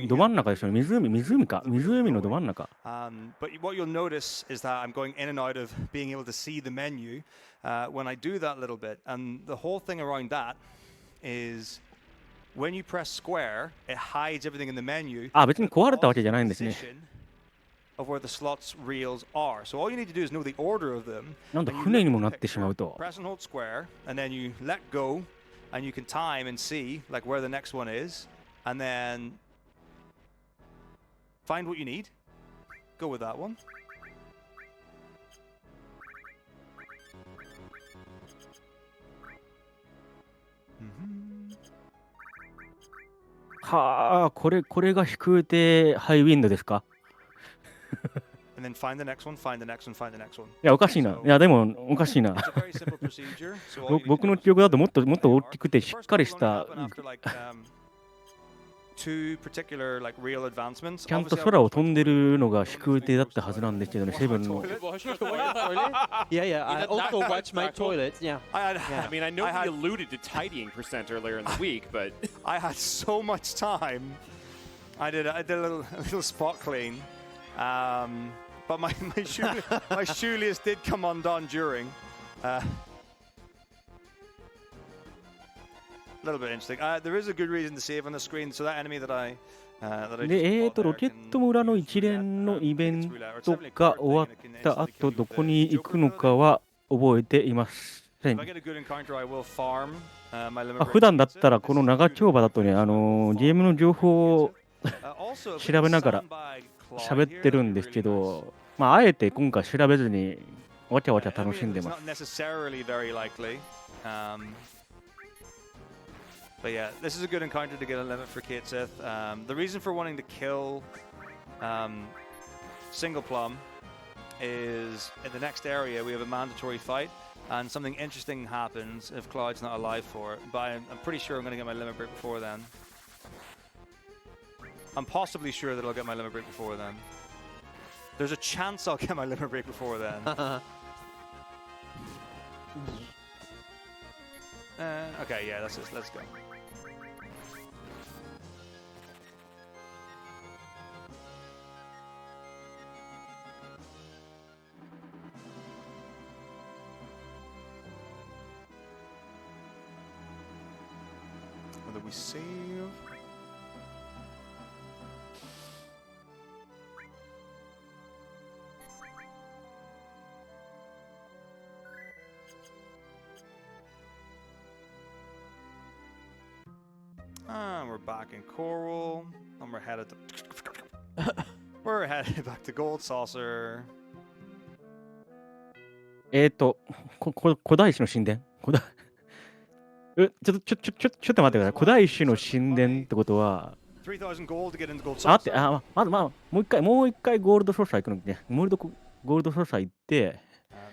ど真ん中ですよね。湖か。湖のど真ん中。But what you'll notice is that I'm going in and out of being able to see the menu when I do that little bit. And the whole thing around that is when you press square, it hides everything in the menu. あ、別に壊れたわけじゃないんですね。Of where the slots reels are. So all you need to do is know the order of them. なんだ船にもなってしまうと。Press and hold square, and then you let go, and you can time and see like where the next one is, and then find what you need. Go with that one. Mm-hmm. はあ、これが飛空艇ハイウィンドですか？And then find the next one, find the next one, find the next one. いや、おかしいな。いや、でも、おかしいな。僕の記憶だともっと大きくてしっかりしたちゃんと空を飛んでるのが飛空艇だったはずなんですけどね、セブンの。Yeah, I also watched my toilet. Yeah. I mean, I know we alluded to tidying % earlier in the week, but I had so much time. I did a little spot clean. But my shoelace did come undone during. A little bit interesting. There is a good reason to save on the screen. So that enemy that I で、ロケット村の一連のイベントが終わった後、どこに行くのかは覚えていません。普段だったらこの長丁場だとね、ゲームの情報を調べながら喋ってるんですけど、まあ、あえて今回調べずにわちゃわちゃ楽しんでます。But yeah, this is a good encounter to get a limit for Kate Sith. The reason for wanting to kill Single Plum is in the next area we have a mandatory fight, and something interesting happens if Cloud's not alive for it. But I'm pretty sure I'm going to get my limit break before then. I'm possibly sure that I'll get my limit break before then. There's a chance I'll get my limit break before then. Okay, yeah, that's it. Let's go. What did we save? We're back in Coral, and we're headed to we're headed back to Gold Saucer. 古代史の神殿ちょっと待ってください。古代史の神殿ってことは、3,000 gold to get into Gold まず Saucer. もう一回ゴールドソーサー行くのね。ゴールドソーサー行って、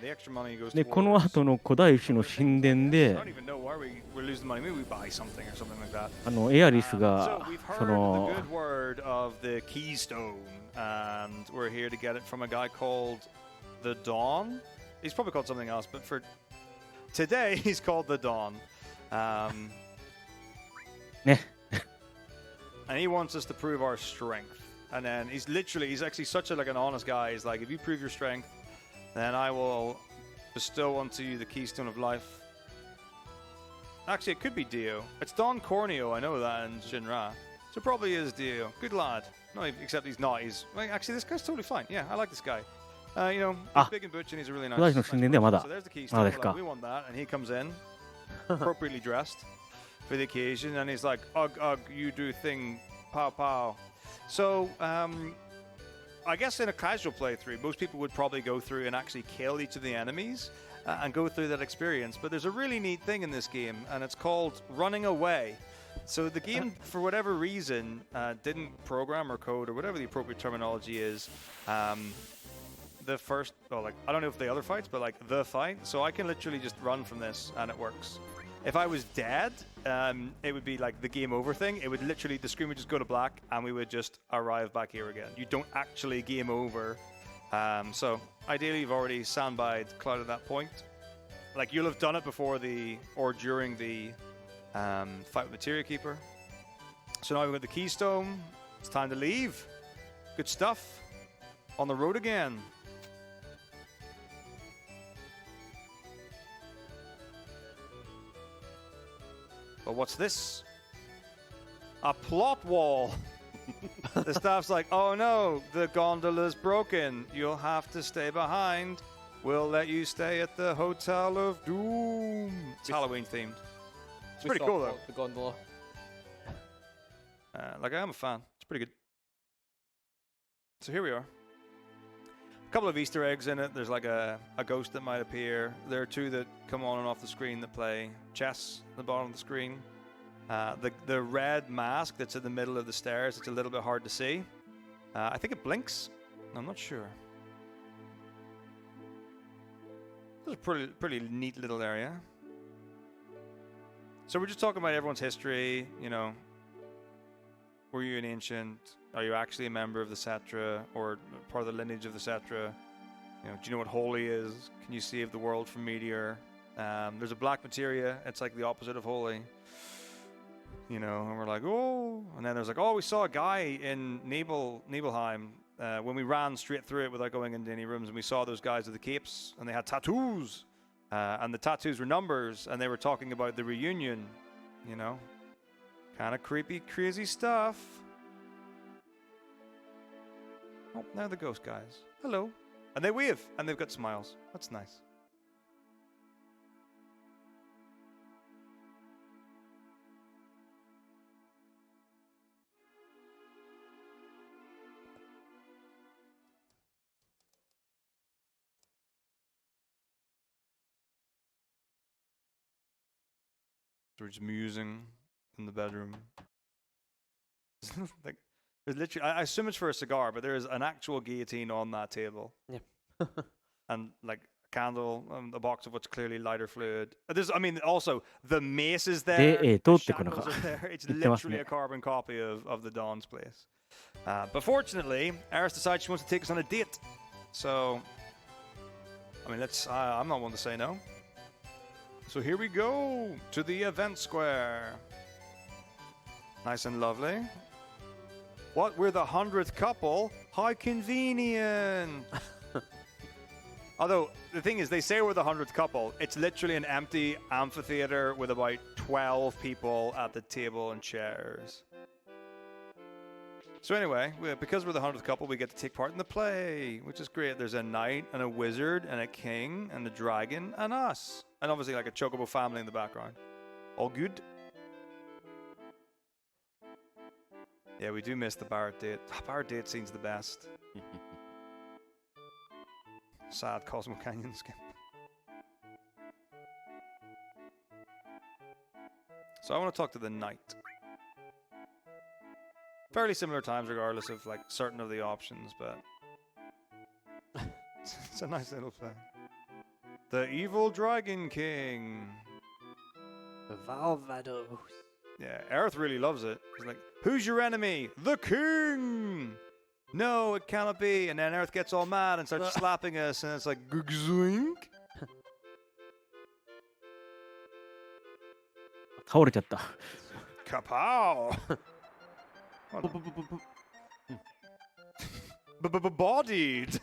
The extra money goes で、この towards. 後の古代史の神殿 I で、 don't even know why we're losing money. Maybe we buy something or something like that. エアリス So が we've そ heard の the good word of the keystone, and we're here to get it from a guy called the Dawn. He's probably called something else, but for today he's called the Dawn. ね。 And he wants us to prove our strength. And then he's actually such like an honest guy. He's like, if you prove your strength, then I will bestow unto you the keystone of life. Actually, it could be Dio. It's Don Corneo, I know that in Shinra. So it probably is Dio. Good lad. No, except he's not. Actually, this guy's totally fine. Yeah, I like this guy. He's big and butch and he's a really nice, 古代史の神殿ではまだ So there's the ま keystone. だ We're ですか like, we want that. And he comes in, appropriately dressed for the occasion. And he's like, ugh, you do thing, pow, pow. So, I guess in a casual playthrough, most people would probably go through and actually kill each of the enemies and go through that experience. But there's a really neat thing in this game, and it's called running away. So the game, for whatever reason, didn't program or code or whatever the appropriate terminology is. The first, I don't know if the other fights, but the fight. So I can literally just run from this and it works. If I was dead, it would be like the game over thing. It would literally, the screen would just go to black and we would just arrive back here again. You don't actually game over. So ideally you've already sandbagged Cloud at that point. Like you'll have done it before or during the fight with Materia Keeper. So now we've got the Keystone. It's time to leave. Good stuff. On the road again. But what's this? A plot wall. The staff's like, oh no, the gondola's broken. You'll have to stay behind. We'll let you stay at the Hotel of Doom. It's Halloween themed. It's pretty cool though. The gondola. I am a fan. It's pretty good. So here we are. A couple of Easter eggs in it. There's like a ghost that might appear. There are two that come on and off the screen that play chess at the bottom of the screen. The red mask that's in the middle of the stairs, it's a little bit hard to see. I think it blinks. I'm not sure. This is a pretty neat little area. So we're just talking about everyone's history, Were you an ancient? Are you actually a member of the Cetra or part of the lineage of the Cetra? Do you know what holy is? Can you save the world from meteor? There's a black materia. It's like the opposite of holy. And we're like, oh. And then there's like, oh, we saw a guy in Nibelheim when we ran straight through it without going into any rooms, and we saw those guys with the capes, and they had tattoos. And the tattoos were numbers, and they were talking about the reunion, Kind of creepy, crazy stuff. Oh, they're the ghost guys. Hello. And they wave, and they've got smiles. That's nice. So we're just musing in the bedroom. There's literally, I assume it's for a cigar, but there is an actual guillotine on that table. Yeah. And like a candle, a box of what's clearly lighter fluid. Also the mace is there. The shackles are there. It's literally a carbon copy of the Dawn's place. But fortunately, Eris decides she wants to take us on a date. So, I'm not one to say no. So here we go to the event square. Nice and lovely. What? We're the 100th couple? How convenient. Although, the thing is, they say we're the 100th couple. It's literally an empty amphitheater with about 12 people at the table and chairs. So anyway, because we're the 100th couple, we get to take part in the play, which is great. There's a knight and a wizard and a king and a dragon and us. And obviously like a chocobo family in the background. All good? Yeah, we do miss the Barrett date. Barrett date scene's the best. Sad Cosmo Canyon skip. So I want to talk to the knight. Fairly similar times regardless of like certain of the options, but it's a nice little play. The Evil Dragon King. Valvados. Yeah, Aerith really loves it. He's like, who's your enemy? The king! No, it cannot be. And then Aerith gets all mad and starts slapping us, and it's like, zoink. 倒れちゃった。 Kapow! Bodied!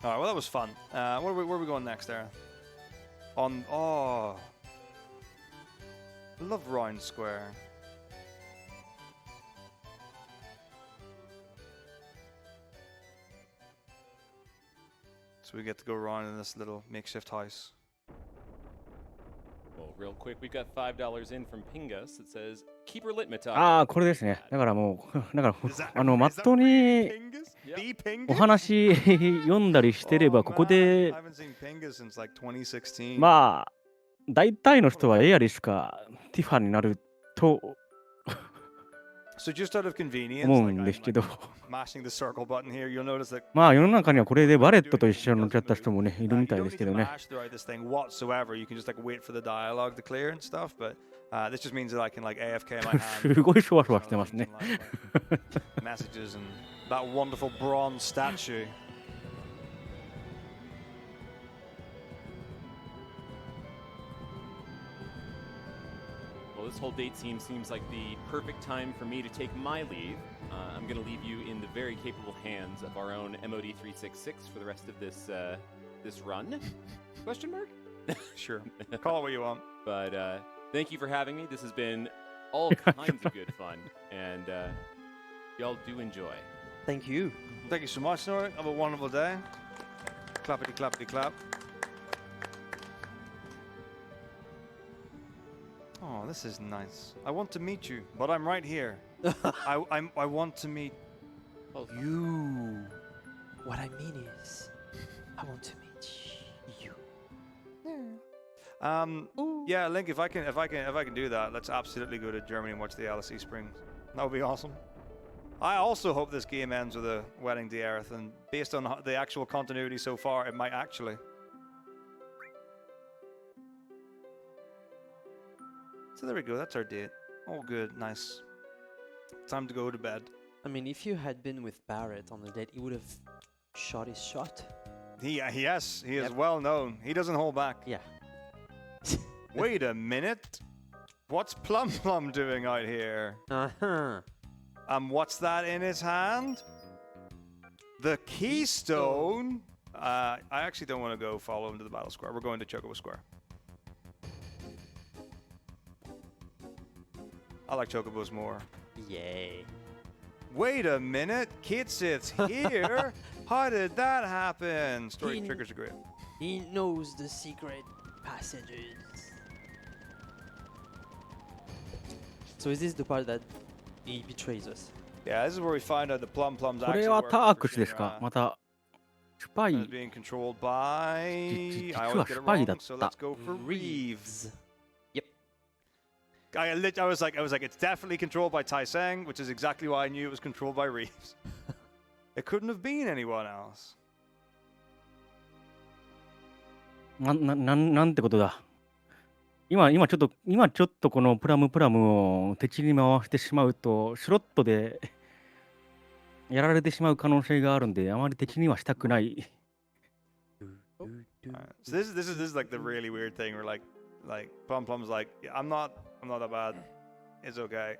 Alright, well that was fun. Where are we going next there? I love Round Square. So we get to go around in this little makeshift house. Well, real quick, we've got $5 in from Pingus. It says, Keeper Lit Metako. ああ、これですね。だからもう、だからまっとうにお話読んだりしてれば、ここで、まあ、大体の人はエアリスかティファになると So just out of convenience, 思うんですけど、 mashing the circle button here, you'll notice that まあ世の中にはこれでバレットと一緒に乗っちゃった人もね、いるみたいですけどね。 mash throughout this thing whatsoever. You can just like wait for the dialogue to clear and stuff, but this just means that I can like AFK my hand. すごいシュワシュワしてますね。 Messages and that wonderful bronze statue. Well, this whole date scene seems like the perfect time for me to take my leave. I'm going to leave you in the very capable hands of our own MOD366 for the rest of this this run. Question mark? Sure. Call it what you want. But thank you for having me. This has been all kinds of good fun, and y'all do enjoy. Thank you. Thank you so much, Snorri. Have a wonderful day. Clappity clappity clap. Oh, this is nice. I want to meet you, but I'm right here. I want to meet you. What I mean is, I want to meet you. Yeah, Link. If I can do that, let's absolutely go to Germany and watch the LSE Springs. That would be awesome. I also hope this game ends with a wedding to Aerith, and based on the actual continuity so far, it might actually. So there we go. That's our date. All good. Nice. Time to go to bed. I mean, if you had been with Barrett on the date, he would have shot his shot. Yes, he is well known. He doesn't hold back. Yeah. Wait a minute. What's Plum Plum doing out here? Uh-huh. What's that in his hand? The Keystone? I actually don't want to go follow him to the Battle Square. We're going to Chocobo Square. I like Chocobos more. Yay. Wait a minute. Kid sits here? How did that happen? Story triggers are great. He knows the secret passages. So is this the part that he betrays us? Yeah, this is where we find out the Plum Plums こ actually れは work ターク for スですか。 Shira. またスパイ It's being controlled by... 実 I は always ス get it パイだ wrong, っ so た let's go for Reeves. Yep. I was like, it's definitely controlled by Tai Seng, which is exactly why I knew it was controlled by Reeves. It couldn't have been anyone else. なんてことだ。今ちょっとこのプラムを敵に回してしまうと、スロットでやられてしまう可能性があるんで、あまり敵にはしたくない。So this is like the really weird thing where like Plum Plum's like, yeah, I'm not that bad. It's okay.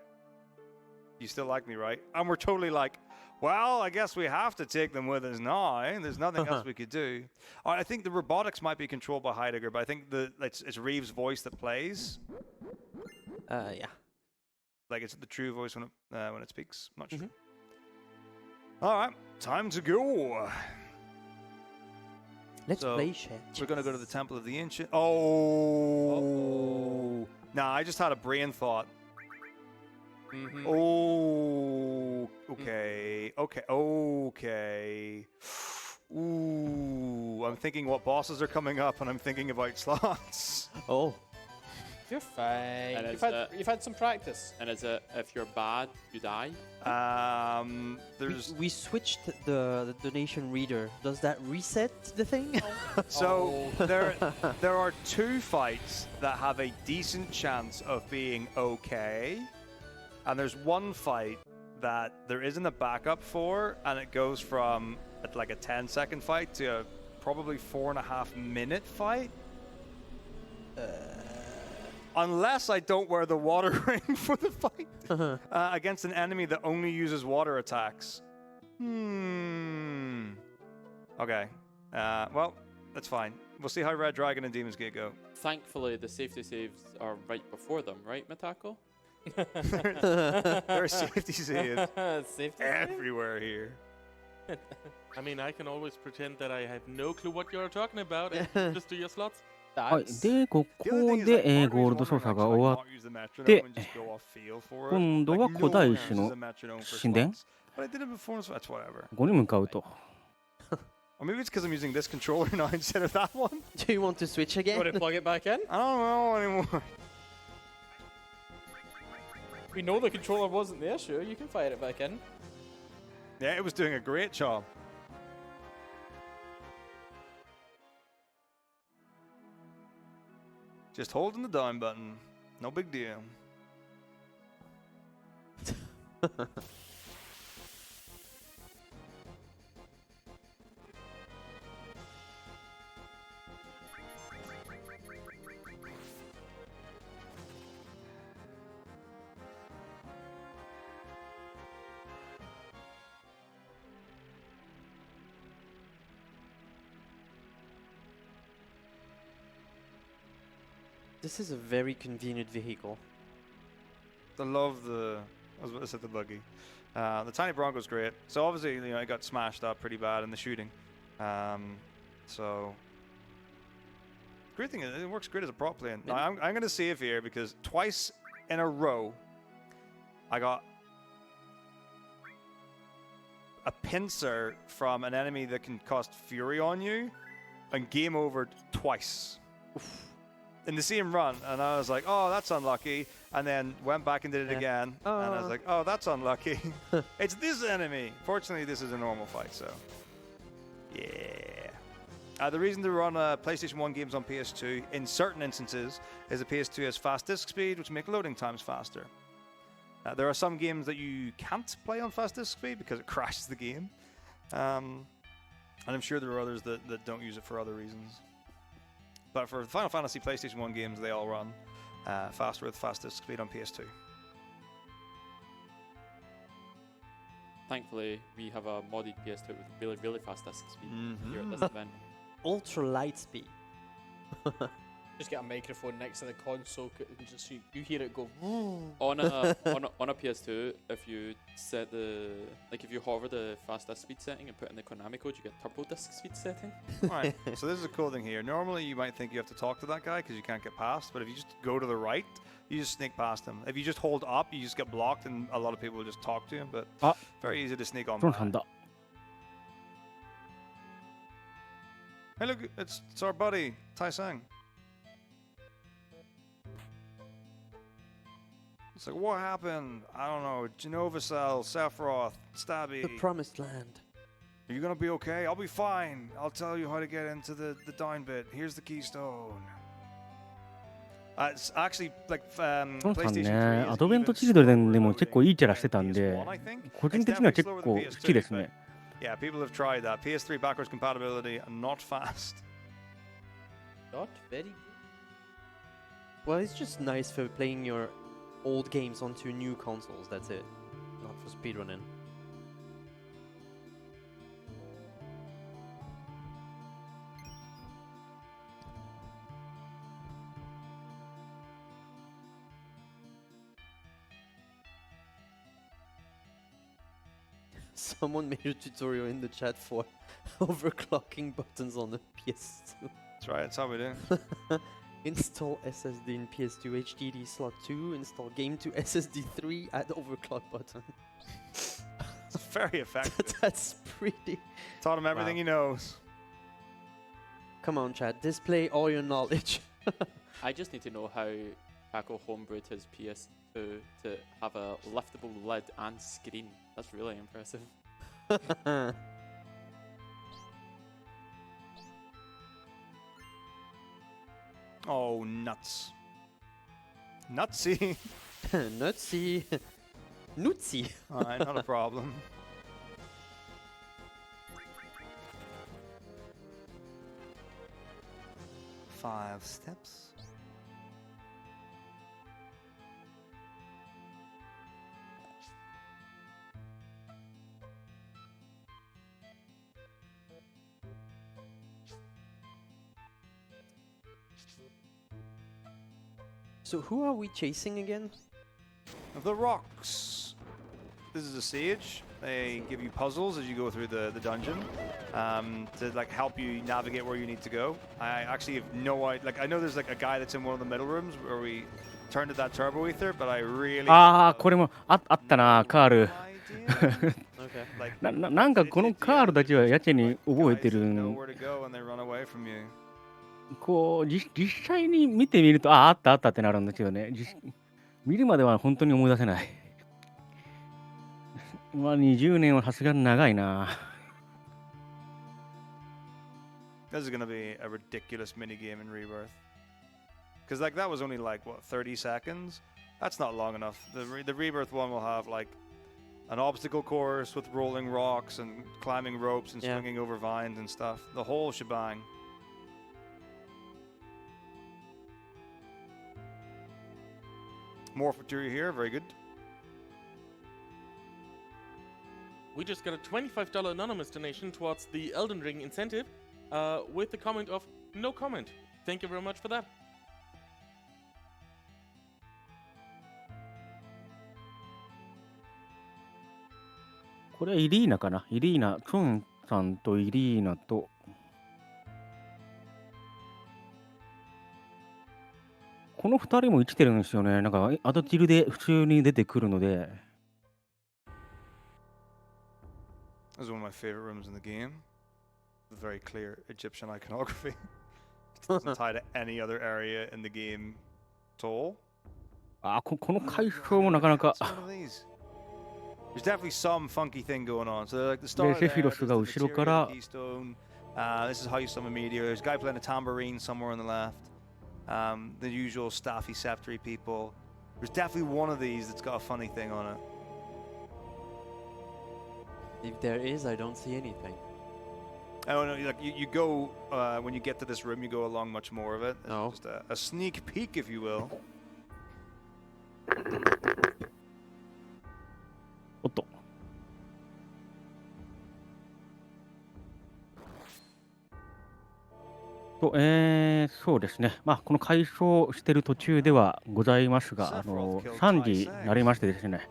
You still like me, right? And we're totally like, Well, I guess we have to take them with us now. There's nothing else we could do. I think the robotics might be controlled by Heidegger, but I think it's Reeve's voice that plays. Yeah. Like it's the true voice when it speaks. Not sure. All right, time to go. Let's play shit. We're gonna go to the Temple of the Ancient. Oh. Nah, I just had a brain thought. Oh, okay. Ooh, I'm thinking what bosses are coming up, and I'm thinking about slots. Oh. You're fine. And You've had some practice. And is it if you're bad, you die? There's We switched the donation reader. Does that reset the thing? So there are 2 fights that have a decent chance of being okay, and there's 1 fight that there isn't a backup for, and it goes from like a 10-second fight to a probably 4.5-minute fight. Unless I don't wear the water ring for the fight against an enemy that only uses water attacks. Okay. Well, that's fine. We'll see how Red Dragon and Demon's Gate go. Thankfully, the safety saves are right before them, right, Metako? There are safety saves everywhere here. I mean, I can always pretend that I have no clue what you're talking about and just do your slots. はい、で、ここで、ゴールド操作が終わって、今度は古代史の神殿ここに向かうと。Or maybe it's because I'm using this controller now instead of that one. Do you want to switch again? Want to plug it back in? I don't know anymore. We know the controller wasn't the issue. You can fire it back in. Yeah, it was doing a great job. Just holding the down button. No big deal. This is a very convenient vehicle. I love the... I was about to say the buggy. The Tiny Bronco's great. So obviously, you know, it got smashed up pretty bad in the shooting. So... Great thing is, it works great as a prop plane. Now, I'm going to save here because twice in a row, I got a pincer from an enemy that can cost fury on you and game over twice. In the same run, and I was like, oh, that's unlucky, and then went back and did it again, and I was like, oh, that's unlucky. It's this enemy. Fortunately, this is a normal fight, so yeah. The reason to run PlayStation 1 games on PS2 in certain instances is the PS2 has fast disk speed, which make loading times faster. There are some games that you can't play on fast disk speed because it crashes the game, and I'm sure there are others that don't use it for other reasons. But for Final Fantasy PlayStation 1 games, they all run faster with fast disk speed on PS2. Thankfully, we have a modded PS2 with really, really fast disk speed here at this event. Ultra light speed. Just get a microphone next to the console and just you hear it go. on a PS2, if you set if you hover the fast disk speed setting and put in the Konami code, you get turbo disk speed setting. Right. So this is a cool thing here. Normally, you might think you have to talk to that guy because you can't get past. But if you just go to the right, you just sneak past him. If you just hold up, you just get blocked, and a lot of people will just talk to him. But very easy to sneak on by. Hey, look, it's our buddy Tai Sang. It's like, what happened? I don't know. Genovacel, Sephiroth, Stabby. The Promised Land. Are you gonna be okay? I'll be fine. I'll tell you how to get into the down bit. Here's the keystone. It's actually like そうですね。アドベントチルドレンでも結構いいキャラしてたんで、個人的には結構好きですね。Yeah, people have tried that. PS3 backwards compatibility, not fast. Not very good. Well, it's just nice for playing your old games onto new consoles, that's it. Not for speedrunning. Someone made a tutorial in the chat for overclocking buttons on the PS2. That's right, that's how we do. Install SSD in PS2 HDD slot 2. Install game to SSD 3. Add overclock button. It's very effective. That's pretty. Taught him everything he knows. Come on, chat. Display all your knowledge. I just need to know how Paco homebrewed his PS2 to have a liftable lid and screen. That's really impressive. Oh, nuts. Nutsy. Nutsy. Nutsy. Alright, not a problem. Five steps. So who are we chasing again? The rocks. This is a stage. They give you puzzles as you go through the dungeon to like help you navigate where you need to go. I actually have no idea. Like I know there's like a guy that's in one of the middle rooms where we turned to that turbo ether, but I really. ああ、これもあったな、カール。 Okay. なんかこのカールだけはやけに覚えてる。こう実際に見てみるとあったってなるんだけどね、見るまでは本当に思い出せない。まあ20年はさすがに長いな。This is gonna be a ridiculous minigame in Rebirth. Because like that was only like what 30 seconds. That's not long enough. The Rebirth one will have like an obstacle course with rolling rocks and climbing ropes and swinging over vines and stuff. The whole shebang. More Futuria here, very good. We just got a $25 anonymous donation towards the Elden Ring incentive with the comment of no comment. Thank you very much for that. これはイリーナかな。イリーナ、クンさんとイリーナと。この2人も生きてるんですよね。なんかアドキルで普通に出てくるので。This is one of my favorite rooms in the game. The very clear Egyptian iconography. It doesn't tie to any other area in the game at all. あ、この階層もなかなか。There's definitely some funky thing going on. So like the start of Sephirothが後ろから。This is how you summon meteor. There's a guy playing a tambourine somewhere on the left. The usual staffy sceptry people. There's definitely one of these that's got a funny thing on it. If there is, I don't see anything. Oh no! Like you go when you get to this room, you go along much more of it. No. Just a sneak peek, if you will. おっと。そうですね。まあこの改装してる途中ではございますが、3時になりましてですね。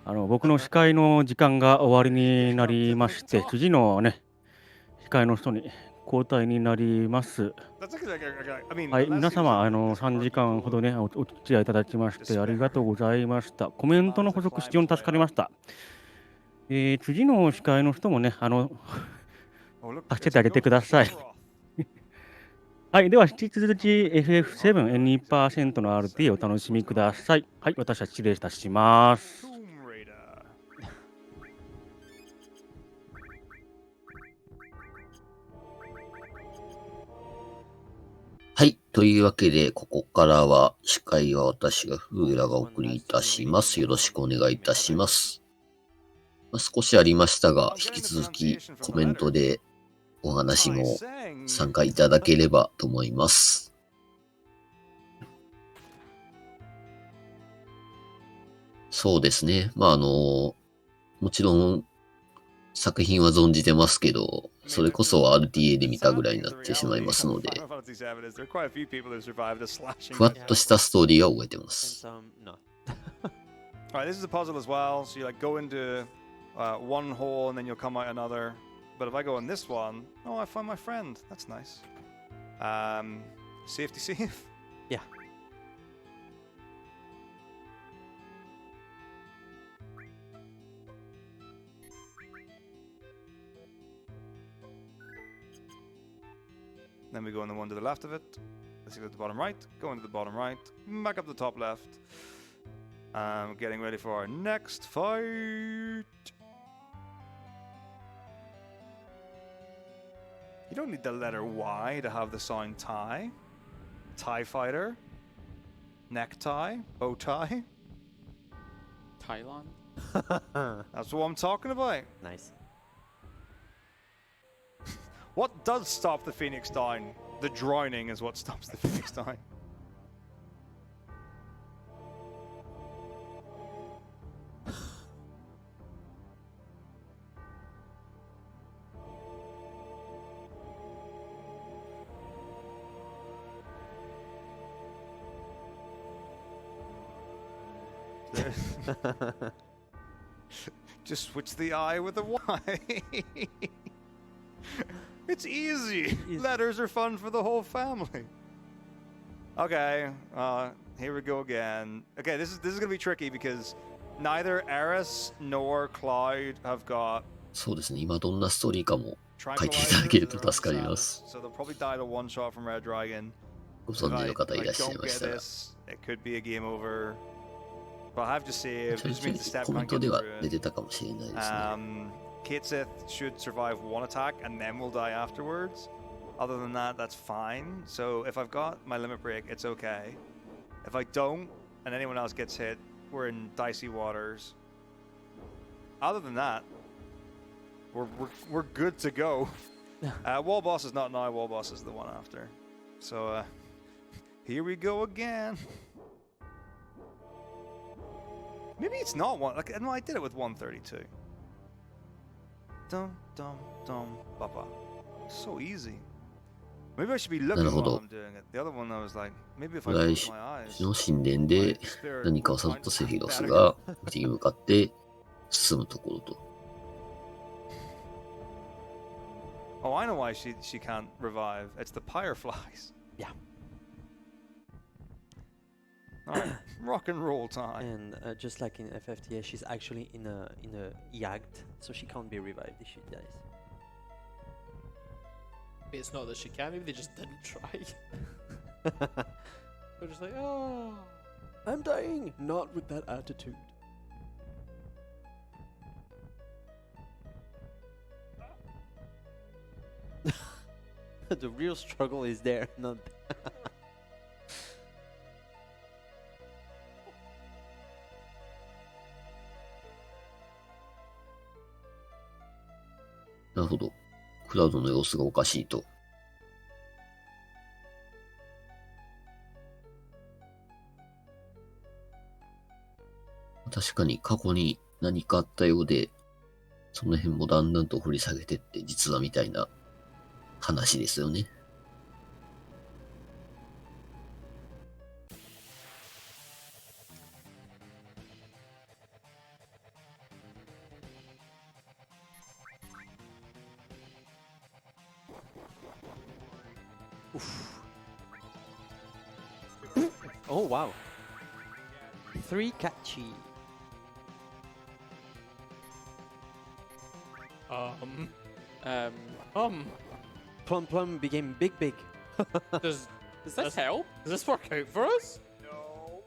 僕の司会の時間が終わりになりまして、次のね、司会の人に交代になります。はい、皆様、3時間ほどね、お付き合いいただきまして、ありがとうございました。コメントの補足、非常に助かりました。次の司会の人もね、助けてあげてください。はい、では引き続き FF7N2% の RT をお楽しみください。はい、私は失礼いたします。はい。というわけで、ここからは、司会は私が、フーラがお送りいたします。よろしくお願いいたします。少しありましたが、引き続きコメントでお話も参加いただければと思います。そうですね。まあ、もちろん、作品は存じてますけど、それこそ RTA で見たぐらいになってしまいますので、ふわっとしたストーリーは覚えてます。Alright, this is a puzzle as well. So you like go into one hole and then you'll come out another. But if I go in this one, oh, I found my friend. That's nice. Safety safe? Yeah. Then we go in the one to the left of it. Let's see at the bottom right. Go into the bottom right. Back up the top left. Getting ready for our next fight. You don't need the letter Y to have the sound tie. TIE fighter. Necktie. Bow tie. Thailand? That's what I'm talking about. Nice. What does stop the Phoenix down? The drowning is what stops the Phoenix down. Just switch the I with the Y. It's easy. Letters are fun for the whole family. Okay, here we go again. Okay, this is gonna be tricky because neither Eris nor Cloud have got. そうですね。今どんなストーリーかも書いていただけると助かります。 So they'll probably die to one shot from Red Dragon. ご存知の方いらっしゃい Don't まし get たら。 this. It could be a game over. But I have to say, it ちょい just ちょい means the step コメン can't ト get では through 出 it. てたかもしれないですね。 Kate Sith should survive one attack and then we'll die afterwards. Other than that, that's fine. So if I've got my limit break, it's okay. If I don't and anyone else gets hit, we're in dicey waters. Other than that, we're good to go. Wall boss is not now. Wall boss is the one after. So here we go again. Maybe it's not one. Like no, I did it with 132. Dum dum dum baba. So easy. Maybe I should be looking while I'm doing it. The other one I was like, maybe if I close my eyes. の神殿で何かを悟ったセフィロスが敵に向かって進むところと。 Oh, I know why she can't revive. It's the fireflies. Yeah. Alright, rock and roll time. And just like in FFTA, she's actually in a yacht, so she can't be revived if she dies. It's not that she can, maybe they just didn't try. They're just like, oh, I'm dying. Not with that attitude. The real struggle is there, not. .なるほど。クラウドの様子がおかしいと。確かに過去に何かあったようで、その辺もだんだんと掘り下げてって実はみたいな話ですよね。Oh wow. 3 catchy. Plum Plum became big. Does this help? Does this work out for us? No.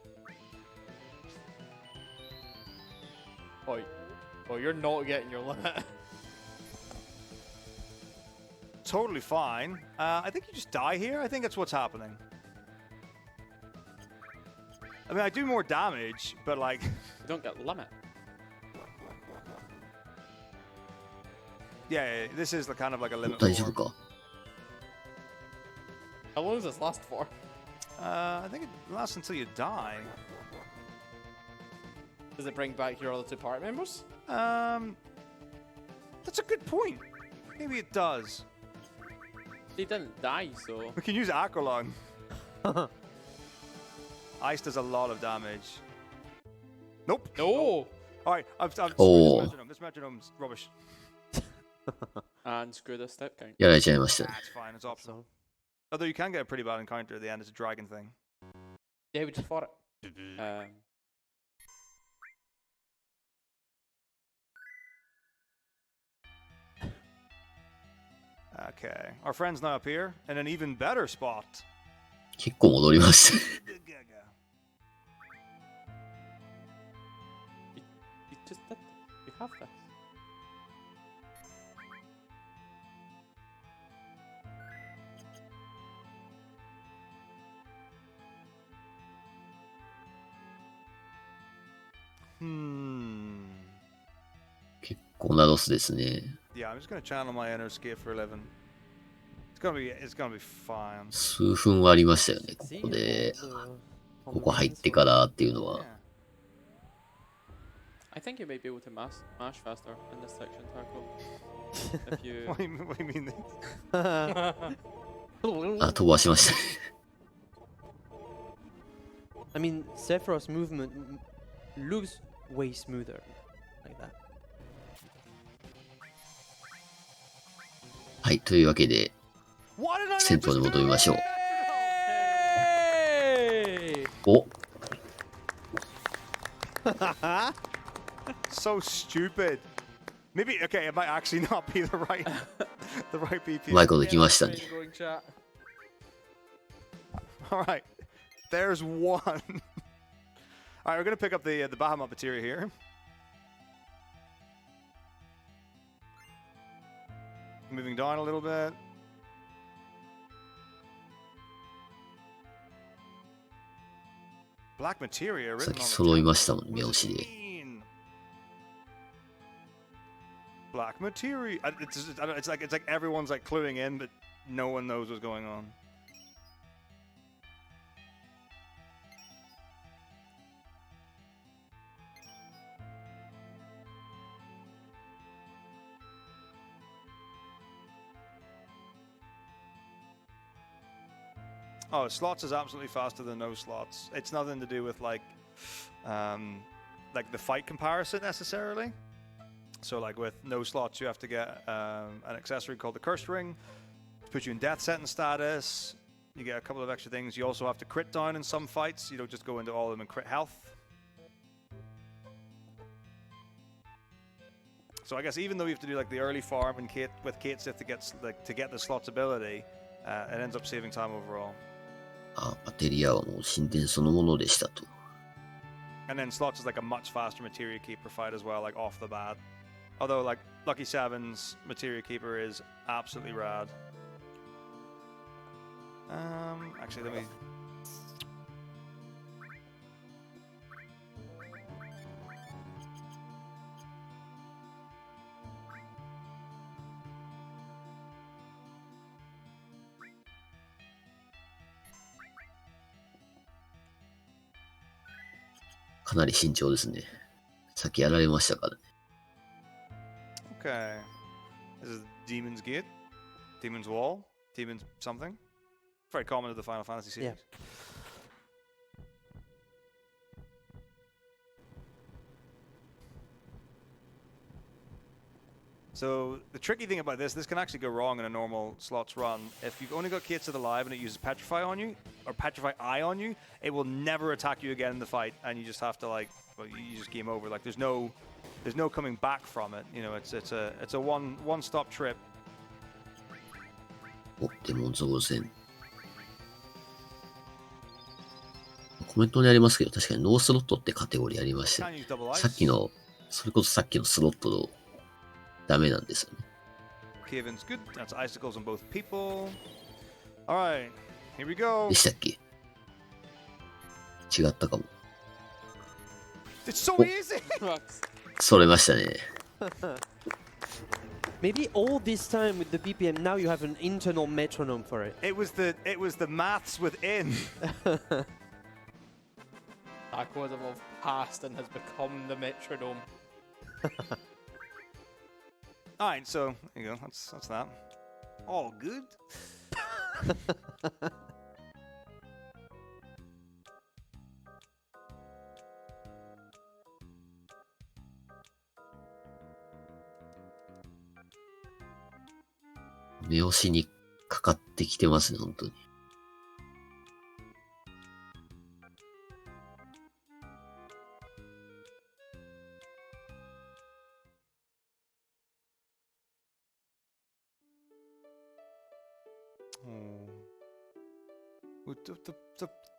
Oh, you're not getting your limit. Totally fine. I think you just die here. I think that's what's happening. I mean, I do more damage, but like... You don't get limit. Yeah, this is kind of like a limit. 大丈夫か？ How long does this last for? I think it lasts until you die. Does it bring back your other 2 party members? That's a good point. Maybe it does. They didn't die, so... We can use Aqualung. Ice does a lot of damage. Nope. No! All right, I've Oh. This metronome's rubbish. And screw this step count. やられちゃいましたね。That's fine. It's optional. Although you can get a pretty bad encounter at the end. It's a dragon thing. Yeah, we just fought it. Okay, our friend's now up here in an even better spot. 結構戻りましたね。You just did this. You have this.結構なロスですね。 Yeah, I'm just gonna channel my inner skate for 11. It's gonna be fine. 数分はありましたよね、ここで。ここ入ってからっていうのは。I think you may be able to mash faster in this section, Taco. If you... What do you mean? あ、飛ばしましたね。I mean, Sephiroth's movement looks way smoother like that. はい、というわけで、戦闘に戻りましょう。おSo stupid. Maybe okay, it might actually not be the right BP. うまいこと来ましたね。All right, there's one. All right, we're gonna pick up the Bahamut materia here. Moving down a little bit. Black materia さっ written き on 揃いましたもんね、目押しで。 Black materia. It's like everyone's like cluing in, but no one knows what's going on. Oh, slots is absolutely faster than no slots. It's nothing to do with like the fight comparison necessarily. So like with no slots, you have to get an accessory called the Cursed Ring to put you in death sentence status. You get a couple of extra things. You also have to crit down in some fights. You don't just go into all of them and crit health. So I guess even though you have to do like the early farm and with Kate Sith to get the slots ability, it ends up saving time overall. あ、バテリアはもう神殿そのものでしたと。And then slots is like a much faster materia keeper fight as well, like off the bat. Although like Lucky Seven's materia keeper is absolutely rad. Actually, let me. .かなり慎重ですね。さっきやられましたからね。Okay. This is Demon's Gate, Demon's Wall, Demon's something. Very common to the Final Fantasy series. Yeah. So the tricky thing about this can actually go wrong in a normal slots run. If you've only got Kate Sith alive and it uses Petrify on you, or Petrify Eye on you, it will never attack you again in the fight, and you just have to like, well, you just game over. Like there's no coming back from it. You know, it's a one-stop trip. お、デモンズ王戦。コメントにありますけど、確かにノースロットってカテゴリーありまして、さっきの、それこそさっきのスロットのダメなんですよね。Kaven's good. That's icicles on both people. All right, here we go. でしたっけ？違ったかも。It's so easy. それましたね。Maybe all this time with the BPM, now you have an internal metronome for it. It was the maths within. Taco has evolved past and has become the metronome. All right, so there you go. That's that. All good. 目押しにかかってきてますね、本当に。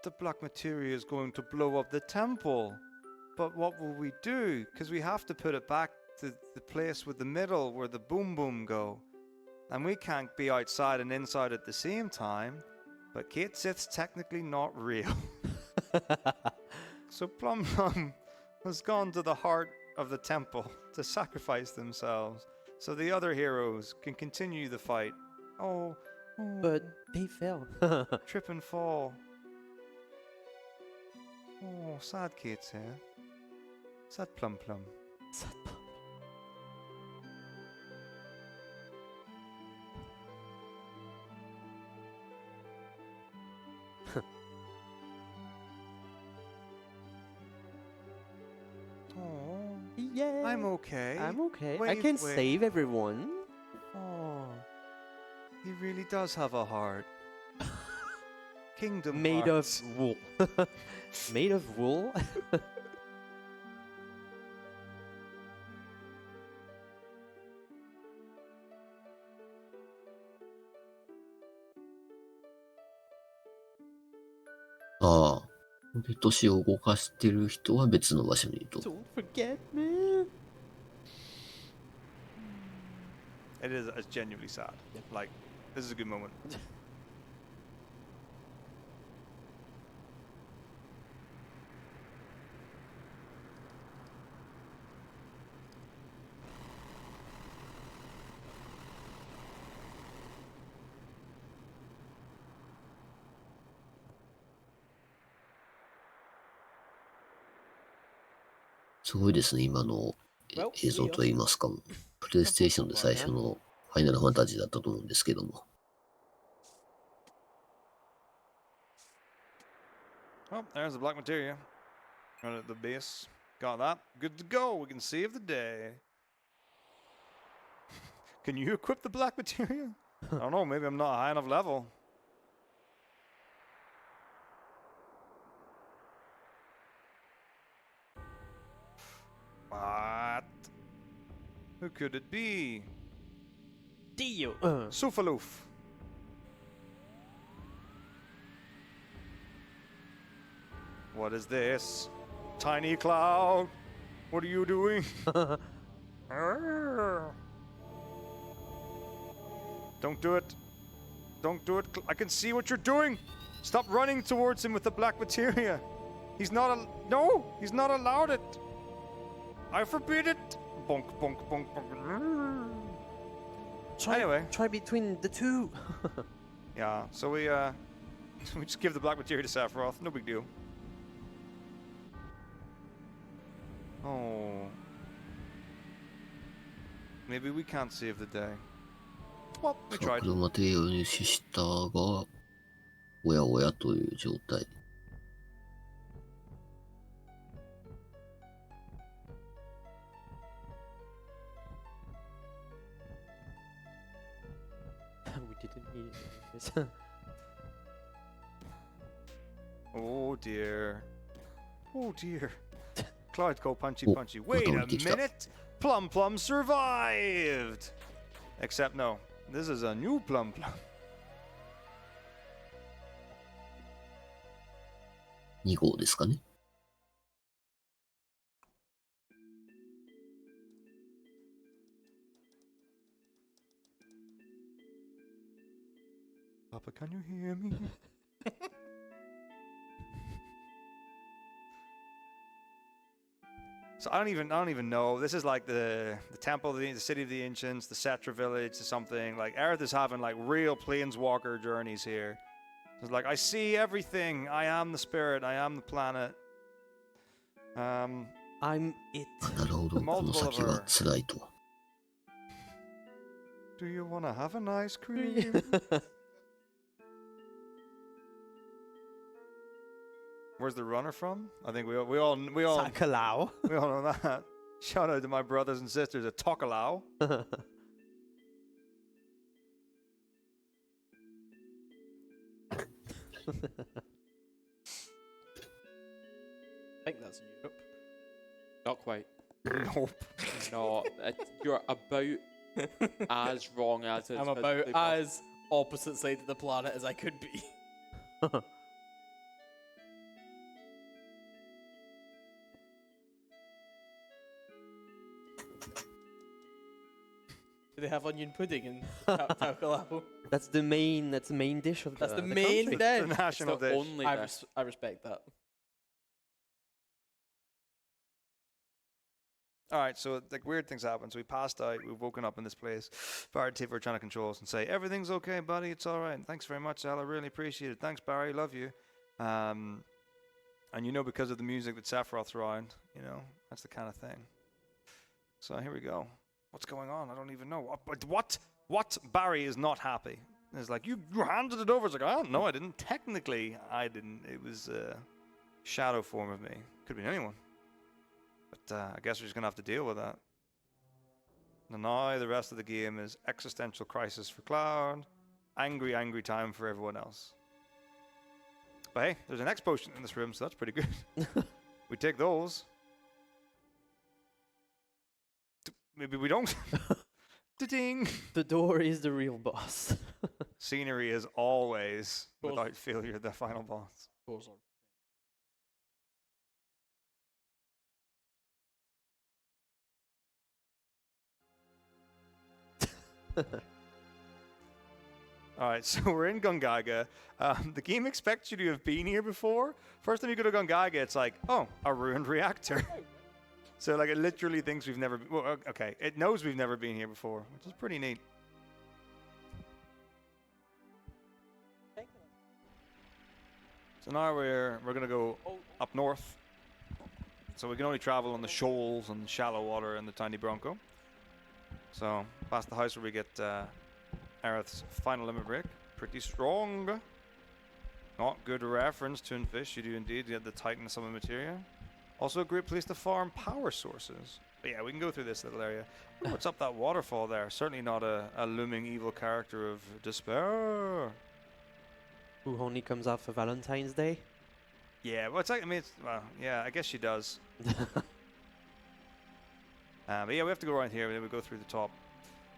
The black materia is going to blow up the temple. But what will we do? Because we have to put it back to the place with the middle where the boom boom go. And we can't be outside and inside at the same time. But Kate Sith's technically not real. So Plum Plum has gone to the heart of the temple to sacrifice themselves so the other heroes can continue the fight. Oh. But they fell. Trip and fall. Oh, sad Kate's here. Sad Plum Plum. Sad Plum. Oh, yeah. I'm okay. I'm okay. I Wait, can wait. save everyone. Oh, he really does have a heart. Kingdom Made Hearts. of wool. Made of wool? Ah. で、都市を動かしてる人は別の場所にいると。Don't forget me. It is it's genuinely sad. Like, this is a good moment. すごいですね、今の映像といいますかも。プレイステーションで最初のファイナルファンタジーだったと思うんですけども。Oh, there's the black materia. Right at the base. Got that. Good to go. We can save the day. Can you equip the black materia? I don't know. Maybe I'm not high enough level. What? Who could it be? Dio. Sufaloof. What is this? Tiny cloud. What are you doing? Don't do it. Don't do it. I can see what you're doing. Stop running towards him with the black materia. He's not no, he's not allowed it. I forbid it. Bonk, bonk, bonk, bonk. Anyway. Try between the two. Yeah, so we just give the black materia to Sephiroth. No big deal. Oh. Maybe we can't save the day. Well, we さあ、 tried. 車手を入手したが、おやおやという状態。We didn't need it. Oh dear. Oh dear. Cloud go punchy Oh, punchy. Wait a minute. Plum Plum survived. Except no. This is a new Plum Plum. 2号ですかね。Papa, can you hear me? So I don't even know. This is like the temple, the city of the ancients, the Cetra village, or something. Like Aerith is having like real planeswalker journeys here. It's like I see everything. I am the spirit. I am the planet. I'm it. なるほど、この先が辛いと。Do you wanna have an ice cream? Where's the runner from? I think we all Sakalau. we all know that. Shout out to my brothers and sisters at Tokelau. I think that's in Europe. Not quite. Nope. No, you're about as wrong as I'm about as opposite side of the planet as I could be. Do they have onion pudding in Takalao? That's the main dish of the That's the main country. dish. The national dish. Only dish. I respect that. All right, so like weird things happen. So we passed out. We've woken up in this place. Barry Tiff are trying to control us and say everything's okay, buddy. It's all right. Thanks very much, Al. I really appreciate it. Thanks, Barry. Love you. And you know, because of the music that Sephiroth's around, you know, that's the kind of thing. So here we go. What's going on? I don't even know. What? Barry is not happy. It's like, you handed it over. It's like, oh, no, I didn't. Technically, I didn't. It was a shadow form of me. Could have been anyone. But I guess we're just going to have to deal with that. And now the rest of the game is existential crisis for Cloud. Angry, angry time for everyone else. But hey, there's an X potion in this room, so that's pretty good. We take those. Maybe we don't. Da-ding! The door is the real boss. Scenery is always, without failure, the final boss. Alright, so we're in Gongaga. The game expects you to have been here before. First time you go to Gongaga, it's like, oh, a ruined reactor. So like it literally thinks we've never been, well, okay, it knows we've never been here before, which is pretty neat. So now we're gonna go up north. So we can only travel on the shoals and the shallow water and the tiny Bronco. So past the house where we get Aerith's final limit break. Pretty strong. Not good reference, Toonfish. You do indeed get the Titan summon materia. Also a great place to farm power sources. But yeah, we can go through this little area. Oh, what's up that waterfall there? Certainly not a looming evil character of despair. Who only comes out for Valentine's Day? Yeah, well, it's like, I mean, well, yeah, I guess she does. But yeah, we have to go around here, and then we go through the top.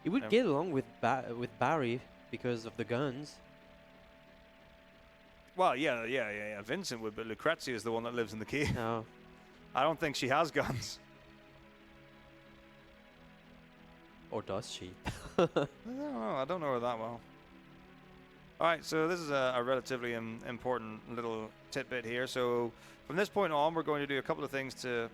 You would get along with Barry because of the guns. Well, yeah. Vincent would, but Lucrezia is the one that lives in the cave. No. I don't think she has guns. Or does she? I don't know her that well. Alright, so this is a relatively important little tidbit here. So from this point on, we're going to do a couple of things to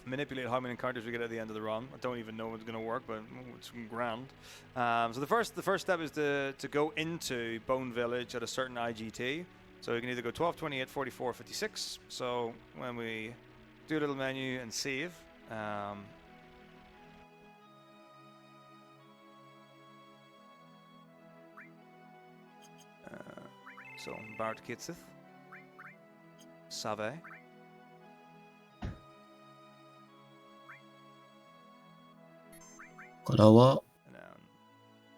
manipulate how many encounters we get at the end of the run. I don't even know what's going to work, but it's grand. So the first step is to go into Bone Village at a certain IGT. So you can either go 12, 28, 44, 56. So when we do a little menu and save, so Bart Kitsith, Save.からは、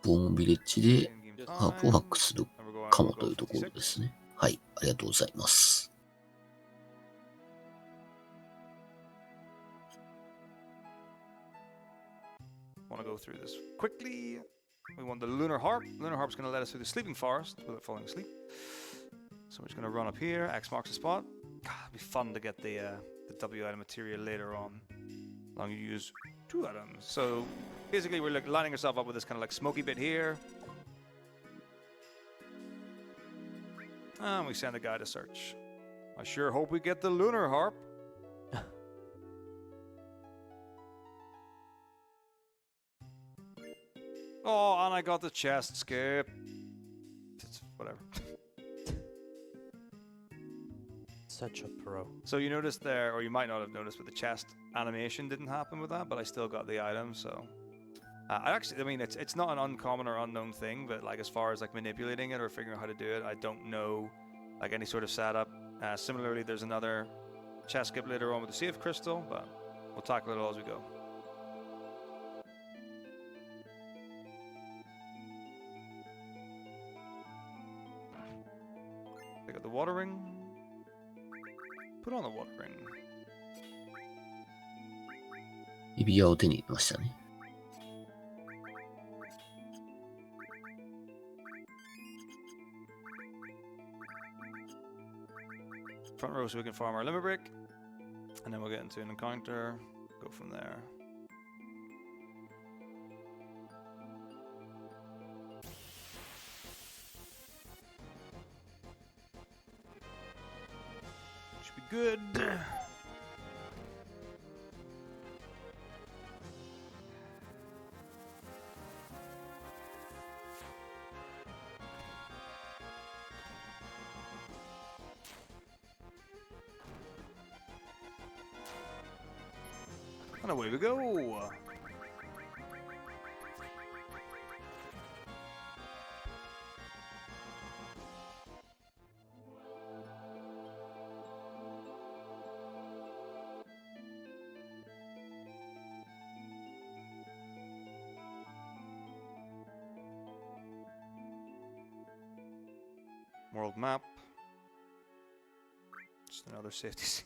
ボーンビレッジでハープをハックするかもというところですね。はい、ありがとうございます。Want to go through this quickly. We want the Lunar Harp. Lunar Harp's going to let us through the Sleeping Forest without falling asleep. So we're just going to run up here. X marks the spot. God, it'd be fun to get the W item material later on. As long as you use 2 items. So basically we're like lining ourselves up with this kind of like smoky bit here. And we send a guy to search. I sure hope we get the Lunar Harp. Oh, and I got the chest skip. It's whatever. Such a pro. So you noticed there, or you might not have noticed, but the chest animation didn't happen with that, but I still got the item, so... I mean, it's not an uncommon or unknown thing, but like as far as like manipulating it or figuring out how to do it, I don't know like any sort of setup. Similarly, there's another chest skip later on with the save crystal, but we'll tackle it all as we go. water ring. Put on the water ring. 指輪を手に入れましたね。Front row so we can farm our limit break. And then we'll get into an encounter. Go from there. Should be good. And away we go. World map. Just another safety save.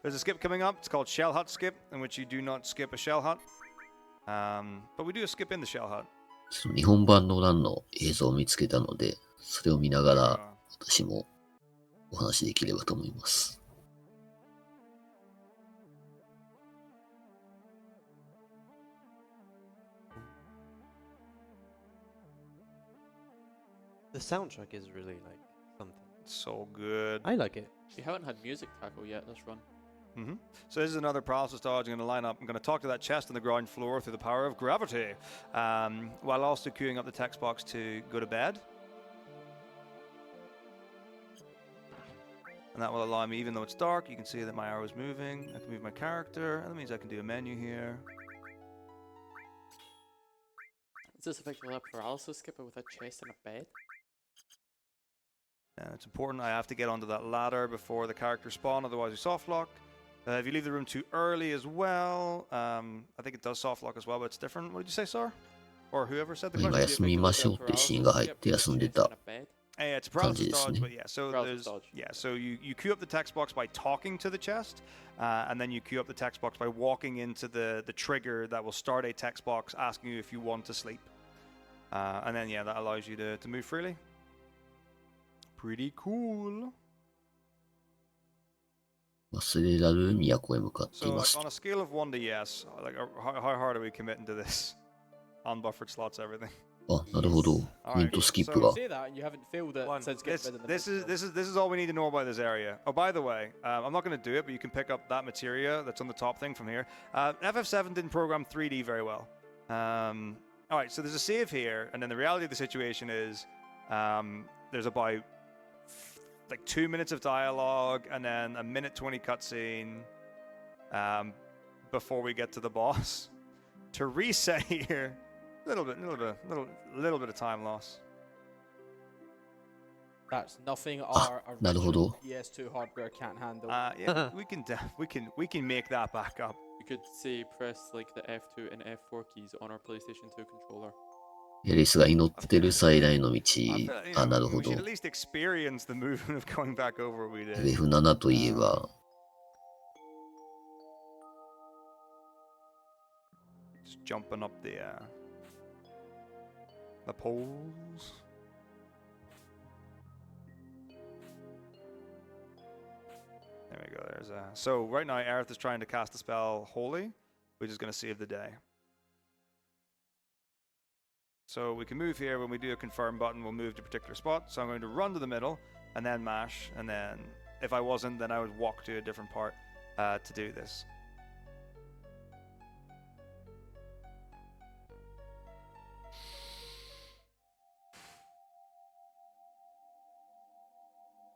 There's a skip coming up. It's called Shell Hut Skip, in which you do not skip a shell hut. But we do a skip in the shell hut. 日本版のランの映像を見つけたので、それを見ながら私もお話しできればと思います。The soundtrack is really like something. It's so good. I like it. We haven't had music tackle yet. Let's run. So this is another paralysis dodge. I'm going to line up. I'm going to talk to that chest on the ground floor through the power of gravity, while also queuing up the text box to go to bed. And that will allow me, even though it's dark, you can see that my arrow is moving. I can move my character, and that means I can do a menu here. Is this effectively a paralysis skipper with a chest and a bed? And it's important I have to get onto that ladder before the characters spawn, otherwise we soft lock. If you leave the room too early as well, I think it does soft lock as well, but it's different. What did you say, Sar? Or whoever said the 今 question? 休みましょうってシーンが入って休んでた Yeah, it's a 感じ paralysis ですね。 dodge, but yeah, so there's so you queue up the text box by talking to the chest, and then you queue up the text box by walking into the trigger that will start a text box asking you if you want to sleep. And then yeah, that allows you to move freely. Pretty cool. 忘れられる都へ向かってい So ま like, す。 on a scale of 1 to yes, like how hard are we committing to this? Unbuffered slots, everything. あ、なるほど。コメントスキップが。 Say that and you haven't failed it since getting rid of the This is all we need to know about this area. Oh, by the way, I'm not going to do it, but you can pick up that materia that's on the top thing from here. FF7 didn't program 3D very well. All right, so there's a save here, and then the reality of the situation is there's about like 2 minutes of dialogue and then a minute 20 cutscene before we get to the boss. To reset here, little bit of time loss. That's nothing Ah, our なるほど。 PS2 hardware can't handle. Yeah, we can make that back up. You could say press like the F2 and F4 keys on our PlayStation 2 controller. エリスが祈ってる最大の道。 あ、なるほ We ど。 should at least experience the movement of going back over what we did. FF7 といえば、 Just jumping up the poles. There we go. There's so right now Aerith is trying to cast the spell Holy, which is going to save the day. So we can move here. When we do a confirm button, we'll move to a particular spot. So I'm going to run to the middle and then mash, and then if I wasn't, then I would walk to a different part to do this.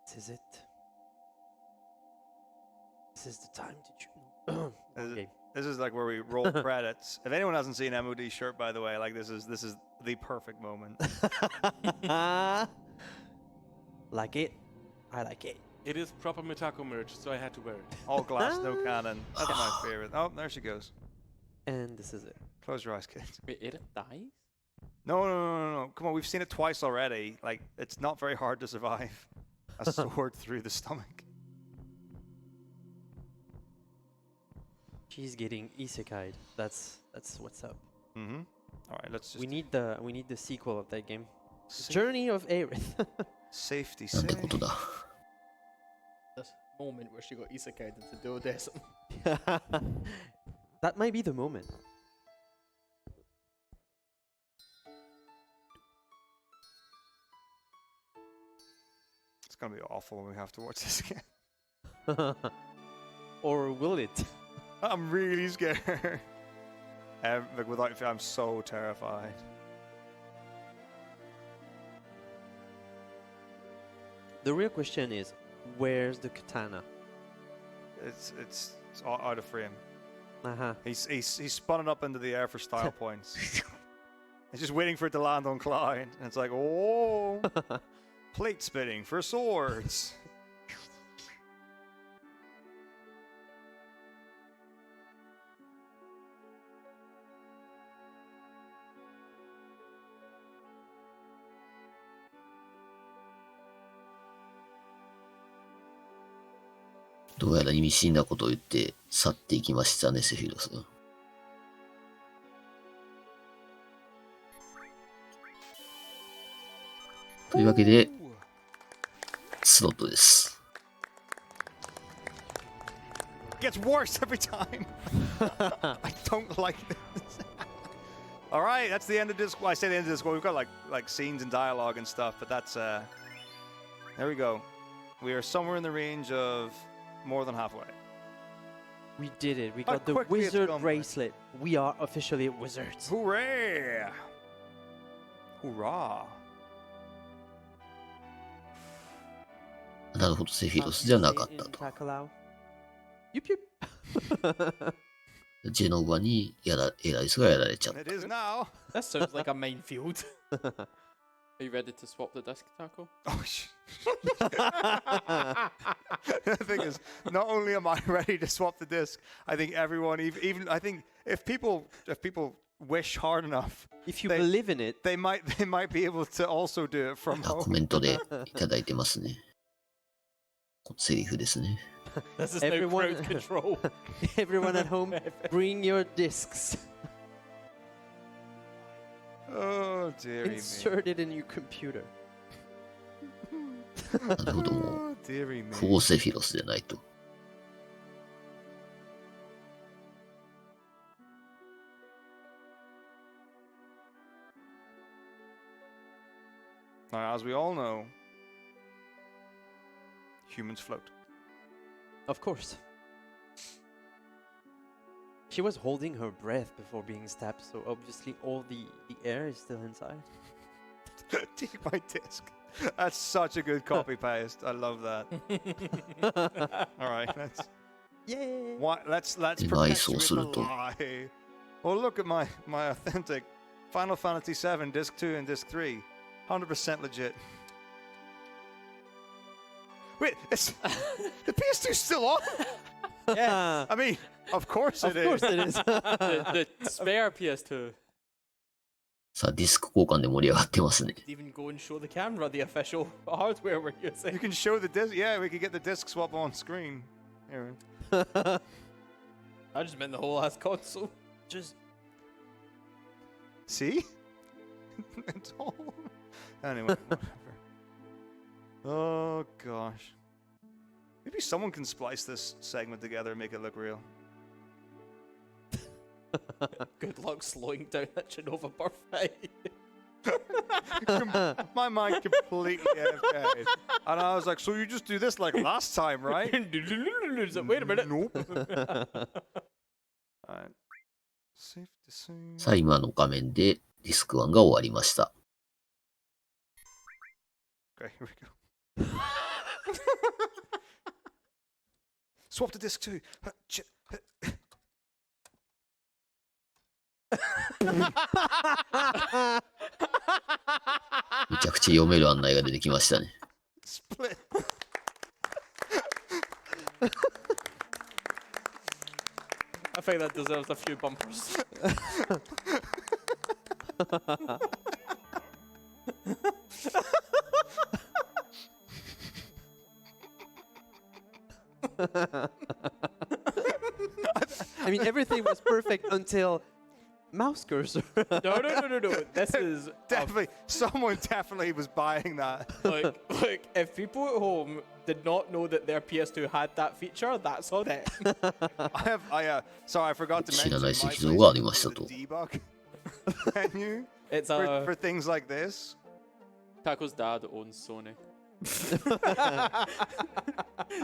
This is it. This is the time to choose. Okay. This is like where we roll credits. If anyone hasn't seen MOD's shirt, by the way, like this is the perfect moment. Like it? I like it. It is proper Metako merch, so I had to wear it. All glass, no cannon. That's my favorite. Oh, there she goes. And this is it. Close your eyes, kid. Wait, it dies? No. Come on, we've seen it twice already. Like, it's not very hard to survive. a sword through the stomach. She's getting isekai'd. That's what's up. Mm-hmm. All right, let's just. We need the sequel of that game. Journey of Aerith. Safety なんて save. ことだ。 This moment where she got isekai'd into Duodecim. That might be the moment. It's gonna be awful when we have to watch this again. Or will it? I'm really scared. Like without, I'm so terrified. The real question is, where's the katana? It's out of frame. Uh-huh. He's spun it up into the air for style points. He's just waiting for it to land on Clyde, and it's like, oh, plate spinning for swords.「どうやら意味深なことを言って去っていきましたね、セフィロス。というわけで、スロットです。Gets worse every time. I don't like this. All right, that's the end of this. Well, I say the end of this. Well, we've got like scenes and dialogue and stuff, but that's there we go. We are somewhere in the range of more than halfway. We did it. We got the wizard bracelet. We are officially wizards. Hooray! Hoorah! なるほど、セフィロスじゃなかったと。ジェノバにエライスがやられちゃった。It is now. That sounds like a minefield. Are you ready to swap the disc, Taco? Oh, The thing is, not only am I ready to swap the disc, I think everyone, even I think if people wish hard enough, if you believe in it, they might be able to also do it from home. コメントでいただいてますね。セリフですね。This is no crowd control. Everyone at home, bring your discs. Oh, dear me. Insert it in your computer. なるほど、もう、dearie me. フォーセフィロスじゃないと。Now, as we all know, humans float. Of course. She was holding her breath before being stabbed, so obviously all the air is still inside. Take my disc. That's such a good copy paste. I love that. All right, let's. Yay! Let's Nice perpetuate the also. lie. Well, look at my authentic Final Fantasy VII Disc 2 and Disc 3, 100% legit. Wait, the PS2's still on? Yeah. I mean, of course it is. Of course it is. the spare PS2. さあ、ディスク交換で盛り上がってますね。 Even go and show the camera the official hardware we're using. You can show the disc. Yeah, we could get the disc swap on screen. Here. I just meant the whole ass console. Just see? It's all. Anyway, whatever. Oh gosh. Maybe someone can splice this segment together and make it look real. Good luck slowing down that Genova birthday. My mind completely AFK. And I was like, so you just do this like last time, right? Wait a minute. Nope. Alright. Safe to say. さあ、今の画面でディスク1が終わりました。Okay, here we go. Swap to disc 2.めちゃくちゃ読める案内が出てきましたね。Split. I think that deserves a few bumpers. I mean, everything was perfect until mouse cursor. No. This is Definitely, someone definitely was buying that. look. If people at home did not know that their PS2 had that feature, that's on it. Sorry, I forgot to 知ら mention ない my 石像がありました PlayStation と。 debug menu It's for things like this. Taco's dad owns Sony.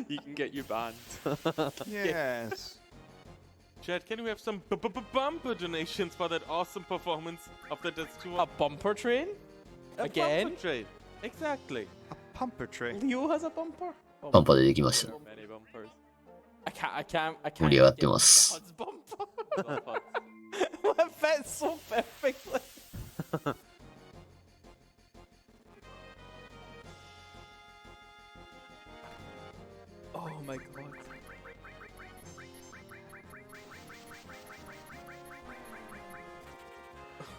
You can get you banned. Yes. Chad, can we have some bumper donations for that awesome performance of the Death to a bumper train. Again? Bumper train. Exactly. A pumper train. Leo has a bumper. パンパでできました。 So many bumpers. I can't. 盛り上がってます。 God's bumper. It fits so perfectly. Oh my god.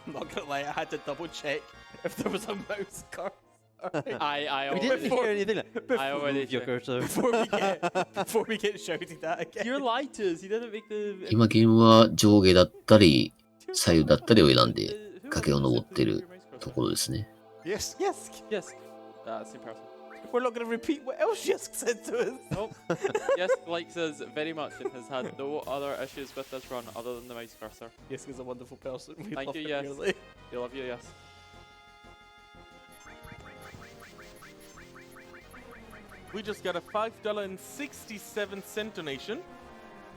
I'm not gonna lie, I had to double check if there was a mouse cursor. I We didn't hear anything. I already Move your cursor. Before we get shouted at again. You're lied to us. He didn't make the. 今ゲームは上下だったり、左右だったりを選んで崖を登ってるところですね。Yes. Yes. That's impressive. We're not gonna repeat what else Yisk said to us. Nope. Yes, likes us very much and has had no other issues with this run other than the mouse cursor. Yisk is a wonderful person. We Thank love you, him yes. dearly. We love you, yes. We just got a $5.67 donation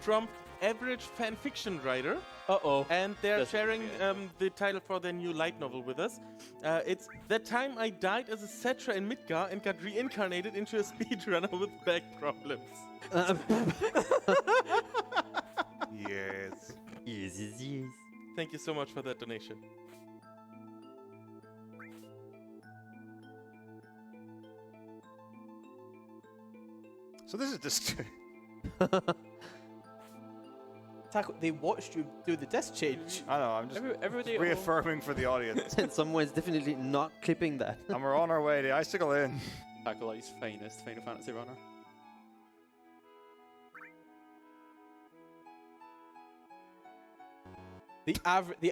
from Average Fanfiction Writer. Uh-oh. And they're That's sharing good. the title for their new light novel with us. It's That Time I Died as a Cetra in Midgar and Got Reincarnated into a Speedrunner with Back Problems. Yes. Yes. Thank you so much for that donation. So this is just. Taco, they watched you do the disc change. I know. I'm just Everybody at home. reaffirming for the audience. And someone's definitely not clipping that. And we're on our way to Icicle Inn. Taco's finest Final Fantasy runner. The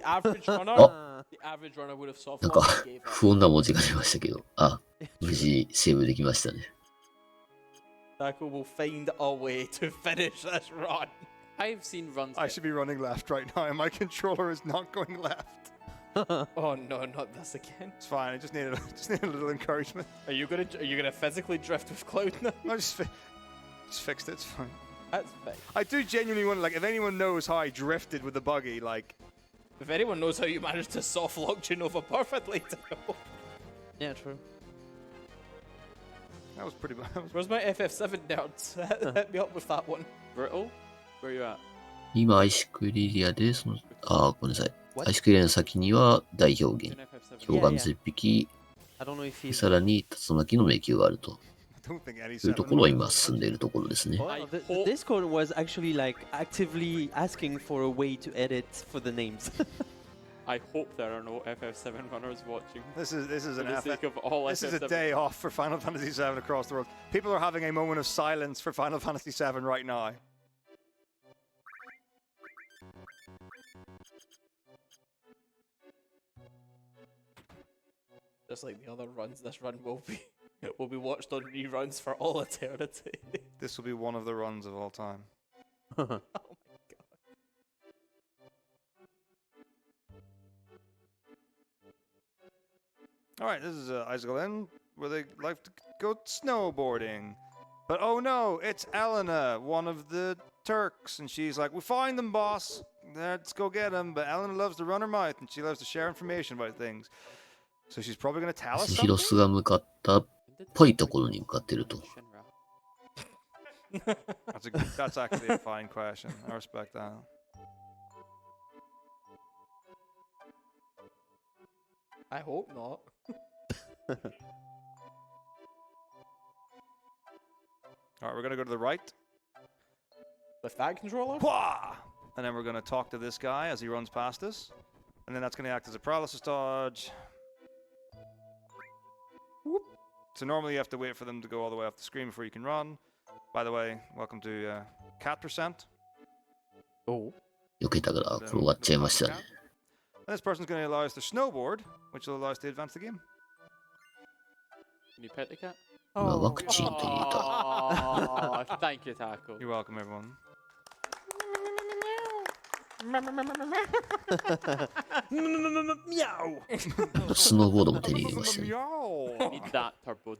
average runner. Oh. The average runner would have soft なんか locked and gave up. 不穏な文字が出ましたけど、あ、無事セーブできましたね。 Taco will find a way to finish this run. I've seen runs. I should be running left right now, and my controller is not going left. Oh no, not this again. It's fine. I just need a little encouragement. Are you gonna physically drift with Cloud now? I just fixed it. It's fine. That's fine. I do genuinely want, like, if anyone knows how I drifted with the buggy, like, If anyone knows how you managed to soft lock Genova perfectly, Taco. Yeah, true. that was pretty bad. Where's my FF7 nerds? Hit me up with that one. Brittle? Where are you at? 今、アイシクリリアで、ごめんなさい。アイシクリリアの先には大表現、 FF7. 氷岩絶壁、 I don't know if he's. さらに竜巻の迷宮があると I don't think any いうところを今進んでいるところですね。 Wow, the Discord was actually like actively asking for a way to edit for the names. I hope there are no FF7 runners watching. This is For an the sake of all This is a FF7. day off for Final Fantasy VII across the world. People are having a moment of silence for Final Fantasy VII right now. Just like the other runs, this run will be watched on reruns for all eternity. This will be one of the runs of all time. Oh my god. All right, this is Icicle Inn, where they like to go snowboarding. But oh no, it's Elena, one of the Turks, and she's like, "We find them, boss. Let's go get them." But Elena loves to run her mouth, and she loves to share information about things. So she's probably going to tell us ヒロ something. スが向かったっぽいところに向かっていると。 That's actually a fine question. I respect that. I hope not. All right, we're going to go to the right. With that controller? Wah! And then we're going to talk to this guy as he runs past us. And then that's going to act as a paralysis dodge. Whoop. So normally you have to wait for them to go all the way off the screen before you can run. By the way, welcome to Cat%. Oh. 避けたから転がっちゃいましたね。And this person's going to allow us to snowboard, which will allow us to advance the game. Can you pet the cat? 今ワクチンと入れた。Oh, thank you, Taco. You're welcome, everyone. Meow. スノーボードも手に入れましたね。 Need that, Turbod.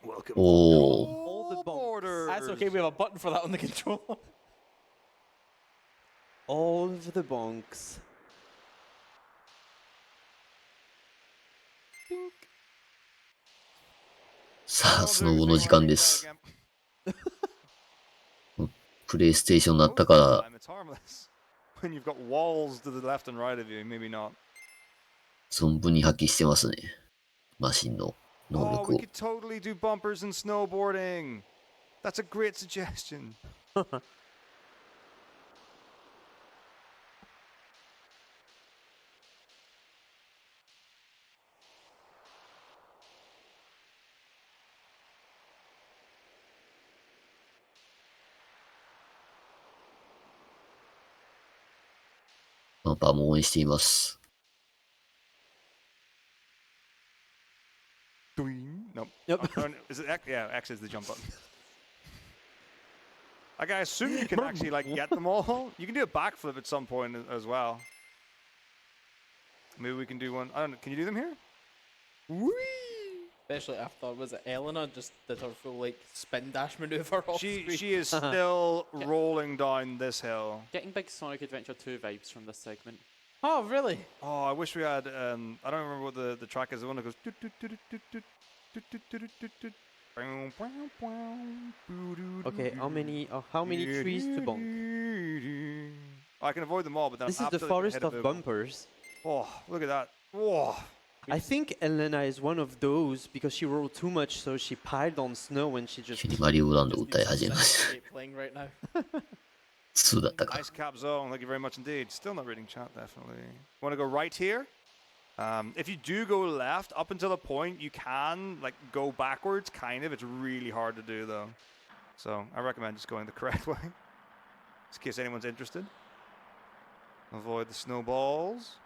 Welcome. おお。 All the bonks. Borders. That's okay, we have a button for that on the controller. All of the bonks. さあ、スノボの時間です。プレイステーションになったから、 It's harmless. When you've got walls to the left and right of you, maybe not. 存分に発揮してますね。マシンの能 Oh, 力 we を。 could totally do bumpers and snowboarding. That's a great suggestion. バンパーも応援しています。 Nope. Yep. Oh, no, is it X? Yeah, X is the jump button. Like, I assume you can actually like get them all. You can do a backflip at some point as well. Maybe we can do one. I don't know. Can you do them here? Whee! Especially after, was it Elena just did her full like spin dash maneuver off screen? She is still rolling down this hill. Getting big Sonic Adventure 2 vibes from this segment. Oh, really? Oh, I wish we had. I don't remember what the track is. The one that goes. Okay, how many trees to bonk? I can avoid them all, but then This I'm is the forest of bumpers. Oh, look at that! Whoa! I think Elena is one of those because she rolled too much, so she piled on snow and she just. 急にマリオランドを歌い始めました。 playing right now. 2だったか。 Ice cap zone. Thank you very much indeed. Still not reading chat, definitely. Want to go right here? If you do go left, up until a point, you can like go backwards, kind of. It's really hard to do though. So I recommend just going the correct way, just in case anyone's interested. Avoid the snowballs.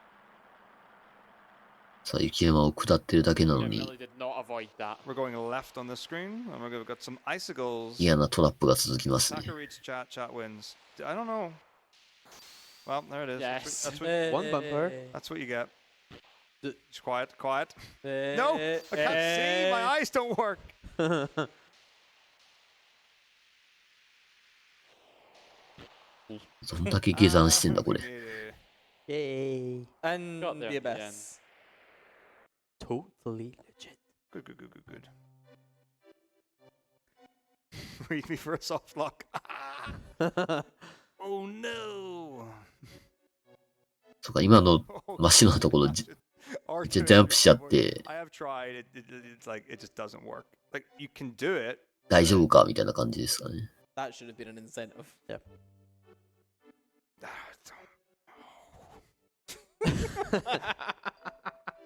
さあ、雪山を下ってるだけなの I に really did not avoid that. We're going left on the screen, and we've got some icicles. 嫌なトラップが続きますね。 Saka reads chat, chat wins. I don't know. Well, there it is. Yes. One bumper. That's what you get. The- Just quiet, quiet. No, I can't see. My eyes don't work. どんだけ下山してんだ、これ。 Yay! And Got there the at the abyss. Totally legit. Good, good, good, good, good. Read me for a soft lock. Oh no! そうか、今の真っ白なところ、めっちゃジャンプしちゃって、 I have tried. It's like it just doesn't work. Like you can do it. 大丈夫かみたいな感じですかね。 That should have been an incentive. Yeah.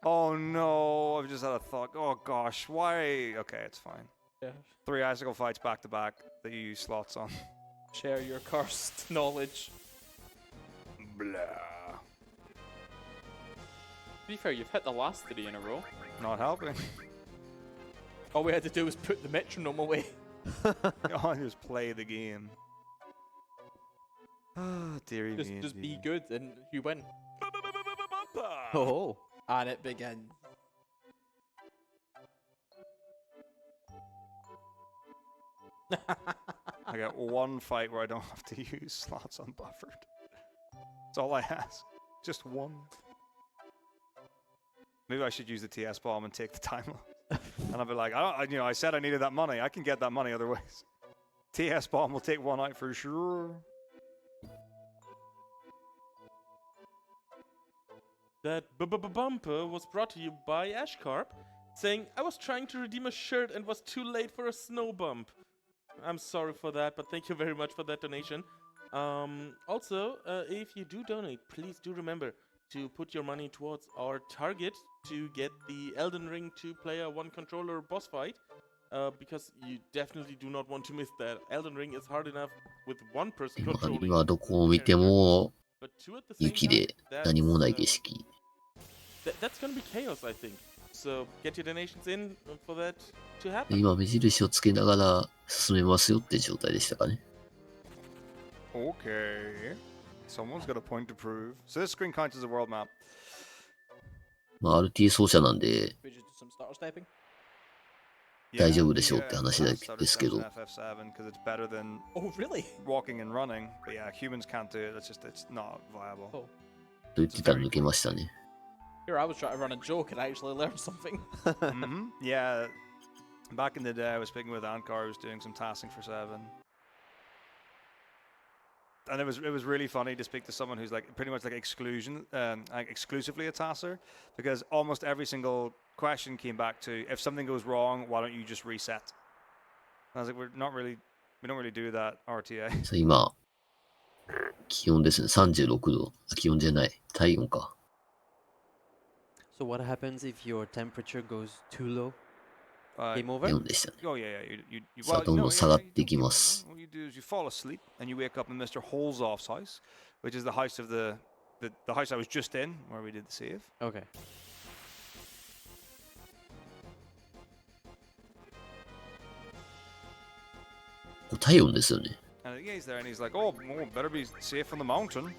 Oh no! I've just had a thought. Oh gosh, why? Okay, it's fine. Yeah. 3 icicle fights back to back that you use slots on. Share your cursed knowledge. Blah. To be fair, you've hit the last 3 in a row. Not helping. All we had to do was put the metronome away. I just play the game. Ah, dearie me. Just be good and you win. Oh. And it begins. I got one fight where I don't have to use slots unbuffered. That's all I ask. Just one. Maybe I should use the TS bomb and take the time loss. And I'll be like, I said I needed that money. I can get that money other ways. TS bomb will take one out for sure. That bumper was brought to you by Ashcarp, saying, I was trying to redeem a shirt and was too late for a snow bump. I'm sorry for that, but thank you very much for that donation. Also, if you do donate, please do remember to put your money towards our target to get the Elden Ring 2-player, 1-controller boss fight, because you definitely do not want to miss that. Elden Ring is hard enough with one person 今 controlling 今どこを見ても but two at the same 雪 time. で That's, 何もない景色。 that's gonna be chaos, I think. So get your donations in for that to happen. 今目印をつけながら進めますよって状態でしたかね。Okay. Someone's got a point to prove. So this screen counts as a world map. まあ RT 奏者なんで We just do some starter stepping. 大丈夫でしょうって話 Yeah, ですけど。 FF7 because it's better than Oh, really? walking and running. But yeah, humans can't do it. It's not viable. Oh. と言ってたら抜けましたね。 Here I was trying to run a joke and I actually learned something. Yeah. Back in the day, I was speaking with Ankar, who was doing some tasking for 7. And it was really funny to speak to someone who's like pretty much like exclusively a tasser, because almost every single question came back to, if something goes wrong, why don't you just reset? And I was like, we don't really do that RTA. さあ今、気温ですね。36度。あ、気温じゃない。体温か。 So what happens if your temperature goes too low? Game 気 over? 温でしたね。 Oh yeah. You さあ、どんどん下がっていきます。 What you do is you fall asleep and you wake up in Mr. Holzoff's house, which is the house of the house I was just in, where we did the save. Okay. 体温ですよね。 And yeah, he's there and he's like, oh, better be safe on the mountain.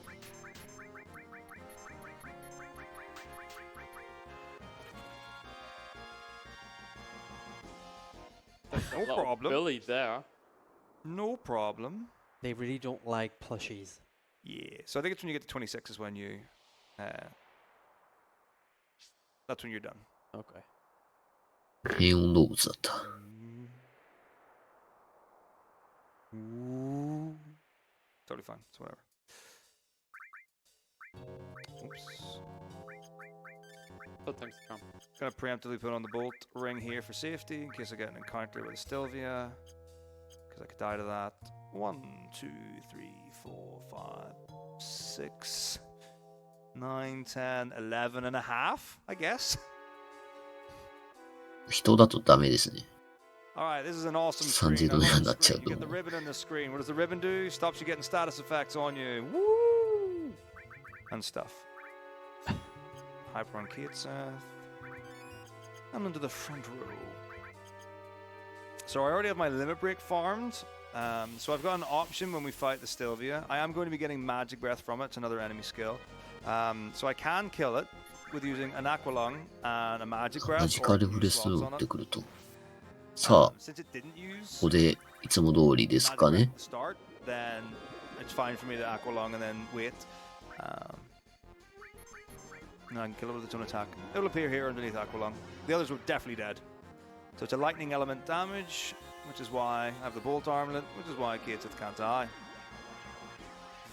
No Little problem. Billy there. No problem. They really don't like plushies. Yeah. So I think it's when you get to 26 is when you, that's when you're done. Okay. 変温動物だった。 Totally fine. It's whatever. Oops. Good things to come. Gonna preemptively put on the bolt ring here for safety in case I get an encounter with a Stilvia, because I could die to that. 1, 2, 3, 4, 5, 6, 9, 10, 11 and a half, I guess. 人だとダメですね。 Alright, this is an awesome 30 screen. 度 I に love な the っちゃう screen. と You get 思 the う。 ribbon on the screen. What does the ribbon do? Stops you getting status effects on you. Woo! And stuff. Hyper on Kate and into the front row. So I already have my limit break farmed. So I've got an option when we fight the Stilvia. I am going to be getting Magic Breath from it. It's another enemy skill. So I can kill it with using an Aqua Lung and a Magic マ Breath. ジ or カル use ブレス slots を on 打って it. くると。さあ、 Since it didn't use ここでいつも通りですか Magic Breath ね at。the start, then it's fine for me to Aqua Lung and then wait. No, I can kill it with its own attack. It'll appear here underneath Aqua Lung. The others were definitely dead. So it's a lightning element damage, which is why I have the bolt armlet, which is why Kate's can't die.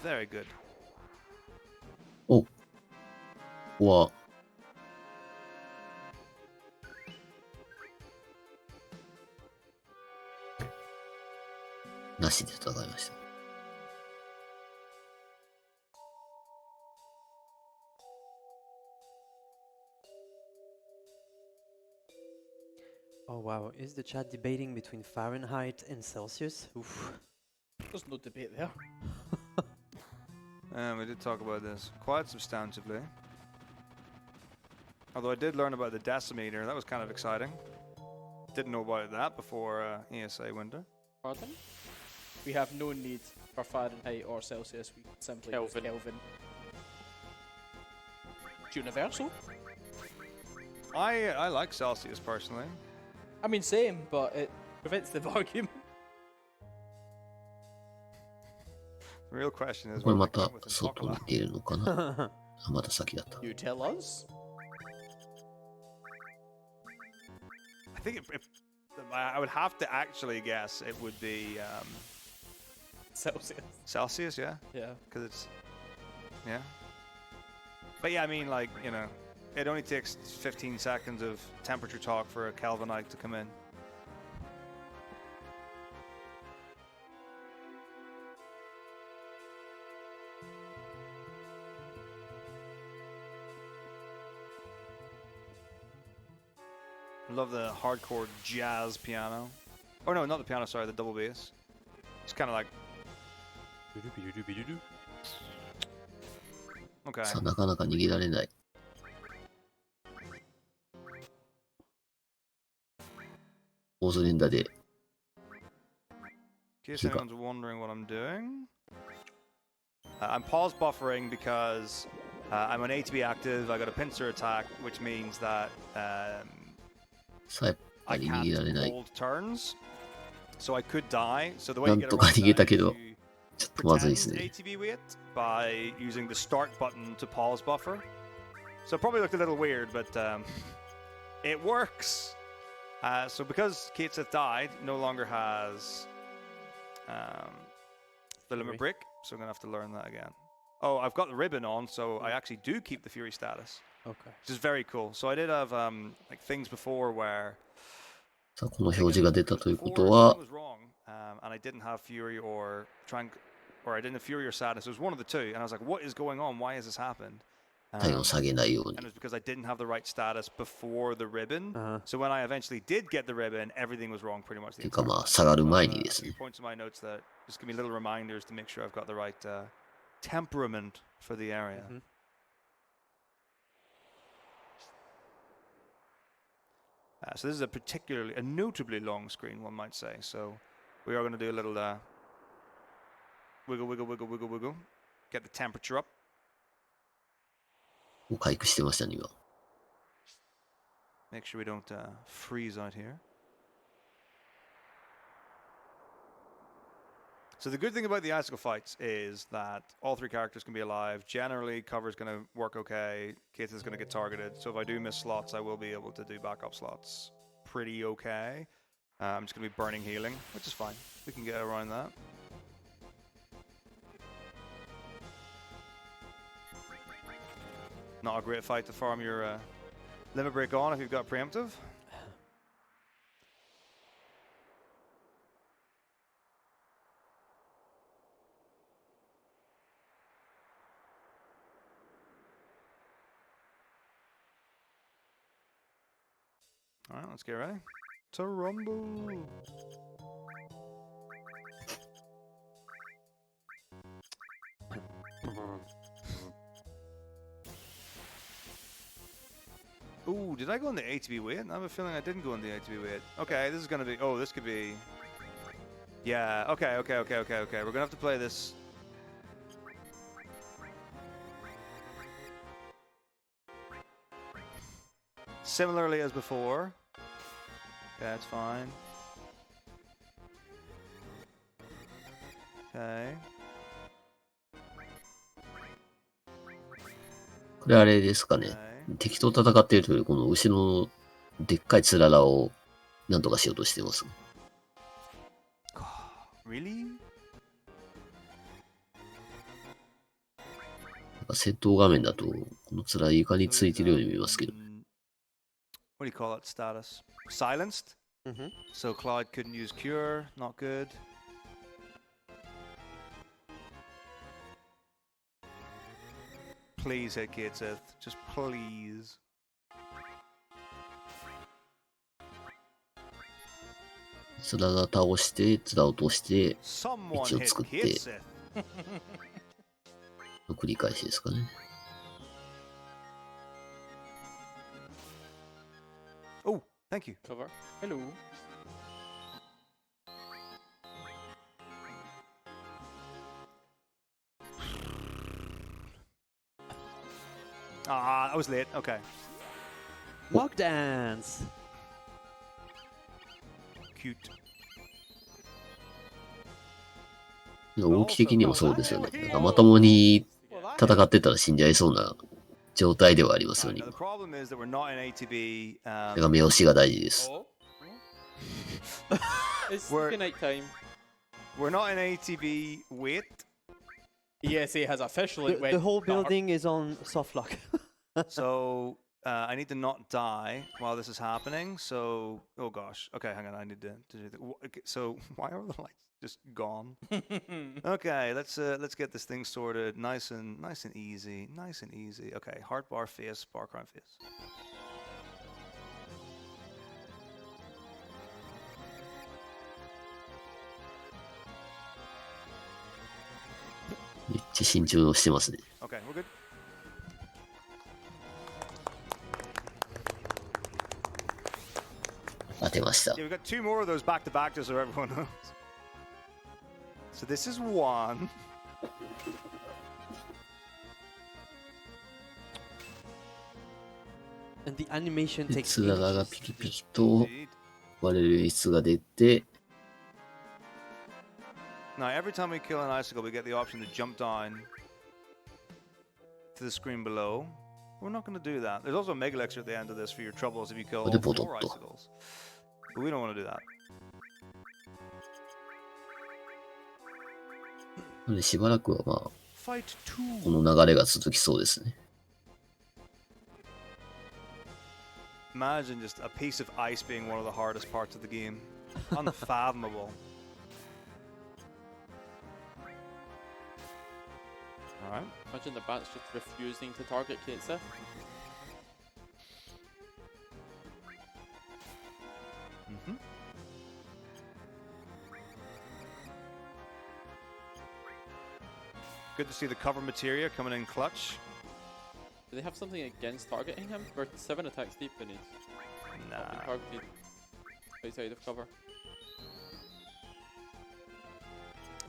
Very good. お、ここは、なしで戦いました。 Oh wow, is the chat debating between Fahrenheit and Celsius? Oof. There's no debate there. And we did talk about this quite substantively. Although I did learn about the decimeter, that was kind of exciting. Didn't know about that before ESA winter. Pardon? We have no need for Fahrenheit or Celsius. We simply use Kelvin. It's universal. I like Celsius personally. I mean, same, but it prevents the vacuum. The real question is これ what ま they た come with in 外に Tokala. 出るのかなあ、まだ先だった。 You tell us. I think I would have to actually guess it would be Celsius. Celsius, yeah, Yeah. because it's yeah. But yeah, I mean, like, you know, it only takes 15 seconds of temperature talk for a Kelvinite to come in. I love the hardcore jazz piano. Oh no, not the piano, sorry, the double bass. It's kind of like Okay. さあ、なかなか逃げられない。オーズ連打で。 In case anyone's wondering what I'm doing, I'm pause buffering because I'm on A to be active. I got a pincer attack, which means that さあ、やっぱ I り逃げられ can't ない。 hold turns. So I could die. So the way な you ん get とか around 逃げ that たけ is ど、 you ちょっとまずいです pretend ね。 ATB wait by using the start button to pause buffer. So it probably looked a little weird, but it works. So because Kate Sith died, no longer has the limit break, so I'm gonna have to learn that again. Oh, I've got the ribbon on, so I actually do keep the Fury status. Okay. Which is very cool. So I did have like things before where さあ、この表示が出たということ before は something、was wrong, and I didn't have Fury or I didn't have Fury or sadness. It was one of the two, and I was like, "What is going on? Why has this happened?" 体温を下げないよう And に it was because I didn't have the right status before the ribbon. So when I eventually did get the ribbon, everything was wrong pretty much と the いうか entire まあ time. 下がる So, 前にで a す few ね。 points in my notes that just give me little reminders to make sure I've got the right temperament for the area. So this is a notably long screen, one might say. So we are going to do a little wiggle, wiggle, wiggle, wiggle, wiggle. Get the temperature up. もう回復してましたね、今。 Make sure we don't freeze out here. So the good thing about the icicle fights is that all three characters can be alive. Generally, cover's going to work okay. Kate is going to get targeted. So if I do miss slots, I will be able to do backup slots pretty okay. I'm just going to be burning healing, which is fine. We can get around that. Not a great fight to farm your limit break on if you've got preemptive. All right, let's get ready to rumble. Ooh, did I go in the ATB weight? I have a feeling I didn't go in the ATB weight. Okay, this is gonna be. Oh, this could be. Yeah. Okay. We're gonna have to play this. Similarly as before. Okay, that's fine. Okay. これあれですかね。敵と戦っているというこの後ろのでっかいつららをなんとかしようとしています。 Really? なんか戦闘画面だとこのつらい床についているように見えますけど。 What do you call it? Status silenced. So Cloud couldn't use cure. Not good. Please hit Kate Sith. Just please. つらら倒してつら落として道 Someone を hit 作っ Kate て Sith. の繰り返しですかね。 Oh, thank you. Cover. Hello. Ah, I was late. Okay. Walk dance. Cute. 大き的にもそうですよね。なんかまともに戦ってたら死んじゃいそうな状態ではありますよね。 Now the problem is that we're not in ATB. だから目押しが大事です。 It's sleepy night time. We're not in ATB. Wait. ESA has officially went The whole dark. building is on soft lock. So I need to not die while this is happening. So oh gosh. Okay, hang on. I need to do the, okay, so why are the lights just gone? Okay, let's get this thing sorted. Nice and easy. Nice and easy. Okay, heart bar face, bar crown face. ちゃ慎重をしてますね。Okay, we're good. 当てました。Yeah, we've got 2 more of those back to back, just so everyone knows. So this is 1. And the animation で、 takes つららが ages ピ to キ do. ピキと割れる演出が出て、 Now, every time we kill an icicle, we get the option to jump down to the screen below. We're not going to do that. There's also a Mega Elixir at the end of this for your troubles if you kill all 4 icicles. But we don't want to do that. なのでしばらくはまあ、 Fight 2. この流れが続きそうですね。 Imagine just a piece of ice being one of the hardest parts of the game. Unfathomable. Alright. Imagine the bats just refusing to target Kate Sith. Mm-hmm. Good to see the cover materia coming in clutch. Do they have something against targeting him? We're 7 attacks deep and he's not been targeted outside of cover.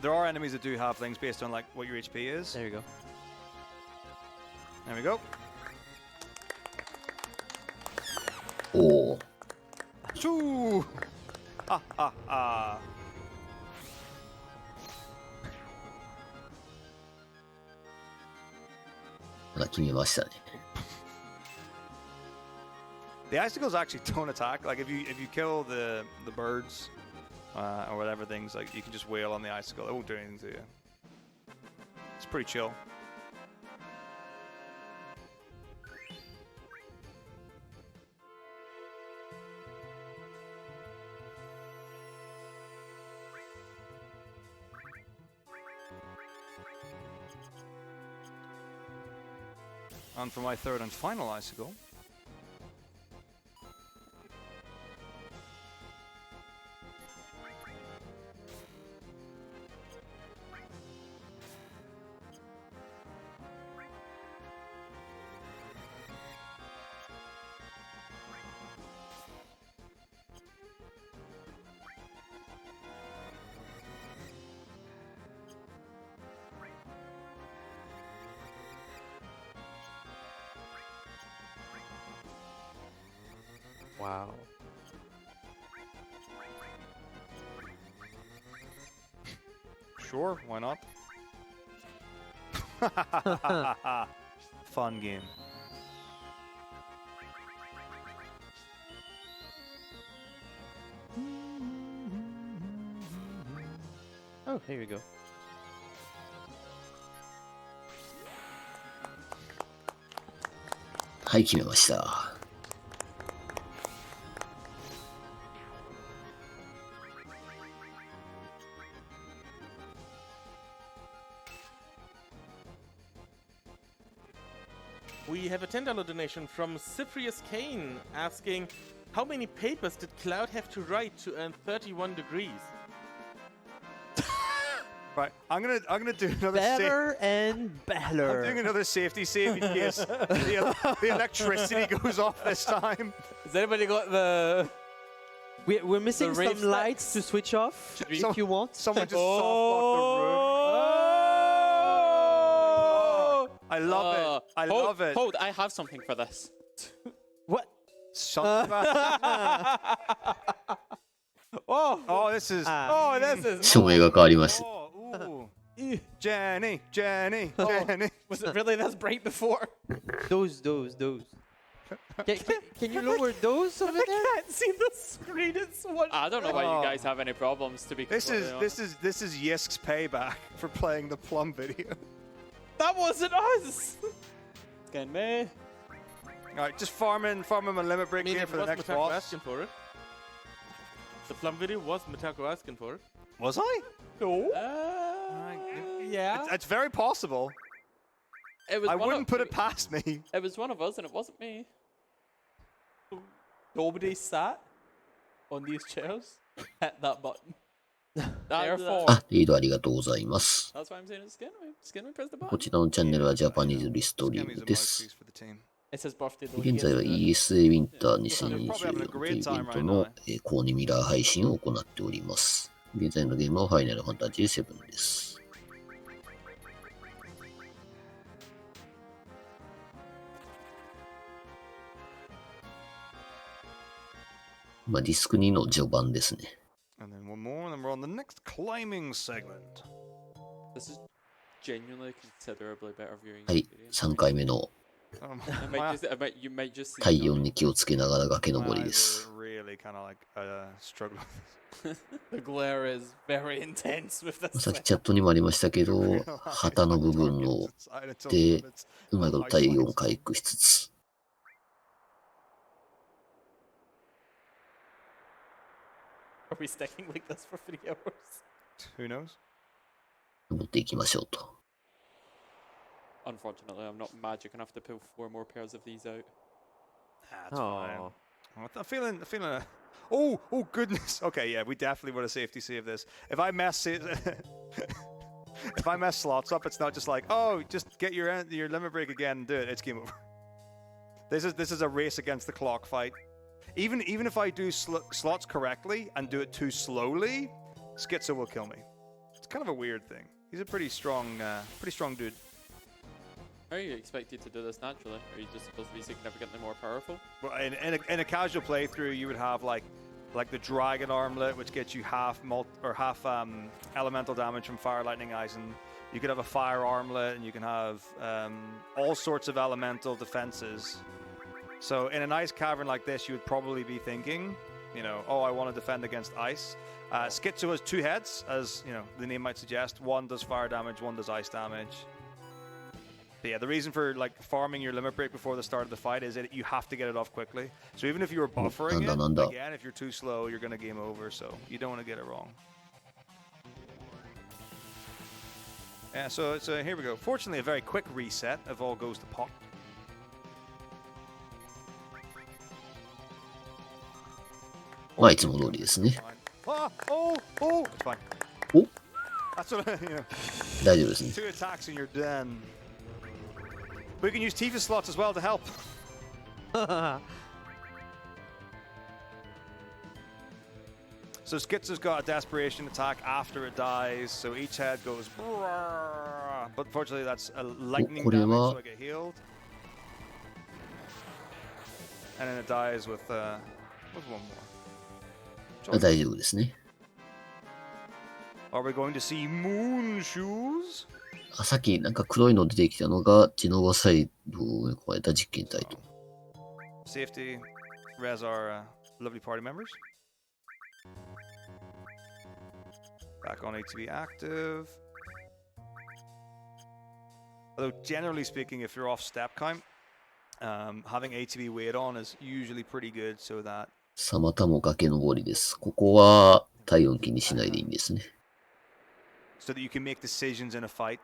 There are enemies that do have things based on like what your HP is. There you go. There we go. おお。 Shoo! Ah, ah, ah. The icicles actually don't attack. Like if you kill the birds or whatever things, like you can just wail on the icicle. It won't do anything to you. It's pretty chill. And for my 3rd and final icicle. Wow. Sure, why not? Fun game. Oh, here we go. Hi, 決めました。 We have a $10 donation from Cyprius Kane asking, how many papers did Cloud have to write to earn 31 degrees? Right, I'm gonna do another better and better. I'm doing another safety save in case the electricity goes off this time. Has anybody got the? We're missing some lights to switch off. If you want, someone just softlocked the room. I love it. I love it. Hold, I have something for this. What? Something. Oh, this is. Oh, this is. 照明が変わりました。 Jenny. Was it really this bright before? Those. Can you lower those over there? I can't see the screen. It's so much. I don't know why you guys have any problems. To be This is Yisk's payback for playing the Plum video. That wasn't us. It's getting me. Alright, just farm him a limit break here for the next Metako boss. asking for it. The Plum video was Metako asking for it. Was I? No. Yeah. It's very possible. It was I wouldn't put it past me. It was one of us, and it wasn't me. Nobody sat on these chairs. Hit that button. あ、リードありがとうございます。 That's why I'm saying it's skin. We press the こ button. ちらのチャンネルはジャパニーズリストリームです。 It's his birthday though. 現在は ESA ウィンター2024というイベントのコーネミラー配信を行っております。現在のゲームはファイナルファンタジーVIIです。まあ、ディスク2の序盤ですね。And then one more, and then we're on the next climbing segment. This is genuinely considerably better viewing. はい、3回目の You might just see 体温に気をつけながら崖登りです。 Really kind of like struggle with this. The glare is very intense with さ this. っきチャットにもありましたけど、旗の部分をでうまいこと体温回復しつつ、 Are we sticking like this for 3 hours? Who knows? 登っていきましょうと。 Unfortunately, I'm not magic enough to pull 4 more pairs of these out. That's fine. I'm feeling. Oh goodness. Okay, yeah, we definitely want to safety save this. If I mess slots up, it's not just like, oh, just get your limit break again and do it. It's game over. This is a race against the clock fight. Even if I do slots correctly and do it too slowly, Schizo will kill me. It's kind of a weird thing. He's a pretty strong dude. How are you expected to do this naturally? Are you just supposed to be significantly more powerful? Well, in a casual playthrough, you would have like the dragon armlet, which gets you half elemental damage from fire, lightning, ice, and you could have a fire armlet, and you can have all sorts of elemental defenses. So in an ice cavern like this, you would probably be thinking, oh, I want to defend against ice. Schizo has 2 heads, as the name might suggest. One does fire damage, one does ice damage. But yeah, the reason for farming your limit break before the start of the fight is that you have to get it off quickly. So even if you were buffering it, again, if you're too slow, you're going to game over. So you don't want to get it wrong. Yeah, so here we go. Fortunately, a very quick reset if all goes to pot. Oh, いつも通りですね。 Oh, it's fine. お、 That's what 大丈夫ですね。 2 attacks and you're done. We can use Tifa slots as well to help. So Schizo's got a desperation attack after it dies, so each head goes. But fortunately, that's a lightning damage, so I get healed. And then it dies with one more. 大丈夫ですね。 Are we going to see moon shoes? さっきなんか黒いの出てきたのがジノバサイドを加えた実験体と。Safety, res our lovely party members. Back on ATB active. Although generally speaking, if you're off step count, having ATB weight on is usually pretty good so that. さまたも崖登りです。ここは体温気にしないでいいんですね。So that you can make decisions in a fight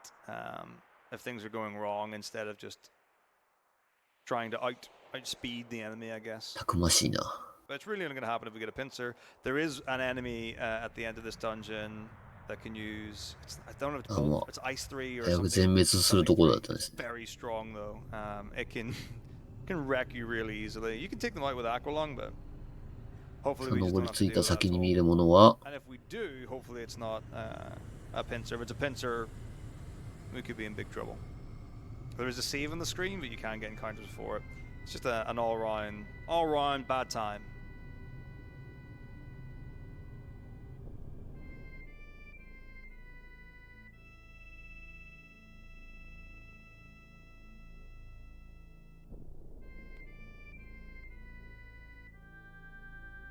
if things are going wrong instead of just trying to outspeed the enemy, I guess. たくましいな。 But it's really only going to happen if we get a pincer. There is an enemy at the end of this dungeon that can use. I don't know if it's bolt, it's ice 3 or 早く something. 全滅するところだったんですね。 Very strong though. It can wreck you really easily. You can take them out with Aqualung, but hopefully we just 登 don't り have つ to い deal た with 先 that. に見るものは、 And if we do, hopefully it's not a pincer. If it's a pincer, we could be in big trouble. There is a save on the screen, but you can get encounters for it. It's just an all-round bad time.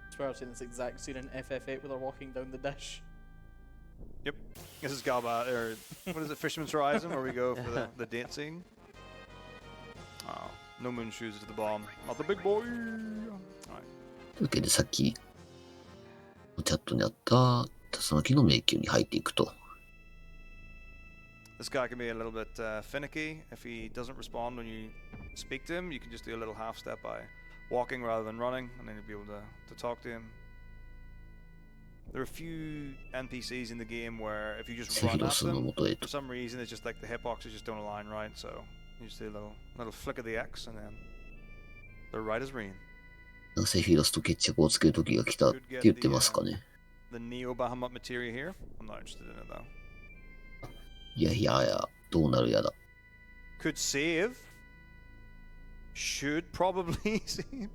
I swear I've seen this exact scene in FF8 where they're walking down the dish. Yep. This is Galba, or what is it, Fisherman's Horizon, where we go for the date scene. Oh, no moon shoes to the bomb. Not the big boy. Alright. というわけでさっきチャットにあった竜巻の迷宮に入っていくと。 This guy can be a little bit finicky. If he doesn't respond when you speak to him, you can just do a little half step by walking rather than running, and then you'll be able to talk to him. There are a few NPCs in the game where if you just セフ run ィロ at スの them, 元へ for と。 some reason it's just like the hitboxes just don't align right, so you just do a little flick of the X and then they're right as rain. セフィロスと決着をつける時が来たって Could get 言ってますかね。 the Neo Bahamut materia here. I'm not interested in it though. いやいやいや、どうなるやだ。 Could save. Should probably save.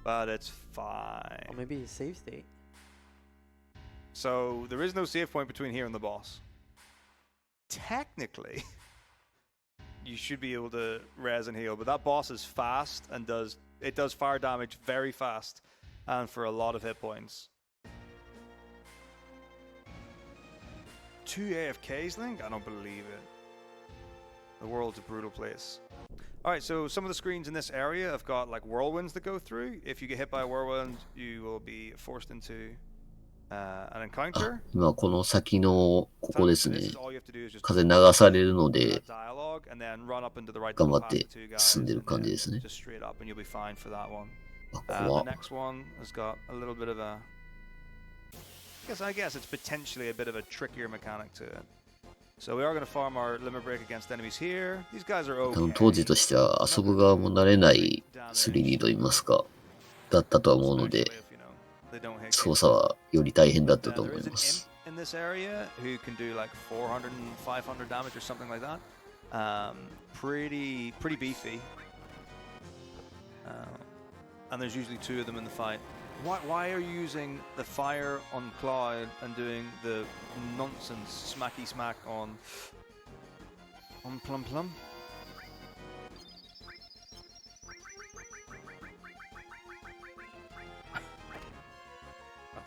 But it's fine. Or maybe a save state. So there is no save point between here and the boss. Technically, you should be able to res and heal, but that boss is fast and does fire damage very fast and for a lot of hit points. 2 AFKs, Link? I don't believe it. The world's a brutal place. Alright, so some of the screens in this area have got like whirlwinds that go through. If you get hit by a whirlwind, you will be forced into an encounter. 今この先のここですね。風流されるので、 Dialogue, and then run up into the right 頑張 past っ the て two guys, 進んでる and 感じ then ですね。 just straight up and you'll be fine for that one. 怖っ The next one has got a little bit of a... I guess it's potentially a bit of a trickier mechanic to it. So we are going to farm our limit break against enemies here. These guys are 多分 okay. 当時としては遊ぶ側も慣れない 3D と言いますか、だったとは思うので、 They don't hit 操作はより大変だった Uh, と there 思 is い an ます。 imp in this area who can do like 400 and 500 damage or something like that. Pretty beefy. And there's usually 2 of them in the fight. Why are you using the fire on Cloud and doing the nonsense smacky smack on Plum Plum?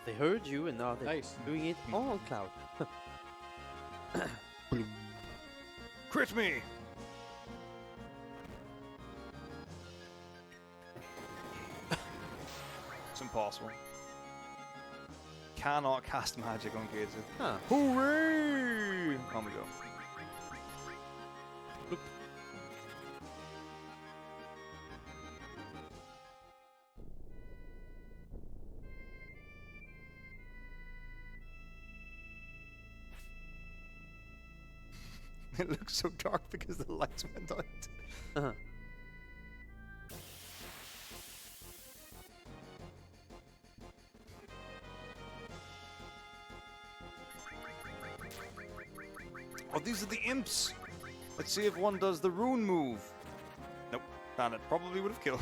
They heard you and now they're doing it all on Cloud. Crit me! It's impossible. Cannot cast magic on Gated. Huh. Hooray! On we go. Boop. It looks so dark because the lights went out. Uh-huh. Oh, these are the imps. Let's see if one does the rune move. Nope, man, it probably would have killed.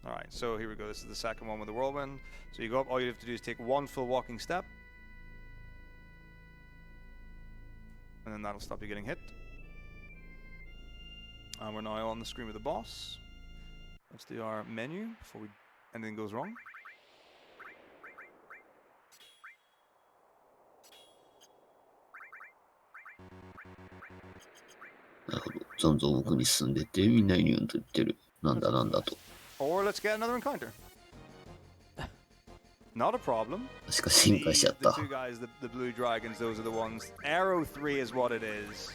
Alright, so here we go. This is the second one with the whirlwind. So you go up, all you have to do is take 1 full walking step. And then that'll stop you getting hit. And we're now on the screen with the boss. Let's do our menu before anything goes wrong. Or let's get another encounter. Not a problem. The 2 guys, the blue dragons, those are the ones. Arrow 3 is what it is.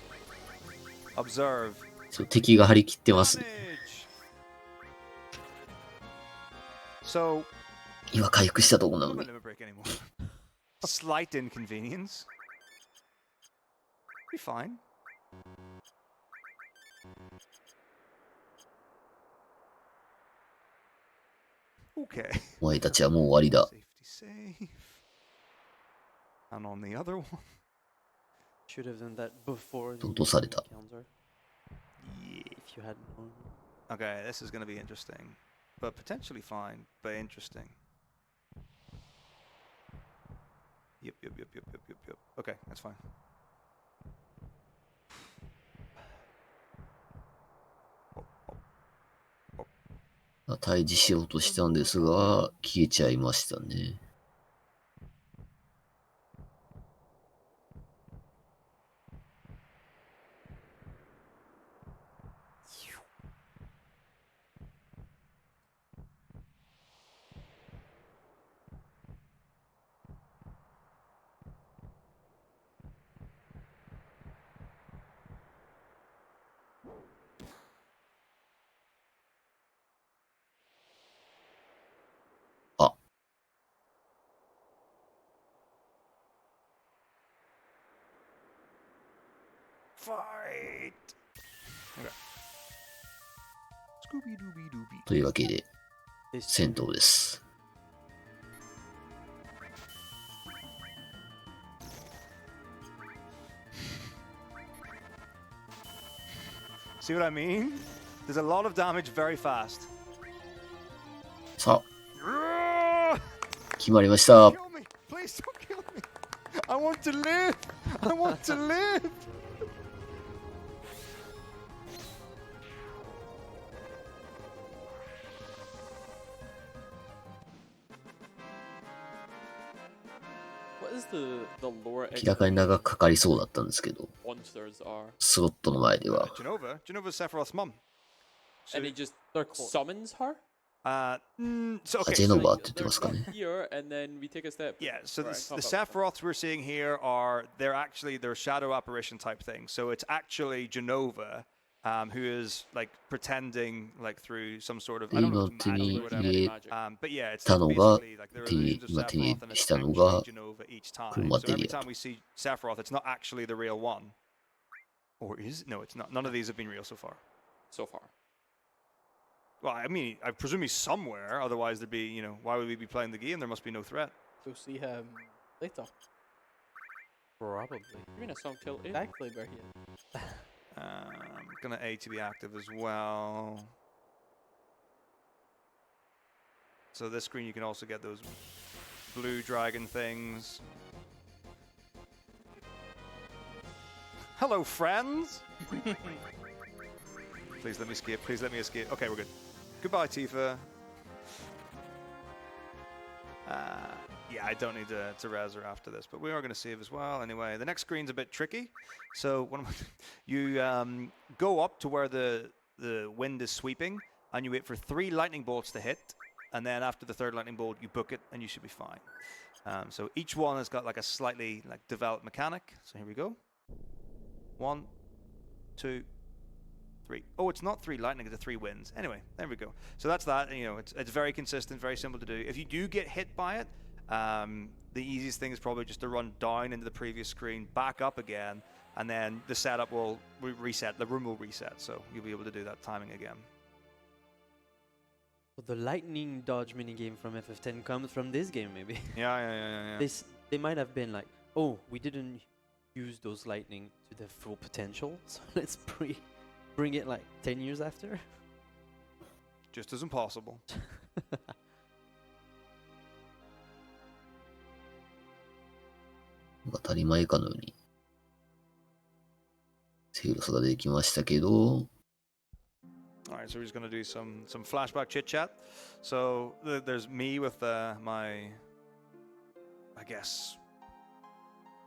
Observe. 敵が張り切ってますね。 So, 今回復したとこなのに。 Slight inconvenience. Be fine. Okay. お前たちはもう終わりだ。 Safety save. And on the other one. Should have done that before the 落とされた。 encounter. If you had known. Okay, this is going to be interesting. But potentially fine, but interesting. Yep. Okay, that's fine. 退治しようとしたんですが、消えちゃいましたね。fight. Okay. Scooby Dooby Dooby. というわけで、戦闘です。See what I mean? There's a lot of damage very fast. さあ、決まりました。Kill me. Please don't kill me. I want to live. I want to live. What is the lore 明らかに長くかかりそうだったんですけど、 monsters are? スロットの前では、Genova. Genova's Sephiroth's mum. And he just summons her? So あ、 okay. ジェノ So, バーって言ってますかね。 Here, and then we take a step. yeah. So Right, the pop up. Sephiroths we're seeing here are they're shadow apparition type things. So it's actually Genova, who is like pretending like through some sort of で、 I don't know 今 if 手 it's に magic or 入 whatever. れ But yeah, it's たのが basically like there are 手に illusions of 今手に Sephiroth and し it's たの actually が Genova each time. クロマ So テ every リア time と。 we see Sephiroth, it's not actually the real one. Or is no, it's not. None of these have been real so far. So far. Well, I mean, I presume he's somewhere. Otherwise, there'd be, why would we be playing the game? There must be no threat. We'll see him later. Probably. You mean a song till 8? Exactly where he is. I'm gonna A to be active as well. So this screen, you can also get those blue dragon things. Hello, friends. Please let me escape. Please let me escape. Okay, we're good. Goodbye, Tifa. Yeah, I don't need to res her after this, but we are going to save as well. Anyway, the next screen's a bit tricky. So you go up to where the wind is sweeping, and you wait for 3 lightning bolts to hit, and then after the 3rd lightning bolt, you book it, and you should be fine. So each one has got like a slightly developed mechanic. So here we go. 1, 2, 3. Oh, it's not 3 lightning, it's 3 winds. Anyway, there we go. So that's that. It's very consistent, very simple to do. If you do get hit by it, the easiest thing is probably just to run down into the previous screen, back up again, and then the setup will reset. The room will reset, so you'll be able to do that timing again. So the lightning dodge minigame from FF10 comes from this game, maybe. Yeah. They might have been like, oh, we didn't use those lightning to their full potential, so let's bring it like 10 years after. Just as impossible. 当たり前かのように、セイロスが出てきましたけど、Alright, so we're just going to do some flashback chit-chat. So there's me with my, I guess,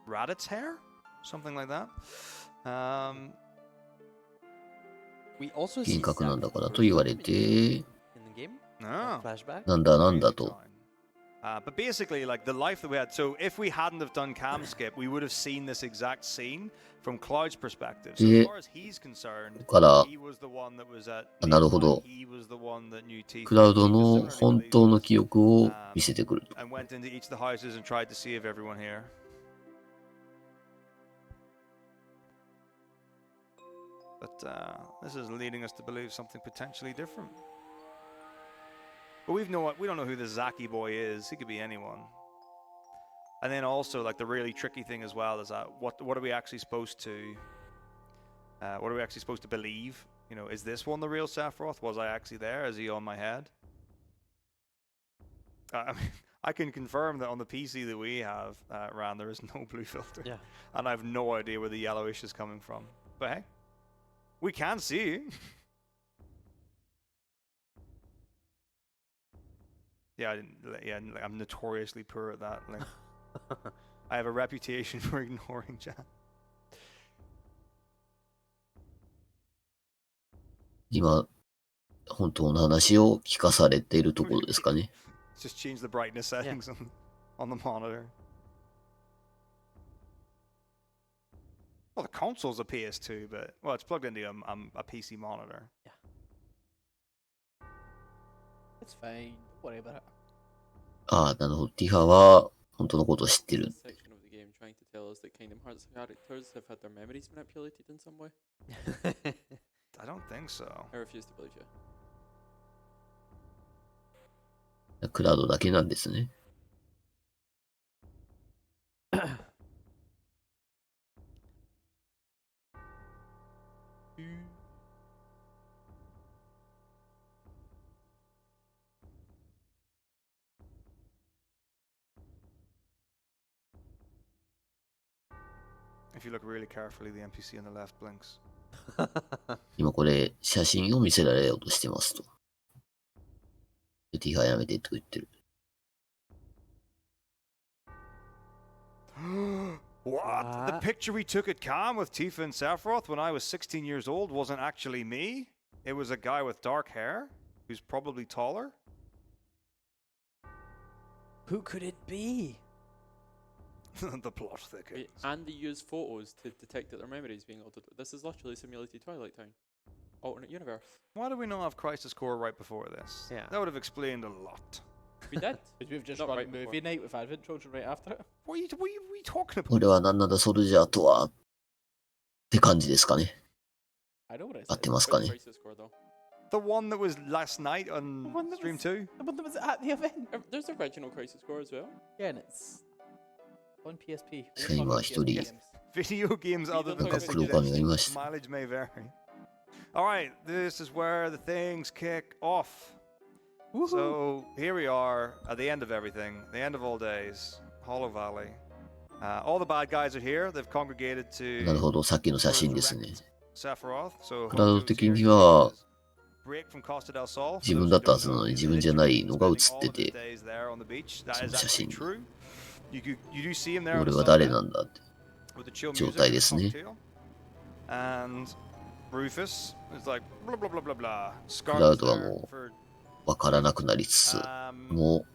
Raditz hair? Something like that. We also 幻 see 覚なんだ Sappho からと言われ in て、 the game. Oh. Flashback. なんだなんだと。But basically, like the life that we had. So if we hadn't have done cam skip, we would have seen this exact scene from Cloud's perspective. So as far as he's concerned, から、 he was the one that was at. なるほど。 He was the one that knew Tifa. クラウドの本当の記憶を見せてくると。 And went into each of the houses and tried to save everyone here. But this is leading us to believe something potentially different. But we don't know who this Zaki boy is. He could be anyone. And then also, like the really tricky thing as well is that what are we actually supposed to? What are we actually supposed to believe? Is this one the real Sephiroth? Was I actually there? Is he on my head? I mean, I can confirm that on the PC that we have, Ran, there is no blue filter. Yeah. And I have no idea where the yellowish is coming from. But hey, we can see. Yeah, I'm notoriously poor at that. Like, I have a reputation for ignoring chat. 今、本当の話を聞かされているところですかね。Just change the brightness settings on the monitor. Well, the console's a PS2, but it's plugged into a PC monitor. Yeah. It's fine. Don't worry about it. ああ、なるほど。ティファは本当のことを知ってる。game trying to tell us that Kingdom Hearts characters have had their memories manipulated in some way? I don't think so. I refuse to believe you. クラウドだけなんですね。If you look really carefully, the NPC on the left blinks. 今これ、写真を見せられようとしてますと。でティファやめてと言ってる。What? The picture we took at Cannes with Tifa and Sephiroth when I was 16 years old wasn't actually me. It was a guy with dark hair who's probably taller. Who could it be? The plot thickens. And they use photos to detect that their memory is being altered. This is literally simulated Twilight Town. Alternate universe. Why do we not have Crisis Core right before this? Yeah. That would have explained a lot. We did. We've just Not got right movie before. night with Advent Children right after it. What are you talking about? これは何なんだソルジャーとはって感じですかね。 I know what it 合って says. ますかね。 Crisis Core though. The one that was last night on stream 2? The one that was at the event. There's original Crisis Core as well. Yeah, and it's on PSP. 今一人 Video games other than this. 黒髪がいました。 Mileage may vary. Alright, this is where the things kick off. So here we are at the end of everything, the end of all days, Hollow Valley. All the bad guys are here. They've congregated なる to ほど、さっきの写真ですね。 Sephiroth. So クラウド的には break from Costa del Sol. 自分だったはずなのに自分じゃないのが写ってて、 Days there on the beach. That そ is の写 actually 真 true. You do see him there. 俺は誰なんだって。 With the chill 状 music 態ですね。 cocktail. And Rufus is like blah blah blah blah blah. クラウ Scarlet's ドは there も for うわからなくなりつつ、もう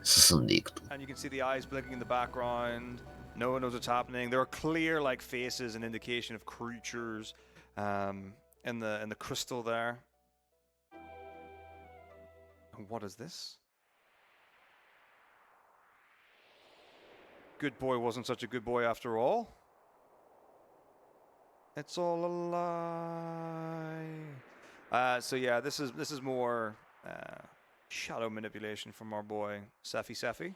進んでいくと。 and you can see the eyes blinking in the background. No one knows what's happening. There are clear like faces and indication of creatures in the crystal there. And what is this? Good boy wasn't such a good boy after all. It's all a lie. So yeah, this is more shadow manipulation from our boy Sephi.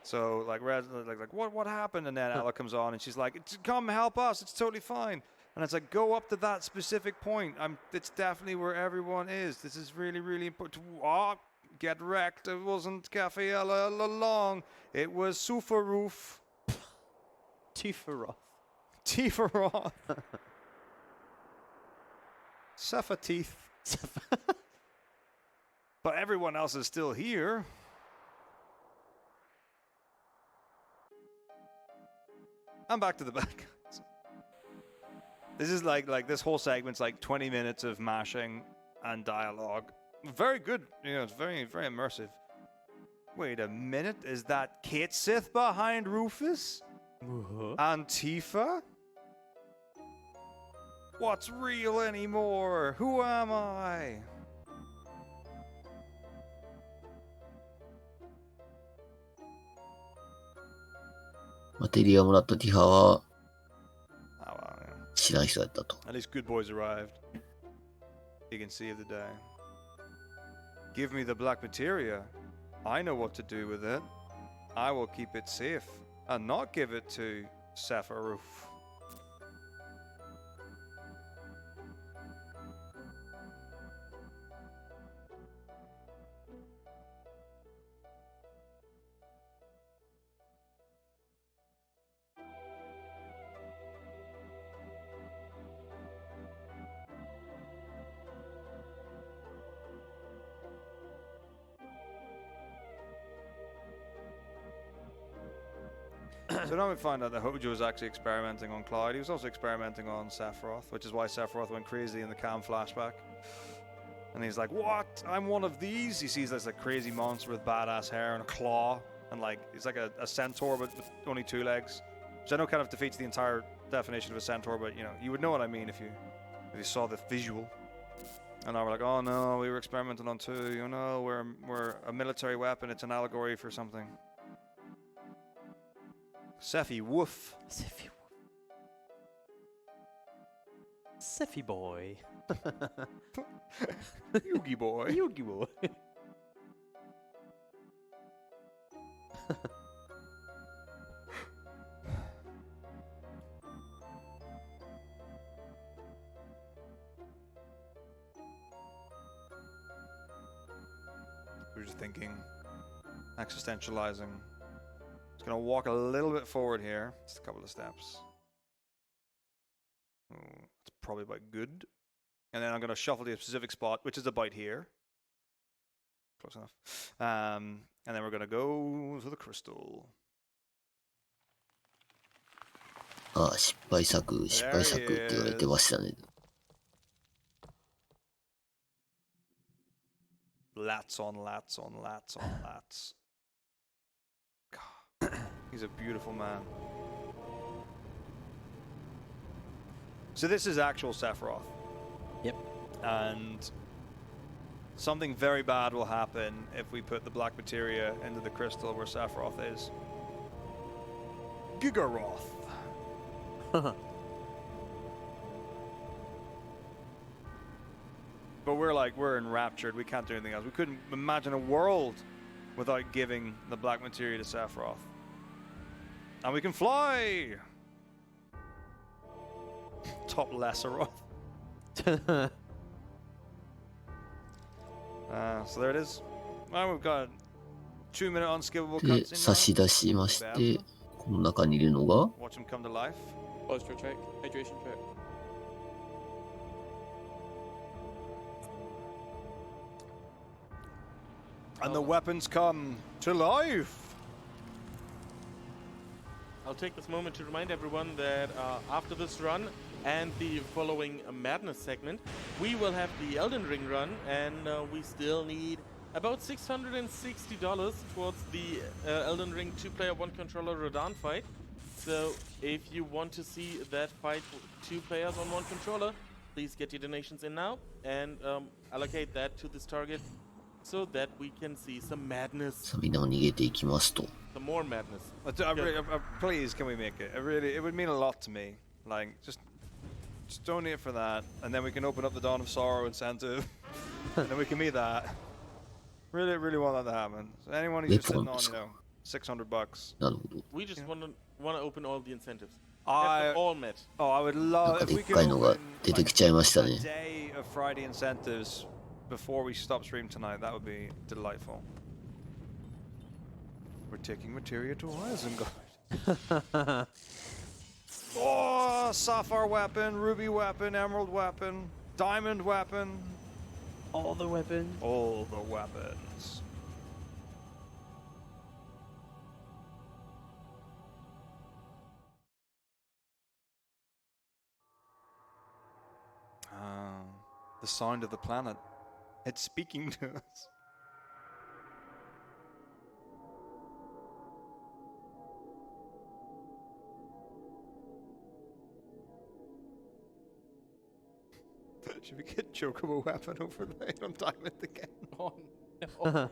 So like what happened? And then Ella comes on and she's like, "Come help us. It's totally fine." And it's like, go up to that specific point. It's definitely where everyone is. This is really, really important. Oh, get wrecked. It wasn't Cafe Ella all along. It was Sufaroof. Tifaroth. Tifaroth. Sepha teeth. But everyone else is still here. I'm back to the back. This is like this whole segment's like 20 minutes of mashing and dialogue. Very good. You know, it's very, very immersive. Wait a minute. Is that Kate Sith behind Rufus? And Tifa? What's real anymore? Who am I? At least good boys arrived. You can see the day. Give me the black materia. I know what to do with it. I will keep it safe and not give it to Sephiroth. So now we find out that Hojo was actually experimenting on Cloud. He was also experimenting on Sephiroth, which is why Sephiroth went crazy in the Cam flashback. And he's like, "What? I'm one of these?" He sees this like crazy monster with badass hair and a claw, and like it's like a centaur but with only 2 legs, which I know kind of defeats the entire definition of a centaur, but you know you would know what I mean if you saw the visual. And now we're like, "Oh no, we were experimenting on 2. You know, we're a military weapon. It's an allegory for something." Sephi Woof. Sephi. Sephi boy. Yugi boy. Yugi boy. We're just thinking, existentializing. Just gonna walk a little bit forward here, just a couple of steps. That's probably about good. And then I'm gonna shuffle to a specific spot, which is about here. Close enough. And then we're gonna go to the crystal. ああ、失敗作って言われてましたね。Lats on lats on lats on lats. God, he's a beautiful man. So this is actual Sephiroth. Yep. And something very bad will happen if we put the black materia into the crystal where Sephiroth is. Gigaroth. But we're enraptured. We can't do anything else. We couldn't imagine a world without giving the black materia to Sephiroth. And we can fly! Top Lesseroth. So there it is. Well, we've got 2-minute unskippable で、 cutscene 差し出しまして、この中にいるのが、 Watch him come to life. Posture check, hydration check. And the weapons come to life. I'll take this moment to remind everyone that after this run and the following Madness segment, we will have the Elden Ring run, and we still need about $660 towards the Elden Ring 2-player 1-controller Rodan fight. So if you want to see that fight 2 players on 1 controller, please get your donations in now and allocate that to this target so that we can see some madness. さあみんなが逃げていきますと。 Some more madness. Please, can we make it? It would mean a lot to me. Like, just donate for that, and then we can open up the Dawn of Sorrow incentive, and then we can meet that. Really want that to happen. So anyone who's just sitting on, $600. なるほど。 We just want to open all the incentives. I Have them all met. Oh, I would love なんか if で we っ could かいのが open 出てきちゃいました a ね。 day of Friday incentives before we stop stream tonight. That would be delightful. We're taking materia to Isengard. Oh, sapphire weapon, ruby weapon, emerald weapon, diamond weapon. All the weapons. All the weapons. The sound of the planet. It's speaking to us. Should we get Chocobo weapon overlaid on Diamond again? Oh no.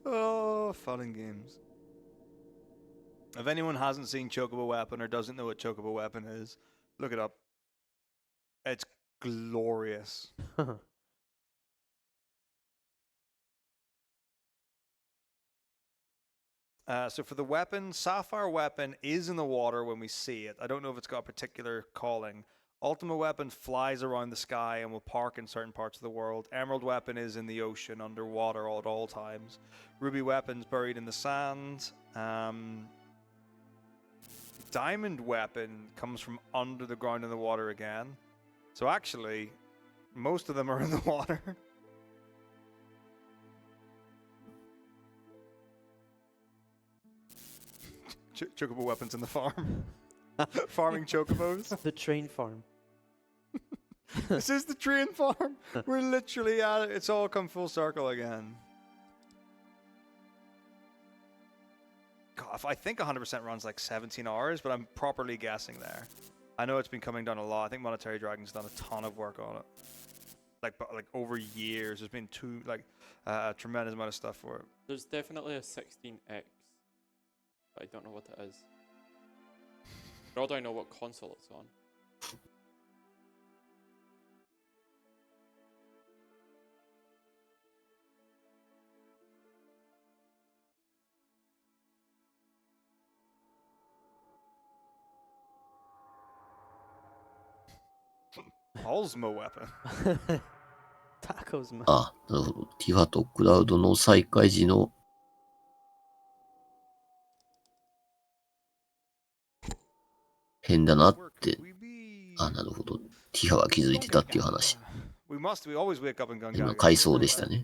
Oh, fun and games. If anyone hasn't seen Chocobo weapon or doesn't know what Chocobo weapon is, look it up. It's glorious. So for the weapon, Sapphire weapon is in the water when we see it. I don't know if it's got a particular calling. Ultima weapon flies around the sky and will park in certain parts of the world. Emerald weapon is in the ocean underwater at all times. Ruby weapon's buried in the sand. Diamond weapon comes from under the ground in the water again. So actually, most of them are in the water. Chocobo weapons in the farm. Farming chocobos. The train farm. This is the train farm. We're literally at it. It's all come full circle again. God, I think 100% runs like 17 hours, but I'm properly guessing there. I know it's been coming down a lot. I think Monetary Dragon's done a ton of work on it. Like over years. There's been a tremendous amount of stuff for it. There's definitely a 16x, but I don't know what it is. Nor do I know what console it's on. Osmo weapon. Taco's man. あ、なるほど。ティファとクラウドの再開時の変だなって。あ、なるほど。ティファが気づいてたっていう話。今、回想でしたね。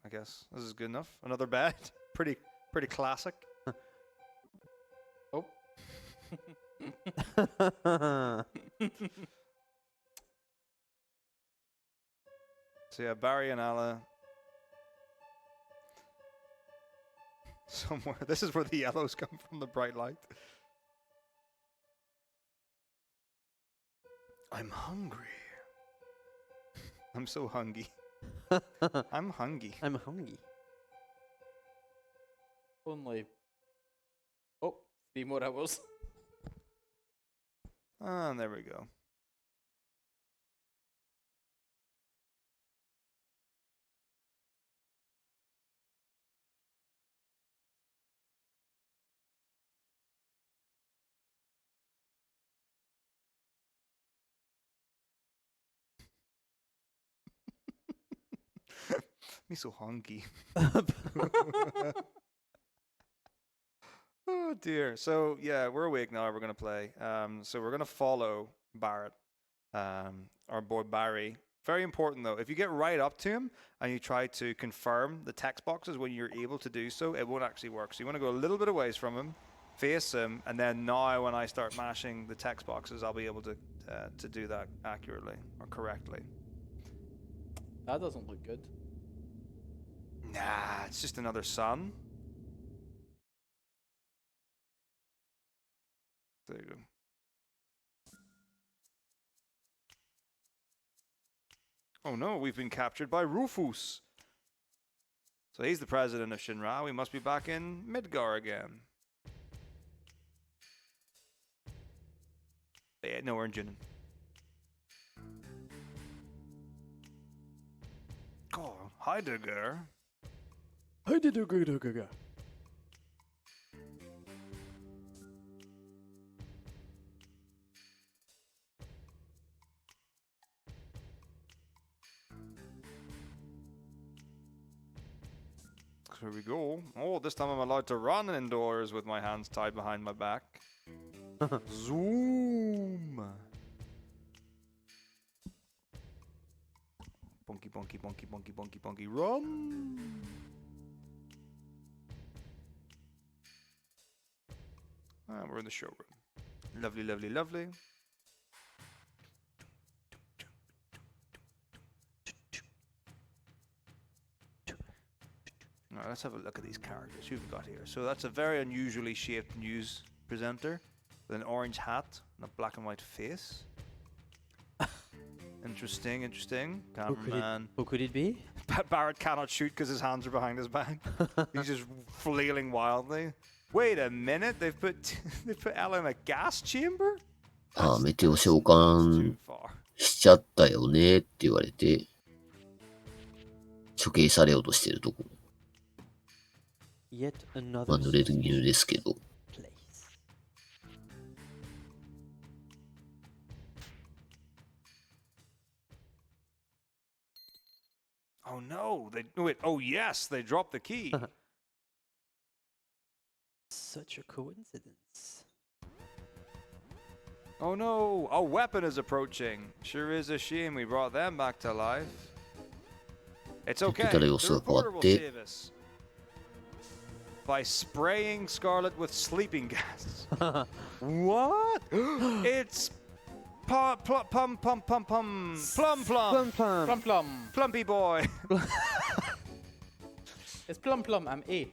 I guess this is good enough. Another bed. Pretty classic. Oh. So yeah, Barry and Ala. Somewhere. This is where the yellows come from, the bright light. I'm hungry. I'm so hungry. I'm hungry. I'm hungry. Only. Oh, 3 more hours. Ah, there we go. Me so hungry. Oh dear. So yeah, we're awake now. We're gonna play. So we're gonna follow Barrett, our boy Barry. Very important though. If you get right up to him and you try to confirm the text boxes when you're able to do so, it won't actually work. So you want to go a little bit away from him, face him, and then now when I start mashing the text boxes, I'll be able to do that accurately or correctly. That doesn't look good. Nah, it's just another sun. There you go. Oh no, we've been captured by Rufus. So he's the president of Shinra. We must be back in Midgar again. Yeah, no, we're in Junin. Oh, Heidegger. Heidegger. Here we go. Oh, this time I'm allowed to run indoors with my hands tied behind my back. Zoom! Bunky, bunky, bunky, bunky, bunky, bunky, run! Ah, we're in the showroom. Lovely, lovely, lovely. All right, let's have a look at these characters. Who we've got here? So that's a very unusually shaped news presenter with an orange hat and a black and white face. Interesting, interesting. Cameraman. Who could it be? Barrett cannot shoot because his hands are behind his back. He's just flailing wildly. Wait a minute, they've put Ella in a gas chamber? ああ、メテオ召喚しちゃったよねって言われて、処刑されようとしてるとこ。Yet another まあ、濡れる犬ですけど。Oh no, oh yes, they dropped the key. Such a coincidence. Oh no, a weapon is approaching. Sure is a shame we brought them back to life. It's okay, the reporter will save us. By spraying Scarlet with sleeping gas. What? It's plum plum plum plum plum plum plum Plum plum. plumpy boy. It's plum plum. I'm A.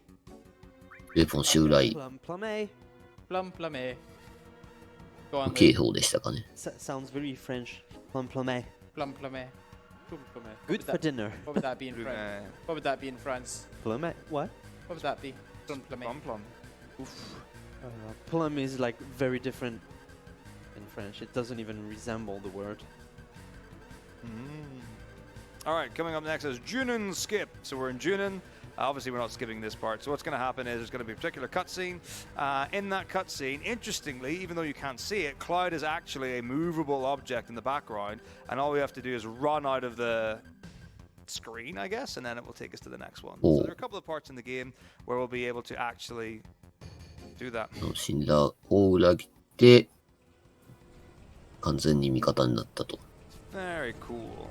ウェポン襲来。Plum plum A. Plum plum A. Go on, 警 Lee. 報でしたかね。 Sounds very French. Plum plumet. Plum plumet. Plum plumet. Good for dinner. What would that be in France? What would that be in France? Plumet? What? What would that be? Plum plumet. Plum. Plum is like very different in French. It doesn't even resemble the word. All right, coming up next is Junin Skip. So we're in Junin. Obviously, we're not skipping this part. So what's going to happen is there's going to be a particular cutscene. In that cutscene, interestingly, even though you can't see it, Cloud is actually a movable object in the background, and all we have to do is run out of the screen, I guess, and then it will take us to the next one. So there are a couple of parts in the game where we'll be able to actually do that. 信頼を裏切って完全に味方になったと。 Very cool.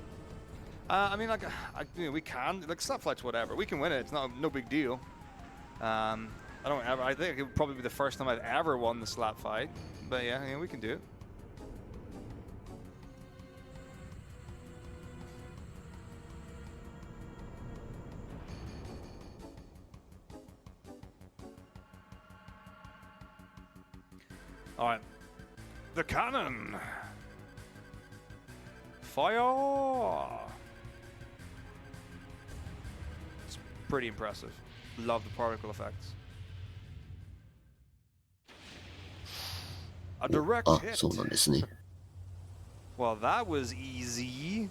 I mean, like, we can, like, slap fights, whatever. We can win it. It's no big deal. I think it would probably be the first time I've ever won the slap fight. But yeah, we can do it. All right. The cannon. Fire. It's pretty impressive. Love the particle effects. A direct あ、 hit. そうなんですね。 Well, that was easy.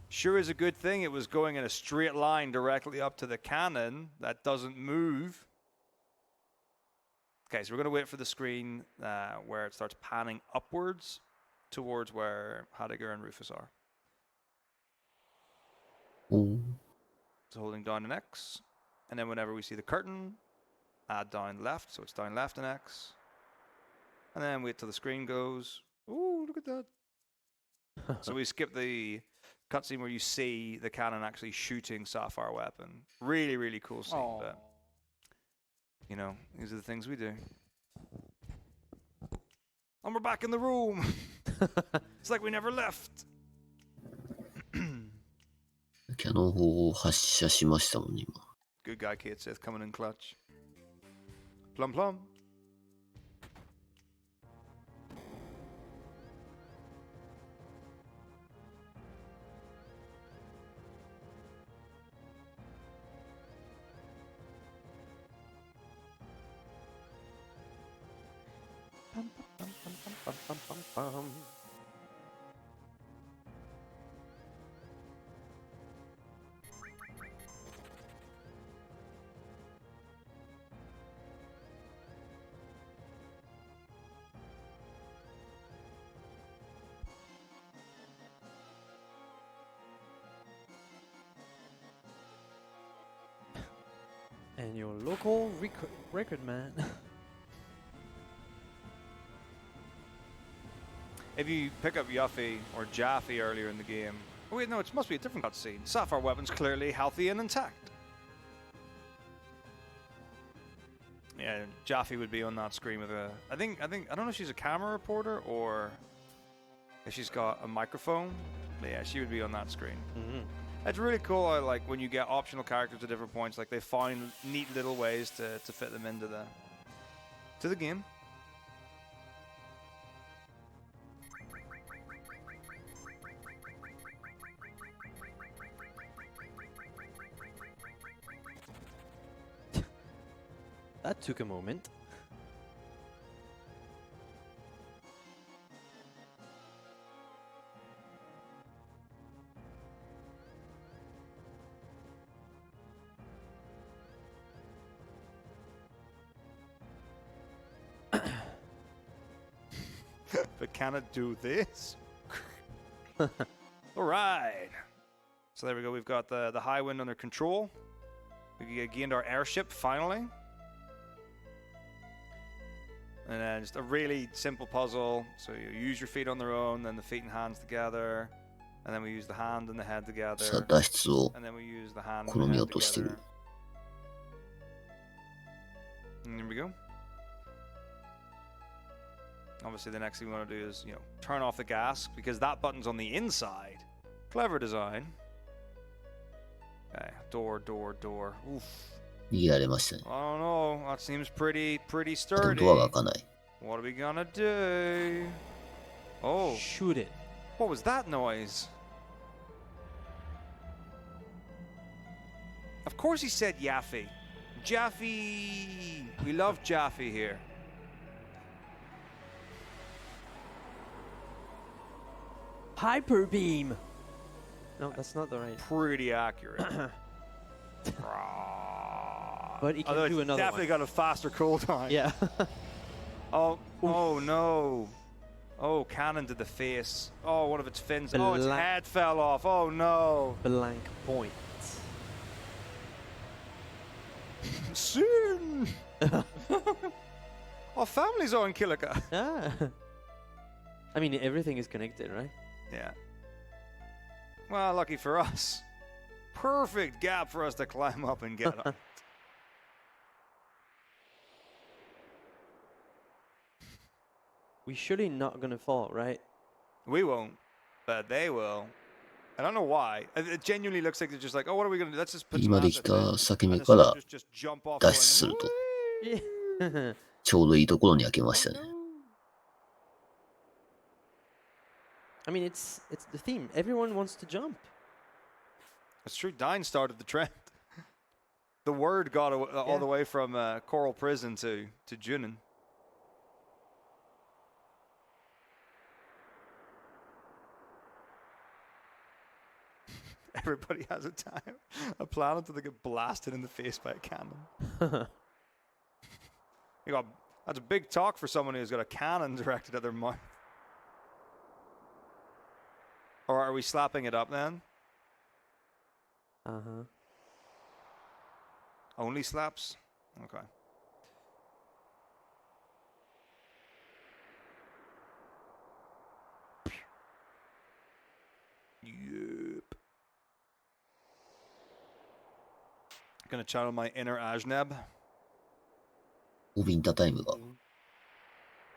Sure is a good thing it was going in a straight line directly up to the cannon. That doesn't move. Okay, so we're going to wait for the screen where it starts panning upwards towards where Heidegger and Rufus are. おー So holding down an X. And then whenever we see the curtain, add down left. So it's down left and X. And then wait till the screen goes. Ooh, look at that. So we skip the cutscene where you see the cannon actually shooting Sapphire weapon. Really, really cool scene. Aww. But, you know, these are the things we do. And we're back in the room. It's like we never left. キャノン砲を発射しましたもんね、今。 Good guy, Kate Sith, coming in clutch. Plum plum. And your local record man. If you pick up Yuffie or Jaffe earlier in the game, oh wait, no, it must be a different cutscene. Sapphire weapon's clearly healthy and intact. Yeah, Jaffe would be on that screen with a. I don't know if she's a camera reporter or if she's got a microphone. But yeah, she would be on that screen. It's really cool. I like when you get optional characters at different points. Like they find neat little ways to fit them into the game. That took a moment. But can it do this? All right. So there we go. We've got the high wind under control. We gained our airship finally. And then just a really simple puzzle. So you use your feet on their own, then the feet and hands together. And then we use the hand and the head together. さあ、脱出を And then we use the hand 試 and み the よ head うとしてる together. And there we go. Obviously, the next thing we want to do is, turn off the gas because that button's on the inside. Clever design. Okay, door. Oof. 逃げられましたね。 I don't know. That seems pretty でも sturdy. ドアが開かない。What are we gonna do? Oh. Shoot it. What was that noise? Of course he said Yaffe. Jaffe. We love Jaffe here. Hyper beam. No, that's not the right. Pretty accurate. But he can Although do it's another definitely one. got a faster cooldown. Yeah. Oh no. Oh, cannon to the face. Oh, one of its fins. Oh, its head fell off. Oh no. Blank point. Soon. Our families are in Kilika. Ah. I mean, everything is connected, right? Yeah. Well, lucky for us. Perfect gap for us to climb up and get up. We surely not gonna fall, right? We won't, but they will. I don't know why. It genuinely looks like they're just like, oh, what are we gonna do? Let's just put some 今で assets きた in. 裂け目 And から just jump off 脱出する going, と、 Yeah. ちょうどいいところに開けましたね。 I mean, it's the theme. Everyone wants to jump. It's true. Dine started the trend. The word got all the way from Coral Prison to Junin. Everybody has a plan until they get blasted in the face by a cannon. That's a big talk for someone who's got a cannon directed at their mouth. Or are we slapping it up then? Uh-huh. Only slaps? Okay. Yep. Gonna channel my inner Ajneb. オビンタタイムが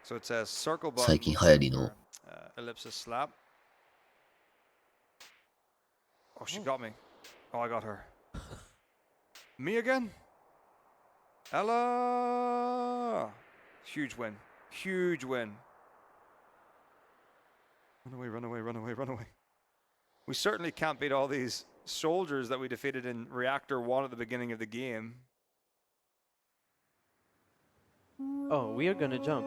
So it says circle button. 最近流行りの Ellipsis slap. Oh, she got me. Oh, I got her. Me again? Ella! Huge win. Huge win. Run away, run away, run away, run away. We certainly can't beat all these soldiers that we defeated in Reactor 1 at the beginning of the game. Oh, we are gonna jump.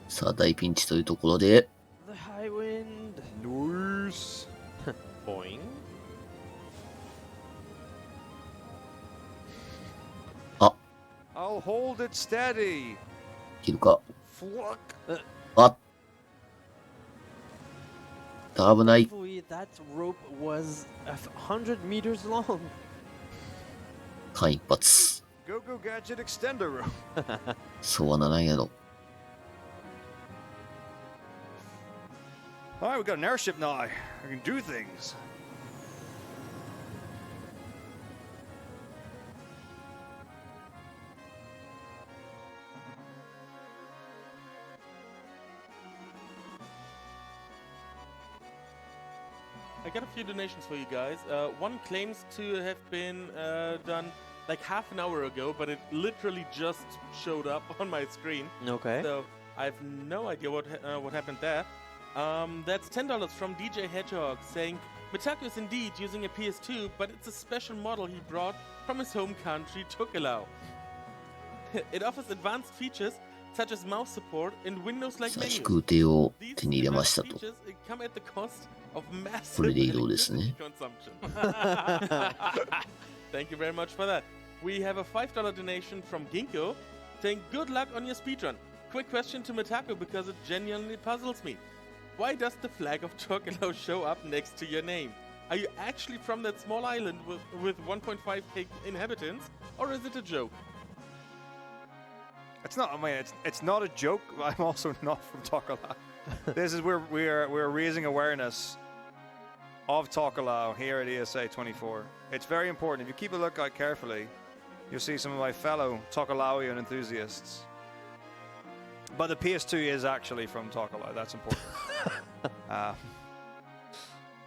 さあ大ピンチというところで The high wind. Nice. Boing. I'll hold it steady. いけるか Fluck. あ危ない That rope was 100 meters long. 間一髪 Go go gadget extender room. そうはならんやろ All right, we got an airship now. We can do things. I got a few donations for you guys. One claims to have been done like half an hour ago, but it literally just showed up on my screen. Okay. So I have no idea what happened there. That's $10 from DJ Hedgehog saying, Metako is indeed using a PS2, but it's a special model he brought from his home country, Tokelau. It offers advanced features such as mouse support and Windows-like さあ menus. 飛空艇を These 手に入れました advanced と features come at the cost of こ massive れで移動ですね consumption. Thank you very much for that. We have a $5 donation from Ginkgo saying, good luck on your speedrun. Quick question to Metako because it genuinely puzzles me. Why does the flag of Tokelau show up next to your name? Are you actually from that small island with 1.5k inhabitants, or is it a joke? It's not. I mean, it's not a joke. I'm also not from Tokelau. This is where we're raising awareness of Tokelau here at ESA 24. It's very important. If you keep a lookout carefully, you'll see some of my fellow Tokelauian enthusiasts. But the PS2 is actually from Tokelau. That's important.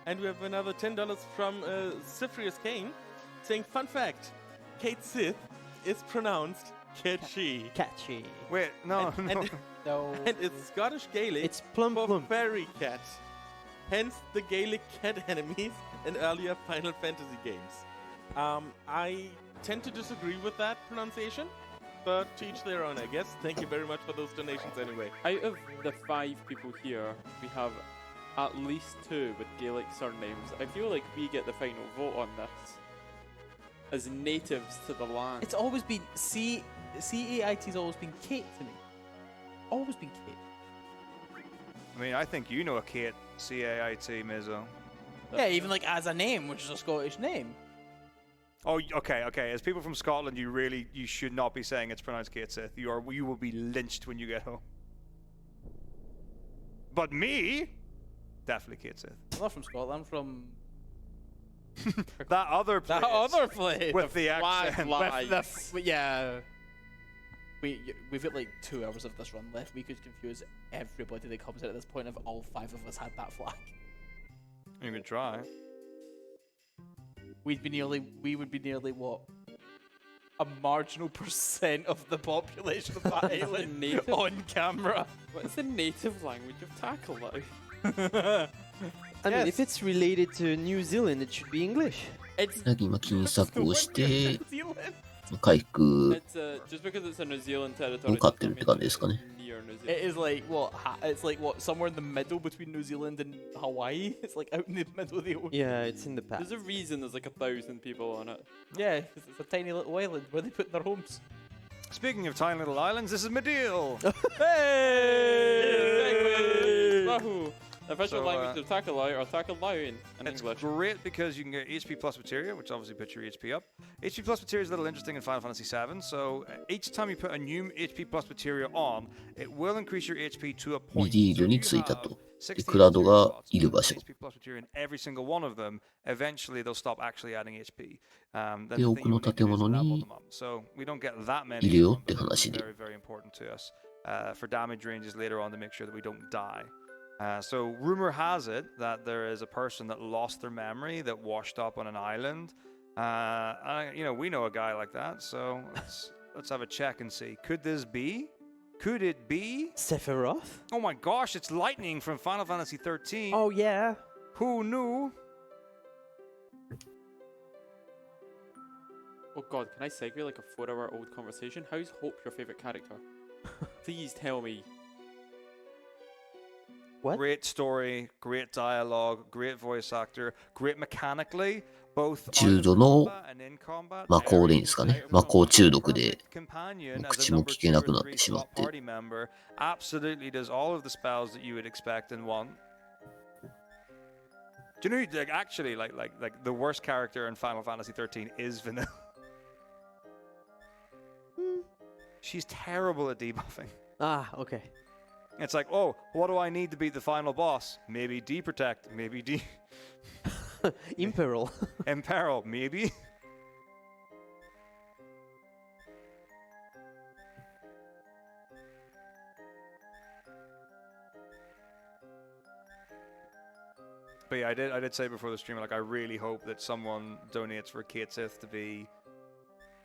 And we have another $10 from Cyprius Kane saying, fun fact, Kate Sith is pronounced catchy. Catchy. Wait, no, And- no. and- No. And it's Scottish Gaelic It's plum for plum. fairy cat. Hence the Gaelic cat enemies in earlier Final Fantasy games. I tend to disagree with that pronunciation, but to each their own, I guess. Thank you very much for those donations anyway. Out of the 5 people here, we have at least 2 with Gaelic surnames. I feel like we get the final vote on this. As natives to the land. It's always been CAIT's always been Kate to me. Always been Kate. I mean, I think you know a Kate, C-A-I-T, Mizzo. Yeah, even like as a name, which is a Scottish name. Oh, okay. As people from Scotland, you should not be saying it's pronounced Kate Sith. You will be lynched when you get home. But me, definitely Kate Sith. I'm not from Scotland. I'm from That other place. that other place with the accent. yeah. We've got like 2 hours of this run left. We could confuse everybody that comes in at this point if all 5 of us had that flag. You can try. We would be nearly what? A marginal percent of the population of that island native. on camera. What is the native language of Tackle? I mean, if it's related to New Zealand, it should be English. It's 今金策をして New Zealand. 回復 It's just because it's a New Zealand 向 territory. かってるって感じですかね。 Near New It Zealand. is like what? It's like what? Somewhere in the middle between New Zealand and Hawaii. It's like out in the middle of the ocean. Yeah, it's in the past. There's a reason there's like 1,000 people on it. Yeah, 'cause it's a tiny little island where they put their homes. Speaking of tiny little islands, this is Medeal. Hey! Wahoo! Official So, language of Takalai or Takalai in It's English. great because you can get HP plus materia, which obviously puts your HP up. HP plus materia is a little interesting in Final Fantasy VII, so each time you put a new HP plus materia on, it will increase your HP to a ミ point. ディー So ル if に you ついた have と。で、 16クラド materia が slots, いる場所。 HP plus materia in every single one of them, eventually they'll stop actually adding HP. Then で、 the 多 thing く you の would need to do is 建物 level に them up. So we don't get that many 入れよう of って them, but 話 it's で。 very, very important to us for damage ranges later on to make sure that we don't die. So rumor has it that there is a person that lost their memory that washed up on an island. We know a guy like that, so let's have a check and see. Could this be? Could it be? Sephiroth? Oh my gosh, it's lightning from Final Fantasy 13. Oh, yeah. Who knew? Oh god, can I segue like a 4-hour-old conversation? How's Hope your favorite character? Please tell me. What? Great story, great dialogue, great voice actor, great mechanically, both 重度の and in combat. 魔法でいいんですかね。魔法中毒で Companion もう as a 口も number 聞け 2 な or くなっ 3 てしまっ slot て。 party member, absolutely does all of the spells that you would expect and want. Do you know, like actually, like the worst character in Final Fantasy 13 is Vanilla. She's terrible at debuffing. Ah, okay. It's like, oh, what do I need to beat the final boss? Maybe D-Protect, maybe Imperil. Imperil, maybe. But yeah, I did say before the stream, like I really hope that someone donates for Kate Sith to be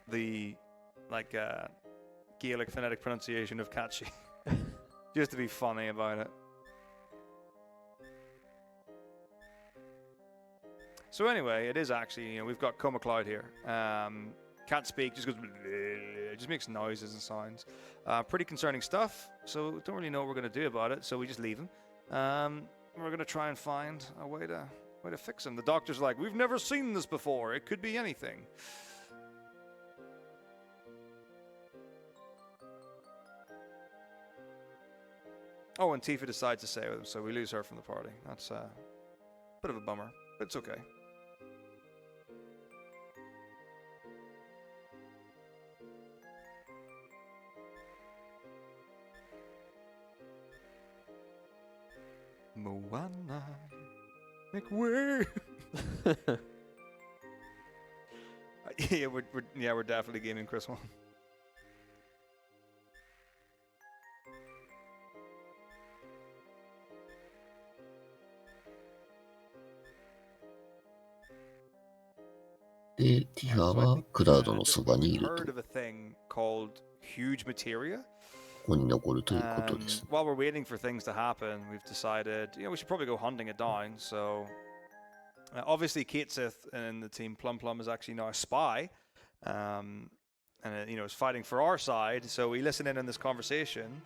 the Gaelic phonetic pronunciation of Catchy. Just to be funny about it. So anyway, it is actually, we've got Coma Cloud here. Can't speak, just goes, just makes noises and sounds. Pretty concerning stuff, so don't really know what we're going to do about it, so we just leave him. We're going to try and find a way to fix him. The doctor's like, we've never seen this before. It could be anything. Oh, and Tifa decides to stay with him, so we lose her from the party. That's a bit of a bummer, but it's okay. Moana, make way. We're definitely gaming Chris one.で、ティファはクラウドのそばにいる Heard と。 of a thing called huge materia. ここに残るということです。While we're waiting for things to happen, we've decided, we should probably go hunting it down. So, obviously, Kate Sith in the team Plum Plum is actually now a spy, and is fighting for our side. So we listen in on this conversation,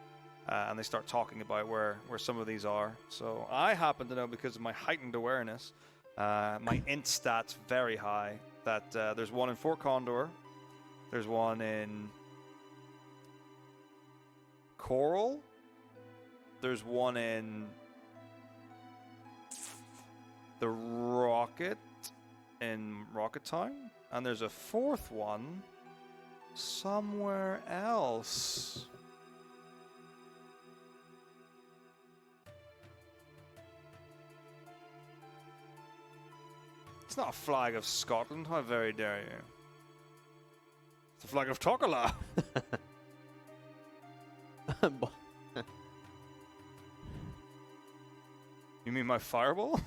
and they start talking about where some of these are. So I happen to know, because of my heightened awareness, my int stats very high, that there's one in Fort Condor, there's one in Coral, there's one in the Rocket in Rocket Town, and there's a fourth one somewhere else. It's not a flag of Scotland, how very dare you. It's the flag of Tokala. You mean my fireball?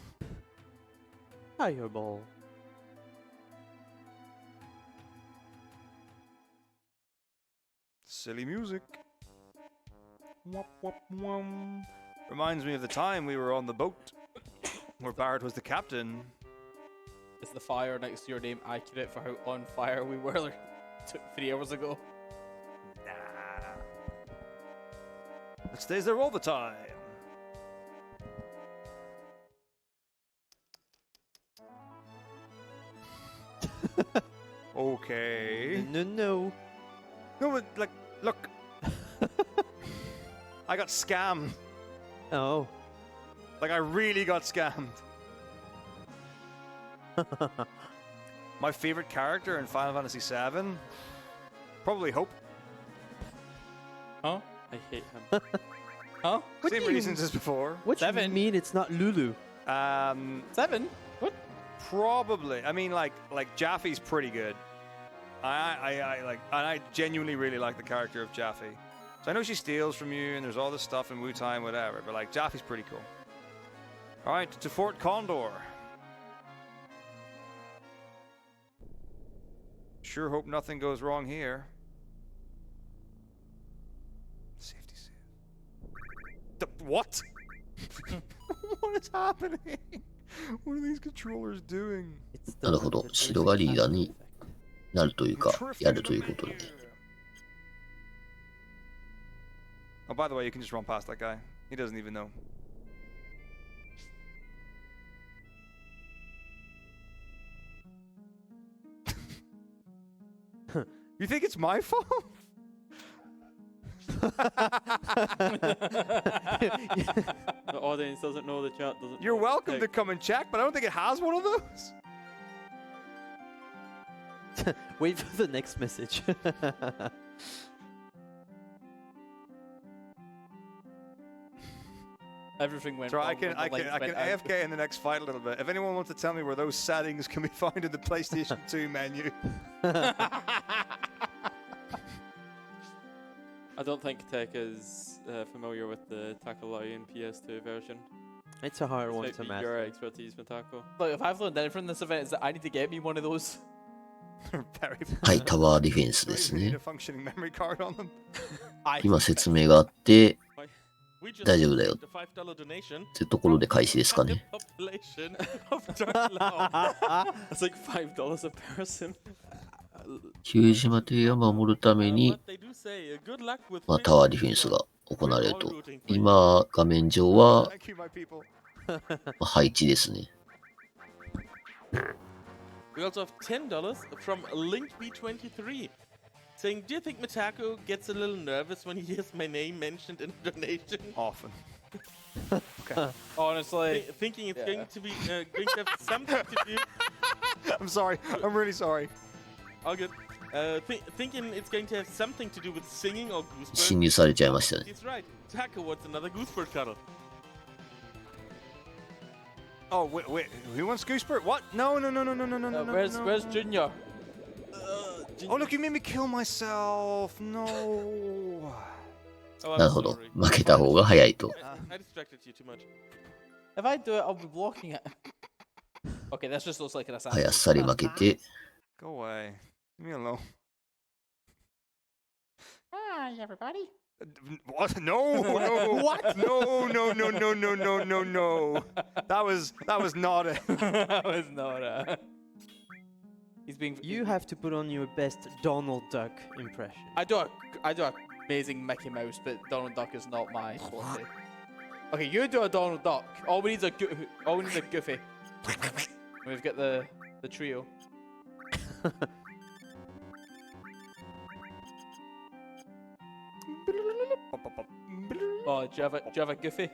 Fireball. Silly music. Wop, wop, wom. Reminds me of the time we were on the boat where Barrett was the captain. Is the fire next to your name accurate for how on fire we were like 3 hours ago? Nah. It stays there all the time. Okay. No. No, but like, look. I got scammed. Oh. Like, I really got scammed. My favorite character in Final Fantasy VII? Probably Hope. Huh? I hate him. Huh? Same reasons as before. What do you mean it's not Lulu? 7? What? Probably. I mean, like Jaffe's pretty good. I genuinely really like the character of Jaffe. So I know she steals from you, and there's all this stuff in Wu-Tai, whatever, but like Jaffe's pretty cool. All right, to Fort Condor. Sure hope nothing goes wrong here. Safety save. What? What is happening? What are these controllers doing? なるほど。城がリーダーになるというか、やるということで。Oh, by the way, you can just run past that guy. He doesn't even know. You think it's my fault? The audience doesn't know, the chat doesn't. You're welcome to come and check, but I don't think it has one of those. Wait for the next message. Everything went So wrong. I can AFK in the next fight a little bit. If anyone wants to tell me where those settings can be found in the PlayStation 2 menu. I don't think Tech is familiar with the Takalai PS2 version. It's a hard one to Your master. expertise, Metako. Look, if I've learned anything from this event, is that I need to get me one of those. はい、タワーディフェンスです Need ね a。functioning memory card on them. 今説明があって、 We just 大丈夫だよ received a $5 donation っていうところで開始ですか on the ね。 population of Darklau. It's like $5 a person. 比喩島邸を守るために、 What they do say, good luck with タワーディフェンスが行われると。今、画面上は、 Thank you, my people. 配置ですね。 We also have $10 from LinkB23 saying, do you think Metako gets a little nervous when he hears my name mentioned in a donation? Often. Okay. Honestly. Thinking it's going to be going to have something to do. I'm sorry. I'm really sorry. All good. Thinking it's going to have something to do with singing or 侵 goosebird. 入されちゃいましたね。 He's right. Taco wants another goosebird cuddle. Oh, wait. Who wants Goosebird? What? No. Where's Junior? Oh, look, you made me kill myself. No. Oh, な I'm るほど。 sorry. 負けた方が早いと。 I distracted you too much. If I do it, I'll be blocking it. Okay, this just looks like an assassin. はい、あっさり負けて、 Go away. Leave me alone. Hi, everybody. What? No, no. What? No, no, no, no, no, no, no, no. That was not it. That was not a... He's being... You have to put on your best Donald Duck impression. I do an amazing Mickey Mouse, but Donald Duck is not my forte. Okay, you do a Donald Duck. All we need is a Goofy. We've got the trio. Oh, do you have a Goofy?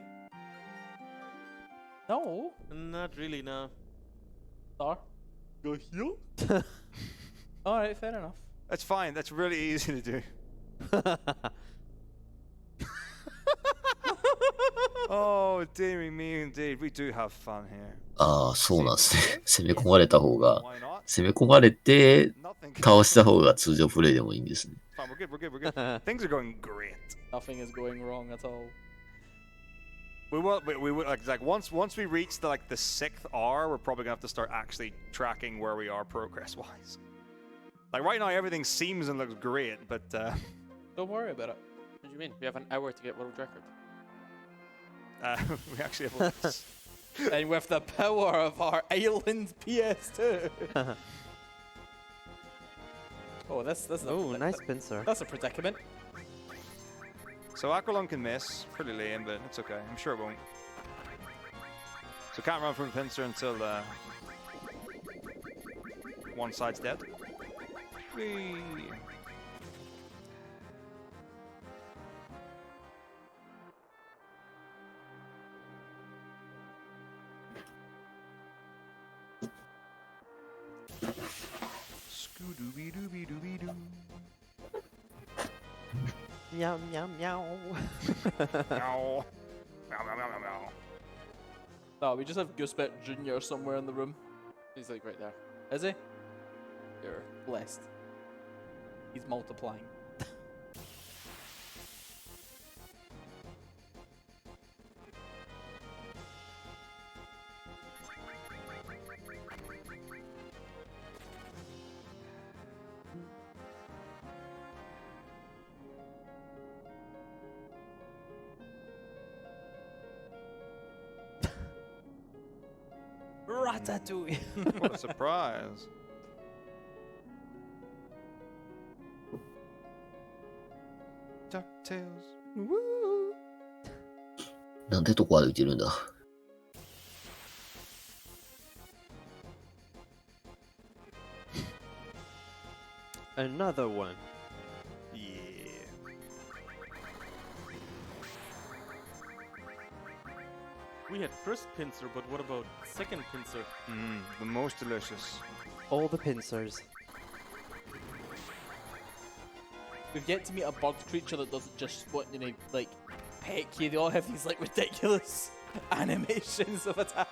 No. Not really, no. Star? Go here? Alright, fair enough. That's fine. That's really easy to do. Oh, dearie me indeed. We do have fun here. ああ、そうなんですね。攻め込まれた方が、攻め込まれて、倒した方が通常プレイでもいいんですね。Fine, we're good, we're good, we're good. Things are going great. Nothing is going wrong at all. We will like once we reach the sixth hour, we're probably gonna have to start actually tracking where we are progress-wise. Like right now, everything seems and looks great, but don't worry about it. What do you mean? We have an hour to get world record. We actually have. And with the power of our island PS2. Oh, that's nice pincer. That's a predicament. So Aqualung can miss, pretty lame, but it's okay. I'm sure it won't. So can't run from the pincer until one side's dead. Whee. Scoo-dooby-dooby-dooby-doo. Meow, meow, meow. Meow. Meow, meow, meow, meow, meow. No, we just have Goosebet Jr. somewhere in the room. He's like right there. Is he? You're blessed. He's multiplying. Ratatouille. What a surprise. DuckTales. Woo! なんでとこ歩いてるんだ。Another one. Yeah. We had first pincer, but what about second pincer? The most delicious. All the pincers. We've yet to meet a bird creature that doesn't just spontaneously like peck you. They all have these like ridiculous animations of attack.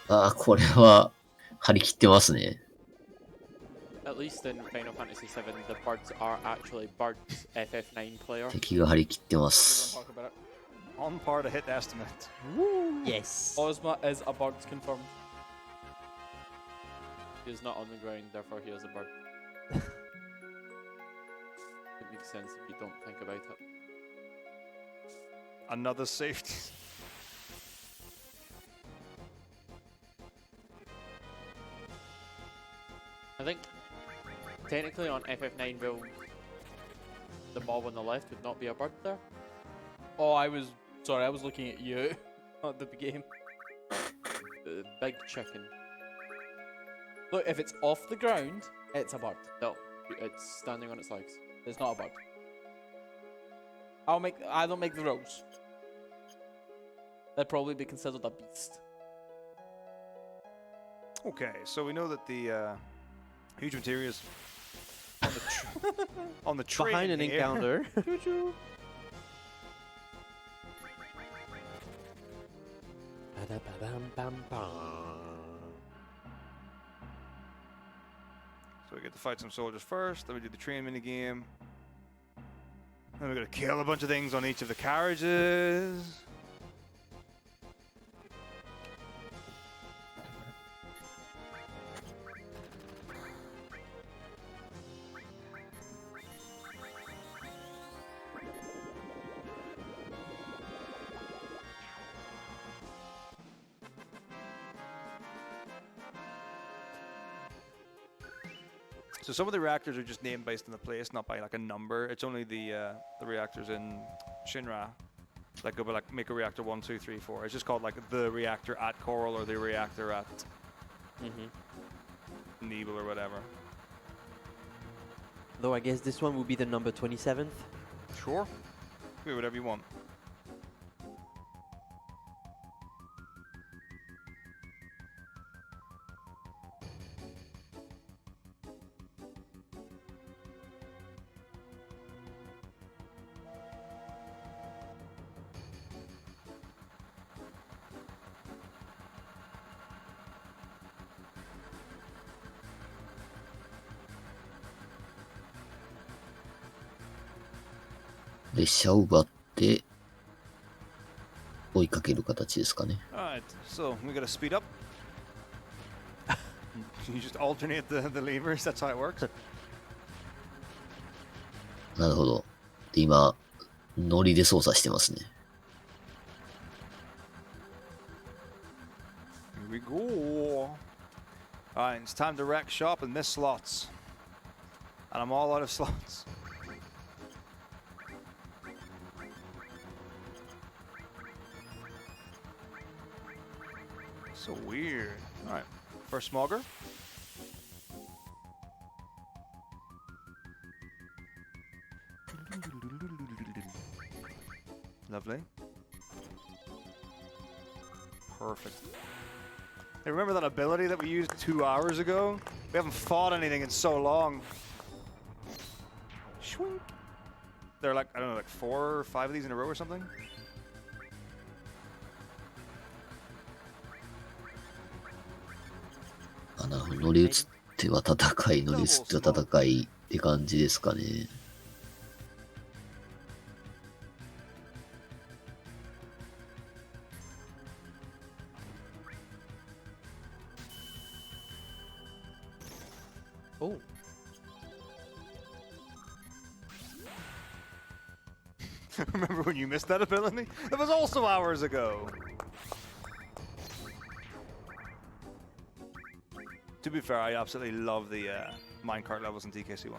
ああ、これは張り切ってますね。At least in Final Fantasy VII, the birds are actually birds. FF9 player. 敵が張り切ってま We don't す。 talk about it. On par to hit the estimate. Yes. Ozma is a bird confirmed. He is not on the ground, therefore he is a bird. It makes sense if you don't think about it. Another safety. I think technically on FF9 will the mob on the left would not be a bird there. Oh, I was looking at you at the game. The big chicken. Look, if it's off the ground, it's a bird. No, it's standing on its legs. It's not a bird. I don't make the rules. That'd probably be considered a beast. Okay, so we know that the huge materials on the on the train Behind an here. encounter. Choo-choo. So we get to fight some soldiers first, then we do the train mini game. Then we gotta kill a bunch of things on each of the carriages. So some of the reactors are just named based on the place, not by like a number. It's only the reactors in Shinra that go by like make a reactor 1, 2, 3, 4. It's just called like the reactor at Coral or the reactor at Nebel or whatever. Though I guess this one will be the number 27th. Sure. Do whatever you want. Alright, 列車を奪って追いかける形ですかね。Alright, so we gotta speed up. You just alternate the levers, that's how it works. なるほど。で今、ノリで操作してますね。Here we go. Alright, it's time to wreck shop and miss slots. And I'm all out of slots. So weird. Alright, first smogger. Lovely. Perfect. Hey, remember that ability that we used 2 hours ago? We haven't fought anything in so long. Shwink. There are like, I don't know, like 4 or 5 of these in a row or something?あ、なるほど。乗り移っては戦い、乗り移っては戦いって感じですかね。Oh. Remember when you missed that ability? That was also hours ago. To be fair, I absolutely love the minecart levels in TKC1.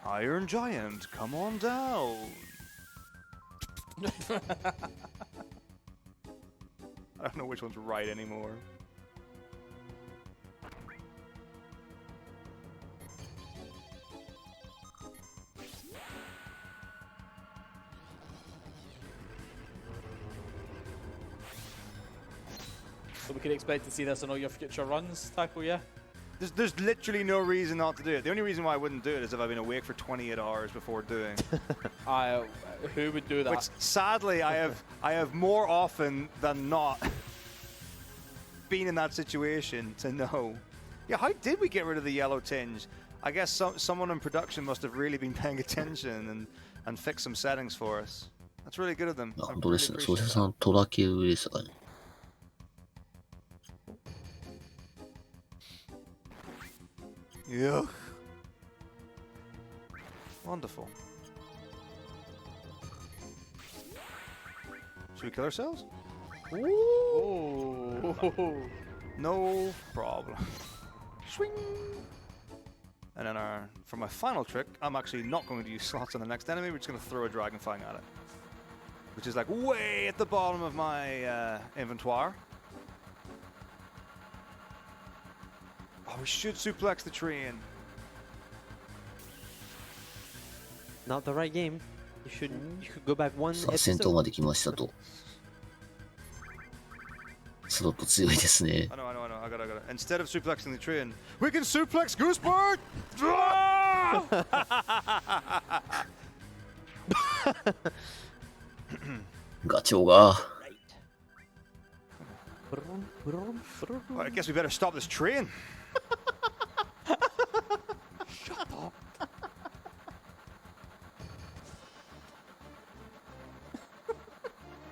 Iron Giant, come on down. I don't know which one's right anymore. So we can expect to see this on all your future runs, Taco, yeah? There's literally no reason not to do it. The only reason why I wouldn't do it is if I've been awake for 28 hours before doing. Who would do that? Which sadly I have more often than not been in that situation to know. Yeah, how did we get rid of the yellow tinge? I guess someone in production must have really been paying attention and fixed some settings for us. That's really good of them. あ、本当ですね。奏者さん、トラ系上ですかね。Yeah. Wonderful. Should we kill ourselves? Ooh. No problem. Swing. And then for my final trick, I'm actually not going to use slots on the next enemy. We're just going to throw a Dragon Fang at it, which is like way at the bottom of my inventory. Oh, we should suplex the train. Not the right game. You could go back one さあ、戦闘まで来ましたと。スロット強いですね。I know. I got it. Instead of suplexing the train, we can suplex Goosebird! ガチョウが。Well, I guess we better stop this train. Shut up.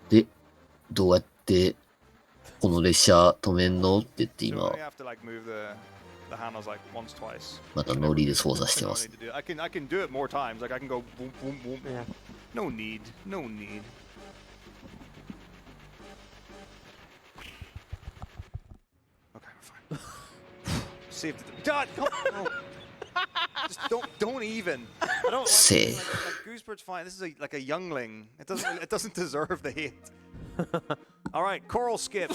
で、どうやってこの列車止めんのって言って今、またノリで操作してます。I can do it more times. Like I can go boom, boom, boom. Yeah. No need. saved it. God, no. Just don't even. I don't Say. like Goosebird's fine. This is like a youngling. It doesn't deserve the hate. All right, coral skip.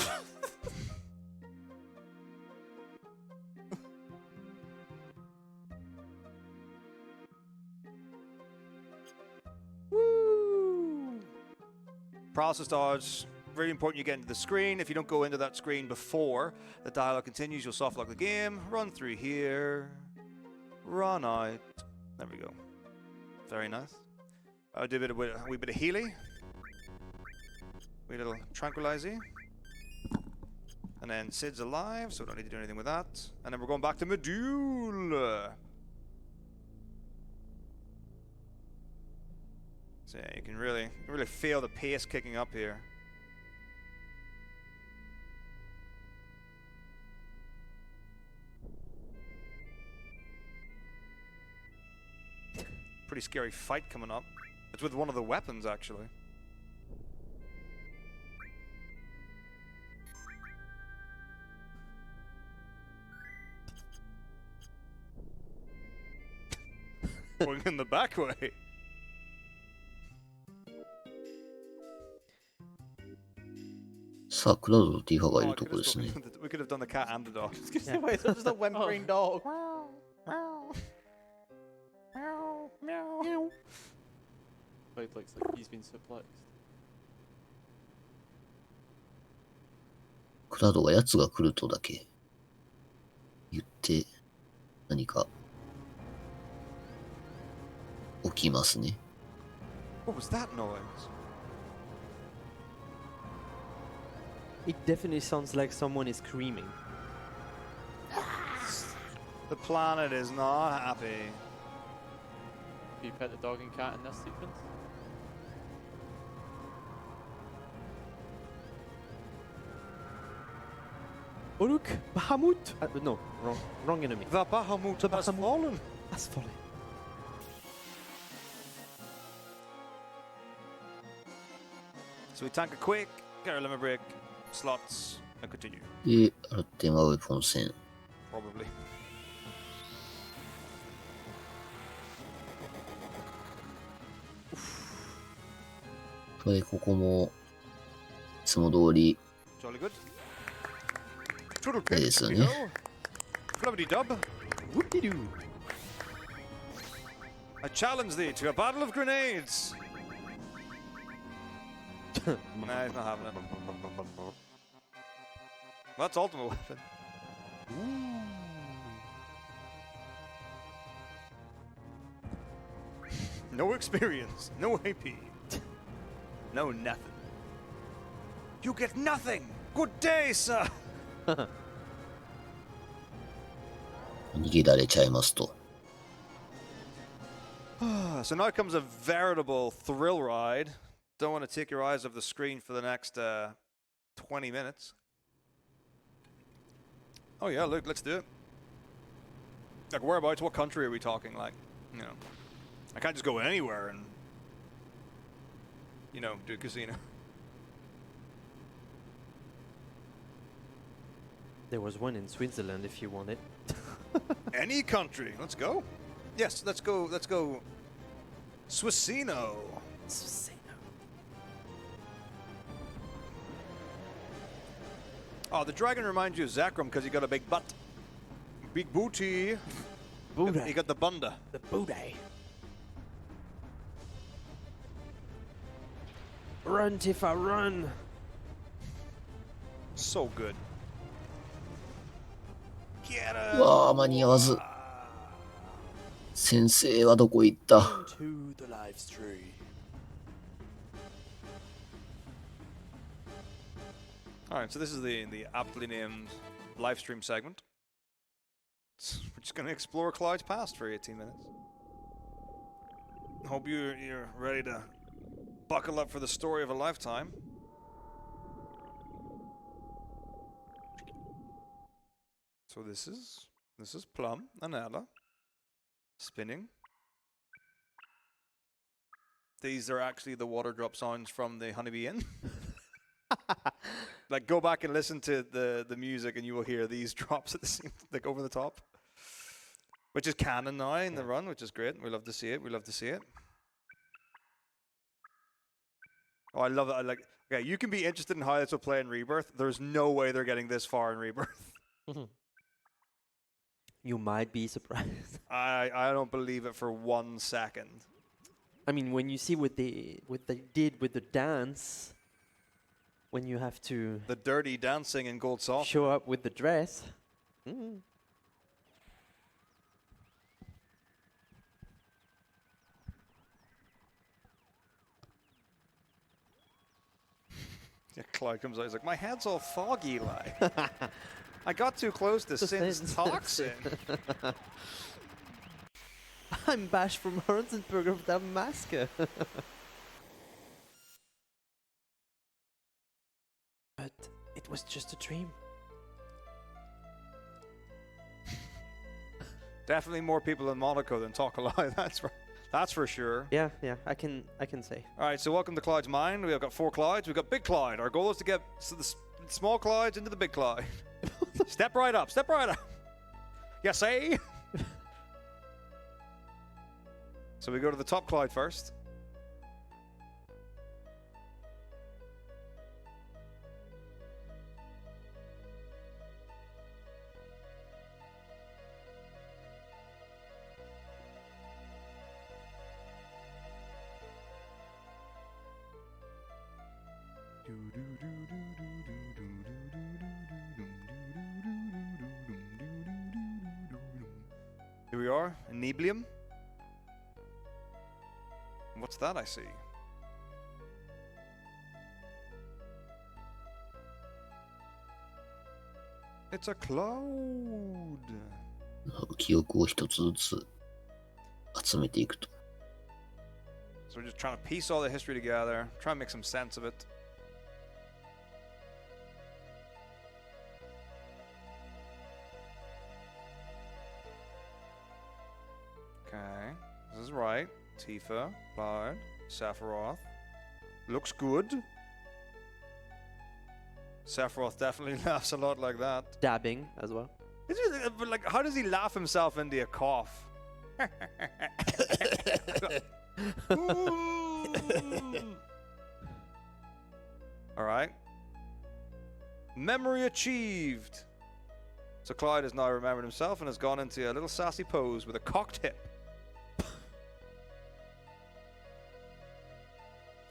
Woo! Paralysis dodge. Really important you get into the screen. If you don't go into that screen before the dialogue continues, you'll soft lock the game. Run through here. Run out. There we go. Very nice. I'll do a wee bit of Healy. Wee little Tranquilizer. And then Sid's alive, so we don't need to do anything with that. And then we're going back to Medule. So yeah, you can really feel the pace kicking up here. Pretty scary fight coming up. It's with one of the weapons, actually. Going in the back way. Sa, クラウドとティファがいるとこですね。We could have done the cat and the dog. Wait, so just a whimpering dog. Cloud looks like he's been suplexed. クラウドが奴が来るとだけ言って何か起きますね。What was that noise? It definitely sounds like someone is screaming. The planet is not happy. Do you pet the dog and cat in this sequence? Oh look, Bahamut! No, wrong enemy. The Bahamut has fallen. Has fallen. So we tank a quick, get a limit break, slots, and continue. で、アルテマウェポン戦。 Probably. ここもいつも通り Jolly good. Turtle あれ kick. ですよ There we ね。 go. Flubbity dub. Whoop-de-doo! I challenge thee to a battle of grenades. Nah, he's not having it. That's ultimate weapon. No experience, no AP, no nothing. You get nothing. Good day, sir. 逃げられちゃいますと。 So now comes a veritable thrill ride. Don't want to take your eyes off the screen for the next 20 minutes. Oh yeah, look, let's do it. Like whereabouts, what country are we talking? Like, you know, I can't just go anywhere and, you know, do a casino. There was one in Switzerland if you want it. Any country, let's go. Yes, let's go. Let's go. Swissino. Oh, the dragon reminds you of Zakram because he got a big butt. Big booty. Booty. He got the bunda. The booty. Run, Tifa, run! So good. Get うわあ、間に合わず。先生はどこ行った？ To the live stream. Alright, so this is the aptly named live stream segment. We're just going to explore Cloud's past for 18 minutes. Hope you're ready to buckle up for the story of a lifetime. So this is Plum and Ella spinning. These are actually the water drop sounds from the Honeybee Inn. Like, go back and listen to the music, and you will hear these drops at the same, like over the top, which is canon now in the run, which is great. We love to see it. We love to see it. Oh, I love it. I like. Okay, you can be interested in how this will play in Rebirth. There's no way they're getting this far in Rebirth. You might be surprised. I don't believe it for 1 second. I mean, when you see what they did with the dance, when you have to The dirty dancing in Gold Soft. show up with the dress. Yeah, Clyde comes out. He's like, my head's all foggy, like. I got too close to Sin's toxin. I'm Bash from Hornsberg of Damascus. But it was just a dream. Definitely more people in Monaco than talk a lot. That's for sure. Yeah, I can say. All right, so welcome to Clyde's Mind. We've got 4 Clydes. We've got Big Clyde. Our goal is to get the small Clydes into the Big Clyde. Step right up. Step right up. Yes, eh? So we go to the top Clyde first. Here we are, in Niblium. What's that I see? It's a cloud. 記憶を一つずつ集めていくと。 So we're just trying to piece all the history together, try and make some sense of it. Okay, this is right. Tifa, Cloud, Sephiroth. Looks good. Sephiroth definitely laughs a lot like that. Dabbing as well. But like, how does he laugh himself into a cough? All right. Memory achieved. So Clyde has now remembered himself and has gone into a little sassy pose with a cocked hip.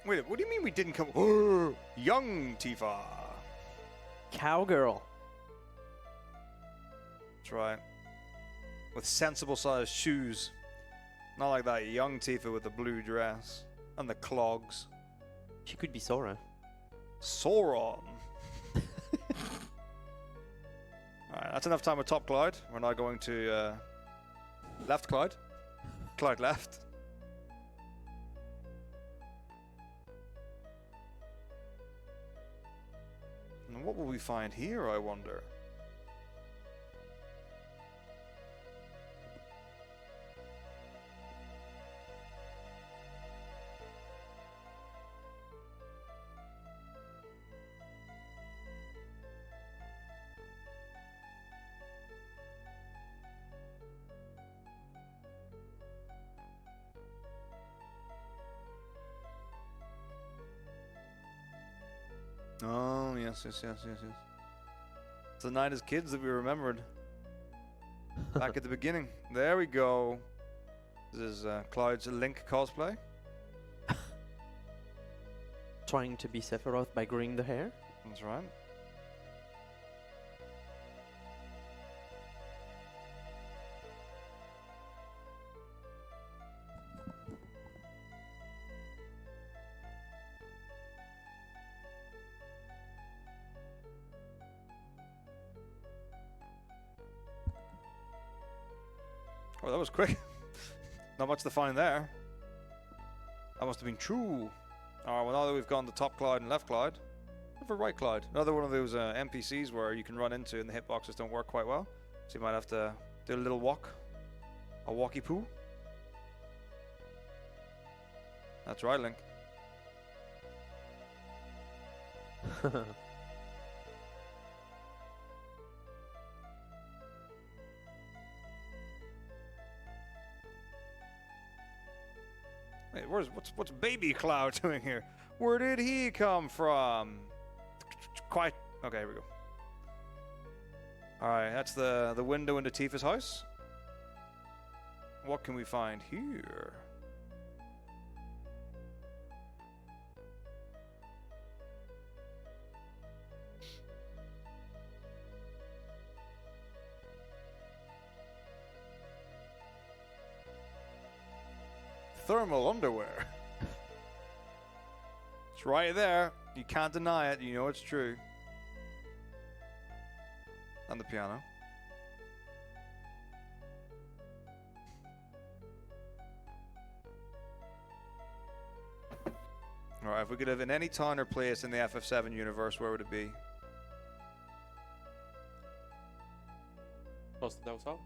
Wait, what do you mean we didn't come? Young Tifa. Cowgirl. That's right. With sensible sized shoes. Not like that young Tifa with the blue dress and the clogs. She could be Sora. Sauron. Alright, that's enough time with top Clyde. We're now going to left Clyde. Clyde left. And what will we find here, I wonder? Oh, yes. It's the night as kids that we remembered. Back at the beginning. There we go. This is Clyde's Link cosplay. Trying to be Sephiroth by growing the hair. That's right. Oh, that was quick. Not much to find there. That must have been true. Alright, well now that we've gone to top Clyde and left Clyde, what for right Clyde? Another one of those NPCs where you can run into and the hitboxes don't work quite well. So you might have to do a little walk. A walkie poo. That's right, Link. Wait, what's Baby Cloud doing here? Where did he come from? Quite okay. Here we go. All right, that's the window into Tifa's house. What can we find here? Thermal underwear. It's right there. You can't deny it. You know it's true. And the piano. Alright, if we could live in any town or place in the FF7 universe, where would it be? Close to Del Sol.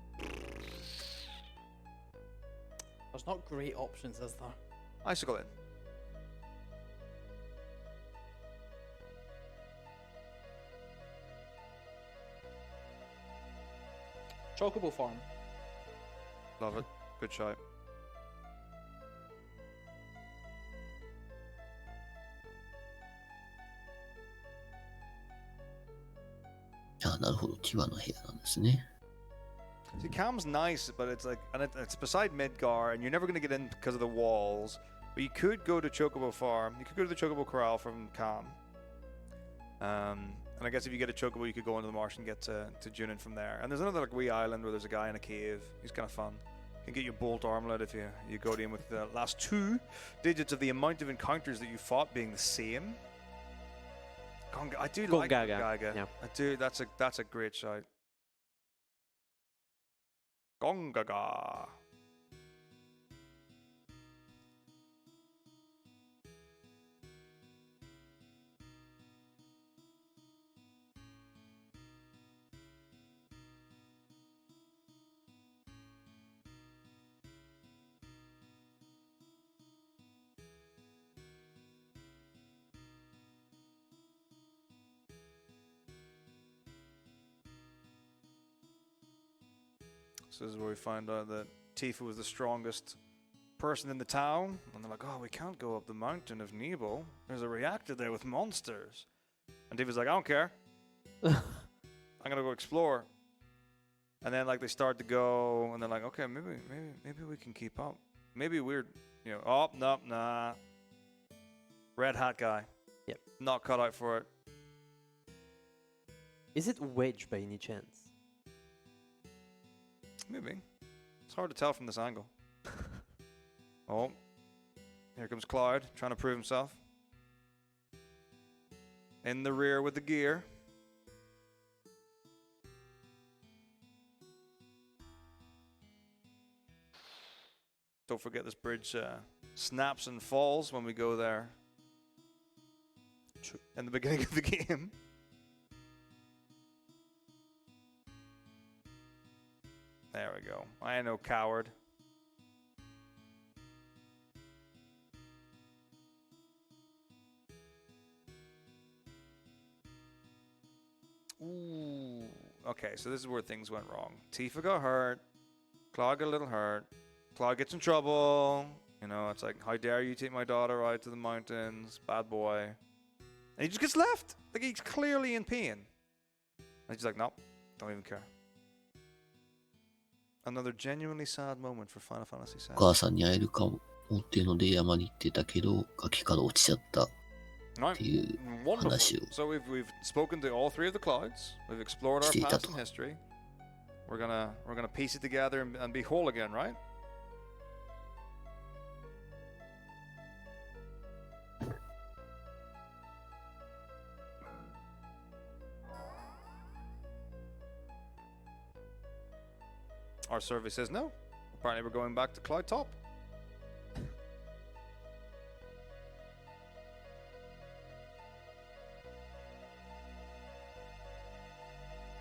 There's not great options, is there? Icicle Inn. Chocobo Farm. Love it. Good shot. Ah, なるほど。ティワの部屋なんですね。See, Cam's nice, but it's like, and it's beside Midgar, and you're never going to get in because of the walls. But you could go to Chocobo Farm. You could go to the Chocobo Corral from Cam. And I guess if you get a Chocobo, you could go into the marsh and get to Junin from there. And there's another like wee island where there's a guy in a cave. He's kind of fun. You can get your bolt armlet if you go to him with the last 2 digits of the amount of encounters that you fought being the same. I do like Gongaga. Yeah. I do. That's a great shout. Gongaga. So this is where we find out that Tifa was the strongest person in the town. And they're like, oh, we can't go up the mountain of Nebo. There's a reactor there with monsters. And Tifa's like, I don't care. I'm going to go explore. And then like they start to go, and they're like, okay, maybe we can keep up. Maybe we're, oh, no, nah. Red hat guy. Yep. Not cut out for it. Is it Wedge by any chance? Maybe. It's hard to tell from this angle. Oh. Here comes Cloud, trying to prove himself. In the rear with the gear. Don't forget this bridge snaps and falls when we go there. In the beginning of the game. There we go. I know, coward. Ooh. Okay, so this is where things went wrong. Tifa got hurt. Claude got a little hurt. Claude gets in trouble. It's like, how dare you take my daughter out to the mountains? Bad boy. And he just gets left. Like, he's clearly in pain. And he's like, nope, don't even care. Another genuinely sad moment for Final Fantasy VII. お母さんに会えるかもっていうので山に行ってたけど崖から落ちちゃったっていう話を So we've spoken to all 3 of the Clouds. We've explored our past and history. We're gonna piece it together and be whole again, right? Our survey says no. Apparently we're going back to Cloud Top.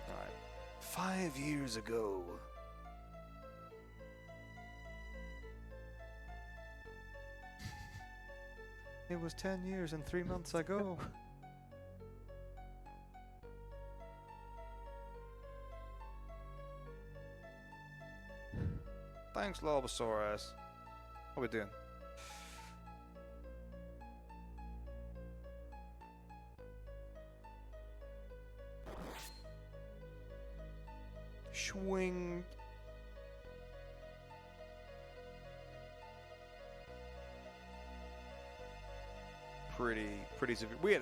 Alright. 5 years ago. It was 10 years and 3 months ago. Thanks, Lobosaurus. How we doing? Swing. Pretty severe. Wait,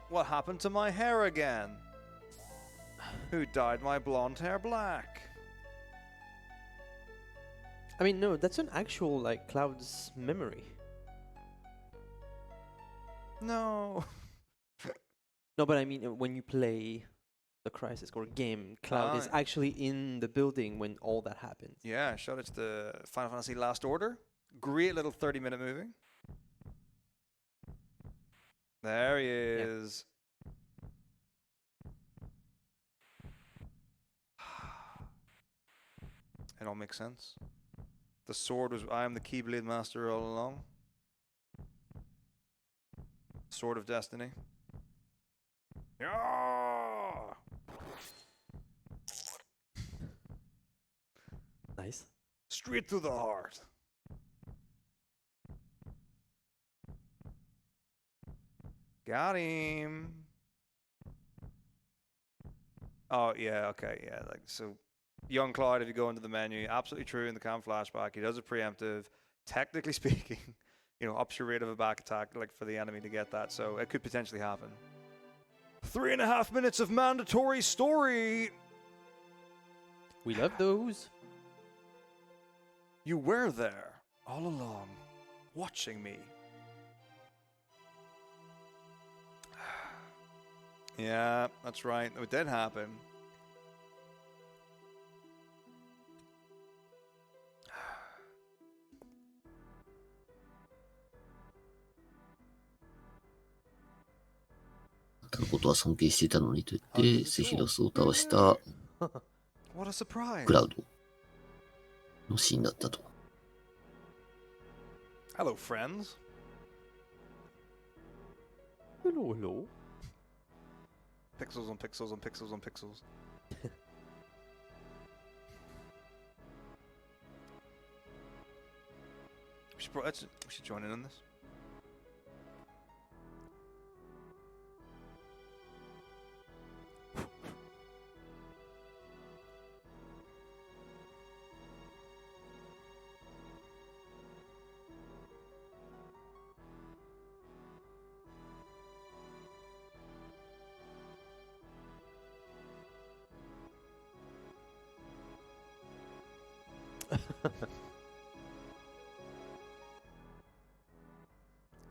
what happened to my hair again? Who dyed my blonde hair black? I mean, no, that's an actual, like, Cloud's memory. No. No, but I mean, when you play the Crisis Core game, Cloud is actually in the building when all that happens. Yeah, shout out to the Final Fantasy Last Order. Great little 30-minute movie. There he is. It all makes sense. The sword was, I am the Keyblade Master all along. Sword of Destiny. Yeah! Nice. Straight to the heart. Got him. Oh, yeah, okay, yeah. Like, so, young Cloud, if you go into the menu, absolutely true in the cam flashback. He does a preemptive. Technically speaking, you know, ups your rate of a back attack, like, for the enemy to get that. So, it could potentially happen. 3.5 minutes of mandatory story. We love those. You were there all along, watching me. Yeah, that's right. It did happen.のことは尊敬していたのにと言って、セフィロスを倒した What a surprise. クラウドのシーンだったと。Hello, friends. Hello, hello. Pixels on pixels on pixels on pixels. we should join in on this.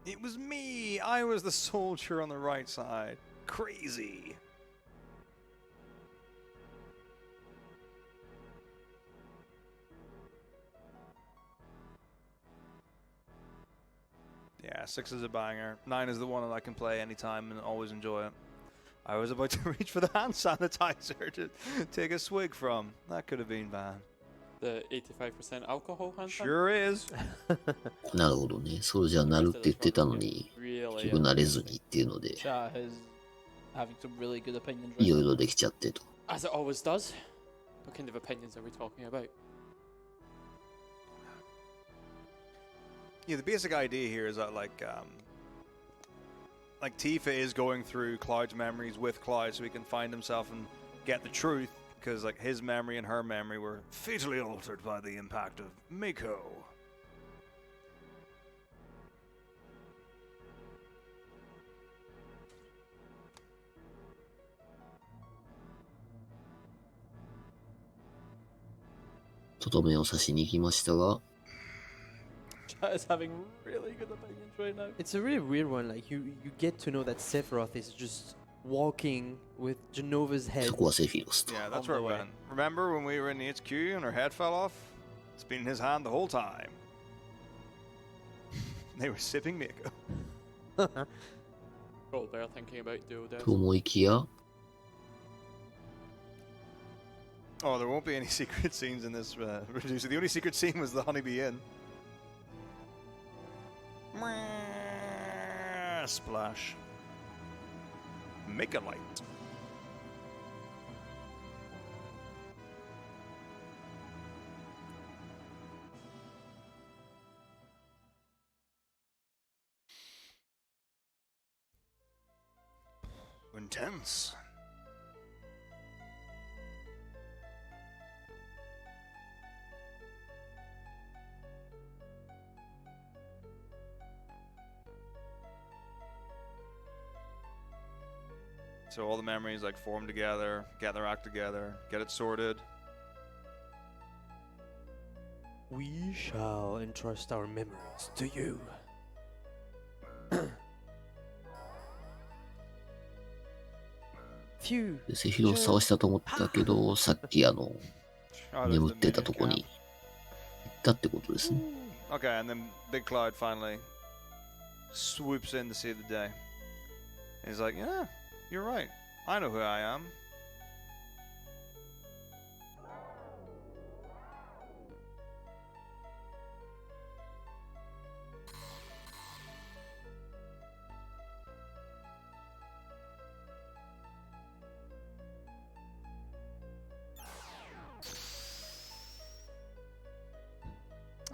It was me! I was the soldier on the right side. Crazy! Yeah, 6 is a banger. 9 is the one that I can play anytime and always enjoy it. I was about to reach for the hand sanitizer to take a swig from. That could have been bad. The 85% alcohol hand Sure is. なるほどね。そうじゃなるって言ってたのに、結局なれずにっていうので、いろいろできちゃってと。As it always does. What kind of opinions are we talking about? Yeah, the basic idea here is that like Tifa is going through Cloud's memories with Cloud so he can find himself and get the truth. Because like his memory and her memory were fatally altered by the impact of Mako. Is having really good opinions right now. It's a really weird one. Like you get to know that Sephiroth is just walking with Genova's head. Yeah, that's where it went. Remember when we were in the HQ and her head fell off? It's been in his hand the whole time. They were sipping Mako. Oh, they're thinking about Duo-Death. と思いきや、 Oh, there won't be any secret scenes in this reducer. The only secret scene was the Honeybee Inn. Splash. Make a light. Intense. So all the memories like form together, get their act together, get it sorted. We shall entrust our memories to you. セフィロス倒したと思ったけど、さっき眠ってたとこに行ったってことですね。Okay, and then Big Cloud finally swoops in to save the day. He's like, yeah, you're right. I know who I am.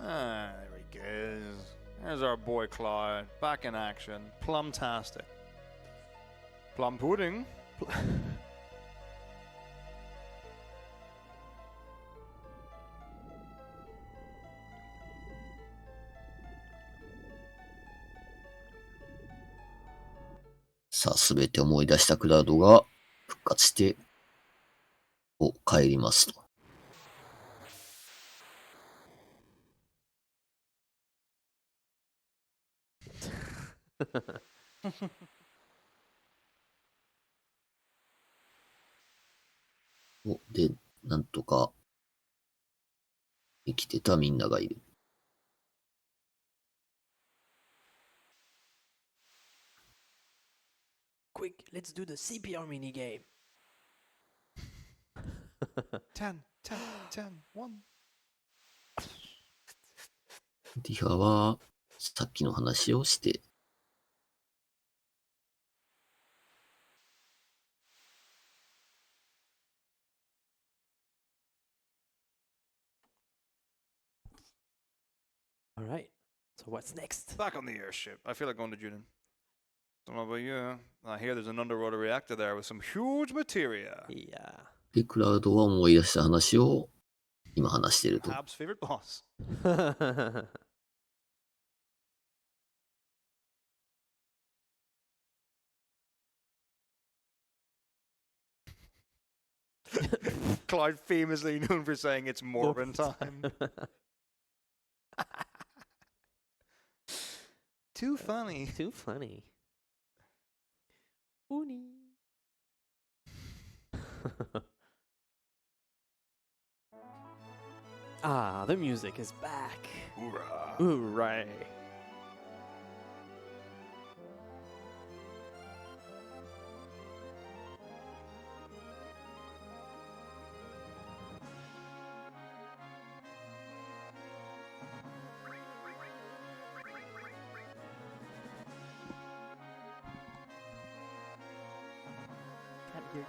Ah, there he goes. There's our boy Cloud, back in action. Plum-tastic. Plum pudding. .さあ、すべて思い出したクラウドが復活して、帰りますと。で、なんとか生きてたみんながいる。Quick, let's do the CPR mini game. 10, 10, 1. ディハはさっきの話をして、All right. So what's next? Back on the airship. I feel like going to Junin. Don't know about you. I hear there's an underwater reactor there with some huge materia. Yeah. で、クラウドは思い出した話を今話していると。Hab's favorite boss. Cloud famously known for saying it's Morbin time. Too funny. Too funny. Uni. Ah, the music is back. Hoorah. Hooray. Can't hear you.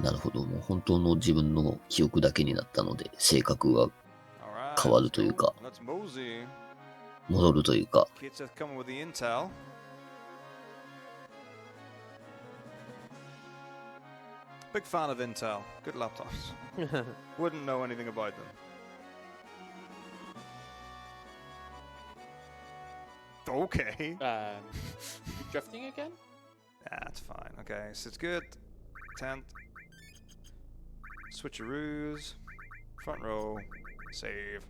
なるほど。もう本当の自分の記憶だけになったので、性格が変わるというか、戻るというか。Kids have come with the intel. Big fan of Intel. Good laptops. Wouldn't know anything about them. Okay. Drifting again? That's fine. Okay, so it's good. Tent. Switcheroos. Front row. Save.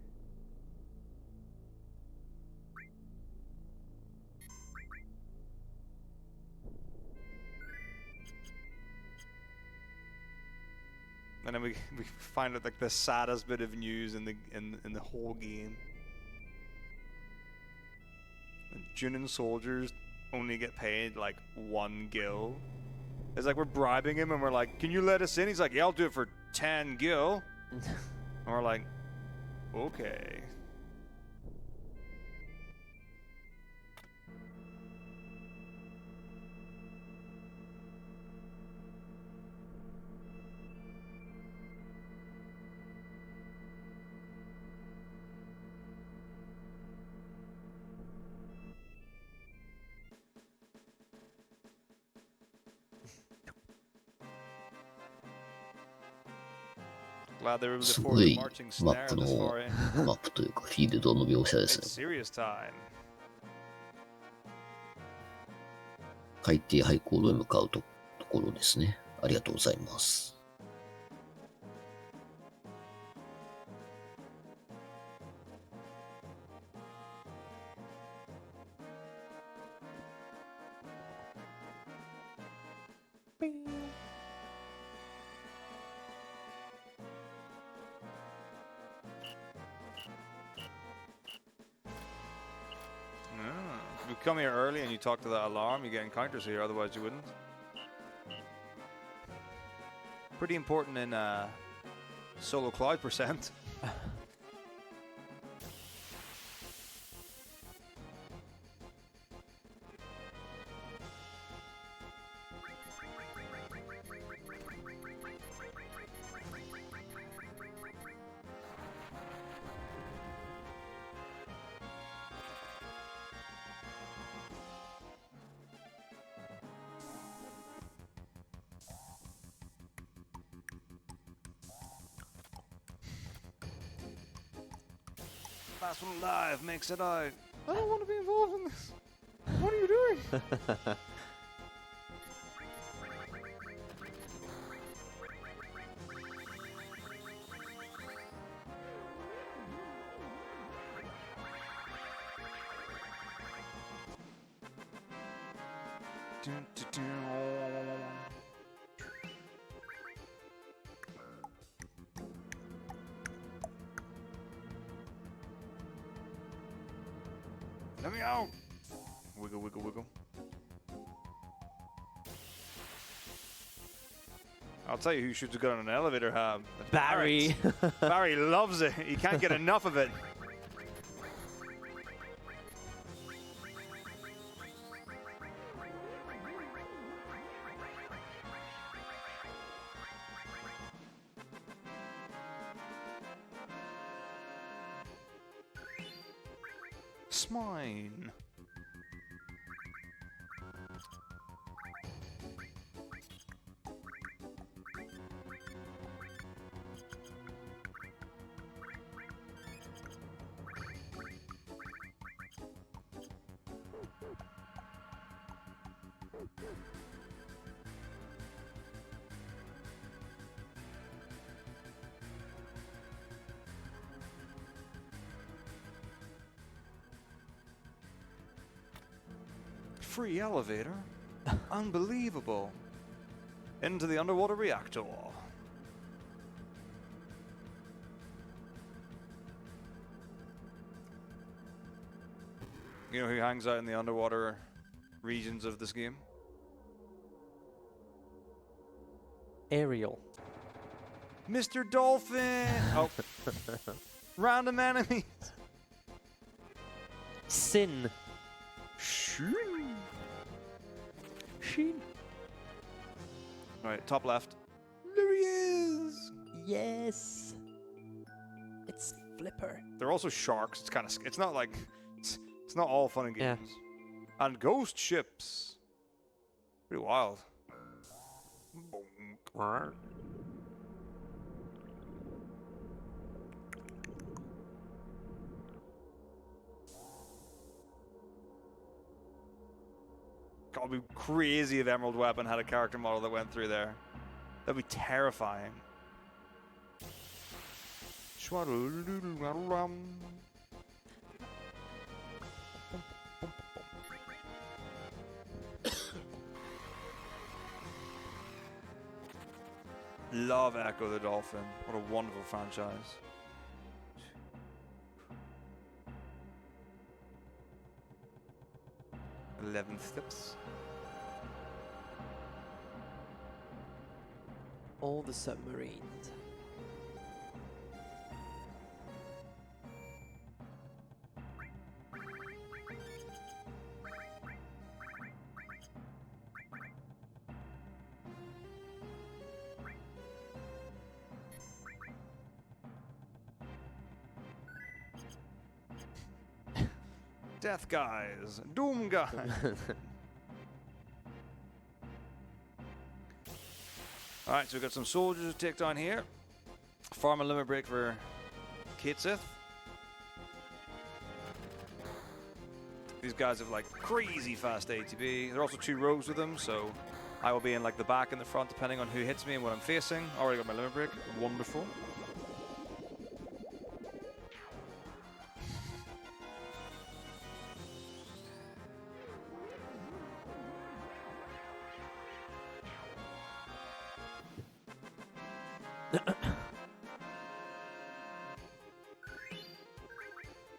And then we find out like the saddest bit of news in the whole game. The Junin soldiers only get paid like 1 gil. It's like we're bribing him and we're like, can you let us in? He's like, yeah, I'll do it for 10 gil. And we're like, okay. Glad they were able to す afford ご the い marching マ snare ップ this の far in. マップというかフィールドの描写ですね。 It's serious time. 海底廃坑路へ向かうところですね。ありがとうございます。If you come here early and you talk to that alarm, you get encounters here, otherwise you wouldn't. Pretty important in solo cloud percent. Last one alive makes it out. I don't want to be involved in this. What are you doing? Let me out! Wiggle, wiggle, wiggle. I'll tell you who shoots a gun on an elevator hub. That's Barry. Barry loves it. He can't get enough of it. Smine. Free elevator? Unbelievable. Into the underwater reactor. You know who hangs out in the underwater regions of this game? Ariel. Mr. Dolphin! Oh. Random enemies. Sin. Sheen. Right, top left. There he is! Yes. It's Flipper. They're also sharks. It's kind of. It's not like. It's not all fun and games. Yeah. And ghost ships. Pretty wild. God, it'd be crazy if Emerald Weapon had a character model that went through there. That'd be terrifying. Love Echo the Dolphin. What a wonderful franchise. Eleven steps. All the submarines. Death guys. Doom guys. Alright, so we've got some soldiers to take down here. Farm a limit break for Kitsith. These guys have like crazy fast ATB. There are also 2 rogues with them, so I will be in like the back and the front depending on who hits me and what I'm facing. Already got my limit break. Wonderful.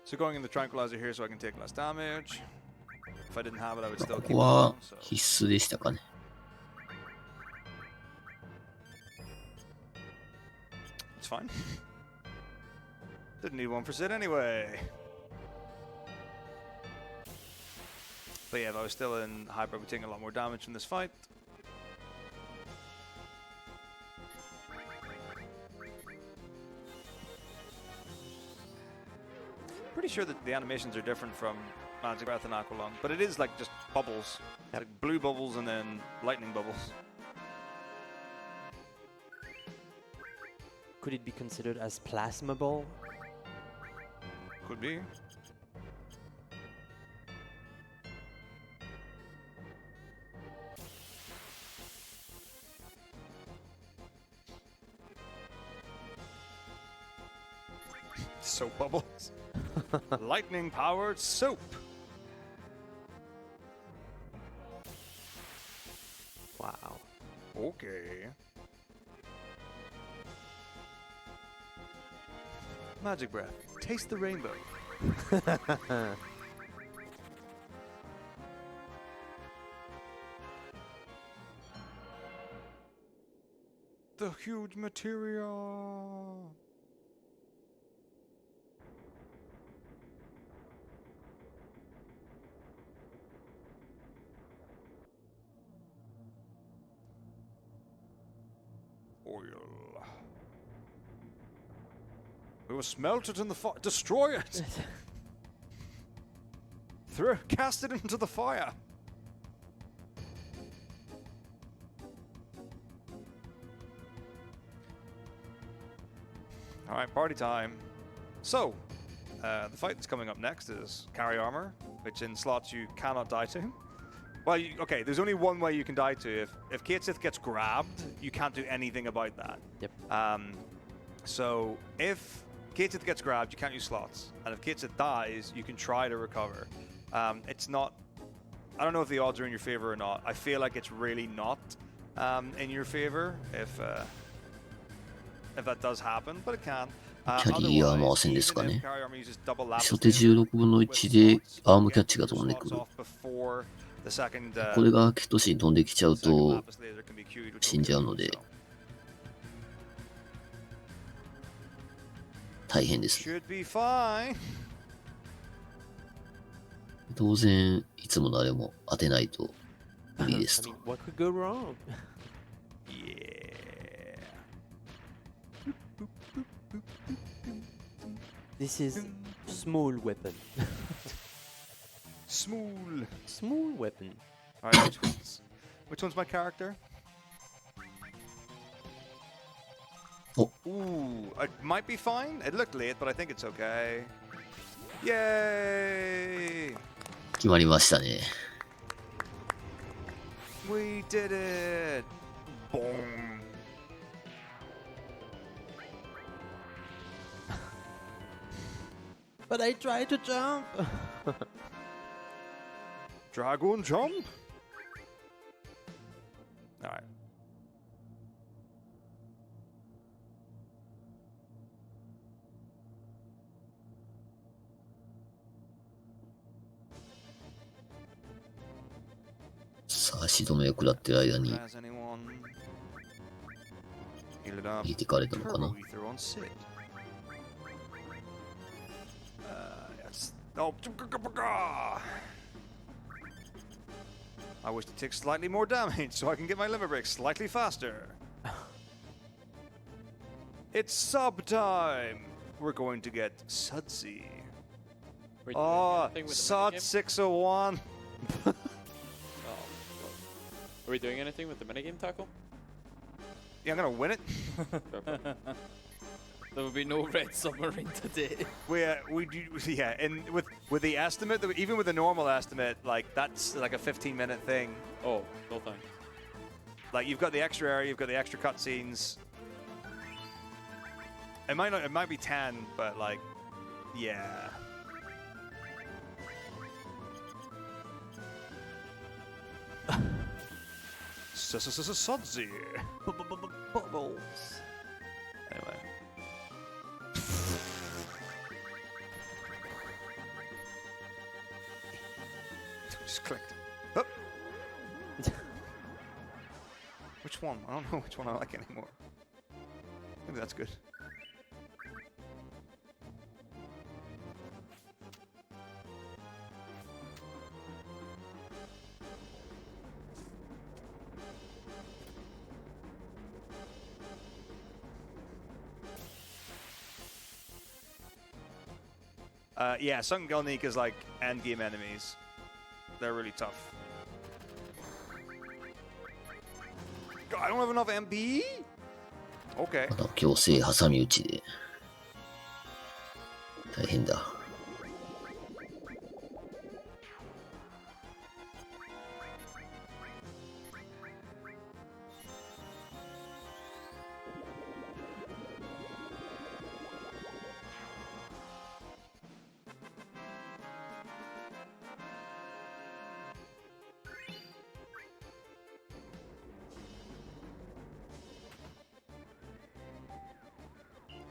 So going in the tranquilizer here so I can take less damage. If I didn't have it, I would still こ keep こ it は on, so. 必須でしたかね。It's fine. Didn't need one for Sid anyway. But yeah, if I was still in hyper, I'd be taking a lot more damage from this fight. Pretty sure that the animations are different from Magic Breath and Aqualung, but it is like just bubbles. Like blue bubbles and then lightning bubbles. Could it be considered as plasma ball? Could be. Soap bubbles. Lightning powered soap. Wow. Okay. Magic Breath. Taste the rainbow. The huge material. Oil. We will smelt it in the fire. Destroy it. Cast it into the fire. All right, party time. So, the fight that's coming up next is Carry Armor, which in slots you cannot die to. Well, okay, there's only one way you can die to. If Kitsith gets grabbed, you can't do anything about that. Yep. So if Kitsith gets grabbed, you can't use slots. And if Kitsith dies, you can try to recover. It's not... I don't know if the odds are in your favor or not. I feel like it's really not in your favor if that does happen, but it can. キャリーアーマー戦ですかね。初手16分の1でアームキャッチが飛んでくる。これがケトシに飛んできちゃうと死んじゃうので大変です。当然いつものあれも当てないと無理ですと。This is small weapon. Small weapon. Alright, which one's my character? Oh. Ooh, it might be fine. It looked late, but I think it's okay. Yay! 決まりましたね。We did it! Boom! But I tried to jump! Dragon jump? Alright.さあ、足止めを食らってる間に入れてかれたのかな。Oh, I wish to take slightly more damage so I can get my limit break slightly faster. It's sub time. We're going to get sudsy. Oh, Sud 601. Are we doing anything with the minigame tackle? Yeah, I'm gonna win it. There will be no red submarine today. We do, yeah. And with the estimate, even with the normal estimate, like that's like a 15-minute thing. Oh, no thanks. Like you've got the extra area, you've got the extra cutscenes. It might be 10, but like, yeah. Sudsy. Bubbles. Anyway. Just clicked. Oh. Which one? I don't know which one I like anymore. Maybe that's good. Yeah, Sunken Gulnik is like endgame enemies. They're really tough. God, I don't have enough MP? Okay. また強制挟み撃ちで。大変だ。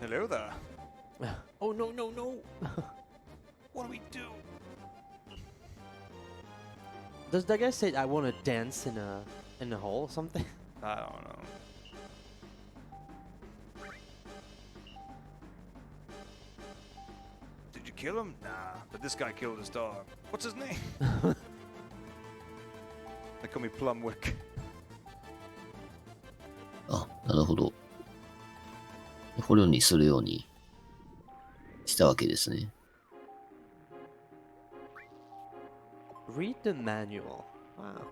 Hello there. Oh no no no! What do we do? Does that guy say I want to dance in a hole or something? I don't know. Did you kill him? Nah, but this guy killed his dog. What's his name? They call me Plumwick. あ、なるほど。捕虜にするようにしたわけですね。Read the manual. Wow.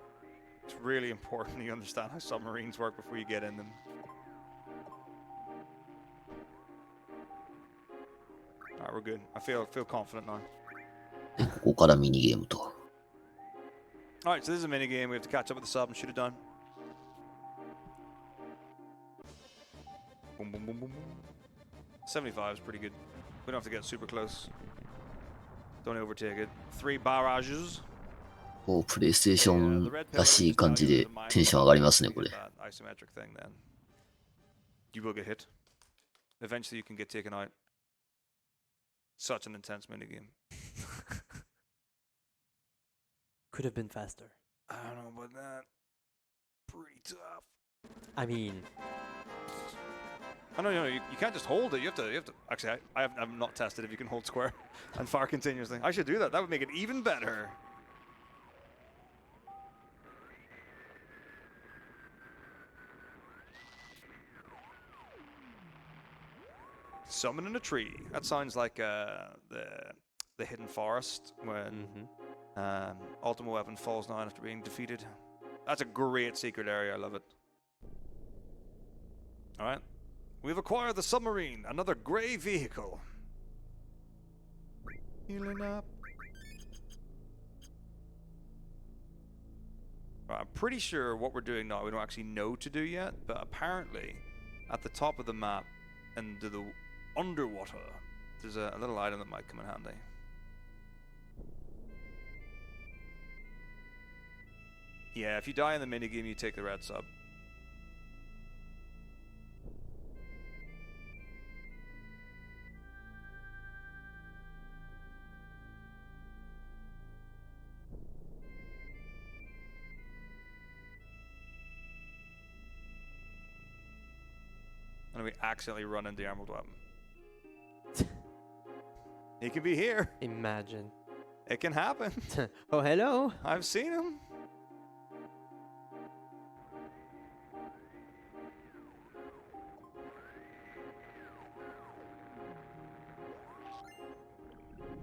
It's really important you understand how submarines work before you get in them. Alright, we're good. I feel confident now. で、ここからミニゲームと。Alright, so this is a mini game. We have to catch up with the sub and shoot it down. Boom, boom, boom, boom, boom. 75 is pretty good. We don't have to get super close. Don't overtake it. 3 barrages. こうプレイステーションらしい感じでテンション上がりますね、これ。 Isometric thing then. You will get hit. Eventually you can get taken out. Such an intense minigame. Could have been faster. I don't know about that. Pretty tough. I mean, I know, you can't just hold it. You have to. Actually, I've not tested if you can hold square and fire continuously. I should do that. That would make it even better. Summon in a tree. That sounds like the hidden forest when Ultimate Weapon falls down after being defeated. That's a great secret area. I love it. All right. We've acquired the submarine, another gray vehicle. Healing up. Right, I'm pretty sure what we're doing now we don't actually know to do yet, but apparently at the top of the map and the underwater, there's a little item that might come in handy. Yeah, if you die in the minigame, you take the red sub. And we accidentally run into the Emerald Weapon. He can be here. Imagine. It can happen. Oh, hello. I've seen him.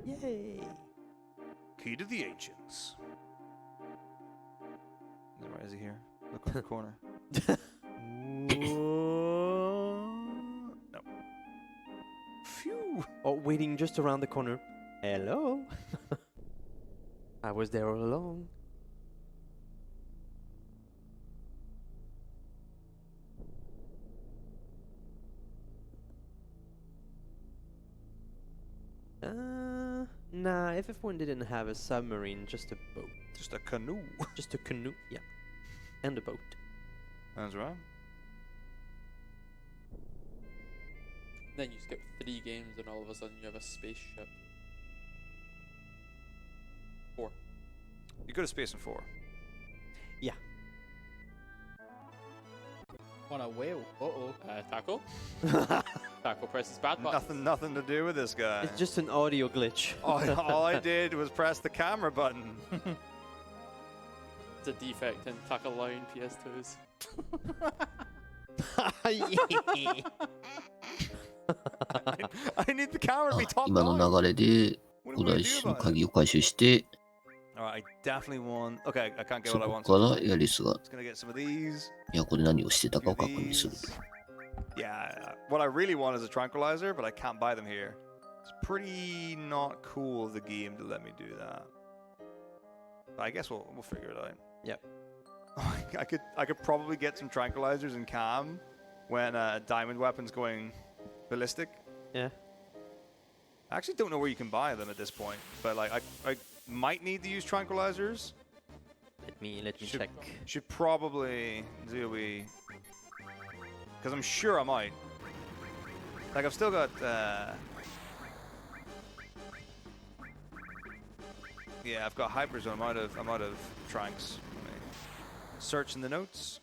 Yay. Key to the Ancients. Why is he here? Look on the corner. No. Ooh. Or waiting just around the corner. Hello. I was there all along. Nah, FF1 didn't have a submarine, just a boat. Just a canoe. Just a canoe, yeah. And a boat. That's right. Then you skip 3 games and all of a sudden you have a spaceship. 4. You go to space in 4. Yeah. On a whale. Uh-oh. Taco? Taco presses bad button. Nothing to do with this guy. It's just an audio glitch. all I did was press the camera button. It's a defect in Taco Line PS2s. I need the camera to be top 今 down. の流れで、古代種の鍵を回収して、 Alright, I definitely want. Okay, I can't get そ what I こ want. からヤリスが Just gonna get some of these. 都で何をしてたかを確認する。 Yeah, what I really want is a tranquilizer, but I can't buy them here. It's pretty not cool of the game to let me do that. But I guess we'll figure it out. Yep. I could probably get some tranquilizers in Cam when diamond weapon's going ballistic. Yeah. I actually don't know where you can buy them at this point, but like I might need to use tranquilizers. Let me check. Should probably do because I'm sure I might. Like I've still got yeah, I've got hyperzone. I'm out of tranks. Let me search in the notes.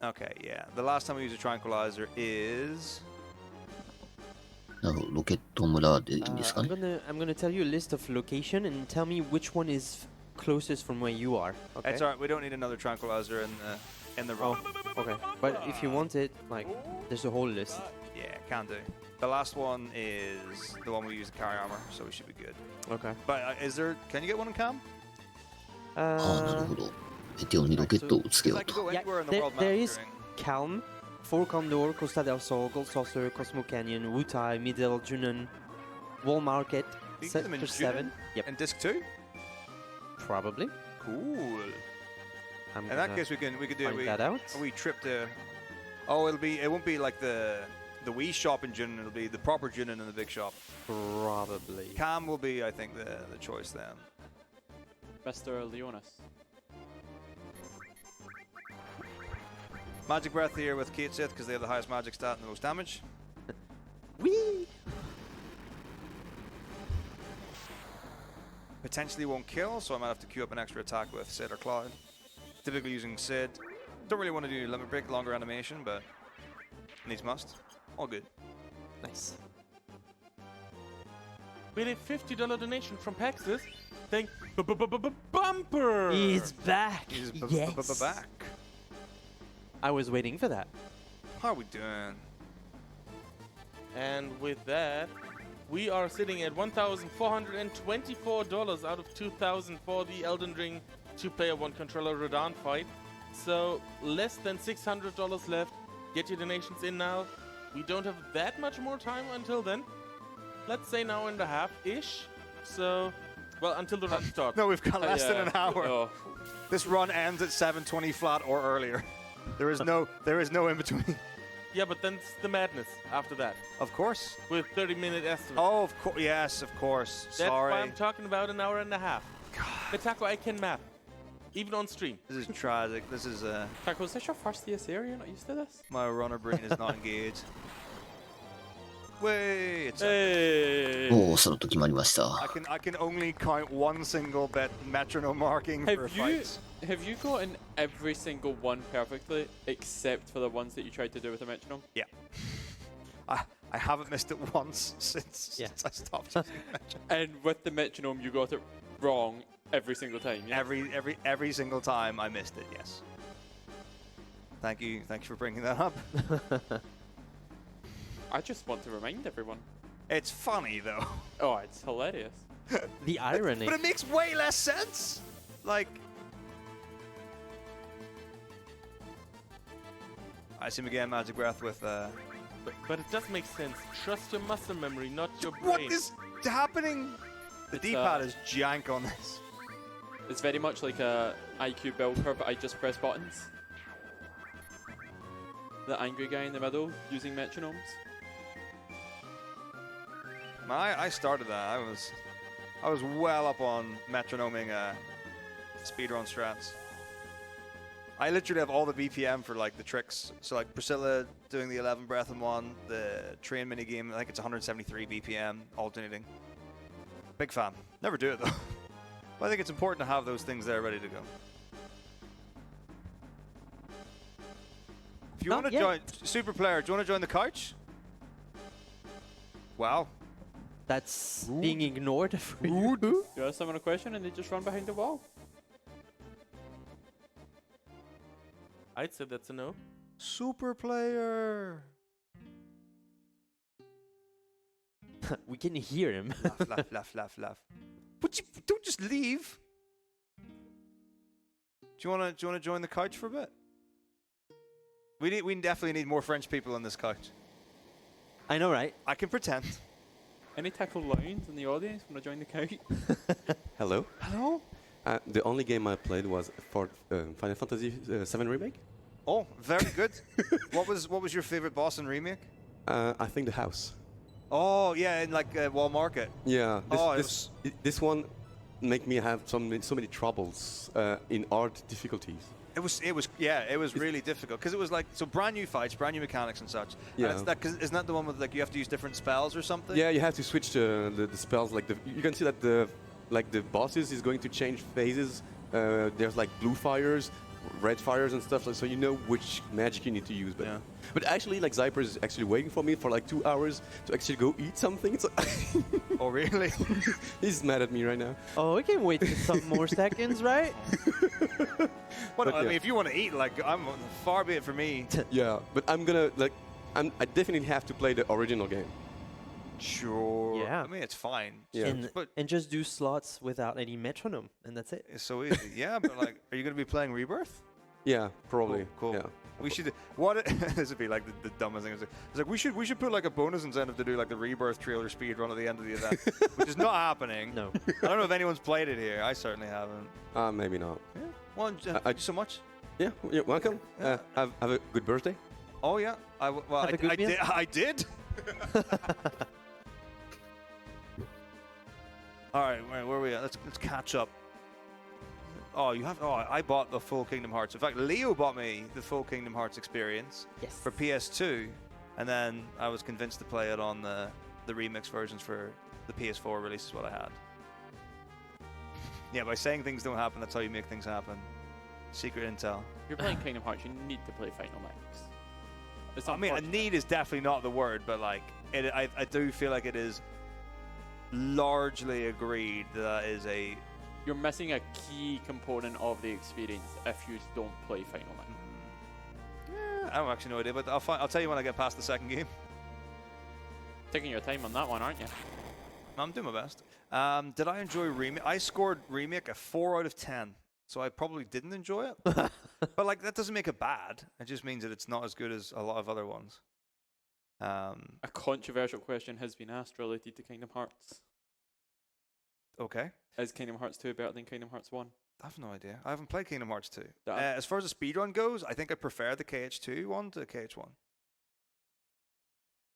Okay, yeah. The last time we used a tranquilizer is なるほど、ロケット村でいいんですか I'm ね。 gonna tell you a list of location and tell me which one is closest from where you are. Okay. It's alright, we don't need another tranquilizer in the room. Okay. But if you want it, like, there's a whole list. Yeah, can do. The last one is the one we use to carry armor, so we should be good. Okay. But can you get one in Cam? ああ、なるほど。メテオにロケットをつけよ I う could と。 go Yeah, anywhere in the world there map is during- Calm, Four Condor, Costa del Sol, Gold Saucer, Cosmo Canyon, Wutai, Middle, Junon, Wall Market, You get them in Sector 7. Junon? Yep, And disc 2? probably. Cool. I'm In that gonna case, we could do find that out. a wee trip to. Oh, it won't be like the wee shop in Junon. It'll be the proper Junon in the big shop. Probably. Cam will be, I think, the choice then. Mr. Leonis. Magic Breath here with Kate Sith because they have the highest magic stat and the most damage. Whee! Potentially won't kill, so I might have to queue up an extra attack with Sid or Cloud. Typically using Sid. Don't really want to do Limit Break, longer animation, but needs must. All good. Nice. We had a $50 donation from Paxis. Thank Bumper! He's back! He's Yes! back. I was waiting for that. How are we doing? And with that, we are sitting at $1,424 out of $2,000 for the Elden Ring 2-player 1-controller Radon fight. So less than $600 left. Get your donations in now. We don't have that much more time until then. Let's say an hour and a half-ish. So, well, until the run starts. No, we've got less than an hour. Oh. This run ends at 7:20 flat or earlier. There is no in between. Yeah, but then it's the madness after that. Of course. With 30-minute estimate. Oh, of course. Yes, of course. That's Sorry. why I'm talking about an hour and a half. Metako, I can map. Even on stream. This is tragic. This is Taco, is this your first ESA? You're not used to this? my runner brain is not engaged. Wait, it's Hey! もうそろと決まりました。 I can only count one single metronome marking for fights. Have you gotten every single one perfectly, except for the ones that you tried to do with the metronome? Yeah. I haven't missed it once since I stopped using metronome. And with the metronome, you got it wrong every single time. Yeah? Every single time I missed it. Yes. Thank you for bringing that up. I just want to remind everyone. It's funny though. Oh, it's hilarious. The irony. But it makes way less sense. Like, I see him again, Magic Breath with... But it does make sense. Trust your muscle memory, not your brain. What is happening? The D-pad is jank on this. It's very much like a IQ build curve, but I just press buttons. The angry guy in the middle using metronomes. I started that. I was well up on metronoming speedrun strats. I literally have all the BPM for like the tricks. So like Priscilla doing the 11 breath in one, the train mini game. I think it's 173 BPM alternating. Big fan. Never do it though. But I think it's important to have those things there ready to go. If you want to join, super player, do you want to join the couch? Wow. That's being ignored. You ask someone a question and they just run behind the wall. I'd say that's a no. Super player. We can hear him. laugh. But you don't just leave. Do you want to join the couch for a bit? We definitely need more French people on this couch. I know, right? I can pretend. Any tackle lions in the audience want to join the couch? Hello. Hello. The only game I played was for Final Fantasy VII Remake. Oh, very good. What was your favorite boss in Remake? I think the house. Oh yeah, in like Wall Market. Yeah. This one make me have so many troubles in art difficulties. It was really difficult because it was like brand new fights, brand new mechanics and such. Yeah. And isn't that the one with like you have to use different spells or something? Yeah, you have to switch the spells. Like you can see that the bosses is going to change phases. There's like blue fires, red fires and stuff. So you know which magic you need to use. But actually, like Zyper is actually waiting for me for like 2 hours to actually go eat something. So oh really? He's mad at me right now. Oh, we can wait some more seconds, right? Well, I mean, if you want to eat, like, far be it for me. Yeah, but I'm gonna I definitely have to play the original game. Sure. Yeah. I mean, it's fine. Yeah. And just do slots without any metronome, and that's it. It's so easy. Yeah, but like, are you going to be playing Rebirth? Yeah, probably. Cool. Yeah. We should. This would be like the dumbest thing. It's like we should put like a bonus incentive to do like the Rebirth trailer speed run at the end of the event, which is not happening. No. I don't know if anyone's played it here. I certainly haven't. Maybe not. Yeah. Well, thank you so much. Yeah, you're welcome. Yeah. Have a good birthday. Oh yeah. I did. All right, where are we at? Let's catch up. Oh, I bought the full Kingdom Hearts. In fact, Leo bought me the full Kingdom Hearts experience for PS2, and then I was convinced to play it on the remix versions for the PS4 release is what I had. Yeah, by saying things don't happen, that's how you make things happen. Secret intel. If you're playing Kingdom Hearts, you need to play Final Mix. I mean, a need is definitely not the word, but like, I do feel like it is largely agreed that is a... You're missing a key component of the experience if you don't play Final Mix. Yeah, I don't actually know idea, but I'll tell you when I get past the second game. Taking your time on that one, aren't you? I'm doing my best. Did I enjoy Remake? I scored Remake a 4 out of 10, so I probably didn't enjoy it. But like, that doesn't make it bad. It just means that it's not as good as a lot of other ones. A controversial question has been asked related to Kingdom Hearts. Okay. Is Kingdom Hearts 2 better than Kingdom Hearts 1? I have no idea. I haven't played Kingdom Hearts 2. As far as the speedrun goes, I think I prefer the KH2 one to the KH1.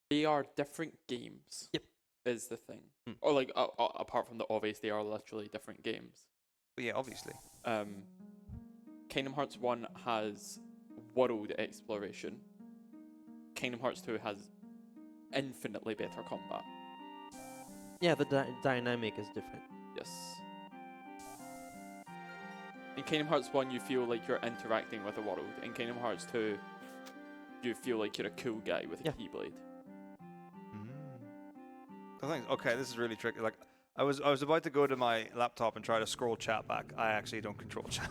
They are different games. Yep. Is the thing. Or like, apart from the obvious, they are literally different games. But yeah, obviously. Kingdom Hearts 1 has world exploration. Kingdom Hearts 2 has infinitely better combat. Yeah, the dynamic is different. Yes. In Kingdom Hearts 1, you feel like you're interacting with the world. In Kingdom Hearts 2, you feel like you're a cool guy with a keyblade. Okay, this is really tricky. Like, I was about to go to my laptop and try to scroll chat back. I actually don't control chat.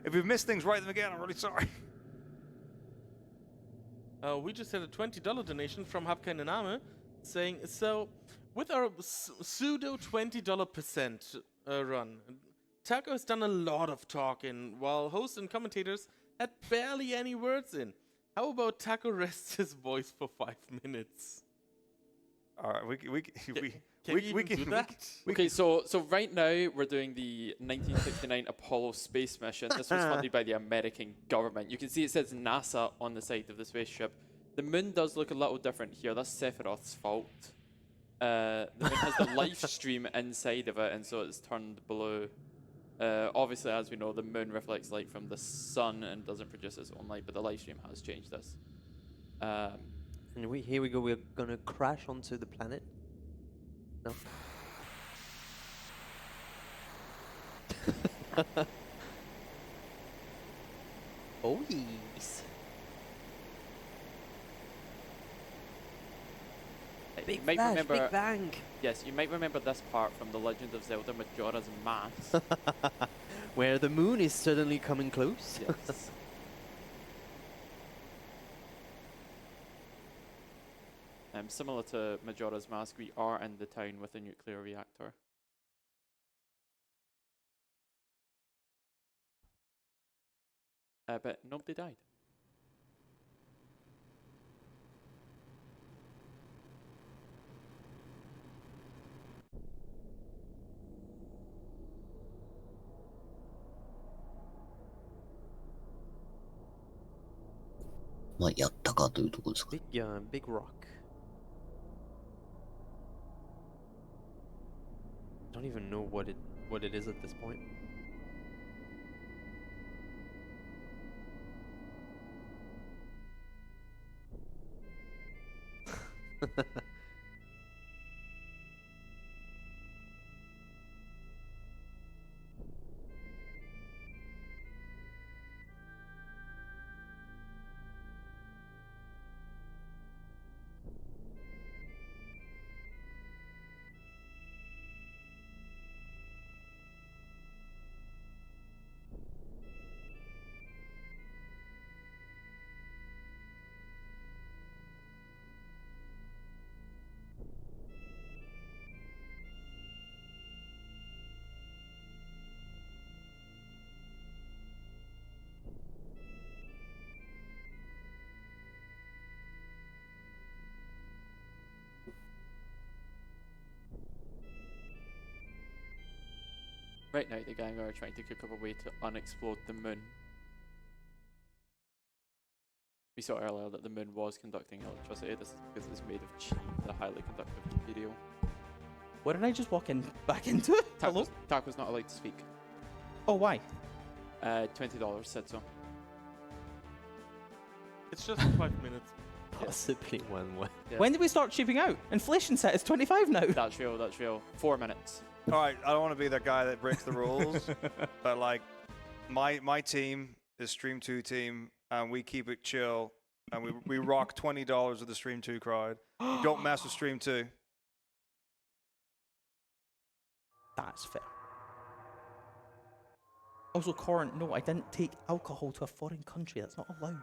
If we've missed things, write them again. I'm really sorry. We just had a $20 donation from Hapkain and Ame saying, so with our pseudo $20% run, Taco has done a lot of talking, while hosts and commentators had barely any words in. How about Taco rests his voice for 5 minutes? All right, we can do that. Okay, so right now we're doing the 1969 Apollo space mission. This was funded by the American government. You can see it says NASA on the side of the spaceship. The moon does look a little different here. That's Sephiroth's fault. The moon has the live stream inside of it, and so it's turned blue. Obviously, as we know, the moon reflects light from the sun and doesn't produce its own light, but the live stream has changed this. And here we go. We're gonna crash onto the planet. No. Oh yes. Big flash, big bang. Yes, you might remember this part from The Legend of Zelda Majora's Mask. Where the moon is suddenly coming close. Yes. Similar to Majora's Mask, we are in the town with a nuclear reactor. But nobody died. Big rock. I don't even know what it is at this point. Right now, the gang are trying to cook up a way to unexplode the moon. We saw earlier that the moon was conducting electricity. This is because it's made of chi, the highly conductive material. Why didn't I just walk back into it? Hello? Taco's not allowed to speak. Oh, why? $20 said so. It's just 5 minutes. Possibly 1 way. Yeah. When did we start cheaping out? Inflation set is 25 now. That's real, that's real. 4 minutes. All right, I don't want to be the guy that breaks the rules, but like, my team is Stream 2 team, and we keep it chill, and we rock $20 with the Stream 2 crowd. You don't mess with Stream 2. That's fair. Also, Corin, no, I didn't take alcohol to a foreign country. That's not allowed.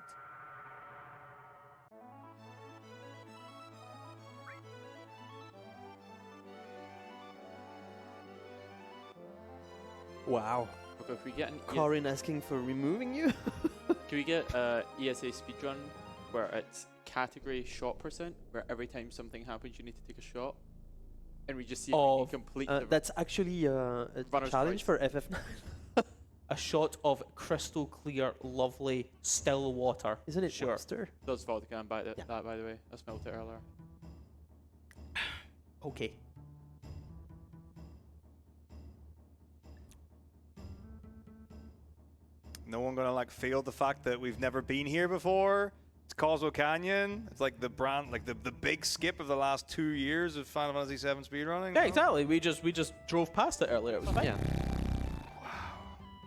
Wow. Okay, if we get an Corin asking for removing you? Can we get ESA speedrun where it's category shot percent, where every time something happens you need to take a shot? And we just see if we can complete the that's actually a challenge for FF9. A shot of crystal clear, lovely, still water. Isn't it sure? Monster? That's vodka and that, by the way. I smelled it earlier. Okay. No one gonna like feel the fact that we've never been here before. It's Causeway Canyon. It's like the brand, like the big skip of the last 2 years of Final Fantasy VII speedrunning. Yeah, exactly. We just drove past it earlier. It was fine. Yeah.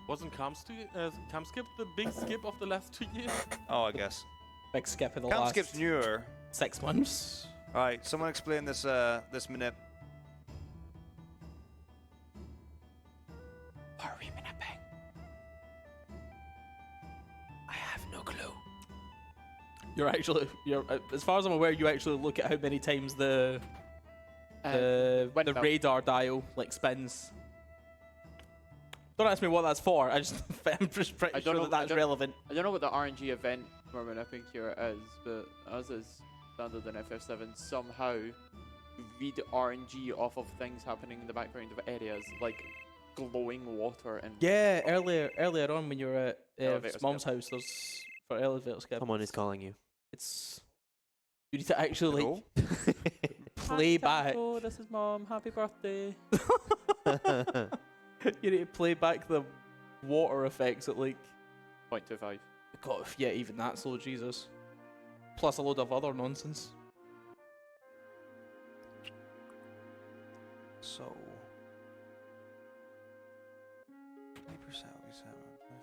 Wasn't Camskip the big skip of the last 2 years? Oh, I guess. Big skip in the last Camskip's newer. 6 months. All right, someone explain this this minute. What are we minipping? I have no clue. You're as far as I'm aware, you actually look at how many times the radar dial like spins. Don't ask me what that's for. I'm just pretty sure that's relevant. I don't know what the RNG event we're manipping here is, but as is standard in FF7, somehow you read RNG off of things happening in the background of areas, like glowing water and... Yeah, earlier on when you were at Elevator Mom's skip. house, there's for elevator skip. Someone is calling you. It's you need to actually like play back. Oh, this is Mom. Happy birthday. You need to play back the water effects at like 0.25. God, yeah, even that's low, Jesus. Plus a load of other nonsense. So.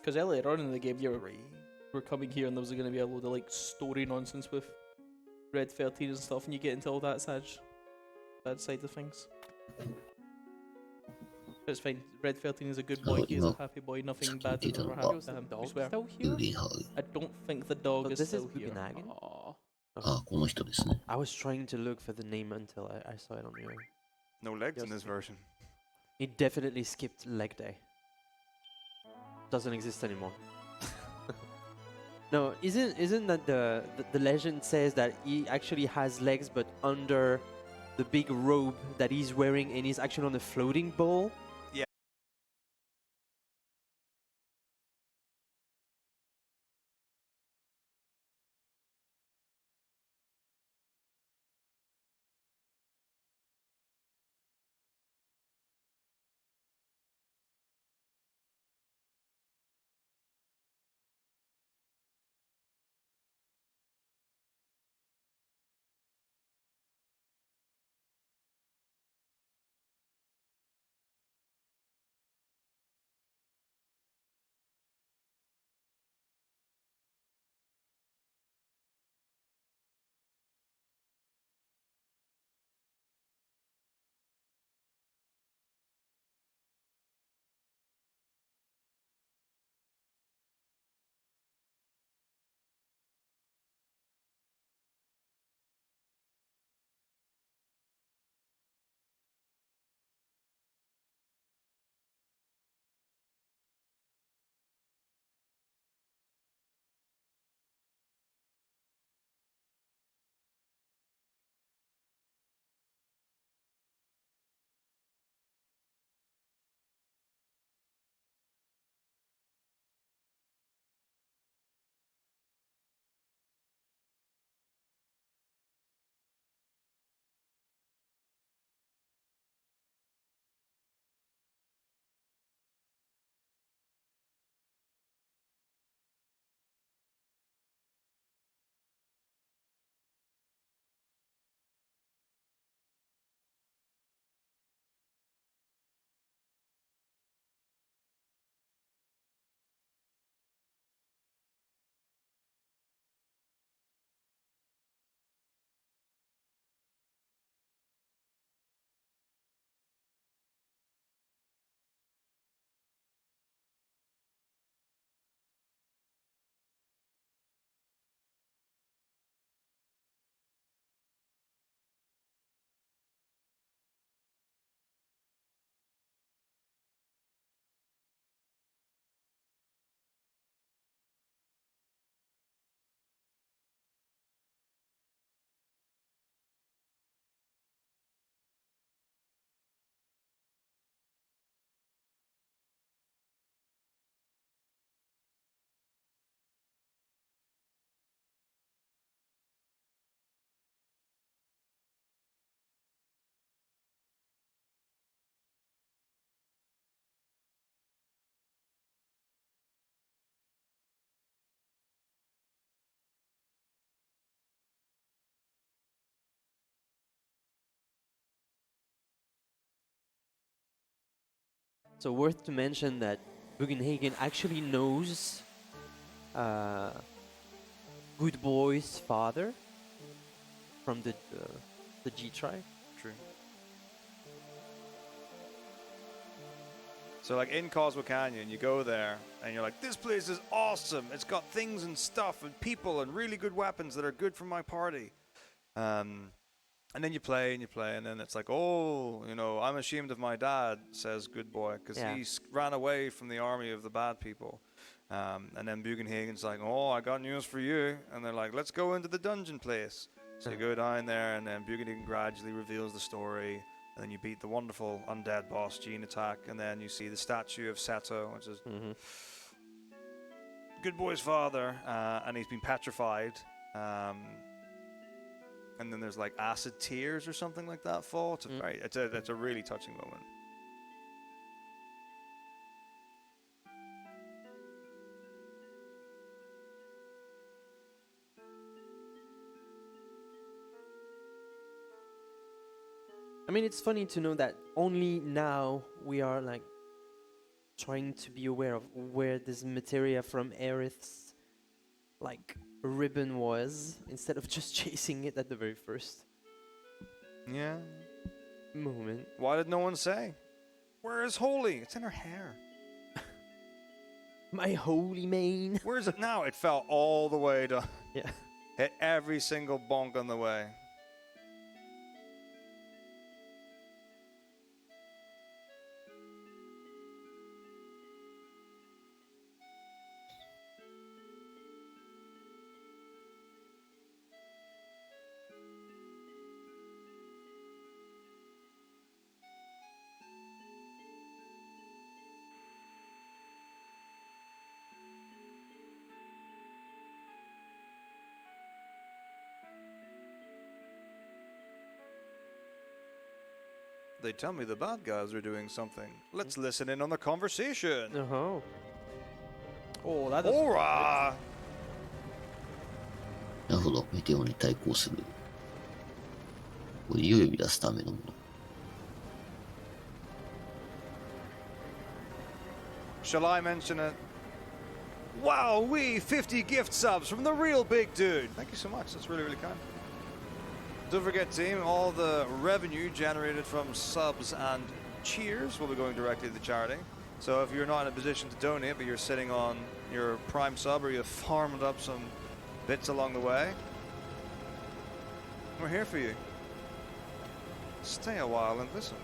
Because earlier on in the game, you were coming here and there was going to be a load of like story nonsense with Red 13 and stuff, and you get into all that sad side of things. But it's fine. Red 13 is a good boy. He's a happy boy. Nothing bad has ever happened to him. I swear. I don't think the dog is still here. I was trying to look for the name until I saw it on your... No legs in this version. It definitely skipped leg day. Doesn't exist anymore. No, isn't that the legend says that he actually has legs, but under the big robe that he's wearing, and he's actually on a floating ball? Yeah. So worth to mention that Bugenhagen actually knows Good Boy's father from the G tribe. True. So like in Cosmo Canyon, you go there and you're like, this place is awesome. It's got things and stuff and people and really good weapons that are good for my party. And then you play, and then it's like, oh, you know, I'm ashamed of my dad, says Good Boy, because he ran away from the army of the bad people. And then Bugenhagen's like, oh, I got news for you. And they're like, let's go into the dungeon place. So you go down there, and then Bugenhagen gradually reveals the story. And then you beat the wonderful undead boss, Gene Attack. And then you see the statue of Seto, which is Good Boy's father. And he's been petrified. And then there's like acid tears or something like that fall. It's a really touching moment. I mean, it's funny to know that only now we are like trying to be aware of where this materia from Aerith's like ribbon was, instead of just chasing it at the very first moment. Why did no one say? Where is Holy? It's in her hair. My holy mane. Where is it now? It fell all the way down. Yeah. Hit every single bonk on the way. They tell me the bad guys are doing something. Let's listen in on the conversation. Oh, that is. Ora! なるほど、メテオに対抗する。これ意を呼び出すためのもの。Shall I mention it? Wow, we 50 gift subs from the real big dude. Thank you so much. That's really, really kind. Don't forget, team, all the revenue generated from subs and cheers will be going directly to the charity. So if you're not in a position to donate, but you're sitting on your Prime sub or you've farmed up some bits along the way, we're here for you. Stay a while and listen.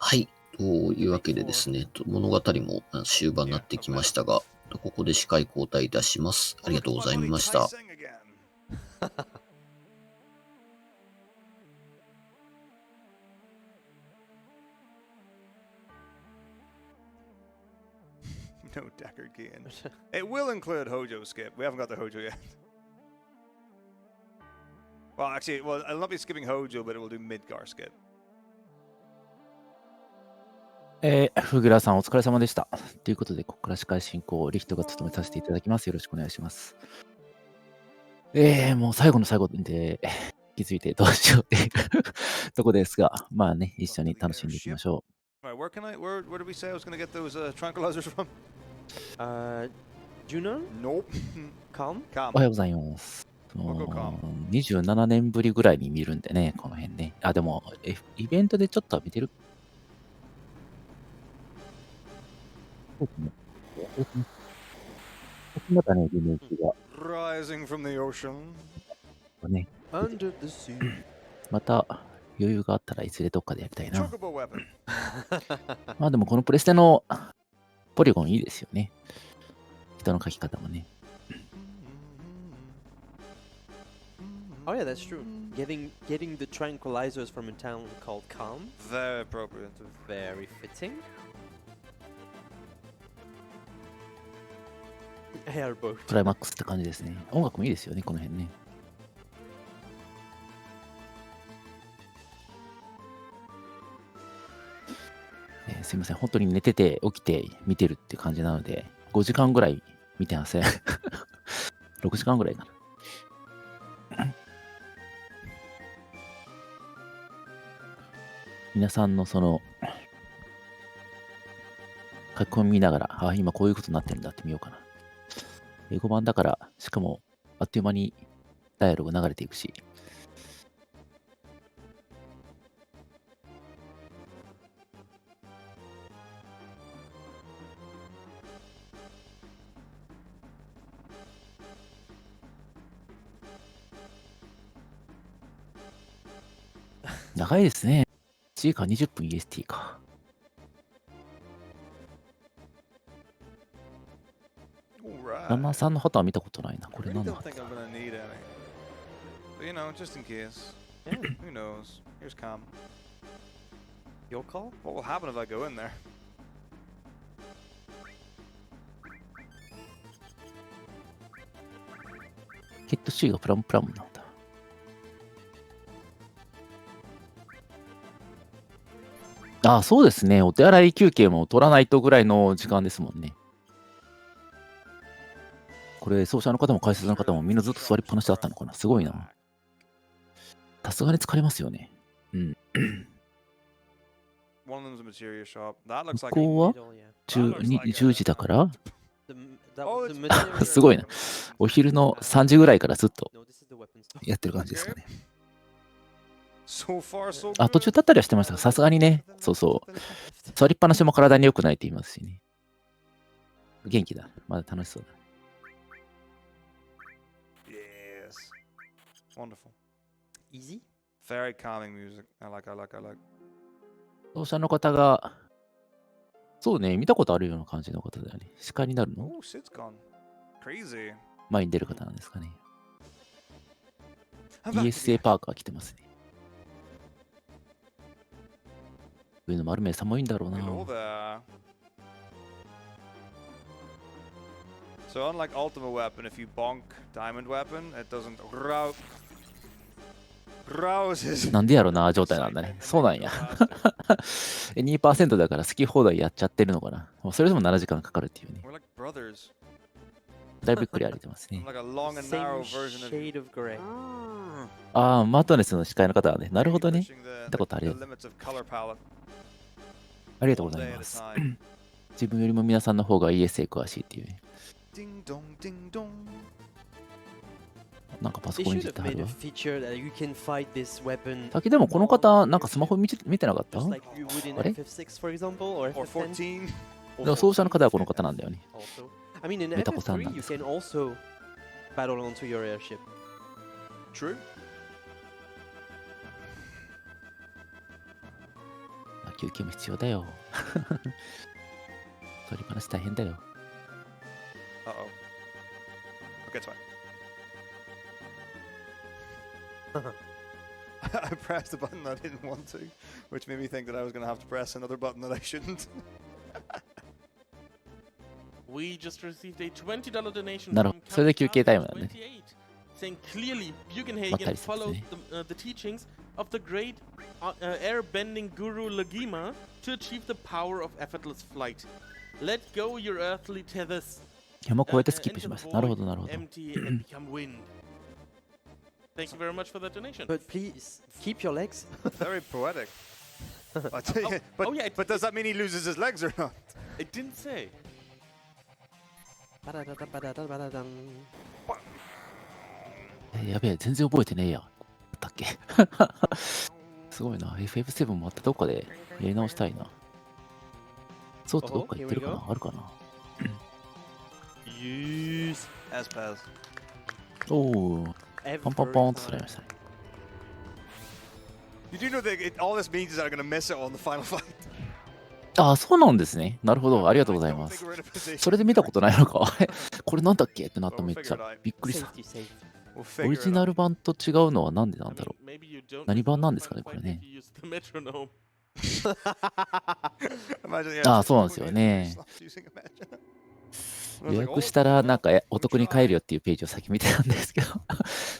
Hi. はい。というわけでですね、物語も終盤になってきましたが、ここで司会交代いたします。ありがとうございました。No Deckard Gain. It will include Hojo skip. We haven't got the Hojo yet. Well, actually, I'll not be skipping Hojo, but it will do Midgar skip. フグラさんお疲れ様でした。ということで、ここから司会進行をリヒトが務めさせていただきます。よろしくお願いします。もう最後の最後で気づいてどうしようっていうとこですが、まあね、一緒に楽しんでいきましょう。Right, where did we say I was going to get those tranquilizers from? Junon? Nope. Calm? おはようございます。27年ぶりぐらいに見るんでね、この辺ね。あ、でも、イベントでちょっとは見てる。またね、リメイクが。Rising from the ocean. ね。Under the sea. また余裕があったらいずれどっかでやりたいな。まあでもこのプレステのポリゴンいいですよね。人の書き方もね。Oh yeah, that's true. Getting the tranquilizers from a town called Calm. Very appropriate. Very fitting. Airboat. クライマックスって感じですね。音楽もいいですよね、この辺ね。すいません、本当に寝てて起きて見てるって感じなので、5時間ぐらい見てません。6時間ぐらいかな。皆さんのその書き込み見ながら、あ、今こういうことになってるんだって見ようかな。英語版だから、しかもあっという間にダイアログ流れていくし。長いですね。1時間20分 EST か。ランナーさんの旗は見たことないな。これ何なんだ。You know, just in case. Who knows? Here's Cam. Your call? What will happen if I go in there? ケット C がプラムプラムなんだ。ああ、そうですね。お手洗い休憩も取らないとぐらいの時間ですもんね。これ、奏者の方も解説の方もみんなずっと座りっぱなしだったのかな。すごいな。さすがに疲れますよね。うん。向こうは10時だからすごいな。お昼の3時ぐらいからずっとやってる感じですかね。あ、途中立ったりはしてましたが、さすがにね、そうそう。座りっぱなしも体に良くないって言いますしね。元気だ。まだ楽しそうだ。Wonderful. Easy? Very calming music. I like. 奏者の方が、そうね、見たことあるような感じの方だよね。司会になるの？ Oh, Sid's gone. Crazy. 前に出る方なんですかね。ESA パーカー来てますね。上の丸目寒いんだろうな。Hello there. So unlike Ultimate Weapon, if you bonk Diamond Weapon, it doesn't rouses. なんでやろな状態なんだね。そうなんや。2% だから好き放題やっちゃってるのかな。もうそれでも7時間かかるっていうね。だいぶゆっくり歩いてますね。ああ、マットネスの司会の方はね。なるほどね。見たことあるよ。ありがとうございます。自分よりも皆さんの方が ESA 詳しいっていうね。なんかパソコンに入れてはるわ。先でもこの方、なんかスマホ見てなかった？あれ？でも奏者の方はこの方なんだよね。メタコさんなんですか。休憩も必要だよ。取り話大変だよ。Okay, it's fine. I pressed a button I didn't want to, which made me think that I was going to have to press another button that I shouldn't. We just received a $20 donation なるほど。それで休憩タイムなんで。saying clearly Bugenhagen followed the teachings of the great airbending guru Lagima to achieve the power of effortless flight. Let go your earthly tethers. 山越えてスキップしました。なるほど、なるほど。Thank you very much for that donation. But please, keep your legs. Very poetic. But does that mean he loses his legs or not? It didn't say. やべえ、全然覚えてねえや。だっけすごいな。FF7 もあってどっかでやり直したいな。そうとどっか行ってるかな？あるかな？Yes. As pass. おお。パンパンパンとされましたね。Did you know that all this means is that I'm going to miss it on the final fight? ああ、そうなんですね。なるほど。ありがとうございます。それで見たことないのか。これなんだっけってなっためっちゃ。びっくりした。オリジナル版と違うのはなんでなんだろう。何版なんですかね、これね。ああ、そうなんですよね。予約したらなんかお得に買えるよっていうページを先見てたんですけど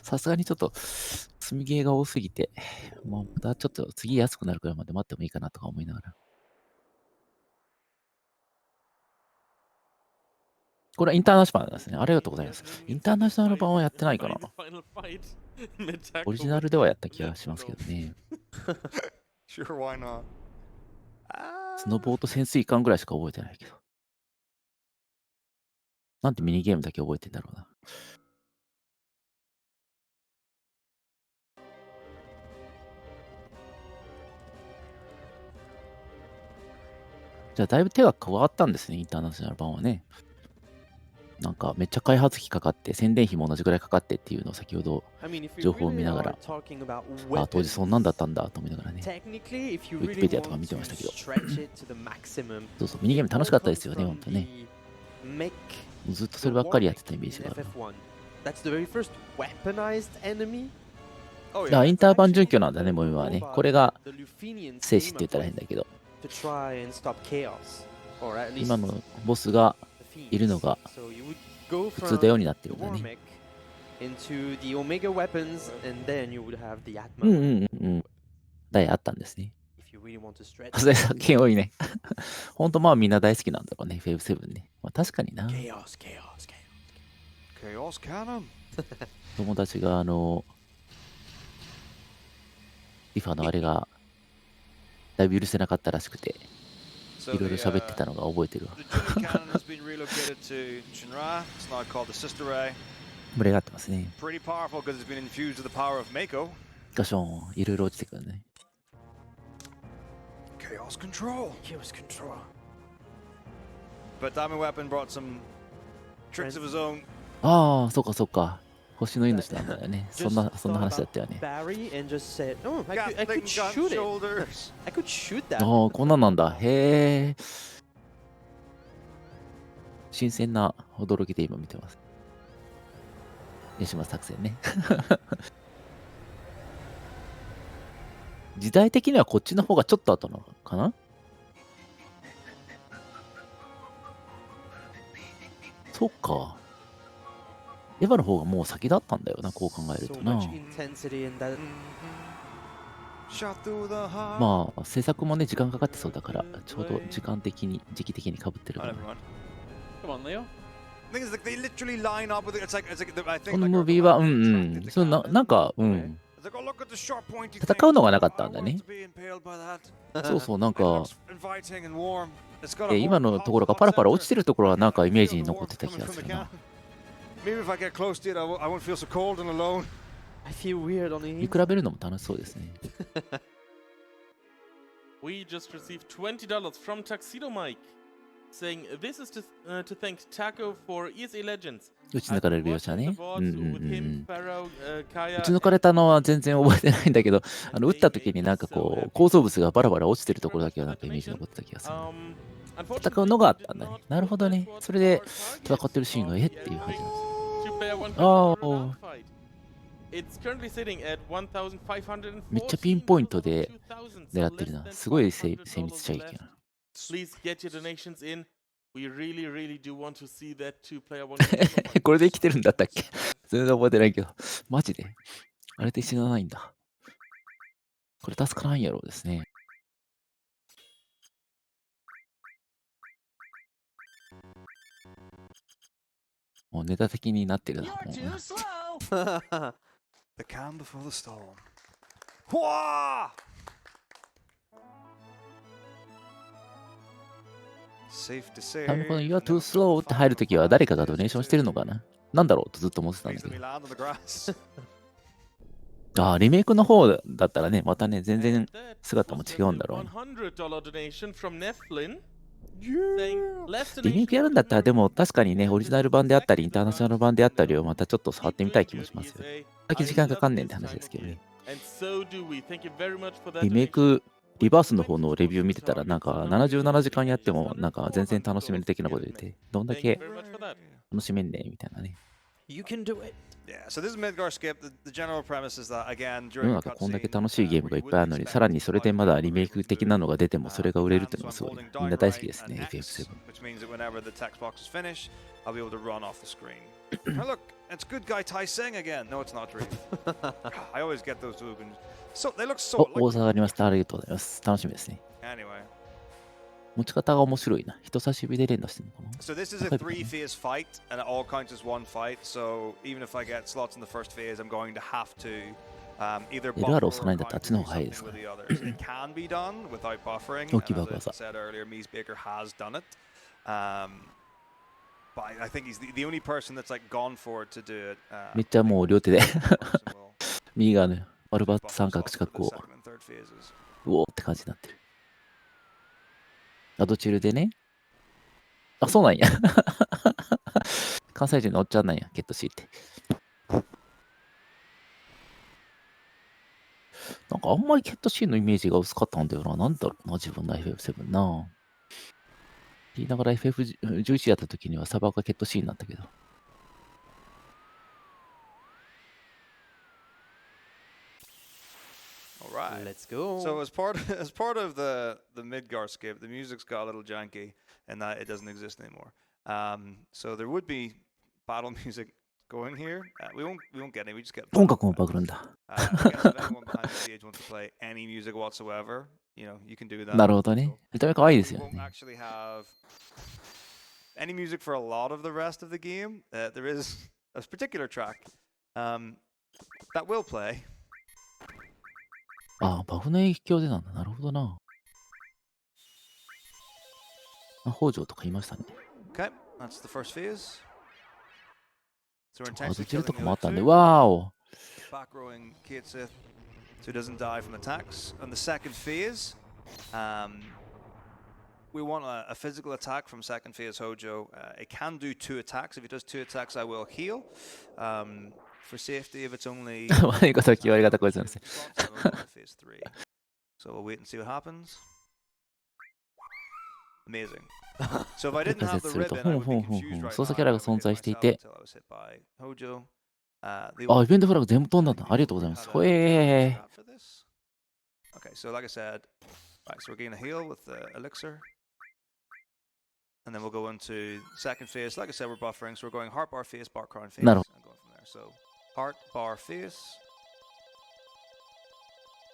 さすがにちょっと積みゲーが多すぎて、もうまたちょっと次安くなるくらいまで待ってもいいかなとか思いながら。これはインターナショナルですね。ありがとうございます。インターナショナル版はやってないかな。オリジナルではやった気がしますけどね。スノボーと潜水艦ぐらいしか覚えてないけど。なんてミニゲームだけ覚えてんだろうな。じゃあだいぶ手が変わったんですね、インターナショナル版はね。なんかめっちゃ開発費かかって、宣伝費も同じぐらいかかってっていうのを先ほど情報を見ながら、あ、当時そんなんだったんだと思いながらね、ウィキペディアとか見てましたけど。そうそう、ミニゲーム楽しかったですよね、ほんとね。ずっとそればっかりやってたイメージがある。インター版準拠なんだね、もう今はね。これが静止って言ったら変だけど。今のボスがいるのが普通だようになってるんだね。うんうんうん。台あったんですね。それ作品多いね。ほんとまあみんな大好きなんだろうね、FF7 ね。まあ確かにな。友達がリファのあれがだいぶ許せなかったらしくて、いろいろ喋ってたのが覚えてるわ。盛り上がってますね。ガション、いろいろ落ちてくるね。Chaos control. Chaos control. But Diamond Weapon brought some tricks of his own. ああ、そうかそうか。星の命なんだよね。そんな話だったよね。ああ、こんなんなんだ。へえ。新鮮な驚きで今見てます。ヤシマ作戦ね。時代的にはこっちの方がちょっと後なのかな。そっか。エヴァの方がもう先だったんだよな、こう考えるとな。まあ、制作もね、時間かかってそうだから、ちょうど時期的に被ってるから。このムービーは、なんか、戦うのがなかったんだね。そうそう、なんか、今のところがパラパラ落ちてるところはなんかイメージに残ってた気がするな。見比べるのも楽しそうですね。We just received $20 from Tuxedo Mike, saying this is to thank Taco for ESA Legends. 打ち抜かれる描写ね。打ち抜かれたのは全然覚えてないんだけど、撃った時になんかこう構造物がバラバラ落ちてるところだけはなんかイメージ残ってた気がする。戦うのがあったんだね。なるほどね。それで戦ってるシーンがっていう感じなんです。ああ。めっちゃピンポイントで狙ってるな。すごい精密射撃やな。これで生きてるんだったっけ。全然覚えてないけど。マジであれで死なないんだ。これ助からんやろうですね。もうネタ的になってるな。The calm before the storm. ほわー！多分この You're too slow って入るときは誰かがドネーションしてるのかな。なんだろうとずっと思ってたんだけど。ああ、リメイクの方だったらね、またね、全然姿も違うんだろう、ね。リメイクやるんだったら、でも確かにね、オリジナル版であったり、インターナショナル版であったりをまたちょっと触ってみたい気もしますよ。だけ時間かかんねんって話ですけどね。リメイク、リバースの方のレビュー見てたら、なんか77時間やっても、なんか全然楽しめる的なこと言って、どんだけ楽しめんねんみたいなね。世の中こんだけ楽しいゲームがいっぱいあるのに、さらにそれでまだリメイク的なのが出てもそれが売れるっていうのがすごい。みんな大好きですね、FF7。お、大下がりました。ありがとうございます。楽しみですね。持ち方が面白いな。人差し指で連打してるのかな。So this is a 3-phase fight, and it all counts as one fight. So even if I get slots in the first phase, I'm going to have to either buffer or something with the others. It can be done without buffering. As I said earlier, Mies Baker has done it. But I think he's the only person that's like gone for it to do it. めっちゃもう両手で右側のアルバット三角四角をうおって感じになってる。アドチルでね。あ、そうなんや。関西人のおっちゃんなんや、ケットシーって。なんかあんまりケットシーンのイメージが薄かったんだよな。なんだろうな、自分の FF7 な。言いながら FF11 やった時にはサバがケットシーンなんだけど。All right. Let's go. So as part of the Midgar skip, the music's got a little janky, and that it doesn't exist anymore. So there would be battle music going here. We won't get any. We just get. 音楽もバグるんだ。I guess if anyone behind the stage wants to play any music whatsoever, you know, you can do that. なるほどね。見た目可愛いですよ We won't ね。 actually have any music for a lot of the rest of the game. There is a particular track that will play. ああ、バグの影響でなんだ。なるほどな。北条とか言いましたね。Okay, that's the first phase. So we're アド intentionally チルと killing かもあったんで、 Elixir, わーお。 back rowing Kate Sith so he doesn't die from attacks. On the second phase, we want a physical attack from second phase Hojo. It can do 2 attacks. If he does 2 attacks, I will heal. For safety, if it's only 悪いこと言われ方こいつなんですね。 phase 3. So we'll wait and see what happens. Amazing. So if I didn't have the ribbon, I would be confused right 操作キャラが存在していて、 until I was hit by Hojo. あ、イベントフラグ全部飛んだんだ。ありがとうございます。ほえー。 Okay, so like I said, right, so we're getting a heal with the elixir. And then we'll go into second phase. Like I said, we're buffering, so we're going heart bar face, bar crown face, and going from there. So heart bar face,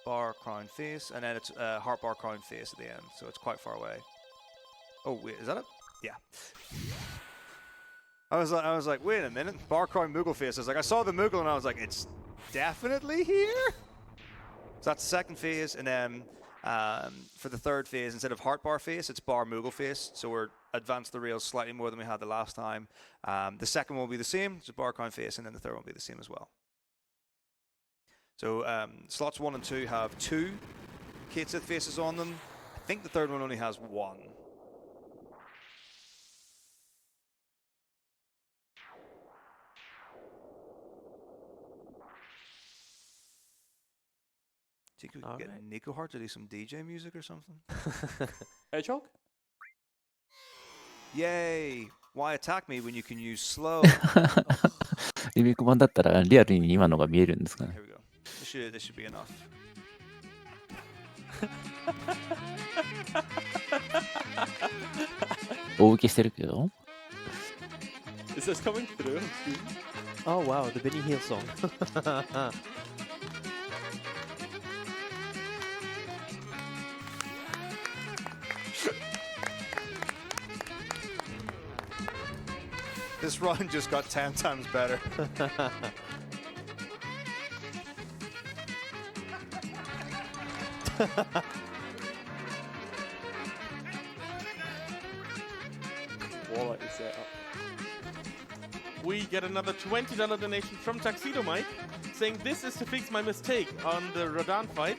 bar crown face, and then it's heart bar crown face at the end. So it's quite far away. Oh wait, is that it? Yeah. I was like, wait a minute, bar crown Moogle face. I was like, I saw the Moogle and I was like, it's definitely here. So that's the second phase, and then for the third phase, instead of heart bar face, it's bar Moogle face. So we're advanced the rails slightly more than we had the last time. The second one will be the same, so bar crown face, and then the third one will be the same as well. So slots 1 and 2 have 2 Kate Sith faces on them. I think the third one only has 1. Do you think we could get Nico Hart to do some DJ music or something? Hedgehog? Yay! Why attack me when you can use slow? リメイク版だったらリアルに今のが見えるんですかね。 Here we go. This should be enough. 大受けしてるけど。Is this coming through? Oh wow, the Benny Hill song. This run just got 10 times better. Wallet is set up. We get another $20 donation from Tuxedo Mike, saying this is to fix my mistake on the Radan fight.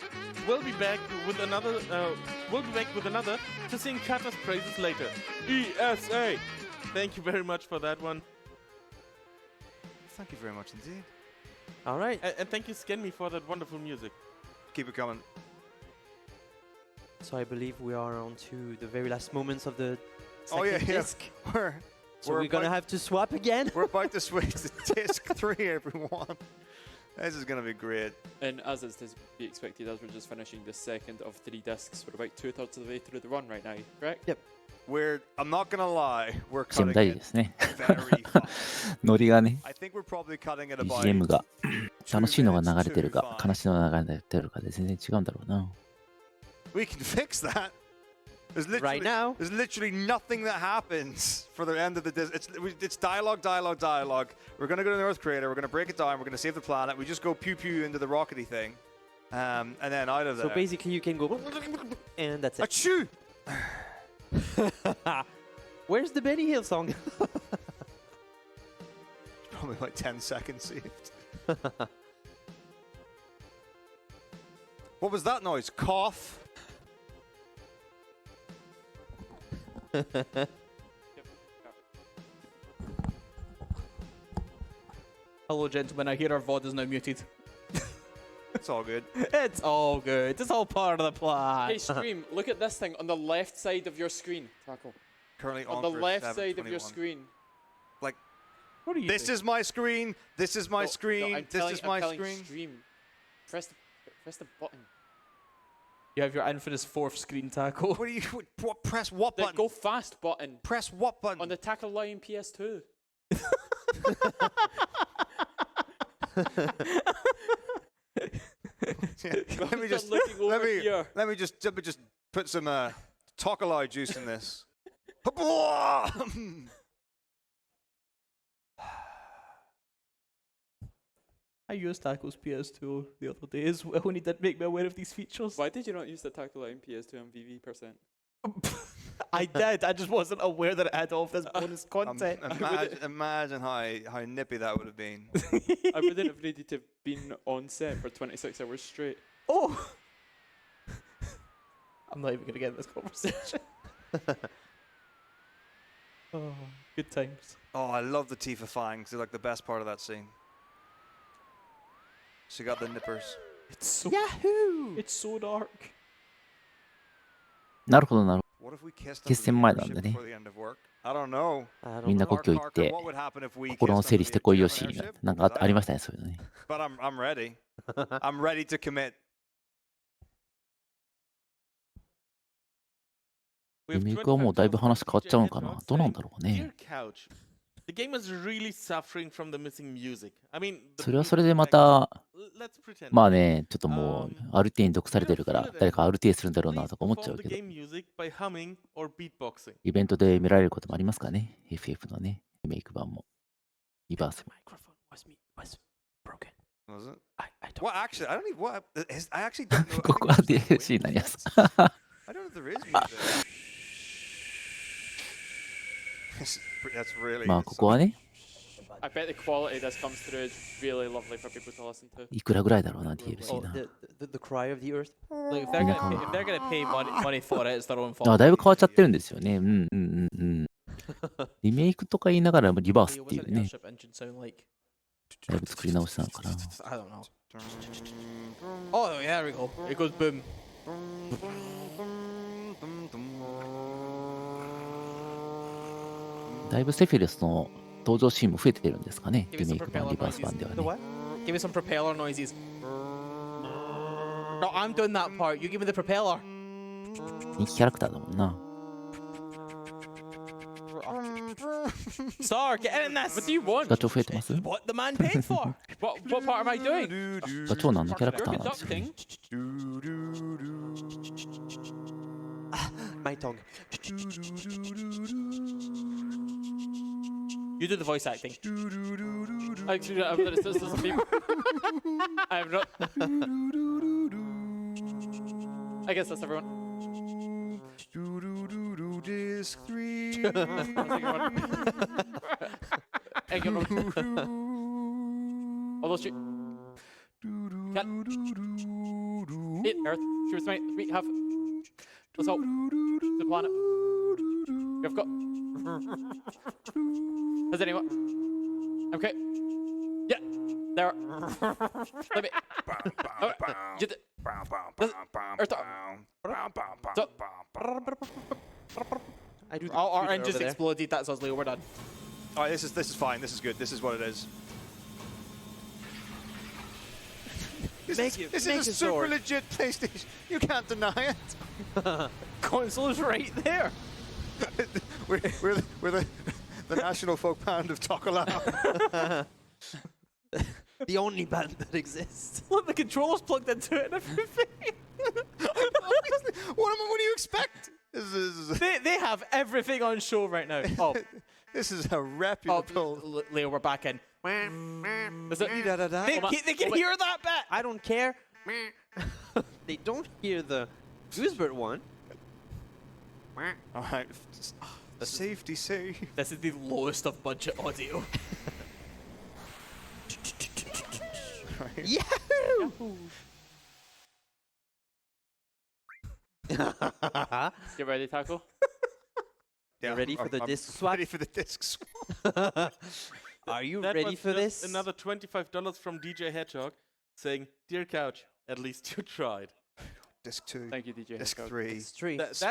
We'll be back with another. To sing Kata's praises later. ESA. Thank you very much for that one. Thank you very much indeed. All right. And thank you, Skenme, for that wonderful music. Keep it coming. So I believe we are on to the very last moments of the Oh second yeah, disc. So we're gonna have to swap again. We're about to switch to disc 3, everyone. This is gonna be great. And as is to be expected, as we're just finishing the second of 3 discs, we're about 2/3 of the way through the run right now, correct? Yep. I'm not gonna lie, we're 全 cutting 部大事 it ですね。 very fast. ノリがね、 I think we're probably cutting it about BGM が 2楽しいのが流れてる minutes か too 悲しいのが流れてるかで全然違うんだろうな。 We can fix that. Right now. There's literally nothing that happens for the end of the disc. It's dialogue. We're gonna go to the North Crater. We're gonna break it down. We're gonna save the planet. We just go pew pew into the rockety thing, and then out of there. So basically, you can go, and that's it. Achoo! Where's the Benny Hill song? Probably like 10 seconds saved. What was that noise? Cough. Hello, gentlemen. I hear our VOD is now muted. It's all good. It's all good. It's all part of the plan. Hey, stream, look at this thing on the left side of your screen, Taco. Currently on the left side of your screen. Like, what are you this doing? is my screen. This is my screen. This is my screen. Stream. Press the button. You have your infamous fourth screen, Taco. What do you? What? Press what button? Go fast button. Press what button? On the Taco Lion PS2. Let me just put some Tokalai juice in this. I used Taco's PS2 the other day as well when he did make me aware of these features. Why did you not use the Taco Lion PS2 on VV%? I did. I just wasn't aware that it had all of this bonus content. Imagine how nippy that would have been. I wouldn't have needed to have been on set for 26 hours straight. Oh! I'm not even going to get in this conversation. Oh, good times. Oh, I love the Tifa fangs. They're like the best part of that scene. She got the nippers. It's so Yahoo! It's so dark. なるほどなるほ What if we kissed ど。決戦前なんでね。 before the end of work? I don't know. みんな故郷行って心の整理してこいよしなんかありましたねそういうのね。But I'm ready. I'm ready to commit. リメイクはもうだいぶ話変わっちゃうのかな。どうなんだろうね。 The game is really suffering from the missing music. I mean, それはそれでまたまあねちょっともう RTA に属されてるから誰か RTA するんだろうなとか思っちゃうけどイベントで見られることもありますからね FF のねリメイク版もリバースも Was it? Well, actually, I don't even. What? I actually don't know. ここは DLC になります I don't know if there is music. That's really. まあここはね I bet the quality this comes through is really lovely for people to listen to. いくらぐらいだろうな DLC な The cry of the earth. Like if they're gonna pay money for it, it's their own fault. あだいぶ変わっちゃってるんですよねリメイクとか言いながらリバースっていうねだいぶ作り直しなのかな I don't know. Oh yeah, there we go. It goes boom. だいぶセフィレスの登場シーンも増えてるんですかねリメイク版リバース版ではね Give me some propeller noises. No, I'm doing that part. You give me the propeller. 人気キャラクターだもんな Star, get in this. What do you want? ガチョウ増えてます What the man paid for? What part am I doing? ガチョウ何のキャラクターなんですよね My tongue. You do the voice acting. Actually, this is people. I'm not. I guess that's everyone. Disc 3. Although she. Cat. Eat Earth. Choose me. Have. Let's hope. The planet. We've got. Has anyone? Okay. Yeah. There. Let me. Our engines exploded. That's us, Leo. We're done. All right, this is fine. This is good. This is what it is. This is a super legit PlayStation. You can't deny it. Console's right there. we're the national folk band of Tokalao. The only band that exists. Look, the controller's plugged into it and everything. What do you expect? They have everything on show right now. Oh, this is a reputable. Oh, Leo, we're back in. They can hear that bit. I don't care. They don't hear the Goosebert one. All right, safety save. This is the lowest of budget audio. Yahoo! Get ready, Taco. Yeah, ready for the disc swap? Ready for the disc swap. Are you That ready was for just this? Another $25 from DJ Hedgehog saying, "Dear Couch, at least you tried." Disc 2. Thank you, DJ. Disc Hedgehog. 3. It's three. That's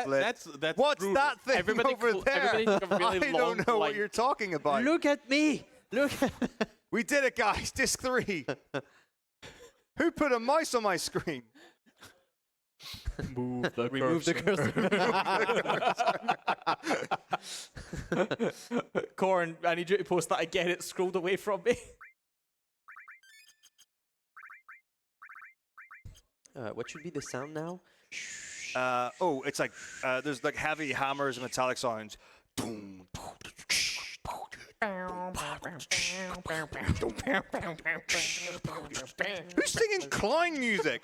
What's brutal. that thing Everybody over cl- there? everybody took a really I long don't know what line. you're talking about. Look at me! Look. We did it, guys. Disc 3. Who put a mouse on my screen? Move the Remove the cursor. Corn, I need you to post that again. It scrolled away from me. What should be the sound now? It's like there's like heavy hammers and metallic sounds. Who's singing clown music?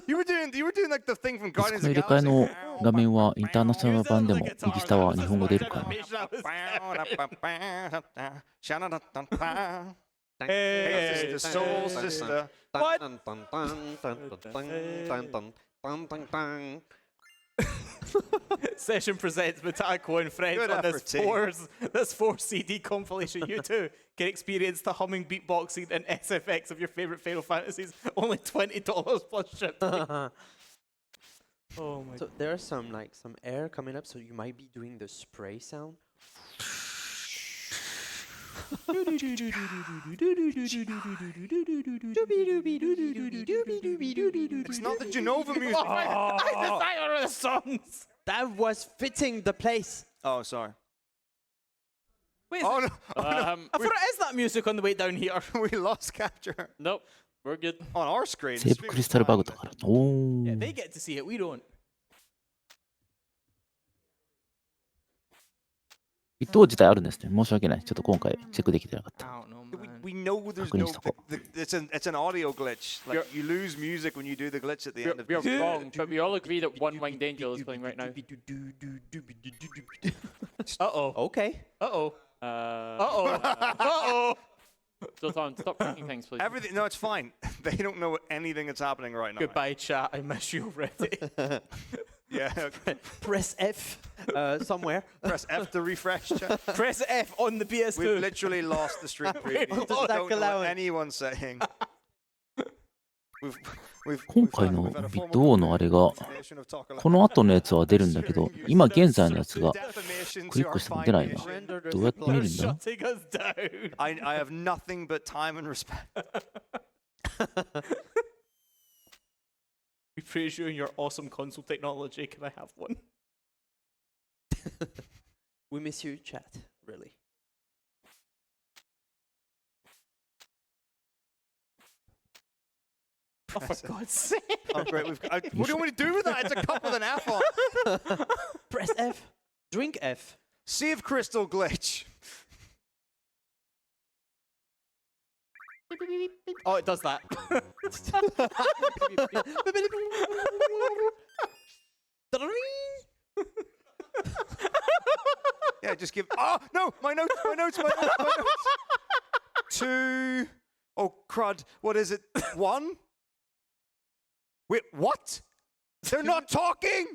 you were doing like the thing from ディス Guardians ク of の入 the れ替え Galaxy. の画面はインターナショナル版でも右下は日本語出るかな。 Hey, sister, soul sister. Session presents Metako and Friends Good on effort, team. this 4 CD compilation. You too can experience the humming beatboxing and SFX of your favorite Final Fantasies. Only $20 plus shipping. Oh my So there are some air coming up, so you might be doing the spray sound. It's not the Genova music. the songs. That was fitting the place. Oh, sorry. Wait, Oh no! I thought it is that music on the way down here. We lost capture Nope, we're good. on our screen. セーブクリスタルバグだから。お Yeah, ー。 they get to see it. We don't. 一等自体あるんですね。申し訳ない。ちょっと今回チェックできてなかった。 I don't know, man. We know there's 確認 no. しとこう。 It's an audio glitch. Like you lose music when you do the glitch at the end of. We're wrong, but we all agree that One Winged Angel is playing right now. Uh-oh. Okay. Uh-oh. Uh-oh. Uh-oh. Zoltan, stop freaking things, please. Everything. No, it's fine. They don't know anything that's happening right now. Goodbye, chat. I miss you already. Yeah. Press F somewhere. Press F to refresh. Chat. Press F on the PS2. We've literally lost the stream preview. We've I lost don't know allowing. what anyone's saying. We've 今回の we've had a ビッ formal ト王のあれが、 defamation of Talk この後のやつは出るんだけど、今現在のやつが defamation クリ to ッ our クしても出ない fine な。 nation. どうやって見るんだ Shutting us down. I have nothing but time and respect. We praise you and your awesome console technology. Can I have one? We miss you, chat. Really. Oh, for God's sake. Oh, great. What do you want me to do with that? It's a cup with an F on it. Press F. Drink F. Save crystal glitch. Oh, it does that. Yeah, just give. Oh no, my notes. 2. Oh crud! What is it? 1. Wait, what? They're not talking.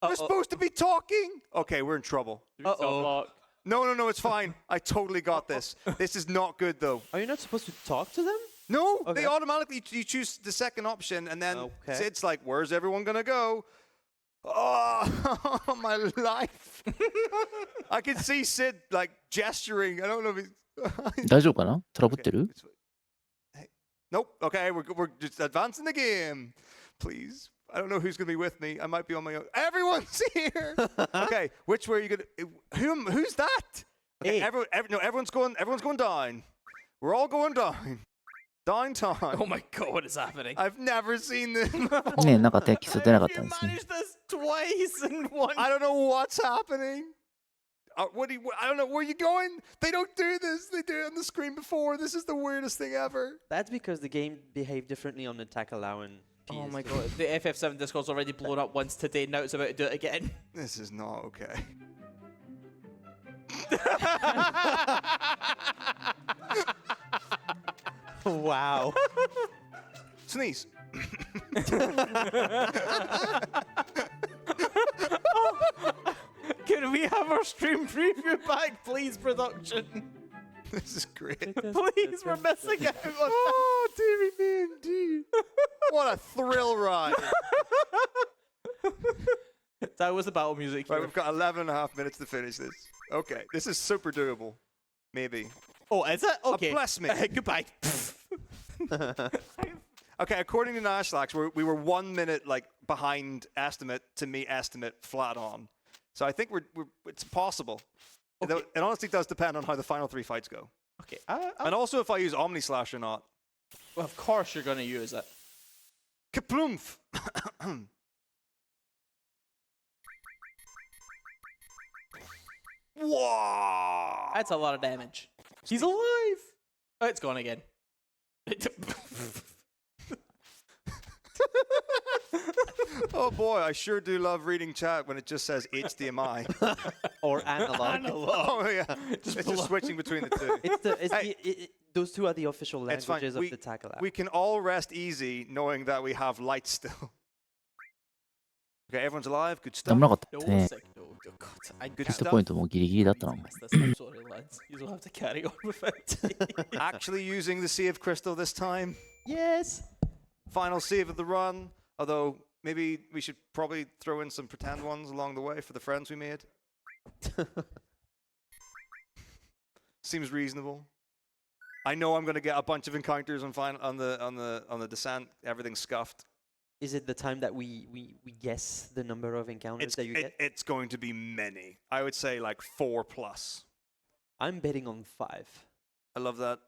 They're supposed to be talking. Okay, we're in trouble. Uh-oh. No, it's fine. I totally got this. This is not good though. Are you not supposed to talk to them? No, Okay. they automatically you choose the second option, and then Okay. Sid's like, "Where's everyone gonna go?" Oh, my life! I can see Sid like gesturing. I don't know if he's. 大丈夫かな？トラブってる？ Nope. Okay, we're just advancing the game. Please. I don't know who's gonna be with me. I might be on my own. Everyone's here. Okay, which way are you gonna? Who's that? Okay, Hey. everyone's going down. We're all going down. Downtown. Oh my God, what is happening? I've never seen this. ねえ、なんかテキスト出なかったんですね。 Managed this twice in one. I don't know what's happening. I don't know. Where are you going? They don't do this. They did it on the screen before. This is the weirdest thing ever. That's because the game behaved differently on the Takalaw and PS2. Oh my God, the FF7 Discord's already blown up once today. Now it's about to do it again. This is not okay. Wow. Sneeze. Can we have our stream preview back, please, production? This is great. Please, we're missing out on Oh, dearie me indeed. What a thrill ride. That was the battle music. Right, we've got 11 and a half minutes to finish this. Okay, this is super doable. Maybe. Oh, is it? Okay. Bless me. Goodbye. Okay, according to Nashlax, we were 1 minute like behind estimate to meet estimate flat on. So I think it's possible. Okay. It honestly does depend on how the final 3 fights go. Okay. And also if I use Omni Slash or not. Well, of course you're going to use it. Kaploomf! Whoa! That's a lot of damage. He's alive! Oh, it's gone again. Oh boy, I sure do love reading chat when it just says HDMI. Or analog. Oh yeah, it's just switching between the two. Those two are the official It's fine. languages of the Tackle app. We can all rest easy knowing that we have light still. Okay, everyone's alive. Good 危 stuff. なかったですね。 Good ヒット stuff. ポイントもギリギリだったな。 I'm sorry, lads. You'll have to carry on with it. Actually using the Sea of Crystal this time. Yes. Final save of the run. Although maybe we should probably throw in some pretend ones along the way for the friends we made. Seems reasonable. I know I'm going to get a bunch of encounters on the descent. Everything's scuffed. Is it the time that we guess the number of encounters that you get? It's going to be many. I would say like 4+. I'm betting on 5. I love that.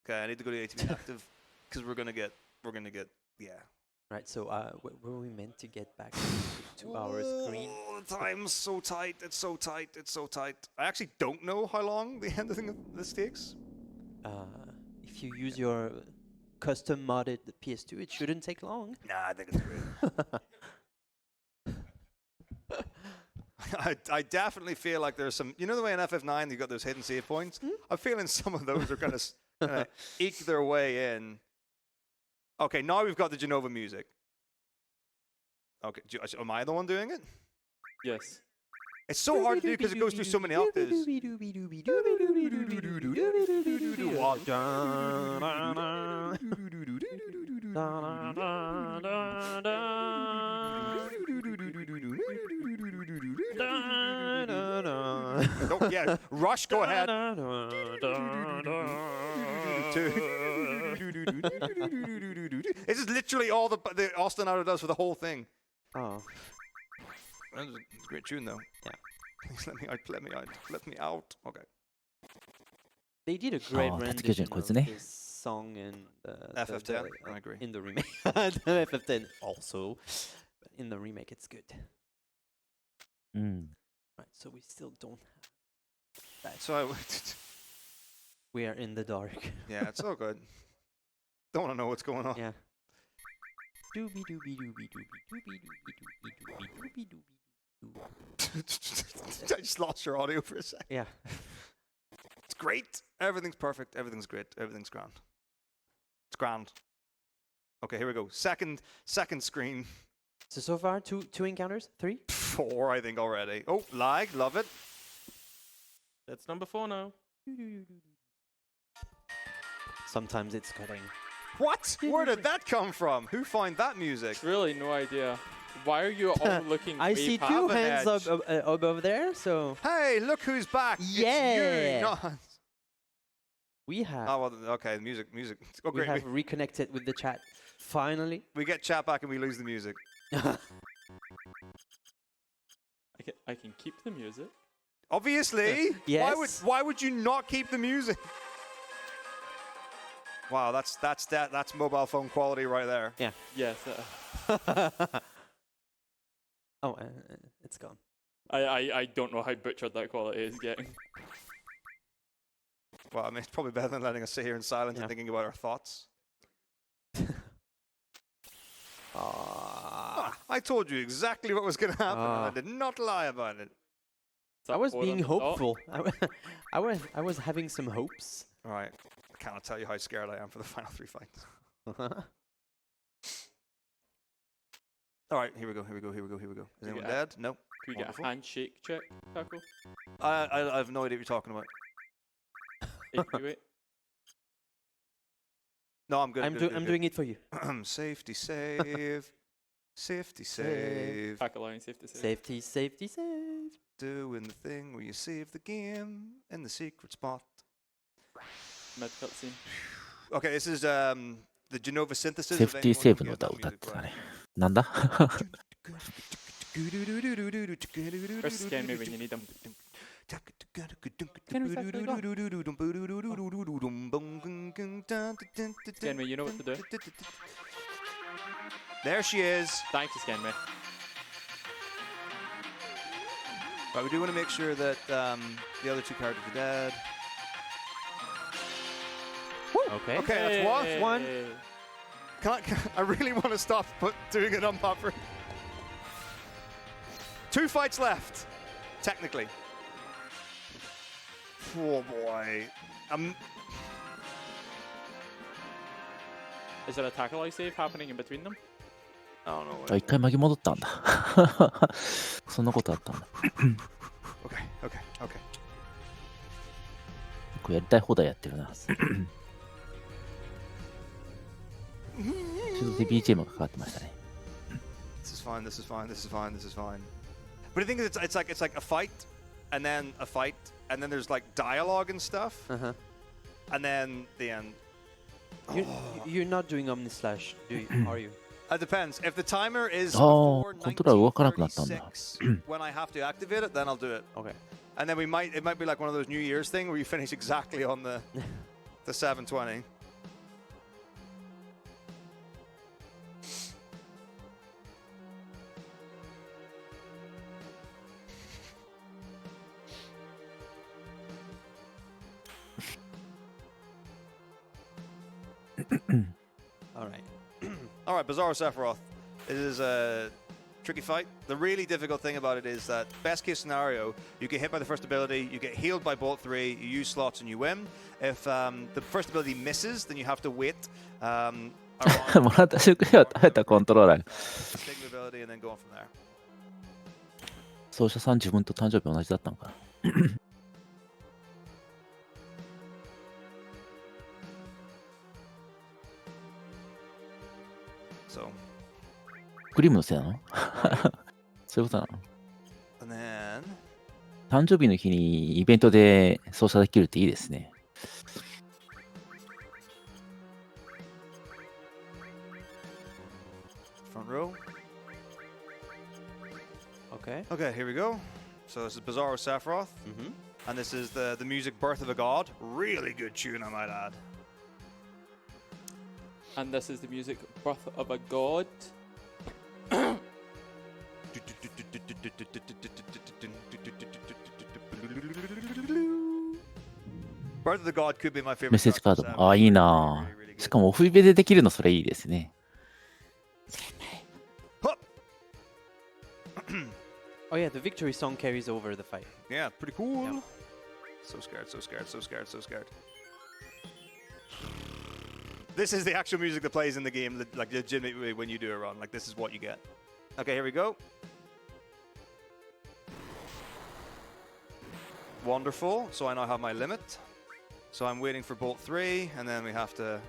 Okay, I need to go to ATV active because we're gonna get yeah. Right. So were we meant to get back to 2 hours green? The time's so tight. It's so tight. It's so tight. I actually don't know how long the ending of this takes. If you use your custom modded PS2, it shouldn't take long. Nah, I think it's great. I definitely feel like there's some, you know the way in FF9 you've got those hidden save points? I'm feeling some of those are going to eke their way in. Okay, now we've got the Genova music. Okay, am I the one doing it? Yes. It's so hard to do because it goes through so many octaves. Oh, yeah, Rush, go ahead. This is literally all the ostinato does for the whole thing. Oh. That's a great tune, though. Yeah. Please let me out, let me out, let me out. Okay. They did a great rendition of this song in FF10. I agree. In the remake. The FF10 also. But in the remake, it's good. Right, so we still don't have that. So we are in the dark. Yeah, it's all good. Don't want to know what's going on. Yeah. Doobie doobie doobie doobie doobie doobie doobie doobie. I just lost your audio for a second. Yeah. It's great. Everything's perfect. Everything's great. Everything's grand. It's grand. Okay, here we go. Second screen. So far, two encounters? 3? 4, I think, already. Oh, lag. Love it. That's number 4 now. Sometimes it's cutting. What? Where did that come from? Who found that music? Really, no idea. Why are you all looking? I see 2 hands up above there, so. Hey, look who's back! Yeah. It's you, not... We have. Oh well, okay. Music. Oh, we have reconnected with the chat. Finally. We get chat back and we lose the music. I can keep the music. Obviously. Yes. Why would you not keep the music? Wow, that's mobile phone quality right there. Yeah. Yes. Oh, it's gone. I don't know how butchered that quality is getting. Well, I mean, it's probably better than letting us sit here in silence and thinking about our thoughts. I told you exactly what was going to happen. And I did not lie about it. I was being hopeful. I was having some hopes. All right. I cannot tell you how scared I am for the final 3 fights. All right, here we go. Is anyone dead? Nope. Can we get a handshake check, Taco? I have no idea what you're talking about. Wait. No, I'm good. I'm doing it for you. Safety save. Safety save. Taco line, safety save. Safety save. Doing the thing where you save the game in the secret spot. Mid cutscene. Okay, this is the Genova synthesis. セーフティーセーブの歌を歌ってたね。なんだ First scan me when you need them. Scan me, you know what to do. There she is. Thank you, Scan me. Right, we do want to make sure that the other two characters are dead. Okay. Okay, that's one. I really want to stop doing it on buffer. 2 fights left, technically. Oh boy. Is there a tackle eye save happening in between them? I don't know. あ、一回巻き戻ったんだ。そんなことあったんだ。Okay. これやりたい放題やってるな。ちょっと BGM がかかってましたね。This is fine. But I think it's like a fight, and then a fight, and then there's like dialogue and stuff, and then the end. You're not doing Omnislash, are you? It depends. If the timer is ああ、 before コントローラー動かなくなったんだ。 1936, when I have to activate it, then I'll do it. Okay. And then it might be like one of those New Year's thing where you finish exactly on the 720. All right, Bizarro Sephiroth. It is a tricky fight. The really difficult thing about it is that best case scenario, you get hit by the first ability, you get healed by Bolt 3, you use slots and you win. If the first ability misses, then you have to wait. もらった食料を食べたコントローラー。ability and then go on from there. 奏者さん自分と誕生日同じだったのかな。So. クリームのせいなのそういうことなの And then... 誕生日の日にイベントで操作できるっていいですね。Front row. Okay. Okay, here we go. So this is Bizarro Sephiroth. And this is the music Birth of a God. Really good tune, I might add. And this is the music Birth of a God. Birth of the God could be my メッ favorite. セージカードも。ああ、いいな。しかもオフイベでできるのそれいいですね。Oh yeah, the victory song carries over the fight. Yeah, pretty cool. Yeah. So scared. This is the actual music that plays in the game, like legitimately when you do a run. Like this is what you get. Okay, here we go. Wonderful. So I now have my limit. So I'm waiting for Bolt 3, and then we have to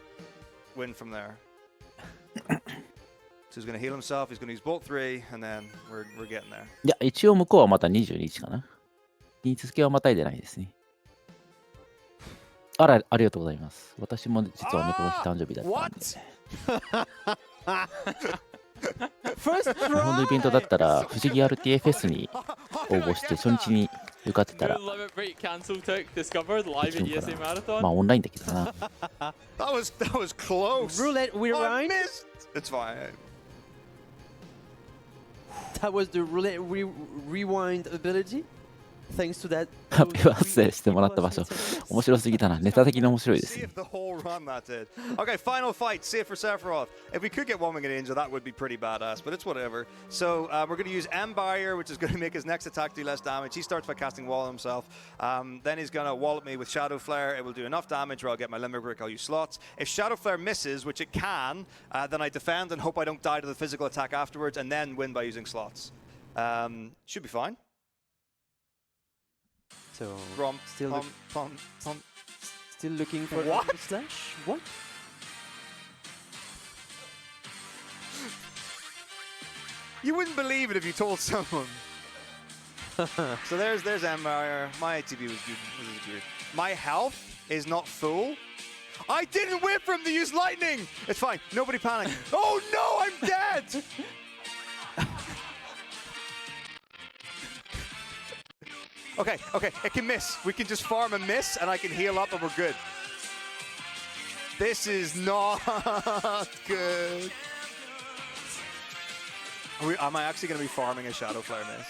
win from there. So he's going to heal himself, he's going to use Bolt 3, and then we're getting there. いや、一応向こうはまた22日かな。日付はまたいでないですね。ありがとうございます。私も実はね、この日誕生日だったんで。日本のイベントだったら、不思議 RTFS に応募して初日に受かってたら、まあオンラインだけどな。That was close. Roulette rewind. It's fine. That was the roulette rewind ability. thanks to that. ハッピーバースデーしてもらった場所。面白すぎたな。ネタ的に面白いですね。 The whole run that did. Okay, final fight. Save for Sephiroth. If we could get one winged angel, that would be pretty badass, but it's whatever. So we're going to use Empire, which is going to make his next attack do less damage. He starts by casting Wall himself. Then he's going to wall at me with Shadow Flare. It will do enough damage where I'll get my Limber Brick. I'll use slots. If Shadow Flare misses, which it can, then I defend and hope I don't die to the physical attack afterwards, and then win by using slots. Should be fine. So Romp, still pump, pump, pump. still looking for What? the slash. What? You wouldn't believe it if you told someone. So there's Empire. My ATB was good. My health is not full. I didn't wait for him to use lightning. It's fine. Nobody panic. Oh no, I'm dead. Okay, it can miss. We can just farm and miss, and I can heal up, and we're good. This is not good. Am I actually going to be farming a Shadow Flare miss?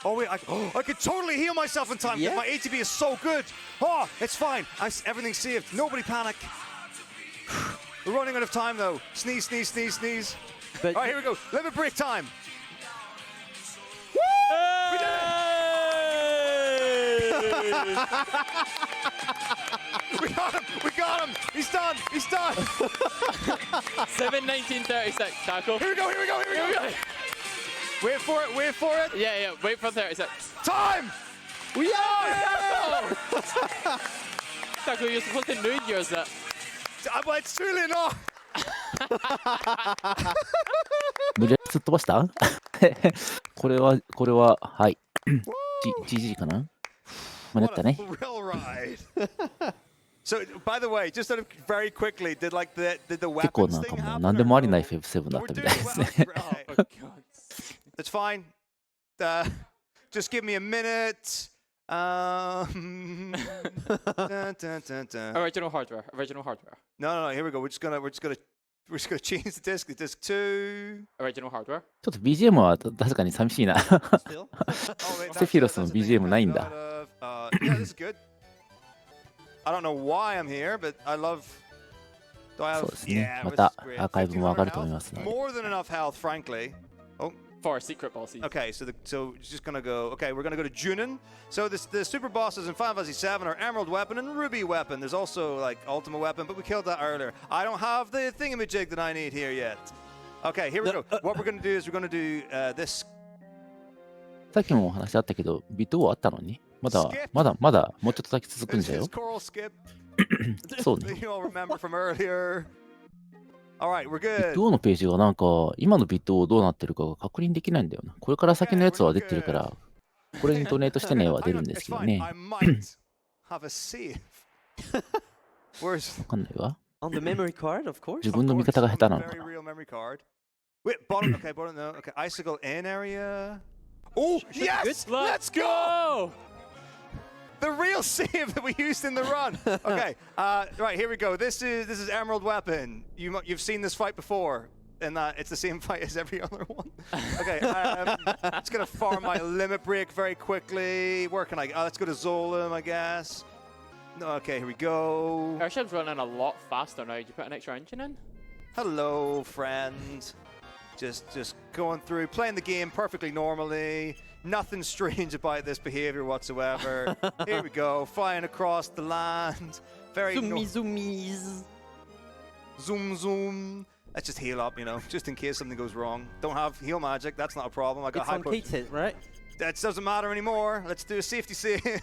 Oh wait, I could totally heal myself in time. Yeah. My ATB is so good. Oh, it's fine. Everything's saved. Nobody panic. We're running out of time though. Sneeze, sneeze, sneeze, sneeze. But all right, here we go. Limit break time. Woo! We did it! We got him! We got him! He's done! He's done! 7:19:36, Taco. Here we go! Here we go! Here we go! Wait for it! Wait for it! Yeah. Wait for 36. Time! We are! Taco, you're supposed to know yours. But it's really not. 無理やりすっ飛ばしたこれは、はい。GG かな間に合ったね。 Thrill ride. So, by the way, just sort of very quickly, did the 結構 weapons なんか thing もう happen? 何でもありな FF7 だったみたいですね。It's fine. Just give me a minute. Original hardware. No. Here we go. We're just gonna change the disc. The disc 2. Original hardware. ちょっと BGM は確かに寂しいな。セフィロスの BGM ないんだ。Yeah, this is good. I don't know why I'm here, but I love. Do I have? そうですね。 Yeah, ま this た is great. アーカイブも上がると思い health. ますので。 More than enough health, frankly. Oh. For secret bosses. Okay, so just gonna go. Okay, we're gonna go to Junin. So the super bosses in Final Fantasy VII are Emerald Weapon and Ruby Weapon. There's also like Ultimate Weapon, but we killed that earlier. I don't have the thingamajig that I need here yet. Okay, here we go. What we're gonna do is we're gonna do this. さっきもお話あったけど、ビット王あったのに、まだもうちょっとだけ続くんじゃよ。 Coral skip. そうね。 You all remember from earlier. All right, we're ビッ good. ト王のページがなんか、今のビット王どうなってるかが確認できないんだよな。これから先のやつは出てるから、これにドネートしてねは出るんですけどね。 I might have a save. Where's わかんないわ。 On the memory card, of course. 自分の見方が下手なのか very な。 real memory card? Wait, bottom. Okay, bottom. No. Okay, icicle in area. Oh yes! Let's go! The real save that we used in the run. Okay, right here we go. This is Emerald Weapon. You've seen this fight before, and it's the same fight as every other one. Okay, just gonna farm my limit break very quickly. Where can I? Let's go to Zolim, I guess. No, okay, here we go. Airship's running a lot faster now. Did you put an extra engine in? Hello, friend. Just going through, playing the game perfectly normally. Nothing strange about this behavior whatsoever. Here we go, flying across the land. Very Zoomies. Zoom. Let's just heal up, just in case something goes wrong. Don't have heal magic, that's not a problem. I got It's high on Kate's hit, right? That doesn't matter anymore. Let's do a safety save.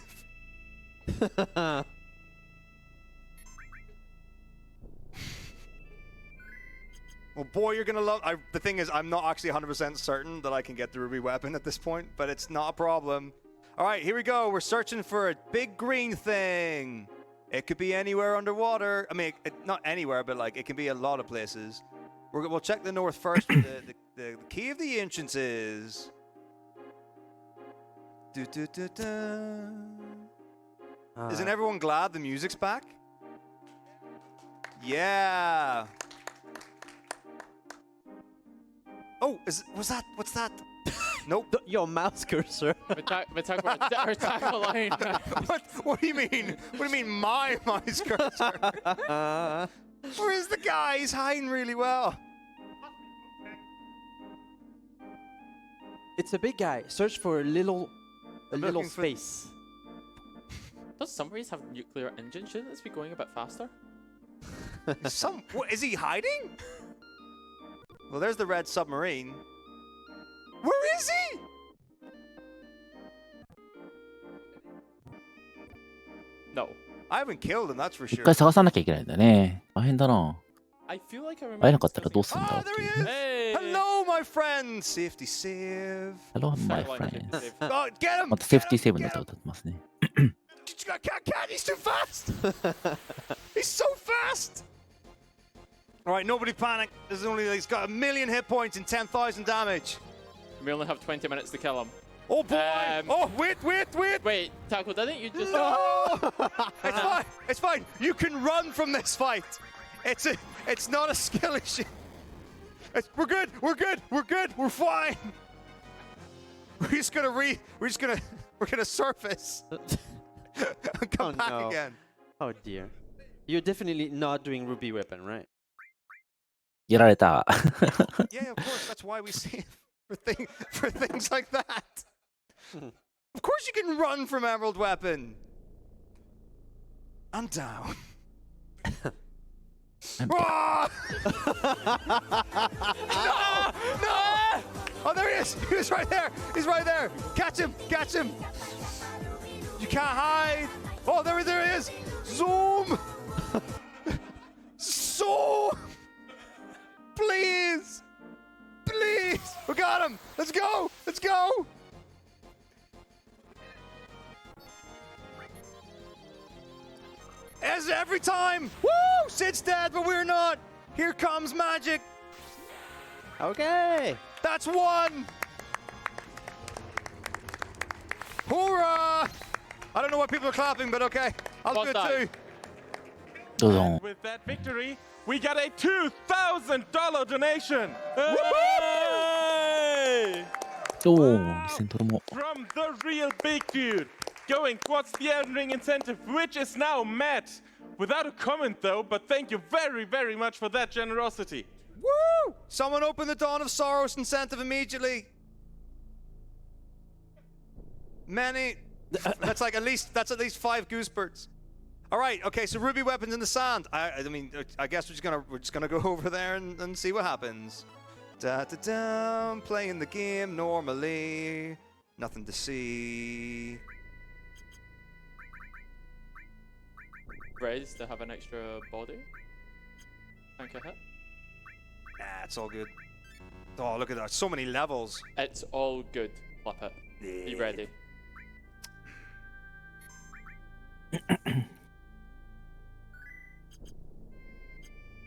Well, boy, you're going to love... the thing is, I'm not actually 100% certain that I can get the Ruby Weapon at this point, but it's not a problem. All right, here we go. We're searching for a big green thing. It could be anywhere underwater. I mean, not anywhere, but it can be a lot of places. We'll check the north first. The key of the ancients is... Isn't everyone glad the music's back? Yeah. Oh, was that? What's that? Nope. Your mouse cursor. Metako, our tackle line. What do you mean? What do you mean, my mouse cursor? Where's the guy? He's hiding really well. It's a big guy. Search for a little space. Does submarines have nuclear engines? Shouldn't this be going a bit faster? What, is he hiding? Well, there's the red submarine. Where is he? No. I haven't killed him, that's for 一 sure. 回探さなきゃいけないんだね。大変だな。 I feel like I 会え remember. なかったらどうするんだ Oh, って there い he うね。 is! Hello, my friend! Safety save. Hello, my Tackle line friends. safety save. Oh, get him! またセーフティーセーブの歌を歌ってますね。 Can't, he's too fast! He's so fast! Alright, nobody panic. He's got 1,000,000 hit points and 10,000 damage. We only have 20 minutes to kill him. Oh boy! Oh, wait! Wait, Tackle, didn't you just... No! It's fine. It's fine. You can run from this fight. It's not a skill issue. We're good. We're fine. We're gonna surface. And come back again. Oh dear. You're definitely not doing Ruby Weapon, right? やられた。 Yeah, of course. That's why we save for things like that. Of course you can run from Emerald Weapon. I'm down. Ah! No! Oh, there he is. He was right there. He's right there. Catch him. You can't hide. Oh, there he is. Zoom. Please. We got him. Let's go. As every time. Woo! Sid's dead, but we're not. Here comes magic. Okay. That's one. Hoorah! I don't know why people are clapping, but okay. I'll do it too. どうぞ。 With that victory, we got a $2,000 donation. Hey! おお、2000ドルも。 From the real big dude, going towards the Elden Ring incentive, which is now met. Without a comment though, but thank you very, very much for that generosity. Woo! Someone open the Dawn of Sorrows incentive immediately. Many. That's at least 5 goosebirds. All right. Okay. So ruby weapons in the sand. I mean, I guess we're just gonna go over there and see what happens. Playing the game normally. Nothing to see. Reds to have an extra body. Tank a hit. Nah, it's all good. Oh, look at that. So many levels. It's all good. Flip it. Be ready.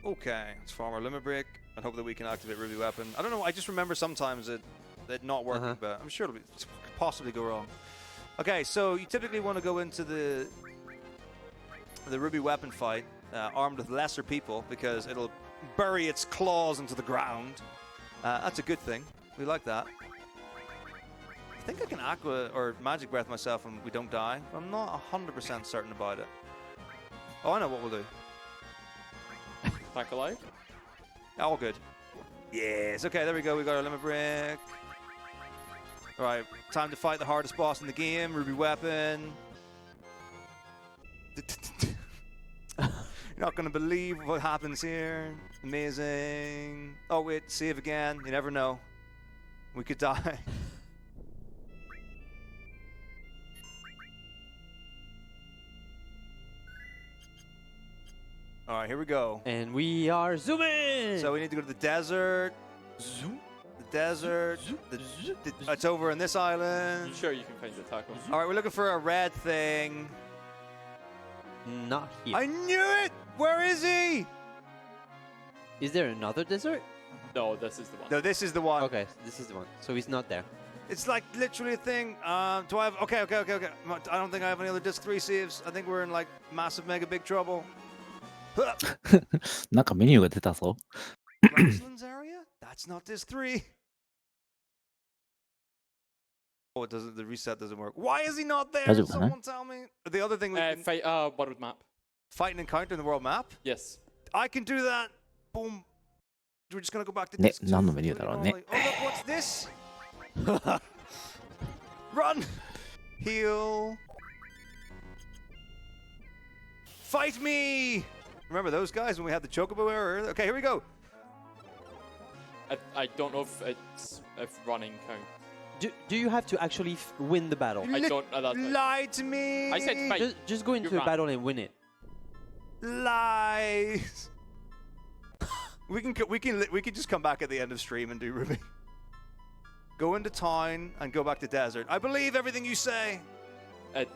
Okay, let's farm our limit break and hope that we can activate ruby weapon. I don't know. I just remember sometimes it not working, but I'm sure it'll possibly go wrong. Okay, so you typically want to go into the ruby weapon fight armed with lesser people because it'll bury its claws into the ground. That's a good thing. We like that. I think I can aqua or magic breath myself and we don't die. I'm not 100% certain about it. Oh, I know what we'll do. Back alive? All good. Yes. Okay, there we go. We got our limit break. All right, time to fight the hardest boss in the game, ruby weapon. You're not going to believe what happens here. Amazing. Oh, wait, save again. You never know. We could die. All right, here we go. And we are zooming. So we need to go to the desert. Zoom. The desert. It's over on this island. You sure you can find the tackle? All right, we're looking for a red thing. Not here. I knew it! Where is he? Is there another desert? No, this is the one. No, this is the one. Okay, this is the one. So he's not there. It's like literally a thing. Do I have... Okay. I don't think I have any other disc 3 saves. I think we're in like massive, mega big trouble. なんかメニューが出たぞ。 Grasslands area? That's not disc 3. Oh, it doesn't. The reset doesn't work. Why is he not there? 大丈夫かな Someone tell me. The other thing we can Fight world map. fight and encounter in the world map. Yes. I can do that. Boom. We're just gonna go back to ね、 disc 2. 何のメニューだろうね。 Oh, look, what's this? Run. Heal. Fight me. Remember those guys when we had the chocobo error? Okay, here we go. I don't know if running counts. Do you have to actually win the battle? I don't. Lied to me. I said fight. Just go into a battle and win it. Lies. we can just come back at the end of stream and do Ruby. Go into town and go back to desert. I believe everything you say.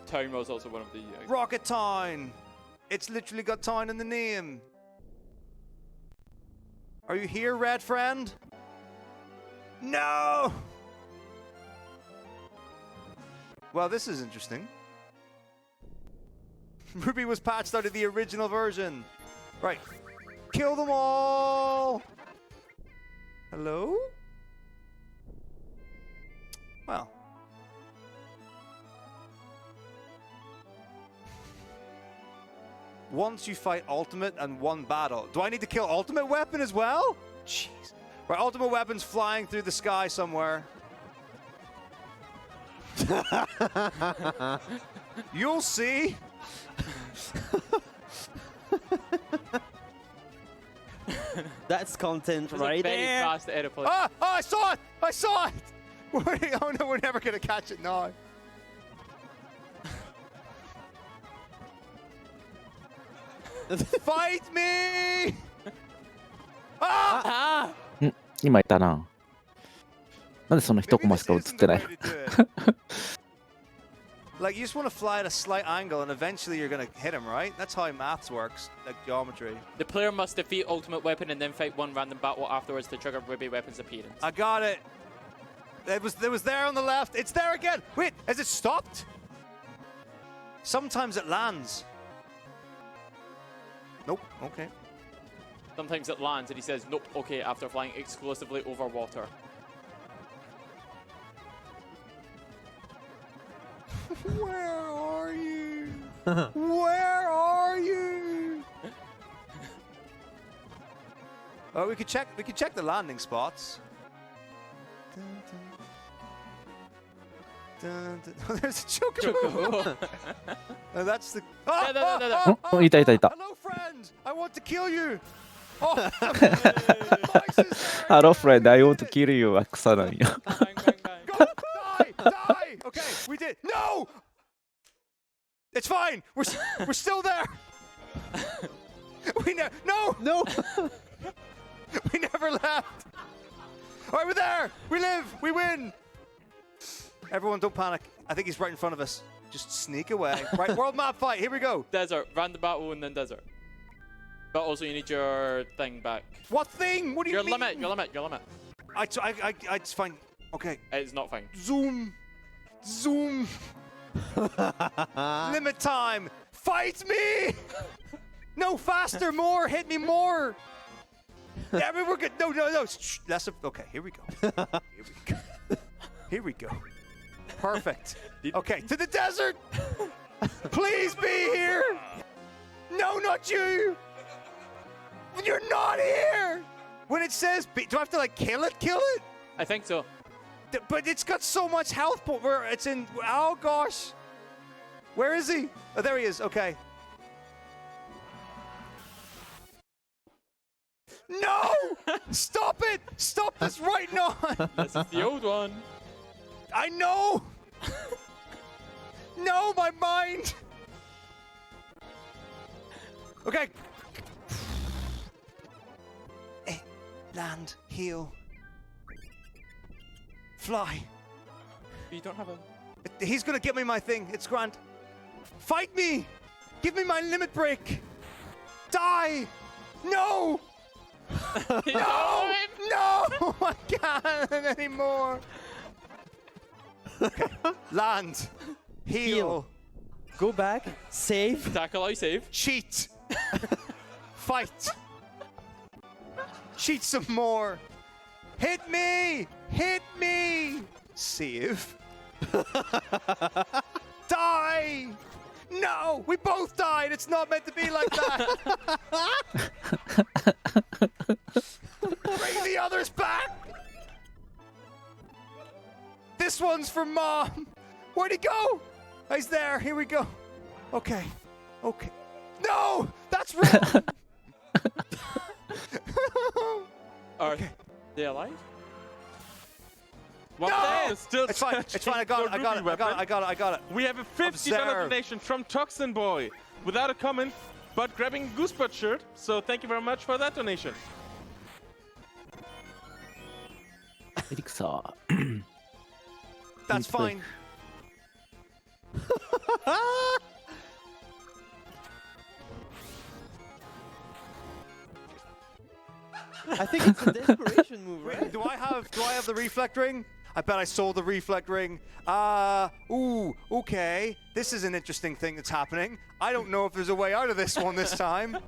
Town was also one of the. Rocket Town. It's literally got town in the name. Are you here, red friend? No. Well, this is interesting. Ruby was patched out of the original version. Right. Kill them all. Hello? Well. Once you fight Ultimate and one battle. Do I need to kill Ultimate Weapon as well? Jeez. Right, Ultimate Weapon's flying through the sky somewhere. You'll see. That's content right very there. Fast edit play. Ah! Oh, I saw it! I saw it! Oh no, we're never gonna catch it now. Fight me! Ah! 今いたな。なんでその一コマしか映ってない Like, you just want to fly at a slight angle and eventually you're going to hit him, right? That's how maths works, like geometry. The player must defeat Ultimate Weapon and then fight one random battle afterwards to trigger Ruby Weapon's appearance. I got it. It was there on the left. It's there again. Wait, has it stopped? Sometimes it lands. Nope, okay. Sometimes it lands and he says, nope, okay, after flying exclusively over water. Where are you? Where are you? Oh, we could check the landing spots. Oh, there's a chocobo. Oh, that's the. Oh, いたいたいた。 Hello, friend. I want to kill you. Oh. Hello, friend. I want to kill you. あ、草なんや。Die! Okay, we did. No! It's fine. We're still there. No. We never left. All right, we're there. We live. We win. Everyone, don't panic. I think he's right in front of us. Just sneak away. Right, world map fight. Here we go. Desert. Random battle and then desert. But also you need your thing back. What thing? What do you mean? Your limit. It's fine. Okay. It's not fine. Zoom. Limit time. Fight me. No, faster, more. Hit me more. Yeah, I mean, we're good. No. Shh, okay, here we go. Here we go. Perfect. Okay, to the desert. Please be here. No, not you. You're not here. When it says, do I have to like kill it? I think so. But it's got so much health. Where it's in. Oh gosh. Where is he? Oh, there he is. Okay. No! Stop it! Stop this right now! This is the old one. I know! No, my mind! Okay. Land, heal, fly. You don't have a... He's gonna get me my thing. It's grand. Fight me! Give me my limit break! Die! No! No! I can't anymore. Okay. Land. Heal. Go back. Save. Tackle, I save. Cheat. Fight. Cheat some more. Hit me. Save. Die! No! We both died! It's not meant to be like that! Bring the others back! This one's for Mom! Where'd he go? He's there. Here we go. Okay. Okay. No! That's wrong! Are they alive? No! Still It's fine. It's fine. I got it. I got it. I got it. I got it. I got it. We have a $50 donation from Toxin Boy without a comment, but grabbing a Goosebud shirt. So thank you very much for that donation. Elixir. That's fine. I think it's a desperation move, right? Do I have the reflect ring? I bet I sold the reflect ring. Ooh, okay. This is an interesting thing that's happening. I don't know if there's a way out of this one this time.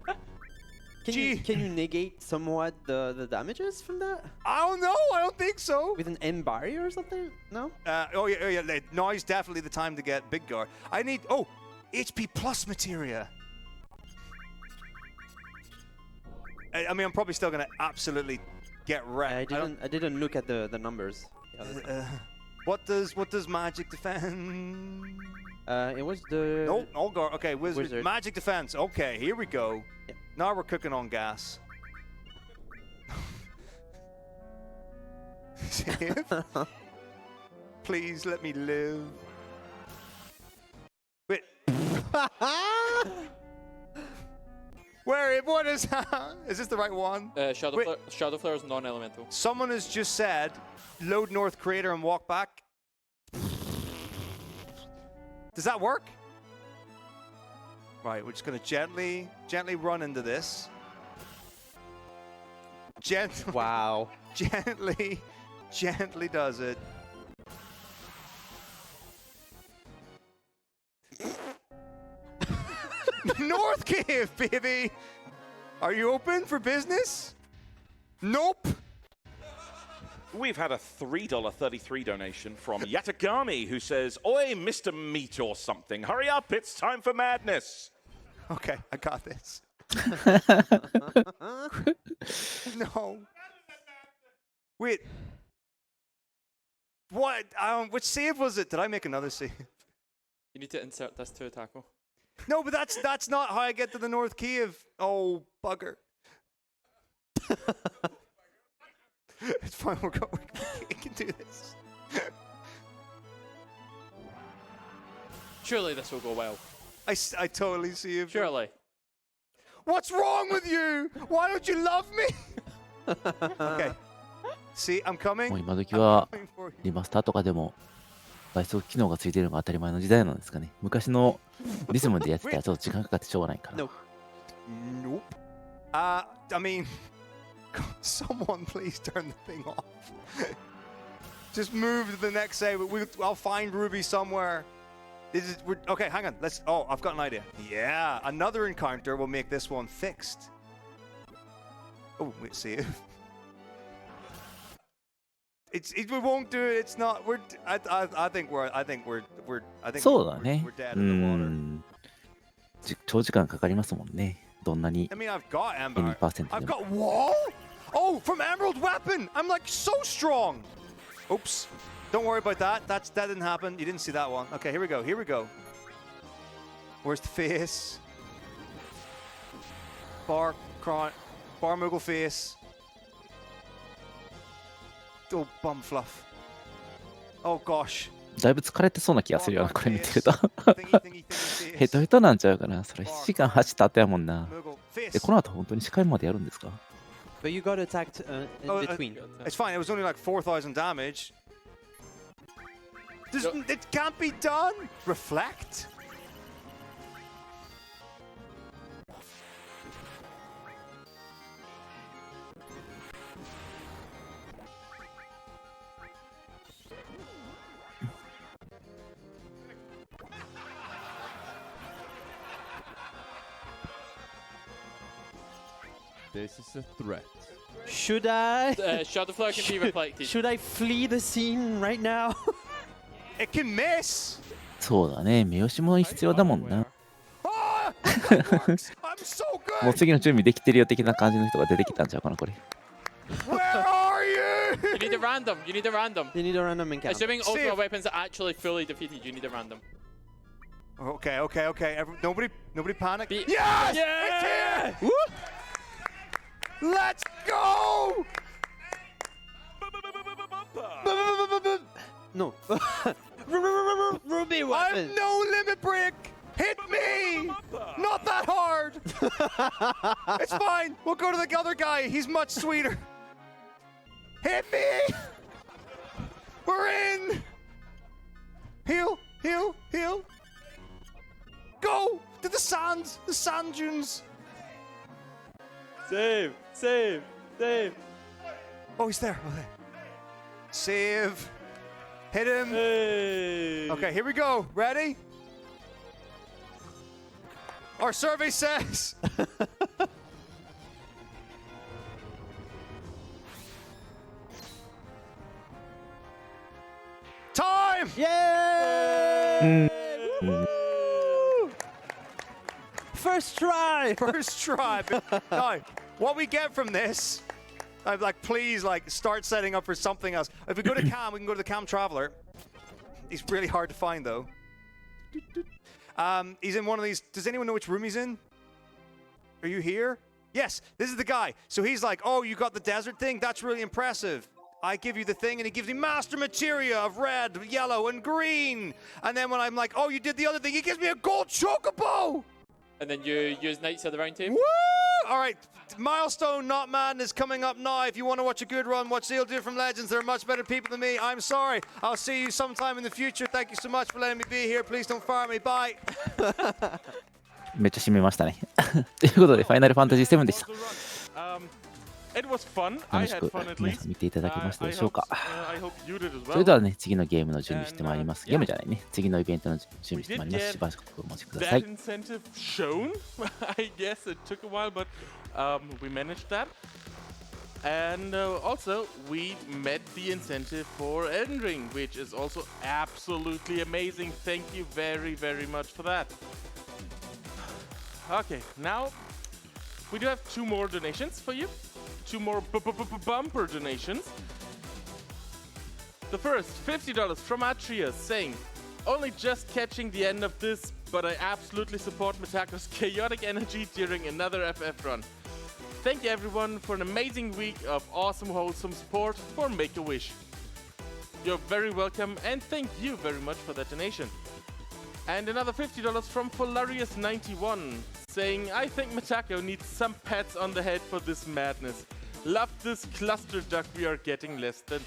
Can you negate somewhat the damages from that? I don't know. I don't think so. With an M barrier or something? No? Oh yeah. Now is definitely the time to get Big Gar. I need, HP plus materia. I mean, I'm probably still gonna absolutely get wrecked. I didn't look at the numbers. What does magic defend? It was the... No, Olgar. Okay, Wizard. Magic defense. Okay, here we go. Yep. Now we're cooking on gas. Save. Please let me live. Wait. What is this the right one? Shadow Flare is non-elemental. Someone has just said, load North Crater and walk back. Does that work? Right, we're just gonna gently run into this. Gently. Wow. Gently does it. North Cave, baby! Are you open for business? Nope. We've had a $3.33 donation from Yatagami, who says, "Oi, Mr. Meat or something, hurry up, it's time for madness." Okay, I got this. No. Wait. What? Which save was it? Did I make another save? You need to insert this to a tackle. No, but that's not how I get to the North Cave. Oh, bugger. It's fine, we can do this. Surely this will go well. I totally see it. Surely. What's wrong with you? Why don't you love me? Okay. See, I'm coming. もう今時はリマスターとかでも倍速機能がついてるのが当たり前の時代なんですかね。昔のリズムでやってたらちょっと時間かかってしょうがないから。Nope. I mean, someone please turn the thing off. Just move to the next save. I'll find Ruby somewhere. Okay, hang on. I've got an idea. Yeah, another encounter will make this one fixed. Oh, wait, save. We won't do it. It's not. I think we're dead そうだね。in the water. 長時間かかりますもんね。どんなに I mean, I've got Amber. 2% I've でも。 got wall. Oh, from Emerald Weapon. I'm like so strong. Oops. Don't worry about that. That didn't happen. You didn't see that one. Okay, here we go. Here we go. Where's the face? Bar Moogle face. Oh, bum fluff. Oh gosh. だいぶ疲れてそうな気がするよな、これ見てると。ヘトヘトなんちゃうかな。それ7時間走った後やもんな。この後本当に視界までやるんですか？ But you got attacked in between. It's fine. It was only like 4,000 damage. It can't be done. Reflect. This is a threat. Should I? Shadow Flare can be reflected. Should I flee the scene right now? It can miss. そうだね、目押しも必要だもんな。I'm so もう good. 次の準備できてるよ的な感じの人が出てきたんちゃうかな、これ。Where are you? You need a random. You need a random. You need a random encounter. Assuming Save. ultimate weapons are actually fully defeated, you need a random. Okay, okay, okay. Nobody panic. Be- Yes! Yeah! It's here! Let's go! No. Ruby I weapon. have no limit break! Hit me! Not that hard! It's fine. We'll go to the other guy. He's much sweeter. Hit me! We're in! Heal, heal, heal. Go to the sand dunes. Save, save, save. Oh, he's there. Okay. Save. Hit him. Hey. Okay, here we go. Ready? Our survey says. Time! Yay! First try! First try. Now, what we get from this, I'm like, please, like, start setting up for something else. If we go to Cam, we can go to the Cam Traveler. He's really hard to find, though. He's in one of these. Does anyone know which room he's in? Are you here? Yes, this is the guy. So he's like, oh, you got the desert thing? That's really impressive. I give you the thing, and he gives me master materia of red, yellow, and green. And then when I'm like, oh, you did the other thing, he gives me a gold chocobo. And then you use Knights of the Round Table. Woo! All right, Milestone Not Madness coming up now. If you want to watch a good run, watch They'll Do It from Legends. They're much better people than me. I'm sorry. I'll see you sometime in the future. Thank you so much for letting me be here. Please don't fire me. Bye. めっちゃ締めましたね。ということで、ファイナルファンタジーVIIでした。 It was fun. 楽 I し had く fun at 皆さ least. ん見ていただけましたでしょうか。 I hope you did as well. それではね、次のゲームの準備してまいります。ゲームじゃないね。次のイベントの準備してまいります。しばらくお待ちください That。incentive shown. I guess it took a while, but we managed that. And also, we met the incentive for Elden Ring, which is also absolutely amazing. Thank you very, very much for that. Okay, now we do have 2 more donations for you. 2 more bumper donations. The first, $50 from Atria, saying, only just catching the end of this, but I absolutely support Metako's chaotic energy during another FF run. Thank you everyone for an amazing week of awesome, wholesome support for Make-A-Wish. You're very welcome, and thank you very much for that donation. And another $50 from Polarius91, saying, I think Metako needs some pats on the head for this madness. Love this cluster duck we are getting less than